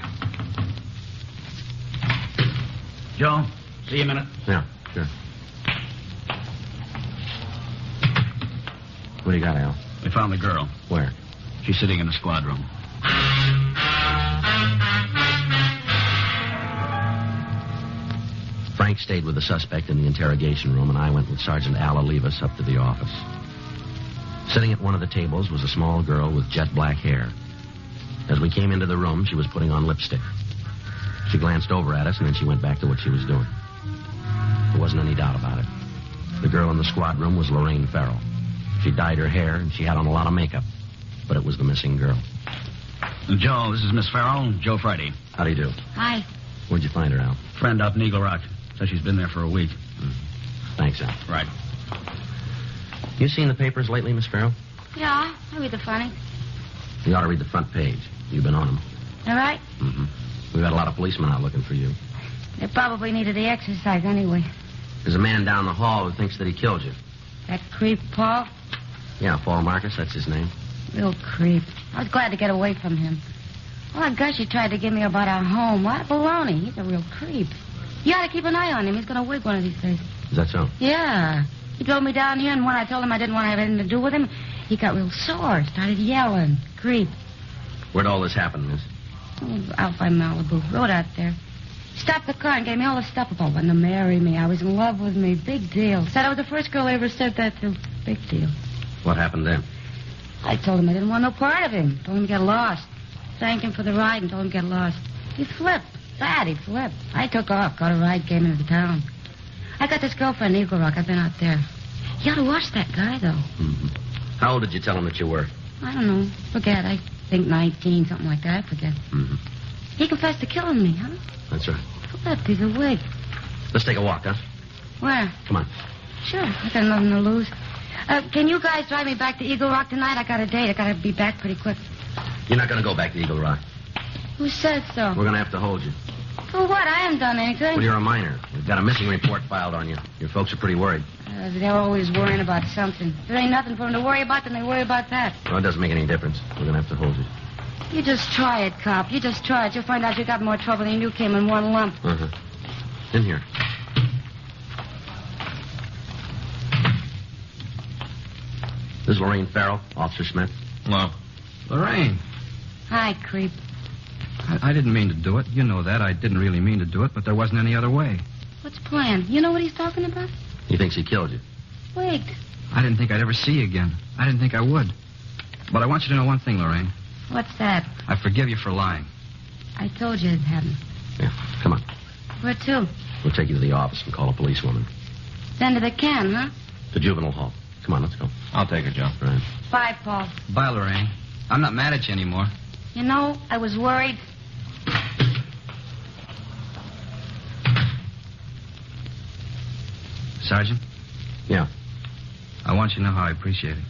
Joe, see you a minute. Yeah, sure. What do you got, Al? We found the girl. Where? She's sitting in the squad room. Frank stayed with the suspect in the interrogation room, and I went with Sergeant Al Olivas up to the office. Sitting at one of the tables was a small girl with jet black hair. As we came into the room, she was putting on lipstick. She glanced over at us, and then she went back to what she was doing. There wasn't any doubt about it. The girl in the squad room was Lorraine Farrell. She dyed her hair, and she had on a lot of makeup. But it was the missing girl. Joe, this is Miss Farrell. Joe Friday. How do you do? Hi. Where'd you find her, Al? Friend up in Eagle Rock. Says she's been there for a week. Thanks, Al. Right. You seen the papers lately, Miss Farrell? Yeah, I read the funny. You ought to read the front page. You've been on them. All right? Mm-hmm. We've got a lot of policemen out looking for you. They probably needed the exercise anyway. There's a man down the hall who thinks that he killed you. That creep, Paul? Yeah, Paul Marcus, that's his name. Real creep. I was glad to get away from him. Well, gosh, he tried to give me about our home. What baloney. He's a real creep. You ought to keep an eye on him. He's going to wig one of these days. Is that so? Yeah. He drove me down here, and when I told him I didn't want to have anything to do with him, he got real sore, started yelling. Creep. Where'd all this happen, miss? Oh, out by Malibu. Road out there. Stopped the car and gave me all the stuff about wanting to marry me. I was in love with me. Big deal. Said I was the first girl I ever said that to. Big deal. What happened then? I told him I didn't want no part of him. Told him to get lost. Thanked him for the ride and told him to get lost. He flipped. Bad, he flipped. I took off, got a ride, came into the town. I got this girlfriend in Eagle Rock. I've been out there. You ought to watch that guy, though. Mm-hmm. How old did you tell him that you were? I don't know. Forget. I think 19, something like that. I forget. Mm-hmm. He confessed to killing me, huh? That's right. Flipped. He's a wig. Let's take a walk, huh? Where? Come on. Sure. I got nothing to lose. Can you guys drive me back to Eagle Rock tonight? I got a date. I got to be back pretty quick. You're not going to go back to Eagle Rock. Who said so? We're going to have to hold you. For what? I haven't done anything. Well, you're a minor. We've got a missing report filed on you. Your folks are pretty worried. They're always worrying about something. If there ain't nothing for them to worry about, then they worry about that. Well, it doesn't make any difference. We're going to have to hold you. You just try it, cop. You just try it. You'll find out you got more trouble than you came in one lump. Uh-huh. In here. This is Lorraine Farrell, Officer Smith. Hello. Lorraine. Hi, creep. I didn't mean to do it. You know that. I didn't really mean to do it, but there wasn't any other way. What's planned? You know what he's talking about? He thinks he killed you. Wait. I didn't think I'd ever see you again. I didn't think I would. But I want you to know one thing, Lorraine. What's that? I forgive you for lying. I told you it hadn't. Yeah, come on. Where to? We'll take you to the office and call a policewoman. Send to the can, huh? To juvenile hall. Come on, let's go. I'll take her, Joe. Right. Bye, Paul. Bye, Lorraine. I'm not mad at you anymore. You know, I was worried. Sergeant? Yeah. I want you to know how I appreciate it.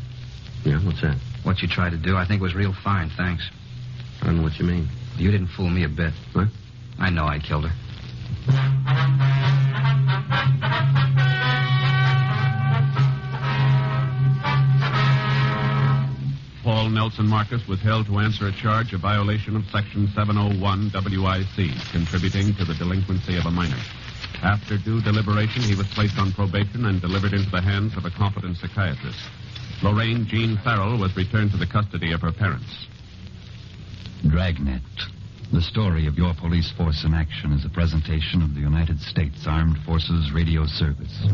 Yeah, what's that? What you tried to do, I think was real fine, thanks. I don't know what you mean. You didn't fool me a bit. What? I know I killed her. Paul Nelson Marcus was held to answer a charge of violation of Section 701 WIC, contributing to the delinquency of a minor. After due deliberation, he was placed on probation and delivered into the hands of a competent psychiatrist. Lorraine Jean Farrell was returned to the custody of her parents. Dragnet. The story of your police force in action is a presentation of the United States Armed Forces Radio Service.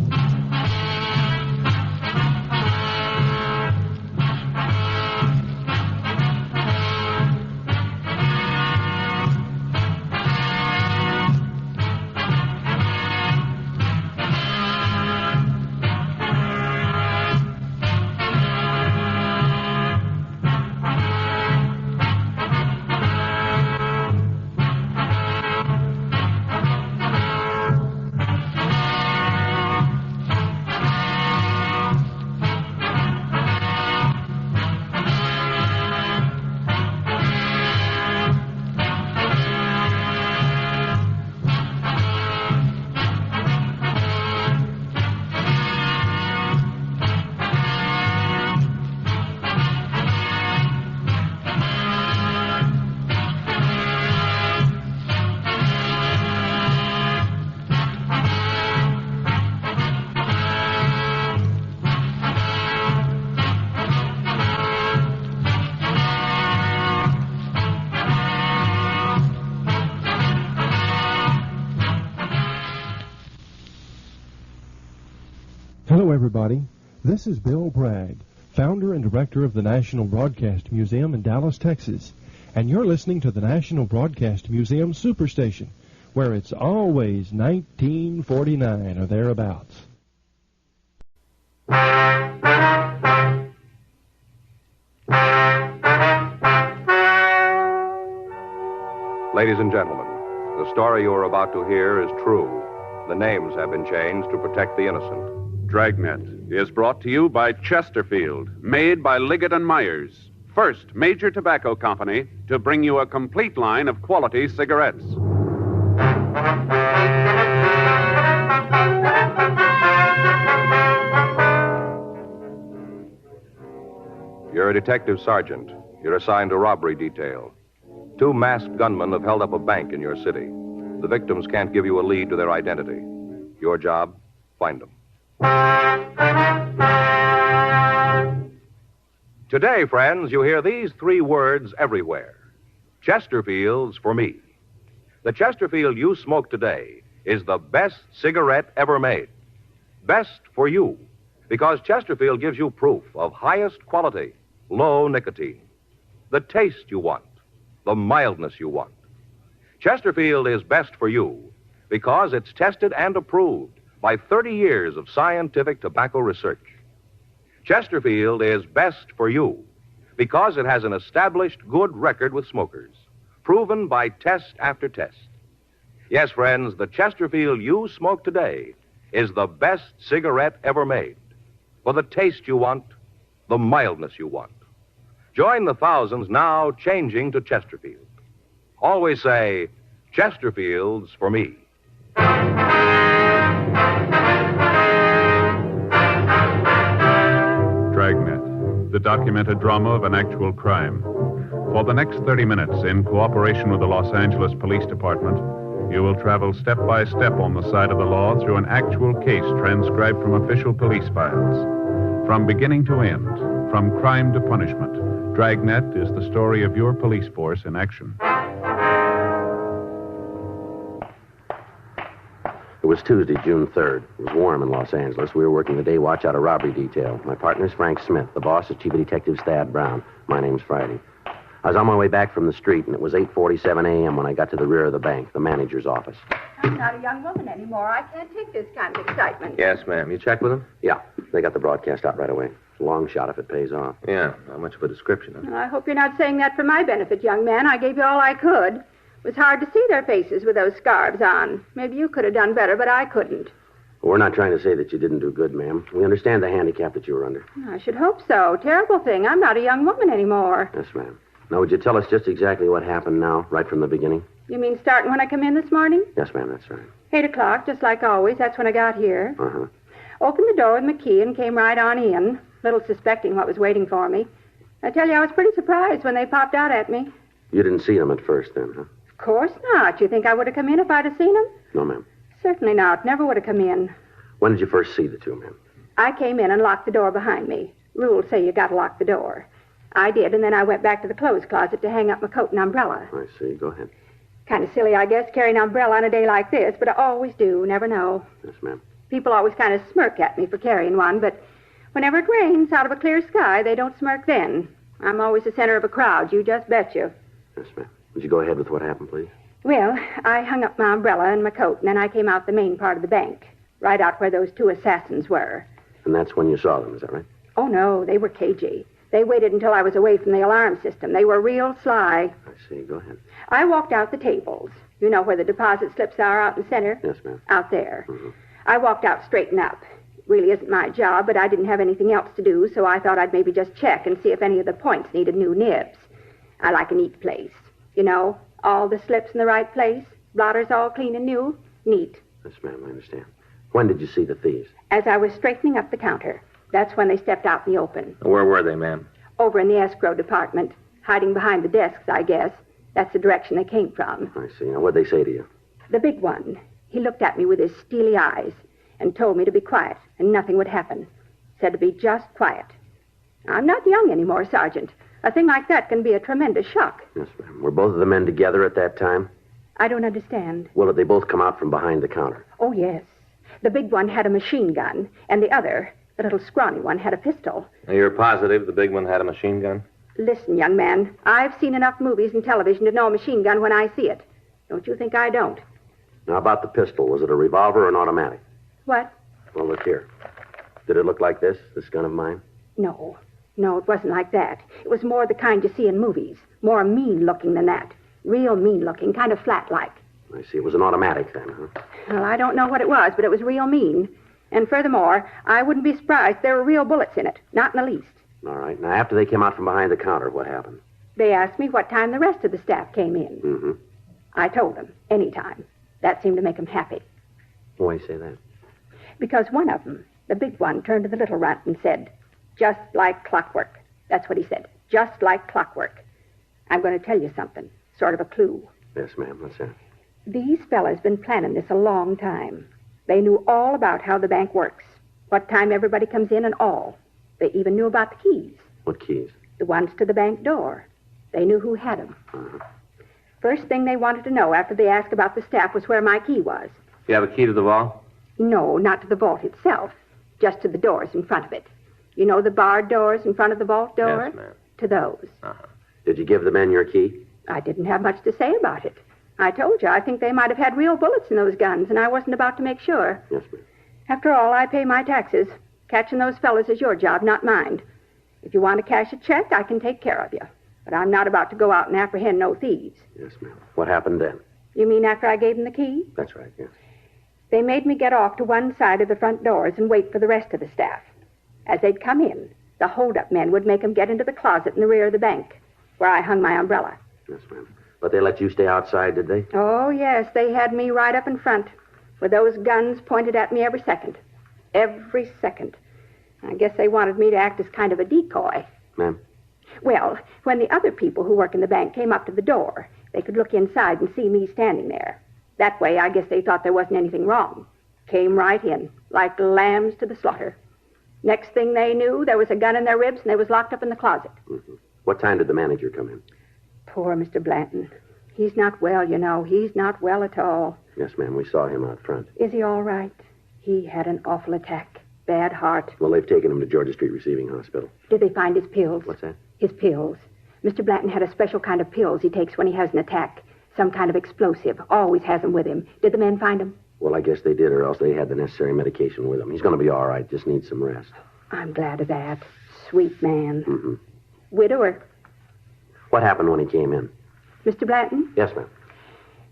Hello, everybody. This is Bill Bragg, founder and director of the National Broadcast Museum in Dallas, Texas. And you're listening to the National Broadcast Museum Superstation, where it's always 1949 or thereabouts. Ladies and gentlemen, the story you are about to hear is true. The names have been changed to protect the innocent. Dragnet is brought to you by Chesterfield, made by Liggett & Myers, first major tobacco company to bring you a complete line of quality cigarettes. You're a detective sergeant. You're assigned to robbery detail. 2 masked gunmen have held up a bank in your city. The victims can't give you a lead to their identity. Your job, find them. Today, friends, you hear these 3 words everywhere. Chesterfield's for me. The Chesterfield you smoke today is the best cigarette ever made. Best for you, because Chesterfield gives you proof of highest quality, low nicotine. The taste you want, the mildness you want. Chesterfield is best for you because it's tested and approved by 30 years of scientific tobacco research. Chesterfield is best for you because it has an established good record with smokers, proven by test after test. Yes, friends, the Chesterfield you smoke today is the best cigarette ever made. for the taste you want, the mildness you want. Join the thousands now changing to Chesterfield. Always say, Chesterfield's for me. Dragnet, the documented drama of an actual crime. For the next 30 minutes, in cooperation with the Los Angeles Police Department, you will travel step by step on the side of the law through an actual case transcribed from official police files. From beginning to end, from crime to punishment, Dragnet is the story of your police force in action. It was Tuesday, June 3rd. It was warm in Los Angeles. We were working the day watch out of robbery detail. My partner's Frank Smith. The boss is Chief of Detectives Thad Brown. My name's Friday. I was on my way back from the street, and it was 8:47 a.m. when I got to the rear of the bank, the manager's office. I'm not a young woman anymore. I can't take this kind of excitement. Yes, ma'am. You checked with him? Yeah, they got the broadcast out right away. It's a long shot if it pays off. Yeah, not much of a description. Huh? I hope you're not saying that for my benefit, young man. I gave you all I could. It was hard to see their faces with those scarves on. Maybe you could have done better, but I couldn't. We're not trying to say that you didn't do good, ma'am. We understand the handicap that you were under. I should hope so. Terrible thing. I'm not a young woman anymore. Yes, ma'am. Now, would you tell us just exactly what happened now, right from the beginning? You mean starting when I come in this morning? Yes, ma'am, that's right. 8 o'clock, just like always. That's when I got here. Uh-huh. Opened the door with my key and came right on in, little suspecting what was waiting for me. I tell you, I was pretty surprised when they popped out at me. You didn't see them at first, then, huh? Of course not. You think I would have come in if I'd have seen them? No, ma'am. Certainly not. Never would have come in. When did you first see the two men? I came in and locked the door behind me. Rules say you got to lock the door. I did, and then I went back to the clothes closet to hang up my coat and umbrella. I see. Go ahead. Kind of silly, I guess, carrying an umbrella on a day like this, but I always do. Never know. Yes, ma'am. People always kind of smirk at me for carrying one, but whenever it rains out of a clear sky, they don't smirk then. I'm always the center of a crowd, you just bet you. Yes, ma'am. Would you go ahead with what happened, please? Well, I hung up my umbrella and my coat, and then I came out the main part of the bank, right out where those two assassins were. And that's when you saw them, is that right? Oh, no, they were cagey. They waited until I was away from the alarm system. They were real sly. I see. Go ahead. I walked out the tables. You know where the deposit slips are out in the center? Yes, ma'am. Out there. Mm-hmm. I walked out straight and up. Really isn't my job, but I didn't have anything else to do, so I thought I'd maybe just check and see if any of the points needed new nibs. I like a neat place. You know, all the slips in the right place, blotters all clean and new. Neat. Yes, ma'am, I understand. When did you see the thieves? As I was straightening up the counter. That's when they stepped out in the open. Where were they, ma'am? Over in the escrow department, hiding behind the desks, I guess. That's the direction they came from. I see. Now, what'd they say to you? The big one. He looked at me with his steely eyes and told me to be quiet and nothing would happen. Said to be just quiet. I'm not young anymore, Sergeant. A thing like that can be a tremendous shock. Yes, ma'am. Were both of the men together at that time? I don't understand. Well, did they both come out from behind the counter? Oh, yes. The big one had a machine gun, and the other, the little scrawny one, had a pistol. Now, you're positive the big one had a machine gun? Listen, young man, I've seen enough movies and television to know a machine gun when I see it. Don't you think I don't? Now, about the pistol, was it a revolver or an automatic? What? Well, look here. Did it look like this gun of mine? No, it wasn't like that. It was more the kind you see in movies. More mean-looking than that. Real mean-looking, kind of flat-like. I see. It was an automatic then, huh? Well, I don't know what it was, but it was real mean. And furthermore, I wouldn't be surprised if there were real bullets in it. Not in the least. All right. Now, after they came out from behind the counter, what happened? They asked me what time the rest of the staff came in. Mm-hmm. I told them, any time. That seemed to make them happy. Why say that? Because one of them, the big one, turned to the little runt and said, just like clockwork. That's what he said. Just like clockwork. I'm going to tell you something. Sort of a clue. Yes, ma'am. What's that? These fellas been planning this a long time. They knew all about how the bank works. What time everybody comes in and all. They even knew about the keys. What keys? The ones to the bank door. They knew who had them. Uh-huh. First thing they wanted to know after they asked about the staff was where my key was. You have a key to the vault? No, not to the vault itself. Just to the doors in front of it. You know the barred doors in front of the vault door? Yes, ma'am. To those. Uh-huh. Did you give the men your key? I didn't have much to say about it. I told you, I think they might have had real bullets in those guns, and I wasn't about to make sure. Yes, ma'am. After all, I pay my taxes. Catching those fellas is your job, not mine. If you want to cash a check, I can take care of you. But I'm not about to go out and apprehend no thieves. Yes, ma'am. What happened then? You mean after I gave them the key? That's right, yes. They made me get off to one side of the front doors and wait for the rest of the staff. As they'd come in, the hold-up men would make them get into the closet in the rear of the bank, where I hung my umbrella. Yes, ma'am. But they let you stay outside, did they? Oh, yes, they had me right up in front, with those guns pointed at me every second. Every second. I guess they wanted me to act as kind of a decoy. Ma'am? Well, when the other people who work in the bank came up to the door, they could look inside and see me standing there. That way, I guess they thought there wasn't anything wrong. Came right in, like lambs to the slaughter. Next thing they knew, there was a gun in their ribs and they was locked up in the closet. Mm-hmm. What time did the manager come in? Poor Mr. Blanton. He's not well, you know. He's not well at all. Yes, ma'am. We saw him out front. Is he all right? He had an awful attack. Bad heart. Well, they've taken him to Georgia Street Receiving Hospital. Did they find his pills? What's that? His pills. Mr. Blanton had a special kind of pills he takes when he has an attack. Some kind of explosive. Always has them with him. Did the men find him? Well, I guess they did, or else they had the necessary medication with him. He's going to be all right. Just needs some rest. I'm glad of that. Sweet man. Mm-hmm. Widower. What happened when he came in? Mr. Blanton? Yes, ma'am.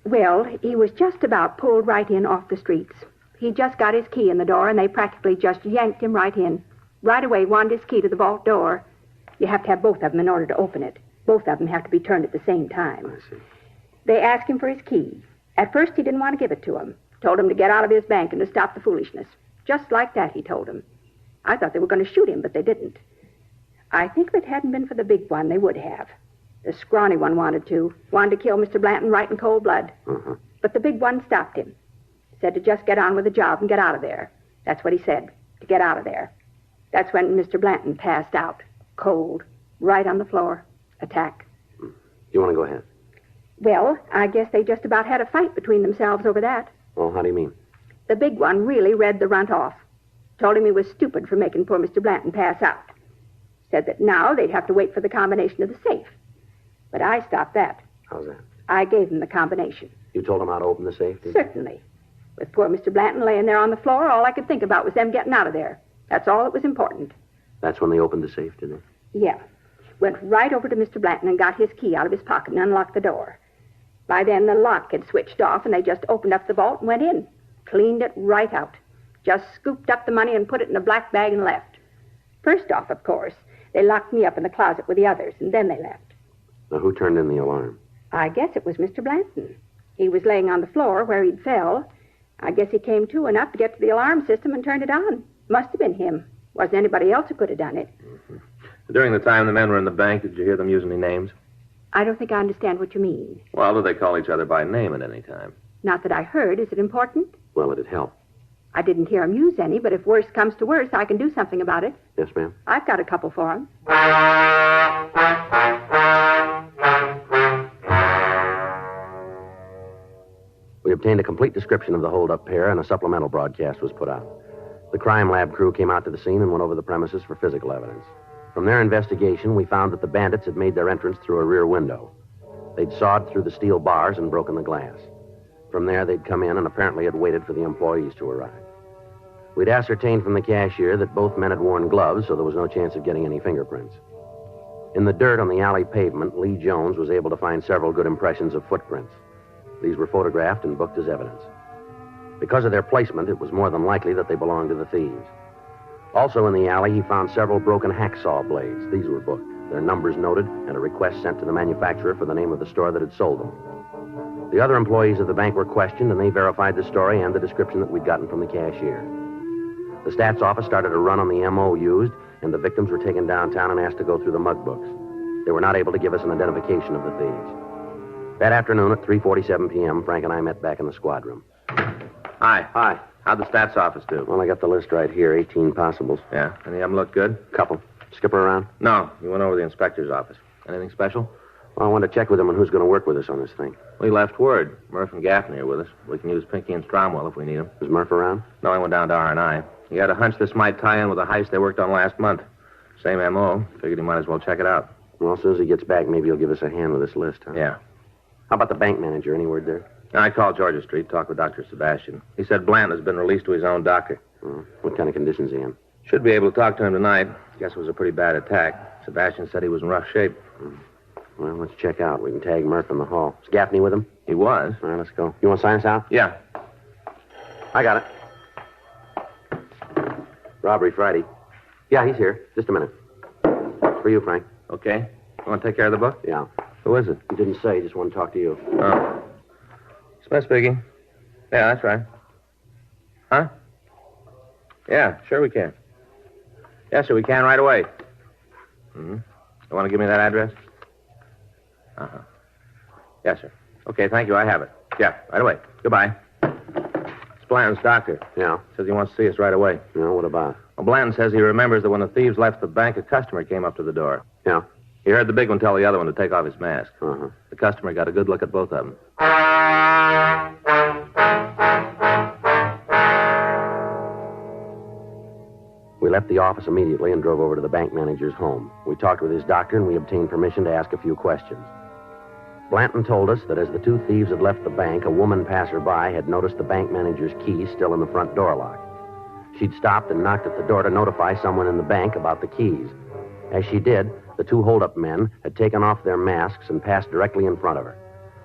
Well, he was just about pulled right in off the streets. He just got his key in the door, and they practically just yanked him right in. Right away, wanted his key to the vault door. You have to have both of them in order to open it. Both of them have to be turned at the same time. I see. They asked him for his key. At first, he didn't want to give it to him. Told him to get out of his bank and to stop the foolishness. Just like that, he told him. I thought they were going to shoot him, but they didn't. I think if it hadn't been for the big one, they would have. The scrawny one wanted to kill Mr. Blanton right in cold blood. Uh-huh. But the big one stopped him. Said to just get on with the job and get out of there. That's what he said, to get out of there. That's when Mr. Blanton passed out, cold, right on the floor. Attack. You want to go ahead? Well, I guess they just about had a fight between themselves over that. Oh, how do you mean? The big one really read the runt off. Told him he was stupid for making poor Mr. Blanton pass out. Said that now they'd have to wait for the combination of the safe. But I stopped that. How's that? I gave him the combination. You told him how to open the safe, did you? Certainly. With poor Mr. Blanton laying there on the floor, all I could think about was them getting out of there. That's all that was important. That's when they opened the safe, didn't they? Yeah. Went right over to Mr. Blanton and got his key out of his pocket and unlocked the door. By then, the lock had switched off, and they just opened up the vault and went in. Cleaned it right out. Just scooped up the money and put it in a black bag and left. First off, of course, they locked me up in the closet with the others, and then they left. Now, who turned in the alarm? I guess it was Mr. Blanton. He was laying on the floor where he'd fell. I guess he came to enough to get to the alarm system and turned it on. Must have been him. Wasn't anybody else who could have done it. Mm-hmm. During the time the men were in the bank, did you hear them use any names? I don't think I understand what you mean. Well, do they call each other by name at any time? Not that I heard. Is it important? Well, it'd help. I didn't hear him use any, but if worse comes to worse, I can do something about it. Yes, ma'am. I've got a couple for him. We obtained a complete description of the hold-up pair, and a supplemental broadcast was put out. The crime lab crew came out to the scene and went over the premises for physical evidence. From their investigation, we found that the bandits had made their entrance through a rear window. They'd sawed through the steel bars and broken the glass. From there, they'd come in and apparently had waited for the employees to arrive. We'd ascertained from the cashier that both men had worn gloves, so there was no chance of getting any fingerprints. In the dirt on the alley pavement, Lee Jones was able to find several good impressions of footprints. These were photographed and booked as evidence. Because of their placement, it was more than likely that they belonged to the thieves. Also in the alley, he found several broken hacksaw blades. These were booked, their numbers noted, and a request sent to the manufacturer for the name of the store that had sold them. The other employees of the bank were questioned, and they verified the story and the description that we'd gotten from the cashier. The stats office started a run on the M.O. used, and the victims were taken downtown and asked to go through the mug books. They were not able to give us an identification of the thieves. That afternoon at 3:47 p.m., Frank and I met back in the squad room. Hi. Hi. How'd the stats office do? Well, I got the list right here, 18 possibles. Yeah? Any of them look good? Couple. Skipper around? No. You went over to the inspector's office. Anything special? Well, I wanted to check with him on who's going to work with us on this thing. We left word. Murph and Gaffney are with us. We can use Pinky and Stromwell if we need them. Is Murph around? No, I went down to R&I. He had a hunch this might tie in with a heist they worked on last month. Same M.O. Figured he might as well check it out. Well, as soon as he gets back, maybe he'll give us a hand with this list, huh? Yeah. How about the bank manager? Any word there? I called Georgia Street, talked with Dr. Sebastian. He said Blanton has been released to his own doctor. What kind of conditions is he in? Should be able to talk to him tonight. Guess it was a pretty bad attack. Sebastian said he was in rough shape. Well, let's check out. We can tag Murph in the hall. Is Gaffney with him? He was. All right, let's go. You want to sign us out? Yeah. I got it. Robbery Friday. Yeah, he's here. Just a minute. It's for you, Frank. Okay. You want to take care of the book? Yeah. Who is it? He didn't say. He just wanted to talk to you. Oh. Smith speaking. Yeah, that's right. Huh? Yeah, sure we can. Yes, sir, we can right away. Mm-hmm. You want to give me that address? Uh-huh. Yes, sir. Okay, thank you. I have it. Yeah, right away. Goodbye. It's Blanton's doctor. Yeah? Says he wants to see us right away. Yeah, what about? Well, Blanton says he remembers that when the thieves left the bank, a customer came up to the door. Yeah? He heard the big one tell the other one to take off his mask. Uh-huh. The customer got a good look at both of them. We left the office immediately and drove over to the bank manager's home. We talked with his doctor, and we obtained permission to ask a few questions. Blanton told us that as the two thieves had left the bank, a woman passerby had noticed the bank manager's key still in the front door lock. She'd stopped and knocked at the door to notify someone in the bank about the keys. As she did, the two hold-up men had taken off their masks and passed directly in front of her.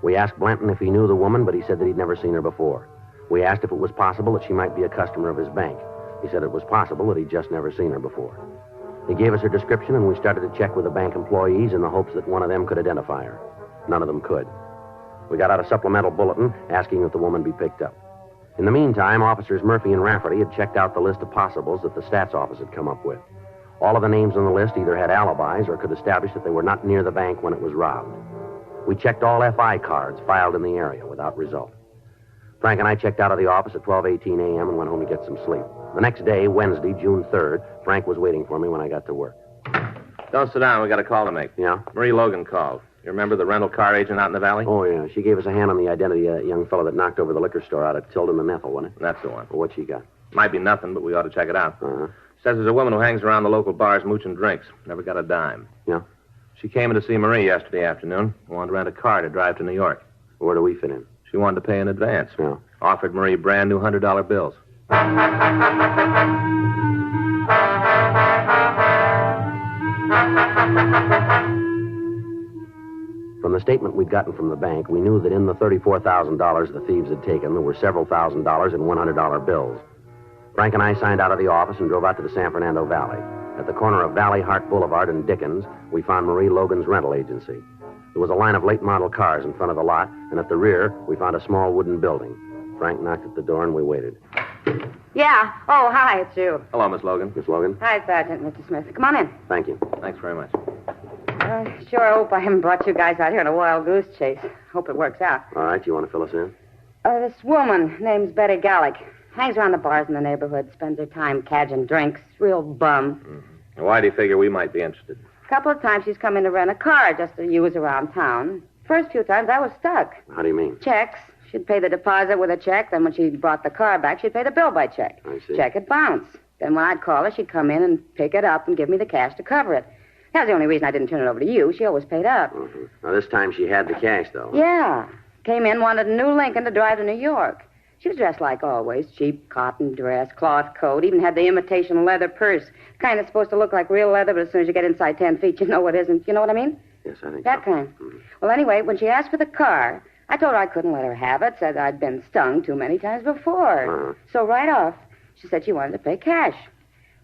We asked Blanton if he knew the woman, but he said that he'd never seen her before. We asked if it was possible that she might be a customer of his bank. He said it was possible that he'd just never seen her before. He gave us her description, and we started to check with the bank employees in the hopes that one of them could identify her. None of them could. We got out a supplemental bulletin asking that the woman be picked up. In the meantime, Officers Murphy and Rafferty had checked out the list of possibles that the stats office had come up with. All of the names on the list either had alibis or could establish that they were not near the bank when it was robbed. We checked all FI cards filed in the area without result. Frank and I checked out of the office at 12:18 a.m. and went home to get some sleep. The next day, Wednesday, June 3rd, Frank was waiting for me when I got to work. Don't sit down. We got a call to make. Yeah? Marie Logan called. You remember the rental car agent out in the valley? Oh, yeah. She gave us a hand on the identity of that young fellow that knocked over the liquor store out at Tilden and Ethel, wasn't it? That's the one. Well, what she got? Might be nothing, but we ought to check it out. Uh-huh. Says there's a woman who hangs around the local bars mooching drinks. Never got a dime. Yeah? She came in to see Marie yesterday afternoon. Wanted to rent a car to drive to New York. Where do we fit in? She wanted to pay in advance. Yeah. Offered Marie brand new $100 bills. From the statement we'd gotten from the bank, we knew that in the $34,000 the thieves had taken, there were several $1,000s in $100 bills. Frank and I signed out of the office and drove out to the San Fernando Valley. At the corner of Valley Hart Boulevard and Dickens, we found Marie Logan's rental agency. There was a line of late model cars in front of the lot, and at the rear, we found a small wooden building. Frank knocked at the door, and we waited. Yeah. Oh, hi, it's you. Hello, Miss Logan. Miss Logan? Hi, Sergeant, Mr. Smith. Come on in. Thank you. Thanks very much. I sure hope I haven't brought you guys out here on a wild goose chase. Hope it works out. All right, you want to fill us in? This woman, name's Betty Gallick, hangs around the bars in the neighborhood, spends her time cadging drinks. Real bum. Mm-hmm. Why do you figure we might be interested? A couple of times she's come in to rent a car just to use around town. First few times I was stuck. How do you mean? Checks. She'd pay the deposit with a check. Then when she brought the car back, she'd pay the bill by check. I see. Check would bounce. Then when I'd call her, she'd come in and pick it up and give me the cash to cover it. That's the only reason I didn't turn it over to you. She always paid up. Mm-hmm. Now, this time she had the cash, though. Yeah. Came in, wanted a new Lincoln to drive to New York. She was dressed like always. Cheap cotton dress, cloth coat, even had the imitation leather purse. Kind of supposed to look like real leather, but as soon as you get inside 10 feet, you know it isn't. You know what I mean? Yes, I think That so. kind. Mm-hmm. Well, anyway, when she asked for the car, I told her I couldn't let her have it. Said I'd been stung too many times before. Uh-huh. So right off, she said she wanted to pay cash.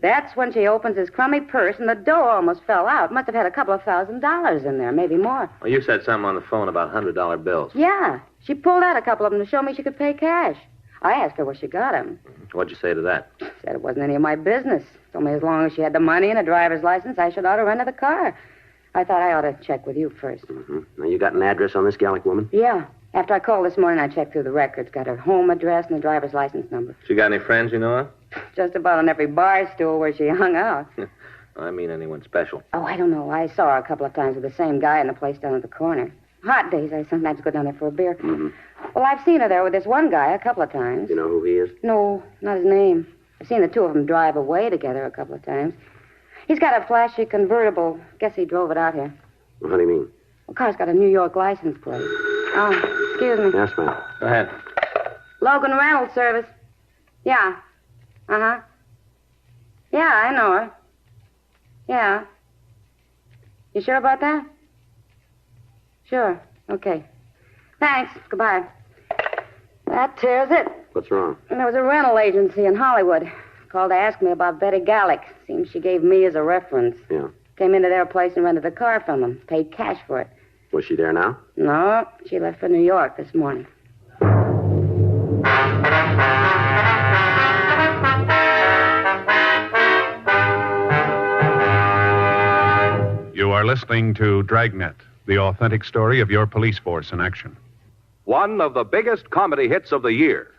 That's when she opens his crummy purse, and the dough almost fell out. Must have had a couple of $1,000s in there, maybe more. Well, you said something on the phone about $100 bills. Yeah. She pulled out a couple of them to show me she could pay cash. I asked her where she got them. What'd you say to that? Said it wasn't any of my business. Told me as long as she had the money and a driver's license, I should ought to rent her the car. I thought I ought to check with you first. Mm-hmm. Now, you got an address on this Gallic woman? Yeah. After I called this morning, I checked through the records. Got her home address and the driver's license number. She got any friends you know of? Just about on every bar stool where she hung out. I mean anyone special. Oh, I don't know. I saw her a couple of times with the same guy in the place down at the corner. Hot days, I sometimes go down there for a beer. Mm-hmm. Well, I've seen her there with this one guy a couple of times. You know who he is? No, not his name. I've seen the two of them drive away together a couple of times. He's got a flashy convertible. Guess he drove it out here. Well, how do you mean? The car's got a New York license plate. Oh, excuse me. Yes, ma'am. Go ahead. Logan Rental Service. Yeah. Uh-huh. Yeah, I know her. Yeah. You sure about that? Sure. Okay. Thanks. Goodbye. That tears it. What's wrong? There was a rental agency in Hollywood. Called to ask me about Betty Gallick. Seems she gave me as a reference. Yeah. Came into their place and rented a car from them. Paid cash for it. Was she there now? No, she left for New York this morning. You are listening to Dragnet, the authentic story of your police force in action. One of the biggest comedy hits of the year.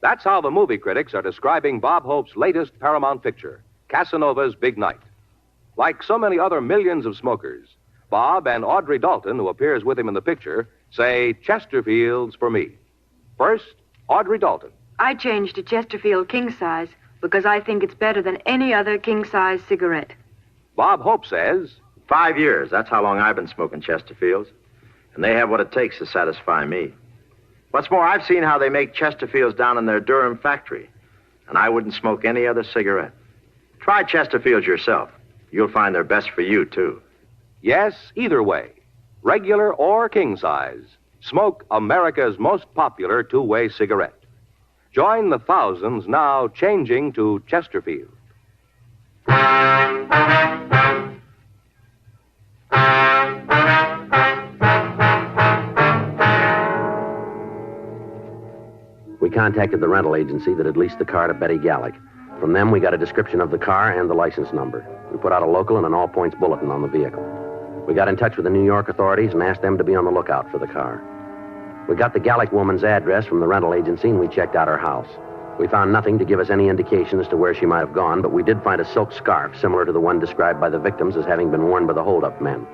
That's how the movie critics are describing Bob Hope's latest Paramount picture, Casanova's Big Night. Like so many other millions of smokers, Bob and Audrey Dalton, who appears with him in the picture, say Chesterfields for me. First, Audrey Dalton. I changed to Chesterfield king size because I think it's better than any other king size cigarette. Bob Hope says, 5 years. That's how long I've been smoking Chesterfields. And they have what it takes to satisfy me. What's more, I've seen how they make Chesterfields down in their Durham factory. And I wouldn't smoke any other cigarette. Try Chesterfields yourself. You'll find they're best for you, too. yes, either way, regular or king size, smoke America's most popular two-way cigarette. Join the thousands now changing to Chesterfield. We contacted the rental agency that had leased the car to Betty Gallick. From them, we got a description of the car and the license number. We put out a local and an all-points bulletin on the vehicle. We got in touch with the New York authorities and asked them to be on the lookout for the car. We got the Gallick woman's address from the rental agency, and we checked out her house. We found nothing to give us any indication as to where she might have gone, but we did find a silk scarf similar to the one described by the victims as having been worn by the hold-up men.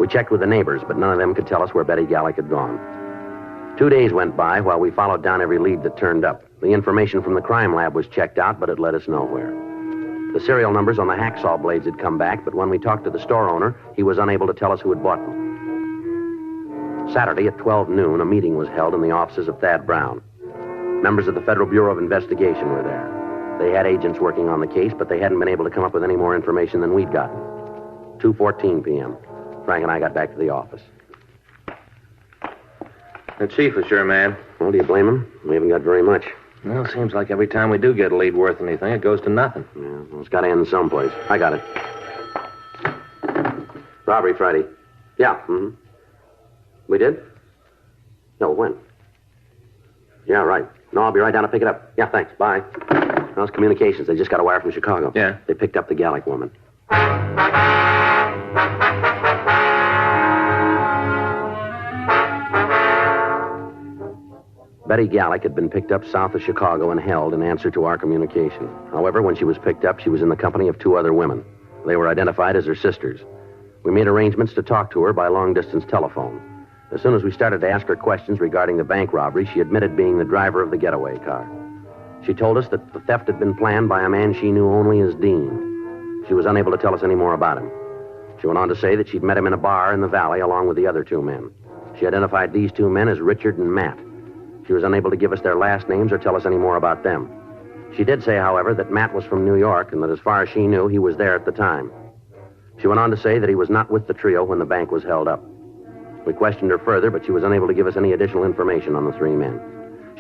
We checked with the neighbors, but none of them could tell us where Betty Gallick had gone. 2 days went by while we followed down every lead that turned up. The information from the crime lab was checked out, but it led us nowhere. The serial numbers on the hacksaw blades had come back, but when we talked to the store owner, he was unable to tell us who had bought them. Saturday at 12 noon, a meeting was held in the offices of Thad Brown. Members of the Federal Bureau of Investigation were there. They had agents working on the case, but they hadn't been able to come up with any more information than we'd gotten. 2:14 p.m. Frank and I got back to the office. The chief was your man. Well, do you blame him? We haven't got very much. Well, it seems like every time we do get a lead worth anything, it goes to nothing. Yeah, well, it's got to end someplace. I got it. Robbery Friday. Yeah, mm-hmm. We did? No, when? Yeah, right. No, I'll be right down to pick it up. Yeah, thanks. Bye. How's communications? They just got a wire from Chicago. Yeah? They picked up the Gallick woman. Betty Gallick had been picked up south of Chicago and held in answer to our communication. However, when she was picked up, she was in the company of 2 other women. They were identified as her sisters. We made arrangements to talk to her by long-distance telephone. As soon as we started to ask her questions regarding the bank robbery, she admitted being the driver of the getaway car. She told us that the theft had been planned by a man she knew only as Dean. She was unable to tell us any more about him. She went on to say that she'd met him in a bar in the valley along with the other 2 men. She identified these 2 men as Richard and Matt. She was unable to give us their last names or tell us any more about them. She did say, however, that Matt was from New York and that as far as she knew, he was there at the time. She went on to say that he was not with the trio when the bank was held up. We questioned her further, but she was unable to give us any additional information on the 3 men.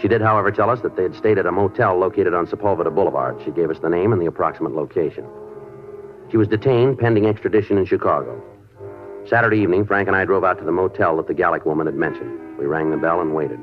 She did, however, tell us that they had stayed at a motel located on Sepulveda Boulevard. She gave us the name and the approximate location. She was detained pending extradition in Chicago. Saturday evening, Frank and I drove out to the motel that the Gallick woman had mentioned. We rang the bell and waited.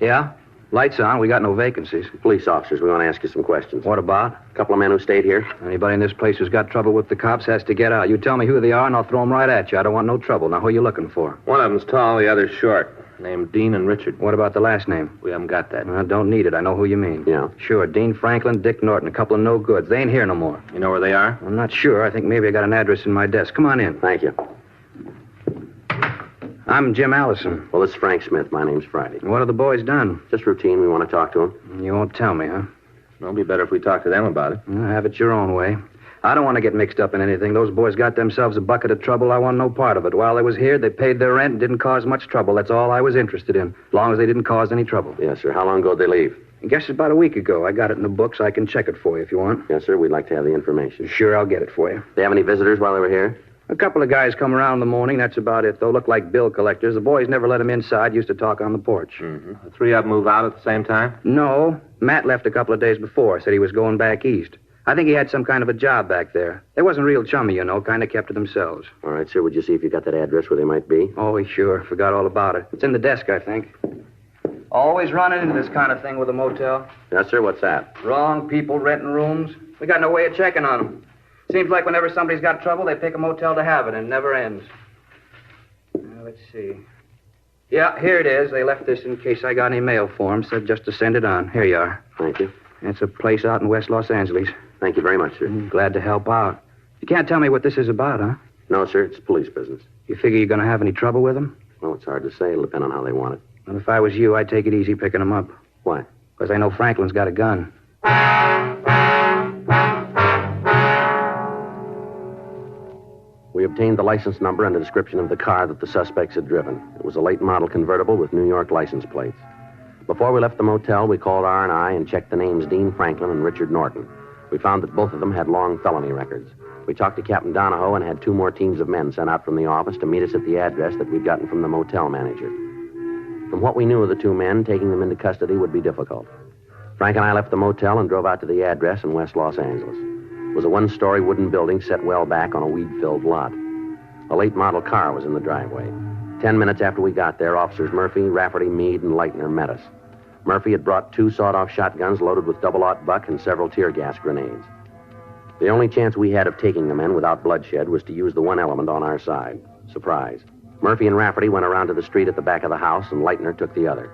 Yeah? Lights on. We got no vacancies. Police officers, we want to ask you some questions. What about? A couple of men who stayed here. Anybody in this place who's got trouble with the cops has to get out. You tell me who they are, and I'll throw them right at you. I don't want no trouble. Now, who are you looking for? One of them's tall, the other's short. Named Dean and Richard. What about the last name? We haven't got that. I don't need it. I know who you mean. Yeah? Sure. Dean Franklin, Dick Norton, a couple of no goods. They ain't here no more. You know where they are? I'm not sure. I think maybe I got an address in my desk. Come on in. Thank you. I'm Jim Allison. Well, this is Frank Smith. My name's Friday. What have the boys done? Just routine. We want to talk to them. You won't tell me, huh? It'll be better if we talk to them about it. Have it your own way. I don't want to get mixed up in anything. Those boys got themselves a bucket of trouble. I want no part of it. While they was here, they paid their rent and didn't cause much trouble. That's all I was interested in, as long as they didn't cause any trouble. Yes, sir. How long ago did they leave? I guess it's about a week ago. I got it in the books. I can check it for you if you want. Yes, sir. We'd like to have the information. Sure, I'll get it for you. They have any visitors while they were here? A couple of guys come around in the morning. That's about it, though. Look like bill collectors. The boys never let them inside. Used to talk on the porch. The three of them move out at the same time? No. Matt left a couple of days before. Said he was going back east. I think he had some kind of a job back there. They wasn't real chummy, you know. Kind of kept to themselves. All right, sir. Would you see if you got that address where they might be? Oh, sure. Forgot all about it. It's in the desk, I think. Always running into this kind of thing with a motel. Yes, sir. What's that? Wrong people renting rooms. We got no way of checking on them. Seems like whenever somebody's got trouble, they pick a motel to have it, and it never ends. Let's see. Yeah, here it is. They left this in case I got any mail for them. Said just to send it on. Here you are. Thank you. It's a place out in West Los Angeles. Thank you very much, sir. Glad to help out. You can't tell me what this is about, huh? No, sir. It's police business. You figure you're going to have any trouble with them? Well, it's hard to say. It'll depend on how they want it. Well, if I was you, I'd take it easy picking them up. Why? Because I know Franklin's got a gun. We obtained the license number and a description of the car that the suspects had driven. It was a late model convertible with New York license plates. Before we left the motel, we called R&I and checked the names Dean Franklin and Richard Norton. We found that both of them had long felony records. We talked to Captain Donahoe and had 2 more teams of men sent out from the office to meet us at the address that we'd gotten from the motel manager. From what we knew of the 2 men, taking them into custody would be difficult. Frank and I left the motel and drove out to the address in West Los Angeles. It was a 1-story wooden building set well back on a weed-filled lot. A late model car was in the driveway. 10 minutes after we got there, Officers Murphy, Rafferty, Meade, and Leitner met us. Murphy had brought 2 sawed-off shotguns loaded with double-aught buck and several tear gas grenades. The only chance we had of taking the men without bloodshed was to use the one element on our side, surprise. Murphy and Rafferty went around to the street at the back of the house, and Leitner took the other.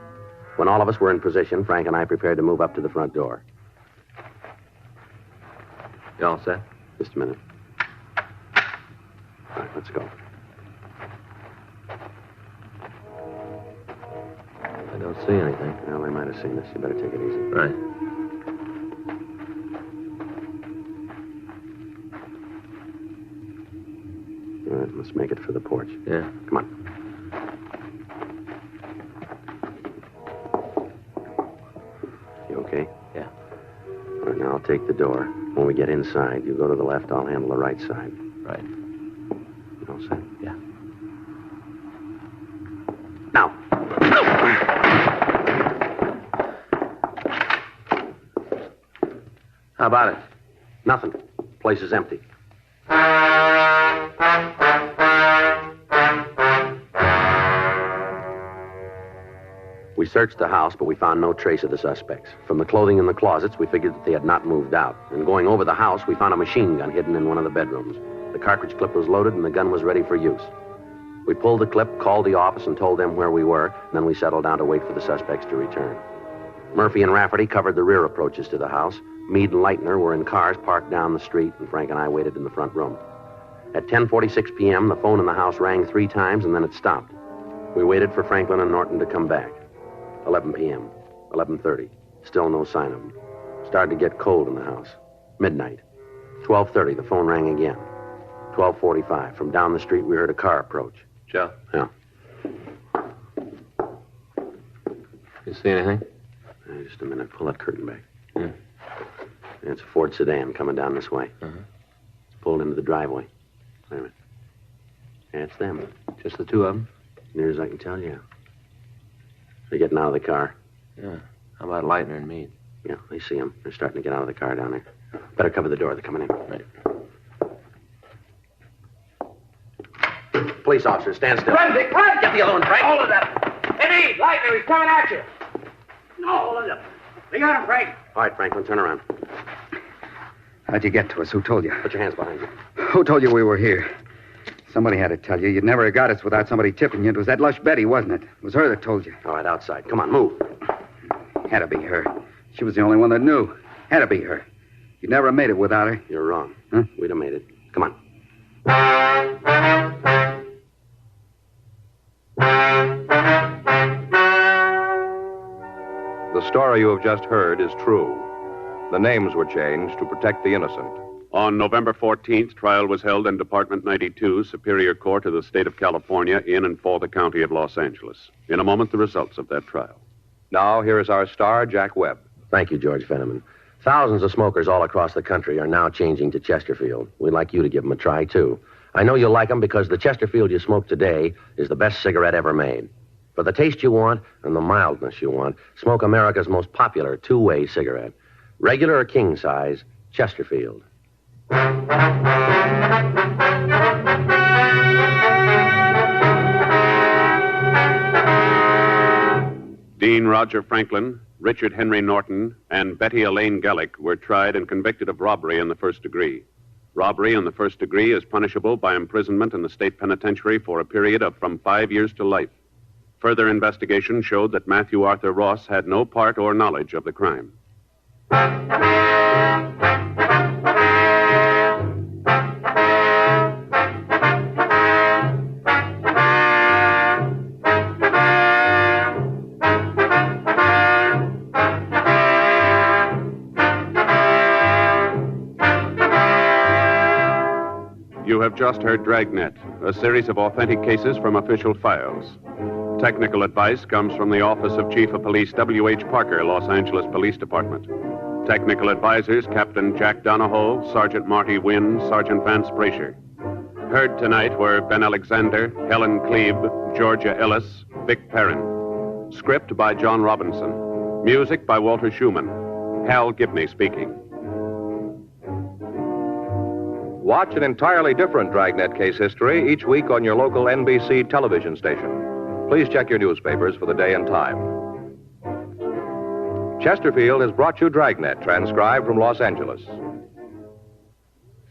When all of us were in position, Frank and I prepared to move up to the front door. You all set? Just a minute. All right, let's go. I don't see anything. Well, they might have seen us. You better take it easy. Right. All right, let's make it for the porch. Yeah. Come on. You okay? Yeah. All right, now I'll take the door. When we get inside, you go to the left, I'll handle the right side. Right. You all set? Yeah. Now. How about it? Nothing. Place is empty. We searched the house, but we found no trace of the suspects. From the clothing in the closets, we figured that they had not moved out. And going over the house, we found a machine gun hidden in one of the bedrooms. The cartridge clip was loaded, and the gun was ready for use. We pulled the clip, called the office, and told them where we were, and then we settled down to wait for the suspects to return. Murphy and Rafferty covered the rear approaches to the house. Meade and Leitner were in cars parked down the street, and Frank and I waited in the front room. At 10:46 p.m., the phone in the house rang 3 times, and then it stopped. We waited for Franklin and Norton to come back. 11 p.m., 11:30. Still no sign of them. Started to get cold in the house. Midnight. 12:30, the phone rang again. 12:45. From down the street, we heard a car approach. Joe? Yeah. You see anything? Just a minute. Pull that curtain back. Yeah. It's a Ford sedan coming down this way. It's pulled into the driveway. Wait a minute. Yeah, it's them. Just the 2 of them? Near as I can tell, yeah. They're getting out of the car. Yeah. How about Leitner and Meade? Yeah, they see them. They're starting to get out of the car down there. Better cover the door. They're coming in. Right. Police officer, stand still. Run, Dick, run! Get the other one, Frank. Hold it up. Hey, Meade, Leitner, he's coming at you. No, hold it up. We got him, Frank. All right, Franklin, turn around. How'd you get to us? Who told you? Put your hands behind you. Who told you we were here? Somebody had to tell you. You'd never have got us without somebody tipping you. It was that lush Betty, wasn't it? It was her that told you. All right, outside. Come on, move. Had to be her. She was the only one that knew. Had to be her. You'd never have made it without her. You're wrong. Huh? We'd have made it. Come on. The story you have just heard is true. The names were changed to protect the innocent. On November 14th, trial was held in Department 92, Superior Court of the State of California, in and for the County of Los Angeles. In a moment, the results of that trial. Now, here is our star, Jack Webb. Thank you, George Fenneman. Thousands of smokers all across the country are now changing to Chesterfield. We'd like you to give them a try, too. I know you'll like them because the Chesterfield you smoke today is the best cigarette ever made. For the taste you want and the mildness you want, smoke America's most popular two-way cigarette. Regular or king size, Chesterfield. Dean Roger Franklin, Richard Henry Norton, and Betty Elaine Gellick were tried and convicted of robbery in the first degree. Robbery in the first degree is punishable by imprisonment in the state penitentiary for a period of from 5 years to life. Further investigation showed that Matthew Arthur Ross had no part or knowledge of the crime. You have just heard Dragnet, a series of authentic cases from official files. Technical advice comes from the Office of Chief of Police W.H. Parker, Los Angeles Police Department. Technical advisors, Captain Jack Donahoe, Sergeant Marty Wynn, Sergeant Vance Brasher. Heard tonight were Ben Alexander, Helen Klebe, Georgia Ellis, Vic Perrin. Script by John Robinson. Music by Walter Schumann. Hal Gibney speaking. Watch an entirely different Dragnet case history each week on your local NBC television station. Please check your newspapers for the day and time. Chesterfield has brought you Dragnet, transcribed from Los Angeles.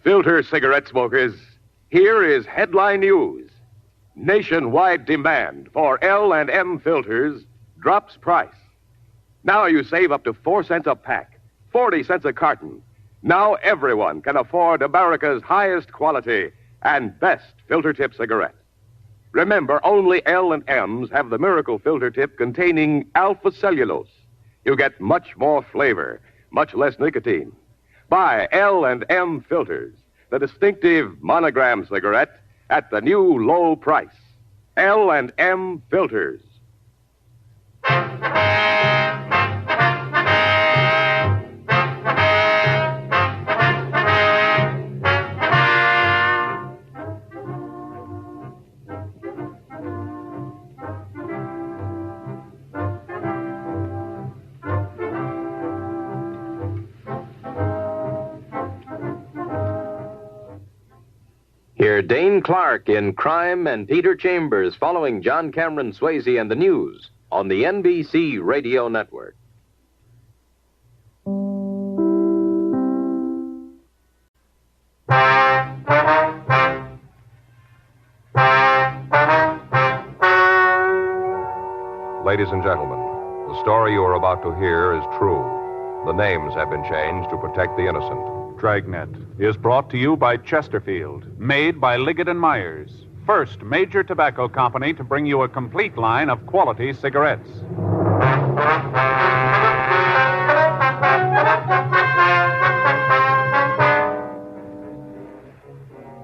Filter cigarette smokers, here is headline news. Nationwide demand for L&M filters drops price. Now you save up to 4 cents a pack, 40 cents a carton. Now everyone can afford America's highest quality and best filter tip cigarette. Remember, only L&M's have the miracle filter tip containing alpha cellulose. You get much more flavor, much less nicotine. Buy L&M filters, the distinctive monogram cigarette at the new low price. L&M filters. Hear Dane Clark in Crime and Peter Chambers following John Cameron Swayze and the news on the NBC Radio Network. Ladies and gentlemen, the story you are about to hear is true. The names have been changed to protect the innocent. Dragnet is brought to you by Chesterfield, made by Liggett & Myers, first major tobacco company to bring you a complete line of quality cigarettes.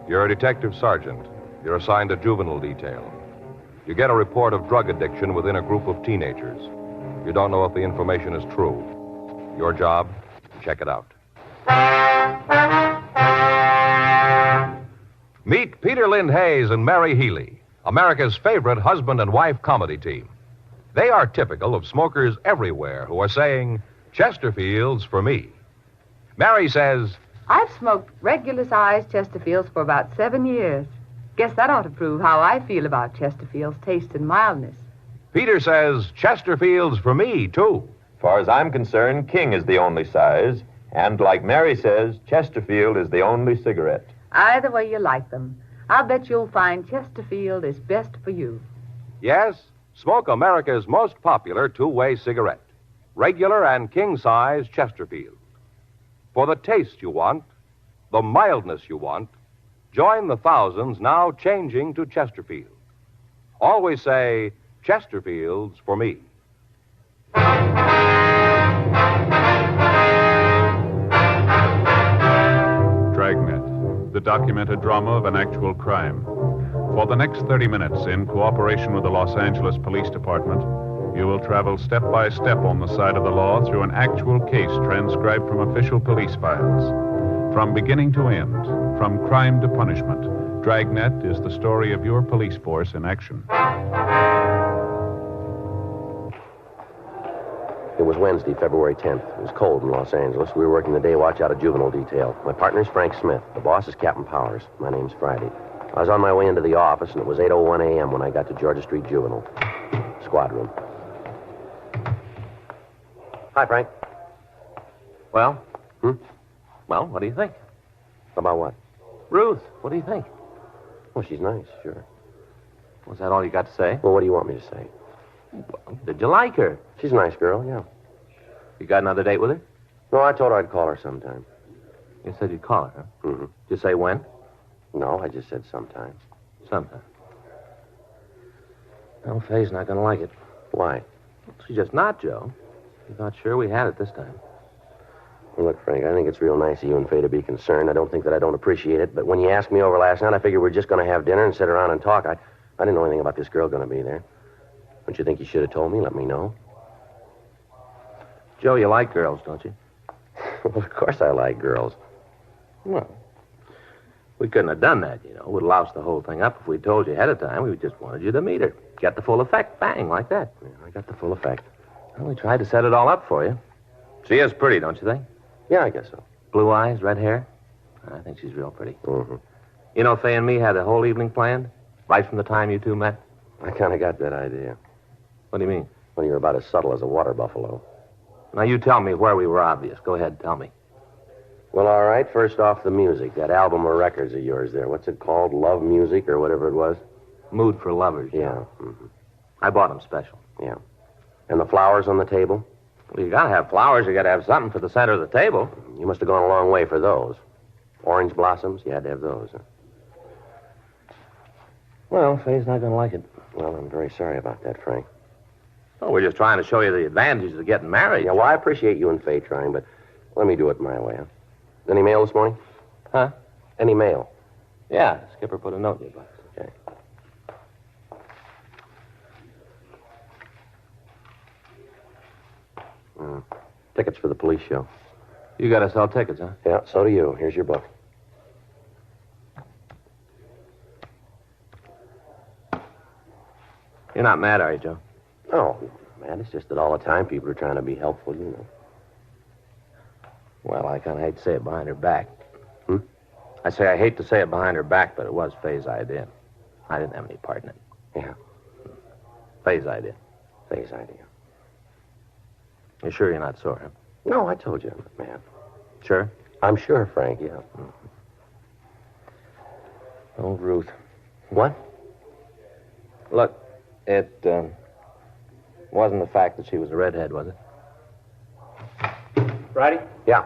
You're a detective sergeant. You're assigned to juvenile detail. You get a report of drug addiction within a group of teenagers. You don't know if the information is true. Your job, check it out. Meet Peter Lynn Hayes and Mary Healy, America's favorite husband and wife comedy team. They are typical of smokers everywhere who are saying, Chesterfield's for me. Mary says, I've smoked regular-sized Chesterfields for about 7 years. Guess that ought to prove how I feel about Chesterfield's taste and mildness. Peter says, Chesterfield's for me, too. Far as I'm concerned, King is the only size. And like Mary says, Chesterfield is the only cigarette. Either way you like them, I'll bet you'll find Chesterfield is best for you. Yes, smoke America's most popular two-way cigarette. Regular and king-size Chesterfield. For the taste you want, the mildness you want, join the thousands now changing to Chesterfield. Always say, Chesterfield's for me. Dragnet, the documented drama of an actual crime. For the next 30 minutes, in cooperation with the Los Angeles Police Department, you will travel step by step on the side of the law through an actual case transcribed from official police files. From beginning to end, from crime to punishment, Dragnet is the story of your police force in action. It was Wednesday, February 10th. It was cold in Los Angeles. We were working the day watch out of juvenile detail. My partner's Frank Smith. The boss is Captain Powers. My name's Friday. I was on my way into the office, and it was 8:01 a.m. when I got to Georgia Street Juvenile. Squad room. Hi, Frank. Well? Well, what do you think? About what? Ruth, what do you think? Well, she's nice, sure. Was that all you got to say? Well, what do you want me to say? Well, did you like her? She's a nice girl, yeah. You got another date with her? No, I told her I'd call her sometime. You said you'd call her, huh? Mm-hmm. Did you say when? No, I just said sometime. Sometime. Well, Faye's not going to like it. Why? She's just not, Joe. She thought sure we had it this time. Well, look, Frank, I think it's real nice of you and Faye to be concerned. I don't think that I don't appreciate it, but when you asked me over last night, I figured we were just going to have dinner and sit around and talk. I didn't know anything about this girl going to be there. Don't you think you should have told me? Let me know. Joe, you like girls, don't you? Well, of course I like girls. Well, we couldn't have done that, you know. We'd have loused the whole thing up if we'd told you ahead of time. We just wanted you to meet her. Get the full effect. Bang, like that. Yeah, I got the full effect. Well, we tried to set it all up for you. She is pretty, don't you think? Yeah, I guess so. Blue eyes, red hair. I think she's real pretty. Mm-hmm. You know, Faye and me had the whole evening planned, right from the time you two met. I kind of got that idea. What do you mean? Well, you're about as subtle as a water buffalo. Now, you tell me where we were obvious. Go ahead, tell me. Well, all right. First off, the music. That album of records of yours there. What's it called? Love Music or whatever it was? Mood for Lovers. Yeah. Mm-hmm. I bought them special. Yeah. And the flowers on the table? Well, you got to have flowers. You got to have something for the center of the table. You must have gone a long way for those. Orange blossoms? You had to have those, huh? Well, Faye's not going to like it. Well, I'm very sorry about that, Frank. Well, we're just trying to show you the advantages of getting married. Yeah, well, I appreciate you and Faye trying, but let me do it my way, huh? Any mail this morning? Huh? Any mail? Yeah, Skipper put a note in your box. Okay. Tickets for the police show. You got to sell tickets, huh? Yeah, so do you. Here's your book. You're not mad, are you, Joe? No, man, it's just that all the time people are trying to be helpful, you know. Well, I kind of hate to say it behind her back. I say I hate to say it behind her back, but it was Faye's idea. I didn't have any part in it. Yeah. Faye's idea. Faye's idea. You're sure you're not sore, huh? No, I told you I'm a man. Sure? I'm sure, Frank, yeah. Oh, Ruth. What? Look, it wasn't the fact that she was a redhead, was it? Friday? Yeah.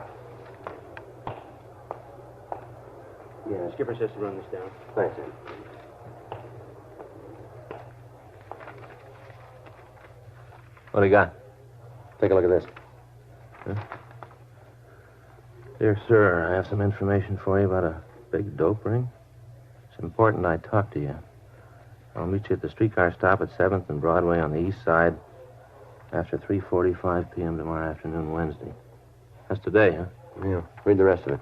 Yeah, Skipper says to run this down. Thanks, Ed. What do you got? Take a look at this. Huh? Dear sir, I have some information for you about a big dope ring. It's important I talk to you. I'll meet you at the streetcar stop at 7th and Broadway on the east side after 3:45 p.m. tomorrow afternoon, Wednesday. That's today, huh? Yeah. Read the rest of it.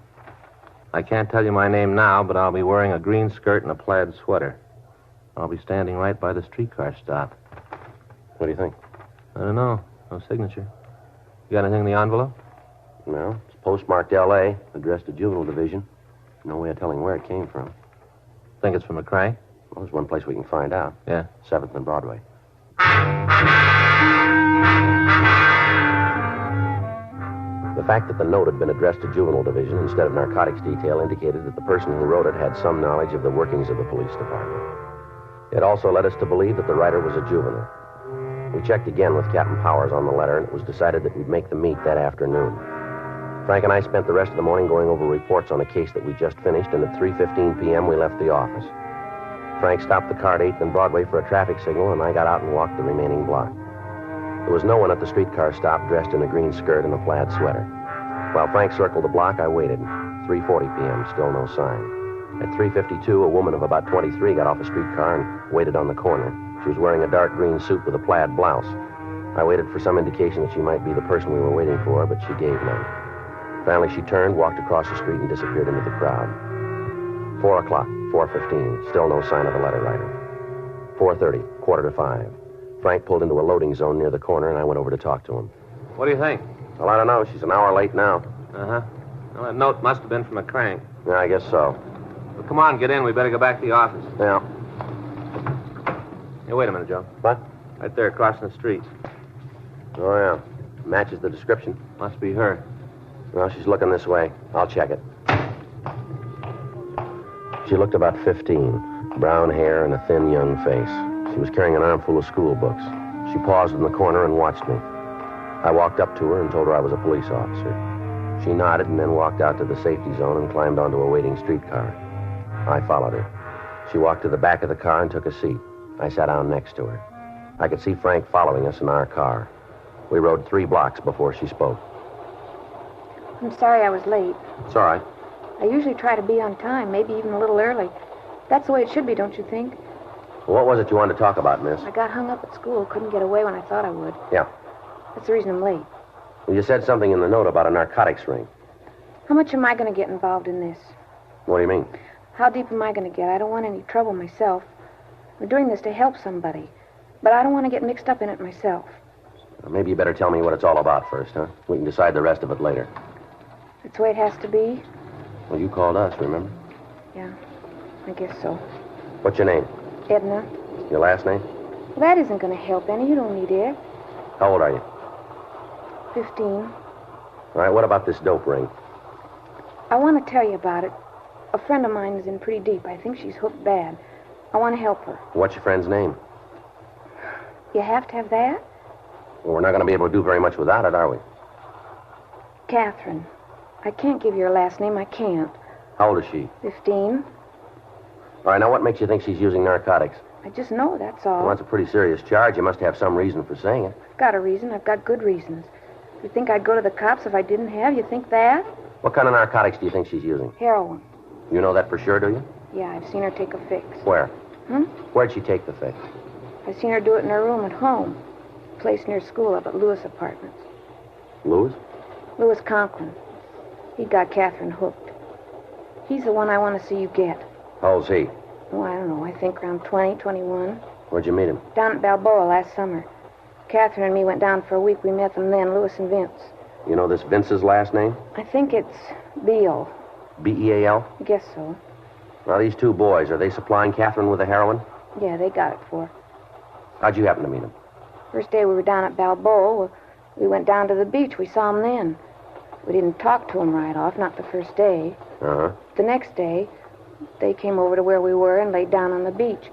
I can't tell you my name now, but I'll be wearing a green skirt and a plaid sweater. I'll be standing right by the streetcar stop. What do you think? I don't know. No signature. You got anything in the envelope? No. It's postmarked L.A., addressed to Juvenile Division. No way of telling where it came from. Think it's from McCrae? Well, there's one place we can find out. Yeah. 7th and Broadway. The fact that the note had been addressed to Juvenile Division instead of Narcotics Detail indicated that the person who wrote it had some knowledge of the workings of the police department. It also led us to believe that the writer was a juvenile. We checked again with Captain Powers on the letter, and it was decided that we'd make the meet that afternoon. Frank and I spent the rest of the morning going over reports on a case that we just finished, and at 3:15 p.m. we left the office. Frank stopped the car at 8th and Broadway for a traffic signal, and I got out and walked the remaining block. There was no one at the streetcar stop dressed in a green skirt and a plaid sweater. While Frank circled the block, I waited. 3:40 p.m., still no sign. At 3:52, a woman of about 23 got off a streetcar and waited on the corner. She was wearing a dark green suit with a plaid blouse. I waited for some indication that she might be the person we were waiting for, but she gave none. Finally, she turned, walked across the street, and disappeared into the crowd. 4 o'clock, 4:15. Still no sign of the letter writer. 4:30, 4:45. Frank pulled into a loading zone near the corner, and I went over to talk to him. What do you think? Well, I don't know. She's an hour late now. Uh-huh. Well, that note must have been from a crank. Yeah, I guess so. Well, come on, get in. We better go back to the office. Yeah. Hey, wait a minute, Joe. What? Right there, crossing the street. Oh, yeah. Matches the description. Must be her. Well, she's looking this way. I'll check it. She looked about 15. Brown hair and a thin, young face. She was carrying an armful of school books. She paused in the corner and watched me. I walked up to her and told her I was a police officer. She nodded and then walked out to the safety zone and climbed onto a waiting streetcar. I followed her. She walked to the back of the car and took a seat. I sat down next to her. I could see Frank following us in our car. We rode 3 blocks before she spoke. I'm sorry I was late. It's all right. I usually try to be on time, maybe even a little early. That's the way it should be, don't you think? Well, what was it you wanted to talk about, miss? I got hung up at school, couldn't get away when I thought I would. Yeah. That's the reason I'm late. Well, you said something in the note about a narcotics ring. How much am I going to get involved in this? What do you mean? How deep am I going to get? I don't want any trouble myself. We're doing this to help somebody. But I don't want to get mixed up in it myself. Well, maybe you better tell me what it's all about first, huh? We can decide the rest of it later. That's the way it has to be? Well, you called us, remember? Yeah, I guess so. What's your name? Edna. Your last name? Well, that isn't going to help any. You don't need it. How old are you? 15. All right, what about this dope ring? I want to tell you about it. A friend of mine is in pretty deep. I think she's hooked bad. I want to help her. What's your friend's name? You have to have that? Well, we're not going to be able to do very much without it, are we? Catherine. I can't give you her last name. I can't. How old is she? 15. All right, now what makes you think she's using narcotics? I just know, that's all. Well, that's a pretty serious charge. You must have some reason for saying it. I've got a reason. I've got good reasons. You think I'd go to the cops if I didn't have? You think that? What kind of narcotics do you think she's using? Heroin. You know that for sure, do you? Yeah, I've seen her take a fix. Where? Hmm? Where'd she take the fix? I've seen her do it in her room at home. A place near school up at Lewis Apartments. Lewis? Lewis Conklin. He got Catherine hooked. He's the one I want to see you get. How old's he? Oh, I don't know. I think around 20, 21. Where'd you meet him? Down at Balboa last summer. Catherine and me went down for a week. We met them then, Lewis and Vince. You know this Vince's last name? I think it's Beal. B-E-A-L? I guess so. Now, these 2 boys, are they supplying Catherine with the heroin? Yeah, they got it for her. How'd you happen to meet them? First day we were down at Balboa, we went down to the beach. We saw them then. We didn't talk to them right off, not the first day. Uh-huh. The next day, they came over to where we were and laid down on the beach.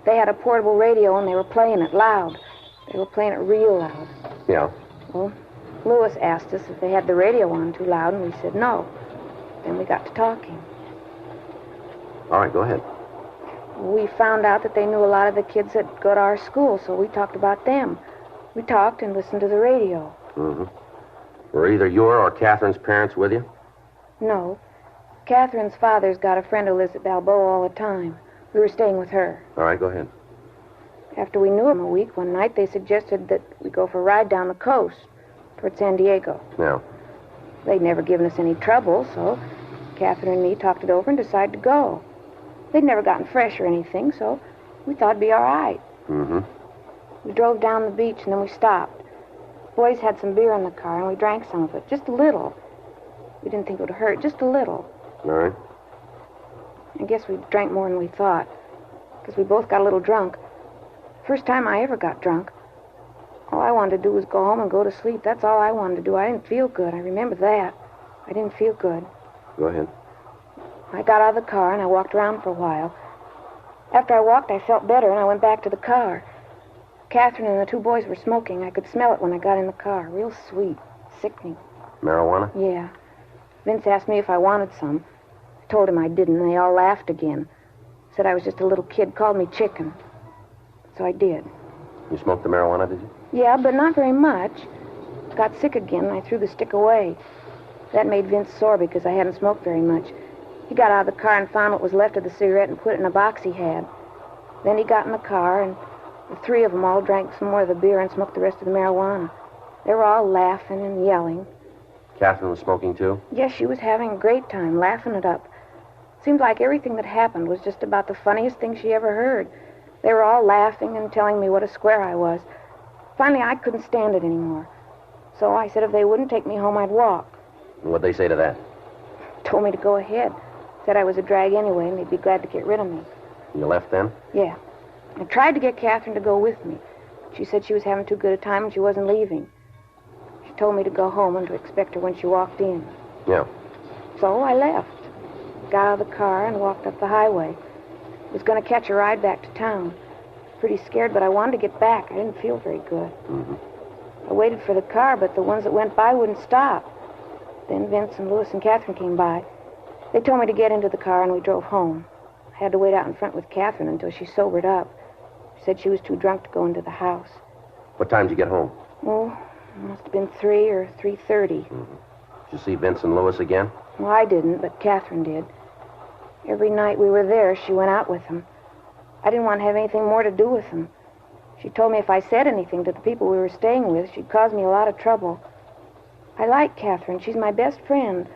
They had a portable radio, and they were playing it loud. They were playing it real loud. Yeah. Well, Lewis asked us if they had the radio on too loud, and we said no. Then we got to talking. All right, go ahead. We found out that they knew a lot of the kids that go to our school, so we talked about them. We talked and listened to the radio. Mm-hmm. Were either your or Catherine's parents with you? No. Catherine's father's got a friend who lives at Balboa all the time. We were staying with her. All right, go ahead. After we knew him a week, one night they suggested that we go for a ride down the coast toward San Diego. Now? They'd never given us any trouble, so Catherine and me talked it over and decided to go. They'd never gotten fresh or anything, so we thought it'd be all right. Mm-hmm. We drove down the beach, and then we stopped. Boys had some beer in the car, and we drank some of it, just a little. We didn't think it would hurt, just a little. All right. I guess we drank more than we thought, because we both got a little drunk. First time I ever got drunk. All I wanted to do was go home and go to sleep. That's all I wanted to do. I didn't feel good. I remember that. I didn't feel good. Go ahead. I got out of the car, and I walked around for a while. After I walked, I felt better, and I went back to the car. Catherine and the 2 boys were smoking. I could smell it when I got in the car. Real sweet. Sickening. Marijuana? Yeah. Vince asked me if I wanted some. I told him I didn't, and they all laughed again. Said I was just a little kid, called me chicken. So I did. You smoked the marijuana, did you? Yeah, but not very much. Got sick again, and I threw the stick away. That made Vince sore because I hadn't smoked very much. He got out of the car and found what was left of the cigarette and put it in a box he had. Then he got in the car, and the 3 of them all drank some more of the beer and smoked the rest of the marijuana. They were all laughing and yelling. Catherine was smoking, too? Yes, she was having a great time, laughing it up. Seemed like everything that happened was just about the funniest thing she ever heard. They were all laughing and telling me what a square I was. Finally, I couldn't stand it anymore. So I said if they wouldn't take me home, I'd walk. And what'd they say to that? Told me to go ahead. Said I was a drag anyway, and they'd be glad to get rid of me. You left then? Yeah. I tried to get Catherine to go with me. She said she was having too good a time and she wasn't leaving. She told me to go home and to expect her when she walked in. Yeah. So I left. Got out of the car and walked up the highway. Was going to catch a ride back to town. Pretty scared, but I wanted to get back. I didn't feel very good. Mm-hmm. I waited for the car, but the ones that went by wouldn't stop. Then Vince and Louis and Catherine came by. They told me to get into the car, and we drove home. I had to wait out in front with Catherine until she sobered up. She said she was too drunk to go into the house. What time did you get home? Oh, it must have been 3 or 3:30. Mm-hmm. Did you see Vince and Louis again? Well, I didn't, but Catherine did. Every night we were there, she went out with them. I didn't want to have anything more to do with them. She told me if I said anything to the people we were staying with, she'd cause me a lot of trouble. I like Catherine. She's my best friend.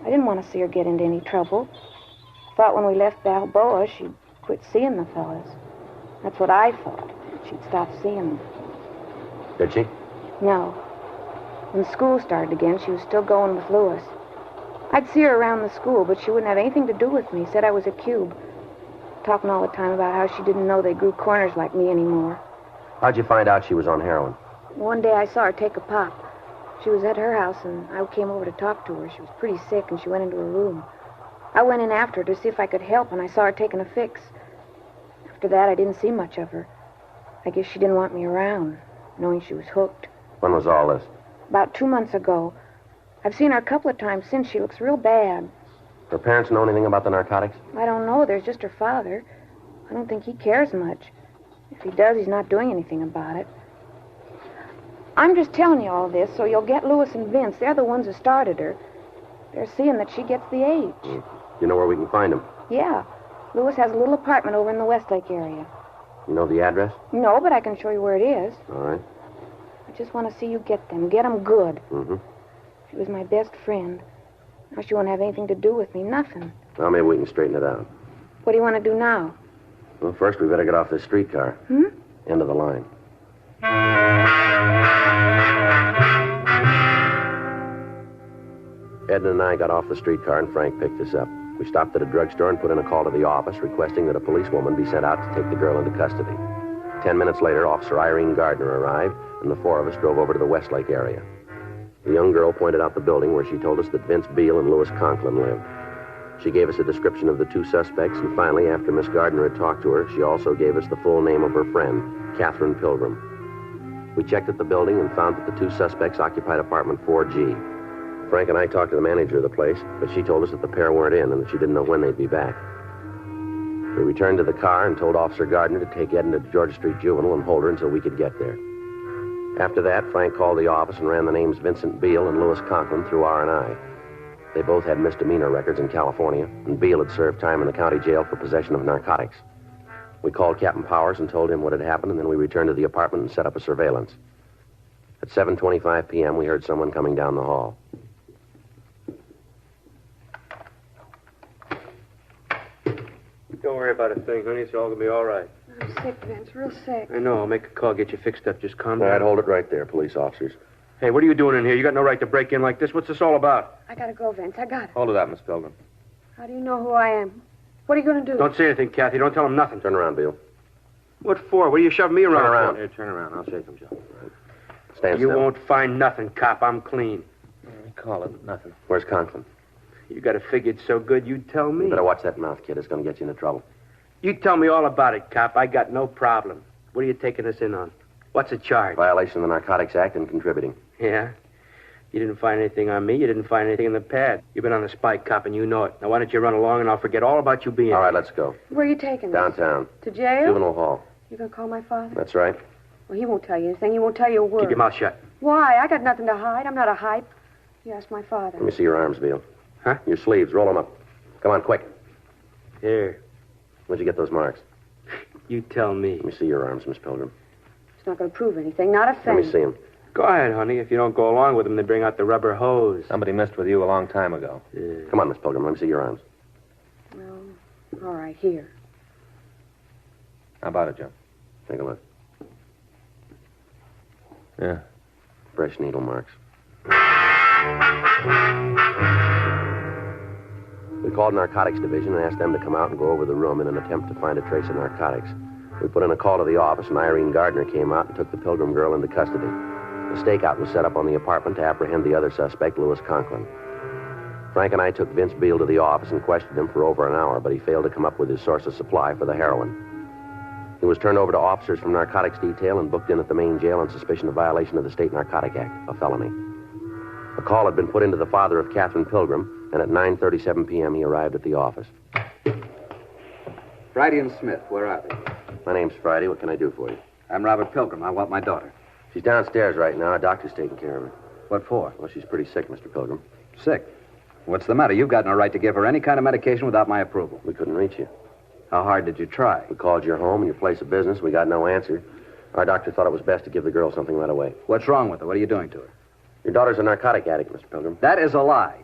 I didn't want to see her get into any trouble. I thought when we left Balboa, she'd quit seeing the fellas. That's what I thought. She'd stop seeing them. Did she? No. When school started again, she was still going with Louis. I'd see her around the school, but she wouldn't have anything to do with me. Said I was a cube. Talking all the time about how she didn't know they grew corners like me anymore. How'd you find out she was on heroin? One day I saw her take a pop. She was at her house, and I came over to talk to her. She was pretty sick, and she went into her room. I went in after her to see if I could help, and I saw her taking a fix. After that, I didn't see much of her. I guess she didn't want me around, knowing she was hooked. When was all this? About 2 months ago. I've seen her a couple of times since. She looks real bad. Her parents know anything about the narcotics? I don't know. There's just her father. I don't think he cares much. If he does, he's not doing anything about it. I'm just telling you all this so you'll get Louis and Vince. They're the ones who started her. They're seeing that she gets the age. You know where we can find them? Yeah. Louis has a little apartment over in the Westlake area. You know the address? No, but I can show you where it is. All right. I just want to see you get them. Get them good. Mm-hmm. She was my best friend. Now she won't have anything to do with me. Nothing. Well, maybe we can straighten it out. What do you want to do now? Well, first we better get off this streetcar. End of the line. Ed and I got off the streetcar, and Frank picked us up. We stopped at a drugstore and put in a call to the office requesting that a policewoman be sent out to take the girl into custody. 10 minutes later, Officer Irene Gardner arrived, and the four of us drove over to the Westlake area. The young girl pointed out the building where she told us that Vince Beale and Louis Conklin lived. She gave us a description of the two suspects, and finally, after Miss Gardner had talked to her, she also gave us the full name of her friend, Catherine Pilgrim. We checked at the building and found that the two suspects occupied apartment 4G. Frank and I talked to the manager of the place, but she told us that the pair weren't in and that she didn't know when they'd be back. We returned to the car and told Officer Gardner to take Ed into Georgia Street Juvenile and hold her until we could get there. After that, Frank called the office and ran the names Vincent Beale and Louis Conklin through R&I. They both had misdemeanor records in California, and Beale had served time in the county jail for possession of narcotics. We called Captain Powers and told him what had happened, and then we returned to the apartment and set up a surveillance. At 7:25 p.m., we heard someone coming down the hall. Don't worry about a thing, honey. It's all going to be all right. I'm sick, Vince, real sick. I know. I'll make a call, get you fixed up. Just calm All down. right, hold it right there, police officers. Hey, what are you doing in here? You got no right to break in like this. What's this all about? I gotta go, Vince. I got it. Hold it up, Miss Pilgrim. How do you know who I am? What are you gonna do? Don't say anything, Kathy. Don't tell him nothing. Turn around, Beale. What for? What are you shoving me around Turn around. for? Here, turn around. I'll shake him, Joe. Stand You still. won't find nothing, cop. I'm clean. Call it nothing. Where's Conklin? You got it figured so good, you'd tell me. You better watch that mouth, kid. It's going to get you into trouble. You tell me all about it, cop. I got no problem. What are you taking us in on? What's the charge? Violation of the Narcotics Act and contributing. Yeah? You didn't find anything on me. You didn't find anything in the pad. You've been on the spike, cop, and you know it. Now, why don't you run along, and I'll forget all about you being All right, here. let's go. Where are you taking me? Downtown. To jail? Juvenile hall. You gonna call my father? That's right. Well, he won't tell you anything. He won't tell you a word. Keep your mouth shut. Why? I got nothing to hide. I'm not a hype. You ask my father. Let me see your arms, Beale. Huh? Your sleeves. Roll them up. Come on, quick. Here. Where'd you get those marks? You tell me. Let me see your arms, Miss Pilgrim. It's not gonna prove anything. Not a thing. Let me see them. Go ahead, honey. If you don't go along with them, they bring out the rubber hose. Somebody messed with you a long time ago. Yeah. Come on, Miss Pilgrim. Let me see your arms. Well, all right, here. How about it, Joe? Take a look. Yeah. Fresh needle marks. We called Narcotics Division and asked them to come out and go over the room in an attempt to find a trace of narcotics. We put in a call to the office, and Irene Gardner came out and took the Pilgrim girl into custody. A stakeout was set up on the apartment to apprehend the other suspect, Louis Conklin. Frank and I took Vince Beale to the office and questioned him for over an hour, but he failed to come up with his source of supply for the heroin. He was turned over to officers from Narcotics Detail and booked in at the main jail on suspicion of violation of the State Narcotic Act, a felony. A call had been put into the father of Catherine Pilgrim, and at 9:37 p.m. he arrived at the office. Friday and Smith, where are they? My name's Friday. What can I do for you? I'm Robert Pilgrim. I want my daughter. She's downstairs right now. A doctor's taking care of her. What for? Well, she's pretty sick, Mr. Pilgrim. Sick. What's the matter? You've got no right to give her any kind of medication without my approval. We couldn't reach you. How hard did you try? We called your home and your place of business. We got no answer. Our doctor thought it was best to give the girl something right away. What's wrong with her? What are you doing to her? Your daughter's a narcotic addict, Mr. Pilgrim. That is a lie.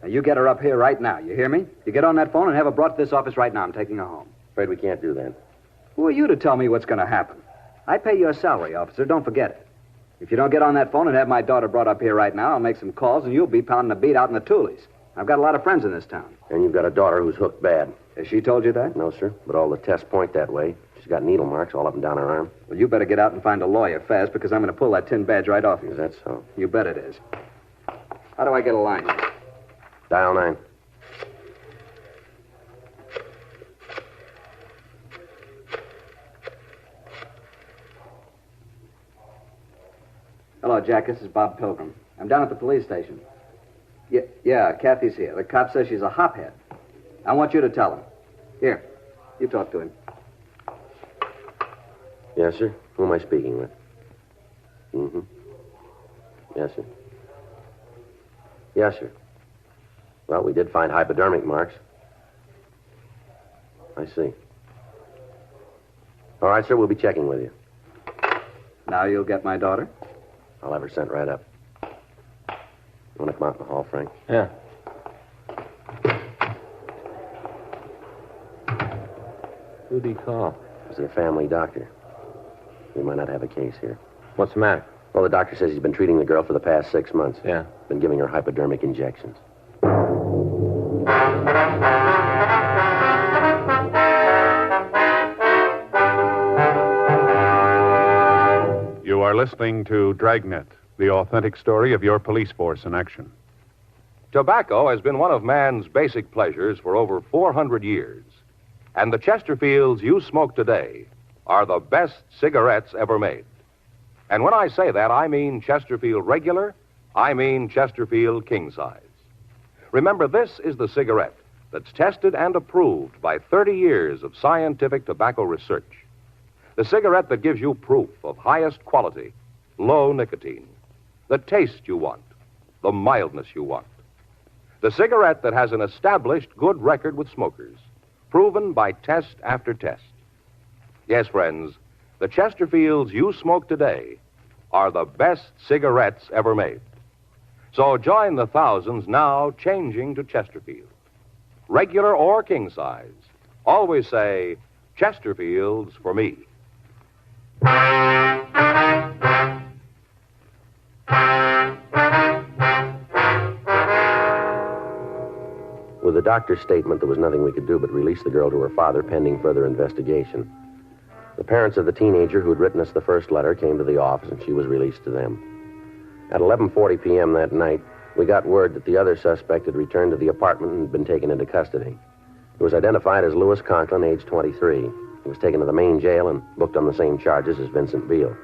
Now, you get her up here right now. You hear me? You get on that phone and have her brought to this office right now. I'm taking her home. Afraid we can't do that. Who are you to tell me what's going to happen? I pay your salary, officer. Don't forget it. If you don't get on that phone and have my daughter brought up here right now, I'll make some calls and you'll be pounding a beat out in the Toolies. I've got a lot of friends in this town. And you've got a daughter who's hooked bad. Has she told you that? No, sir. But all the tests point that way. She's got needle marks all up and down her arm. Well, you better get out and find a lawyer fast because I'm going to pull that tin badge right off you. Is that so? You bet it is. How do I get a line? Dial 9. Hello, Jack. This is Bob Pilgrim. I'm down at the police station. Yeah, Kathy's here. The cop says she's a hophead. I want you to tell him. Here, you talk to him. Yes, sir. Who am I speaking with? Mm-hmm. Yes, sir. Yes, sir. Well, we did find hypodermic marks. I see. All right, sir, we'll be checking with you. Now you'll get my daughter? I'll have her sent right up. You want to come out in the hall, Frank? Yeah. Who'd he call? It was their family doctor. We might not have a case here. What's the matter? Well, the doctor says he's been treating the girl for the past 6 months. Yeah. Been giving her hypodermic injections. You are listening to Dragnet, the authentic story of your police force in action. Tobacco has been one of man's basic pleasures for over 400 years. And the Chesterfields you smoke today are the best cigarettes ever made. And when I say that, I mean Chesterfield Regular, I mean Chesterfield King Size. Remember, this is the cigarette that's tested and approved by 30 years of scientific tobacco research. The cigarette that gives you proof of highest quality, low nicotine, the taste you want, the mildness you want. The cigarette that has an established good record with smokers, proven by test after test. Yes, friends, the Chesterfields you smoke today are the best cigarettes ever made. So join the thousands now changing to Chesterfield. Regular or king size, always say, Chesterfields for me. With the doctor's statement, there was nothing we could do but release the girl to her father pending further investigation. The parents of the teenager who had written us the first letter came to the office, and she was released to them. At 11:40 p.m. that night, we got word that the other suspect had returned to the apartment and had been taken into custody. He was identified as Louis Conklin, age 23. He was taken to the main jail and booked on the same charges as Vincent Beale.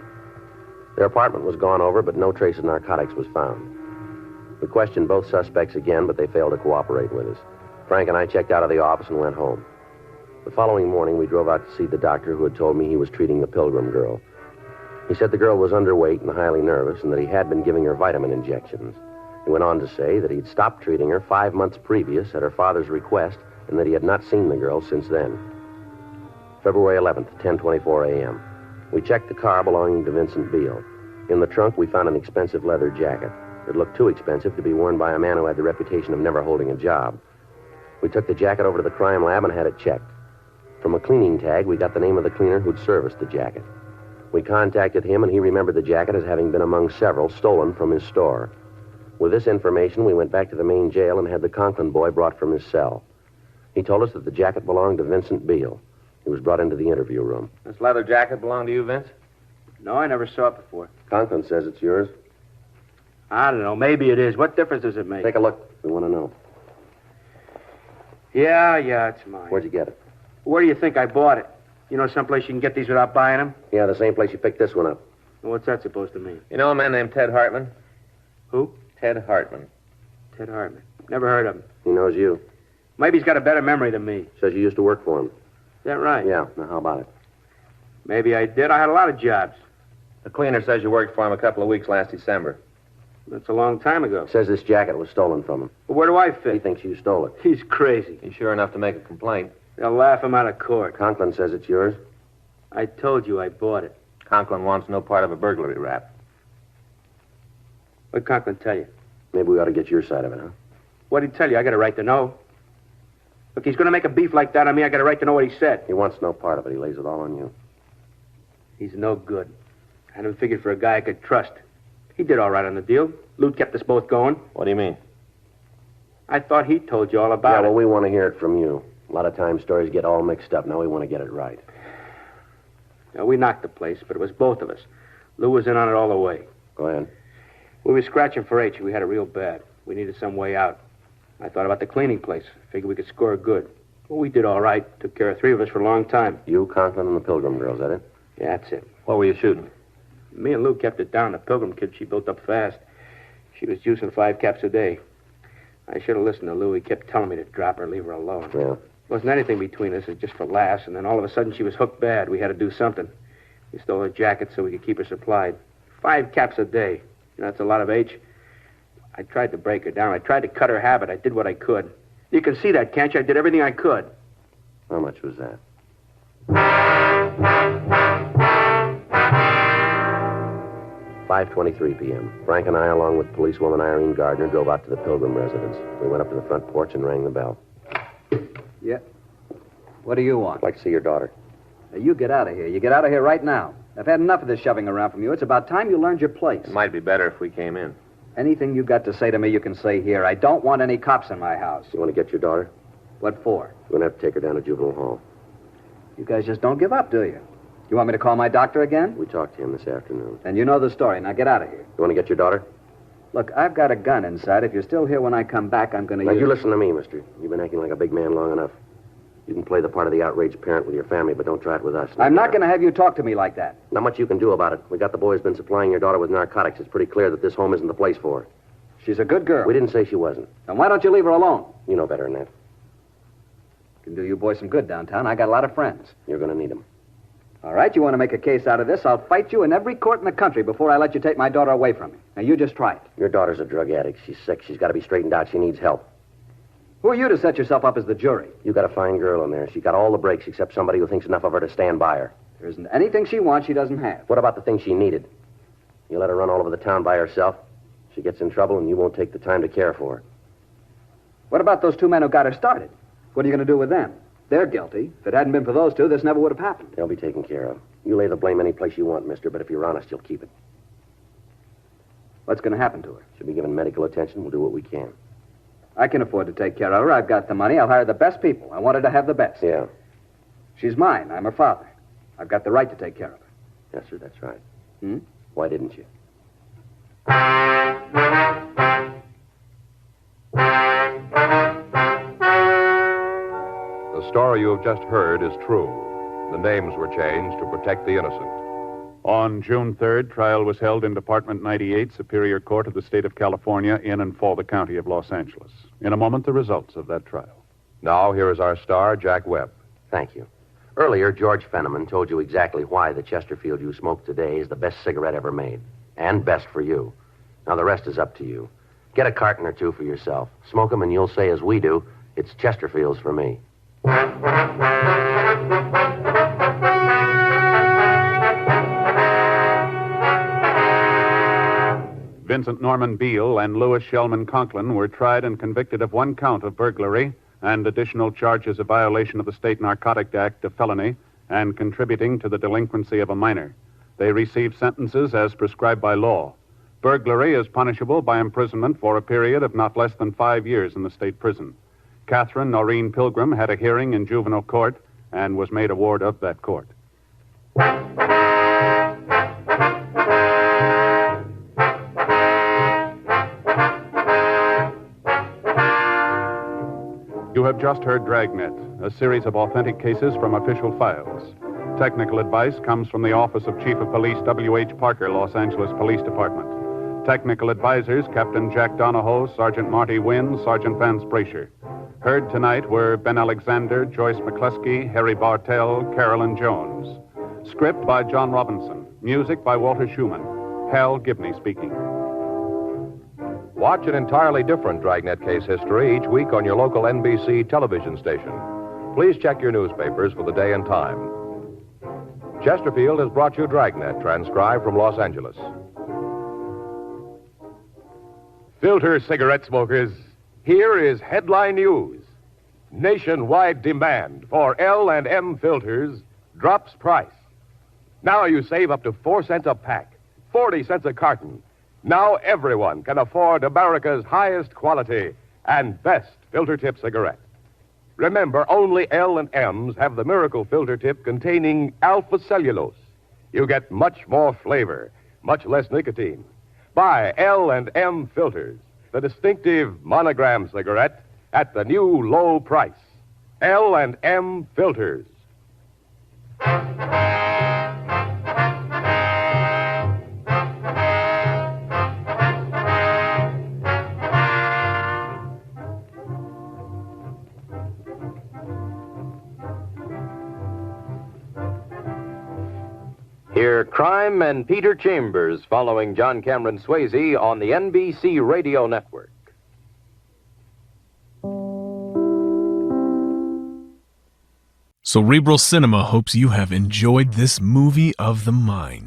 Their apartment was gone over, but no trace of narcotics was found. We questioned both suspects again, but they failed to cooperate with us. Frank and I checked out of the office and went home. The following morning, we drove out to see the doctor who had told me he was treating the Pilgrim girl. He said the girl was underweight and highly nervous and that he had been giving her vitamin injections. He went on to say that he'd stopped treating her 5 months previous at her father's request and that he had not seen the girl since then. February 11th, 10:24 a.m. We checked the car belonging to Vincent Beale. In the trunk, we found an expensive leather jacket. It looked too expensive to be worn by a man who had the reputation of never holding a job. We took the jacket over to the crime lab and had it checked. From a cleaning tag, we got the name of the cleaner who'd serviced the jacket. We contacted him, and he remembered the jacket as having been among several stolen from his store. With this information, we went back to the main jail and had the Conklin boy brought from his cell. He told us that the jacket belonged to Vincent Beale. He was brought into the interview room. This leather jacket belong to you, Vince? No, I never saw it before. Conklin says it's yours. I don't know. Maybe it is. What difference does it make? Take a look. We want to know. Yeah, it's mine. Where'd you get it? Where do you think I bought it? You know someplace you can get these without buying them? Yeah, the same place you picked this one up. What's that supposed to mean? You know a man named Ted Hartman? Who? Ted Hartman. Ted Hartman. Never heard of him. He knows you. Maybe he's got a better memory than me. Says you used to work for him. Is that right? Yeah. Now, how about it? Maybe I did. I had a lot of jobs. The cleaner says you worked for him a couple of weeks last December. That's a long time ago. Says this jacket was stolen from him. Well, where do I fit? He thinks you stole it. He's crazy. He's sure enough to make a complaint. They'll laugh him out of court. Conklin says it's yours. I told you I bought it. Conklin wants no part of a burglary rap. What'd Conklin tell you? Maybe we ought to get your side of it, huh? What'd he tell you? I got a right to know. Look, he's going to make a beef like that on me. I got a right to know what he said. He wants no part of it. He lays it all on you. He's no good. I had him figured for a guy I could trust. He did all right on the deal. Loot kept us both going. What do you mean? I thought he told you all about it. Yeah, well, we want to hear it from you. A lot of times stories get all mixed up. Now we want to get it right. Now, we knocked the place, but it was both of us. Lou was in on it all the way. Go ahead. We were scratching for H. We had it real bad. We needed some way out. I thought about the cleaning place. Figured we could score good. Well, we did all right. Took care of three of us for a long time. You, Conklin, and the Pilgrim girls, that it? Yeah, that's it. What were you shooting? Me and Lou kept it down. The Pilgrim kid, she built up fast. She was juicing 5 caps a day. I should have listened to Lou. He kept telling me to drop her, leave her alone. Yeah. Wasn't anything between us. It was just for laughs. And then all of a sudden she was hooked bad. We had to do something. We stole her jacket so we could keep her supplied. 5 caps a day. You know, that's a lot of H. I tried to break her down. I tried to cut her habit. I did what I could. You can see that, can't you? I did everything I could. How much was that? 5:23 p.m. Frank and I, along with policewoman Irene Gardner, drove out to the Pilgrim residence. We went up to the front porch and rang the bell. Yeah. What do you want? I'd like to see your daughter. Now, you get out of here. You get out of here right now. I've had enough of this shoving around from you. It's about time you learned your place. It might be better if we came in. Anything you got to say to me, you can say here. I don't want any cops in my house. You want to get your daughter? What for? We're going to have to take her down to juvenile hall. You guys just don't give up, do you? You want me to call my doctor again? We talked to him this afternoon. Then you know the story. Now get out of here. You want to get your daughter? Look, I've got a gun inside. If you're still here when I come back, I'm going to Now, use... you listen to me, mister. You've been acting like a big man long enough. You can play the part of the outraged parent with your family, but don't try it with us. I'm not going to have you talk to me like that. Not much you can do about it. We got the boys been supplying your daughter with narcotics. It's pretty clear that this home isn't the place for her. She's a good girl. We didn't say she wasn't. Then why don't you leave her alone? You know better than that. Can do you boys some good downtown. I got a lot of friends. You're going to need them. All right, you want to make a case out of this? I'll fight you in every court in the country before I let you take my daughter away from me. Now, you just try it. Your daughter's a drug addict. She's sick. She's got to be straightened out. She needs help. Who are you to set yourself up as the jury? You got a fine girl in there. She got all the breaks except somebody who thinks enough of her to stand by her. There isn't anything she wants she doesn't have. What about the things she needed? You let her run all over the town by herself. She gets in trouble, and you won't take the time to care for her. What about those 2 men who got her started? What are you going to do with them? They're guilty. If it hadn't been for those 2, this never would have happened. They'll be taken care of. You lay the blame any place you want, mister, but if you're honest, you'll keep it. What's going to happen to her? She'll be given medical attention. We'll do what we can. I can afford to take care of her. I've got the money. I'll hire the best people. I want her to have the best. Yeah. She's mine. I'm her father. I've got the right to take care of her. Yes, sir, that's right. Hmm? Why didn't you? The story you have just heard is true. The names were changed to protect the innocent. On June 3rd, trial was held in Department 98, Superior Court of the State of California, in and for the County of Los Angeles. In a moment, the results of that trial. Now, here is our star, Jack Webb. Thank you. Earlier, George Fenneman told you exactly why the Chesterfield you smoke today is the best cigarette ever made. And best for you. Now, the rest is up to you. Get a carton or 2 for yourself. Smoke them, and you'll say, as we do, it's Chesterfield's for me. Vincent Norman Beale and Louis Shellman Conklin were tried and convicted of 1 count of burglary and additional charges of violation of the State Narcotic Act of felony and contributing to the delinquency of a minor. They receive sentences as prescribed by law. Burglary is punishable by imprisonment for a period of not less than 5 years in the state prison. Catherine Noreen Pilgrim had a hearing in juvenile court and was made a ward of that court. You have just heard Dragnet, a series of authentic cases from official files. Technical advice comes from the Office of Chief of Police W.H. Parker, Los Angeles Police Department. Technical advisors, Captain Jack Donahoe, Sergeant Marty Wynn, Sergeant Vance Brasher. Heard tonight were Ben Alexander, Joyce McCluskey, Harry Bartell, Carolyn Jones. Script by John Robinson. Music by Walter Schumann. Hal Gibney speaking. Watch an entirely different Dragnet case history each week on your local NBC television station. Please check your newspapers for the day and time. Chesterfield has brought you Dragnet, transcribed from Los Angeles. Filter cigarette smokers, here is headline news. Nationwide demand for L&M filters drops price. Now you save up to 4 cents a pack, 40 cents a carton. Now everyone can afford America's highest quality and best filter tip cigarette. Remember, only L&M's have the miracle filter tip containing alpha cellulose. You get much more flavor, much less nicotine. Buy L&M filters, the distinctive monogram cigarette at the new low price. L&M filters. Hear Crime and Peter Chambers following John Cameron Swayze on the NBC Radio Network. Cerebral Cinema hopes you have enjoyed this movie of the mind.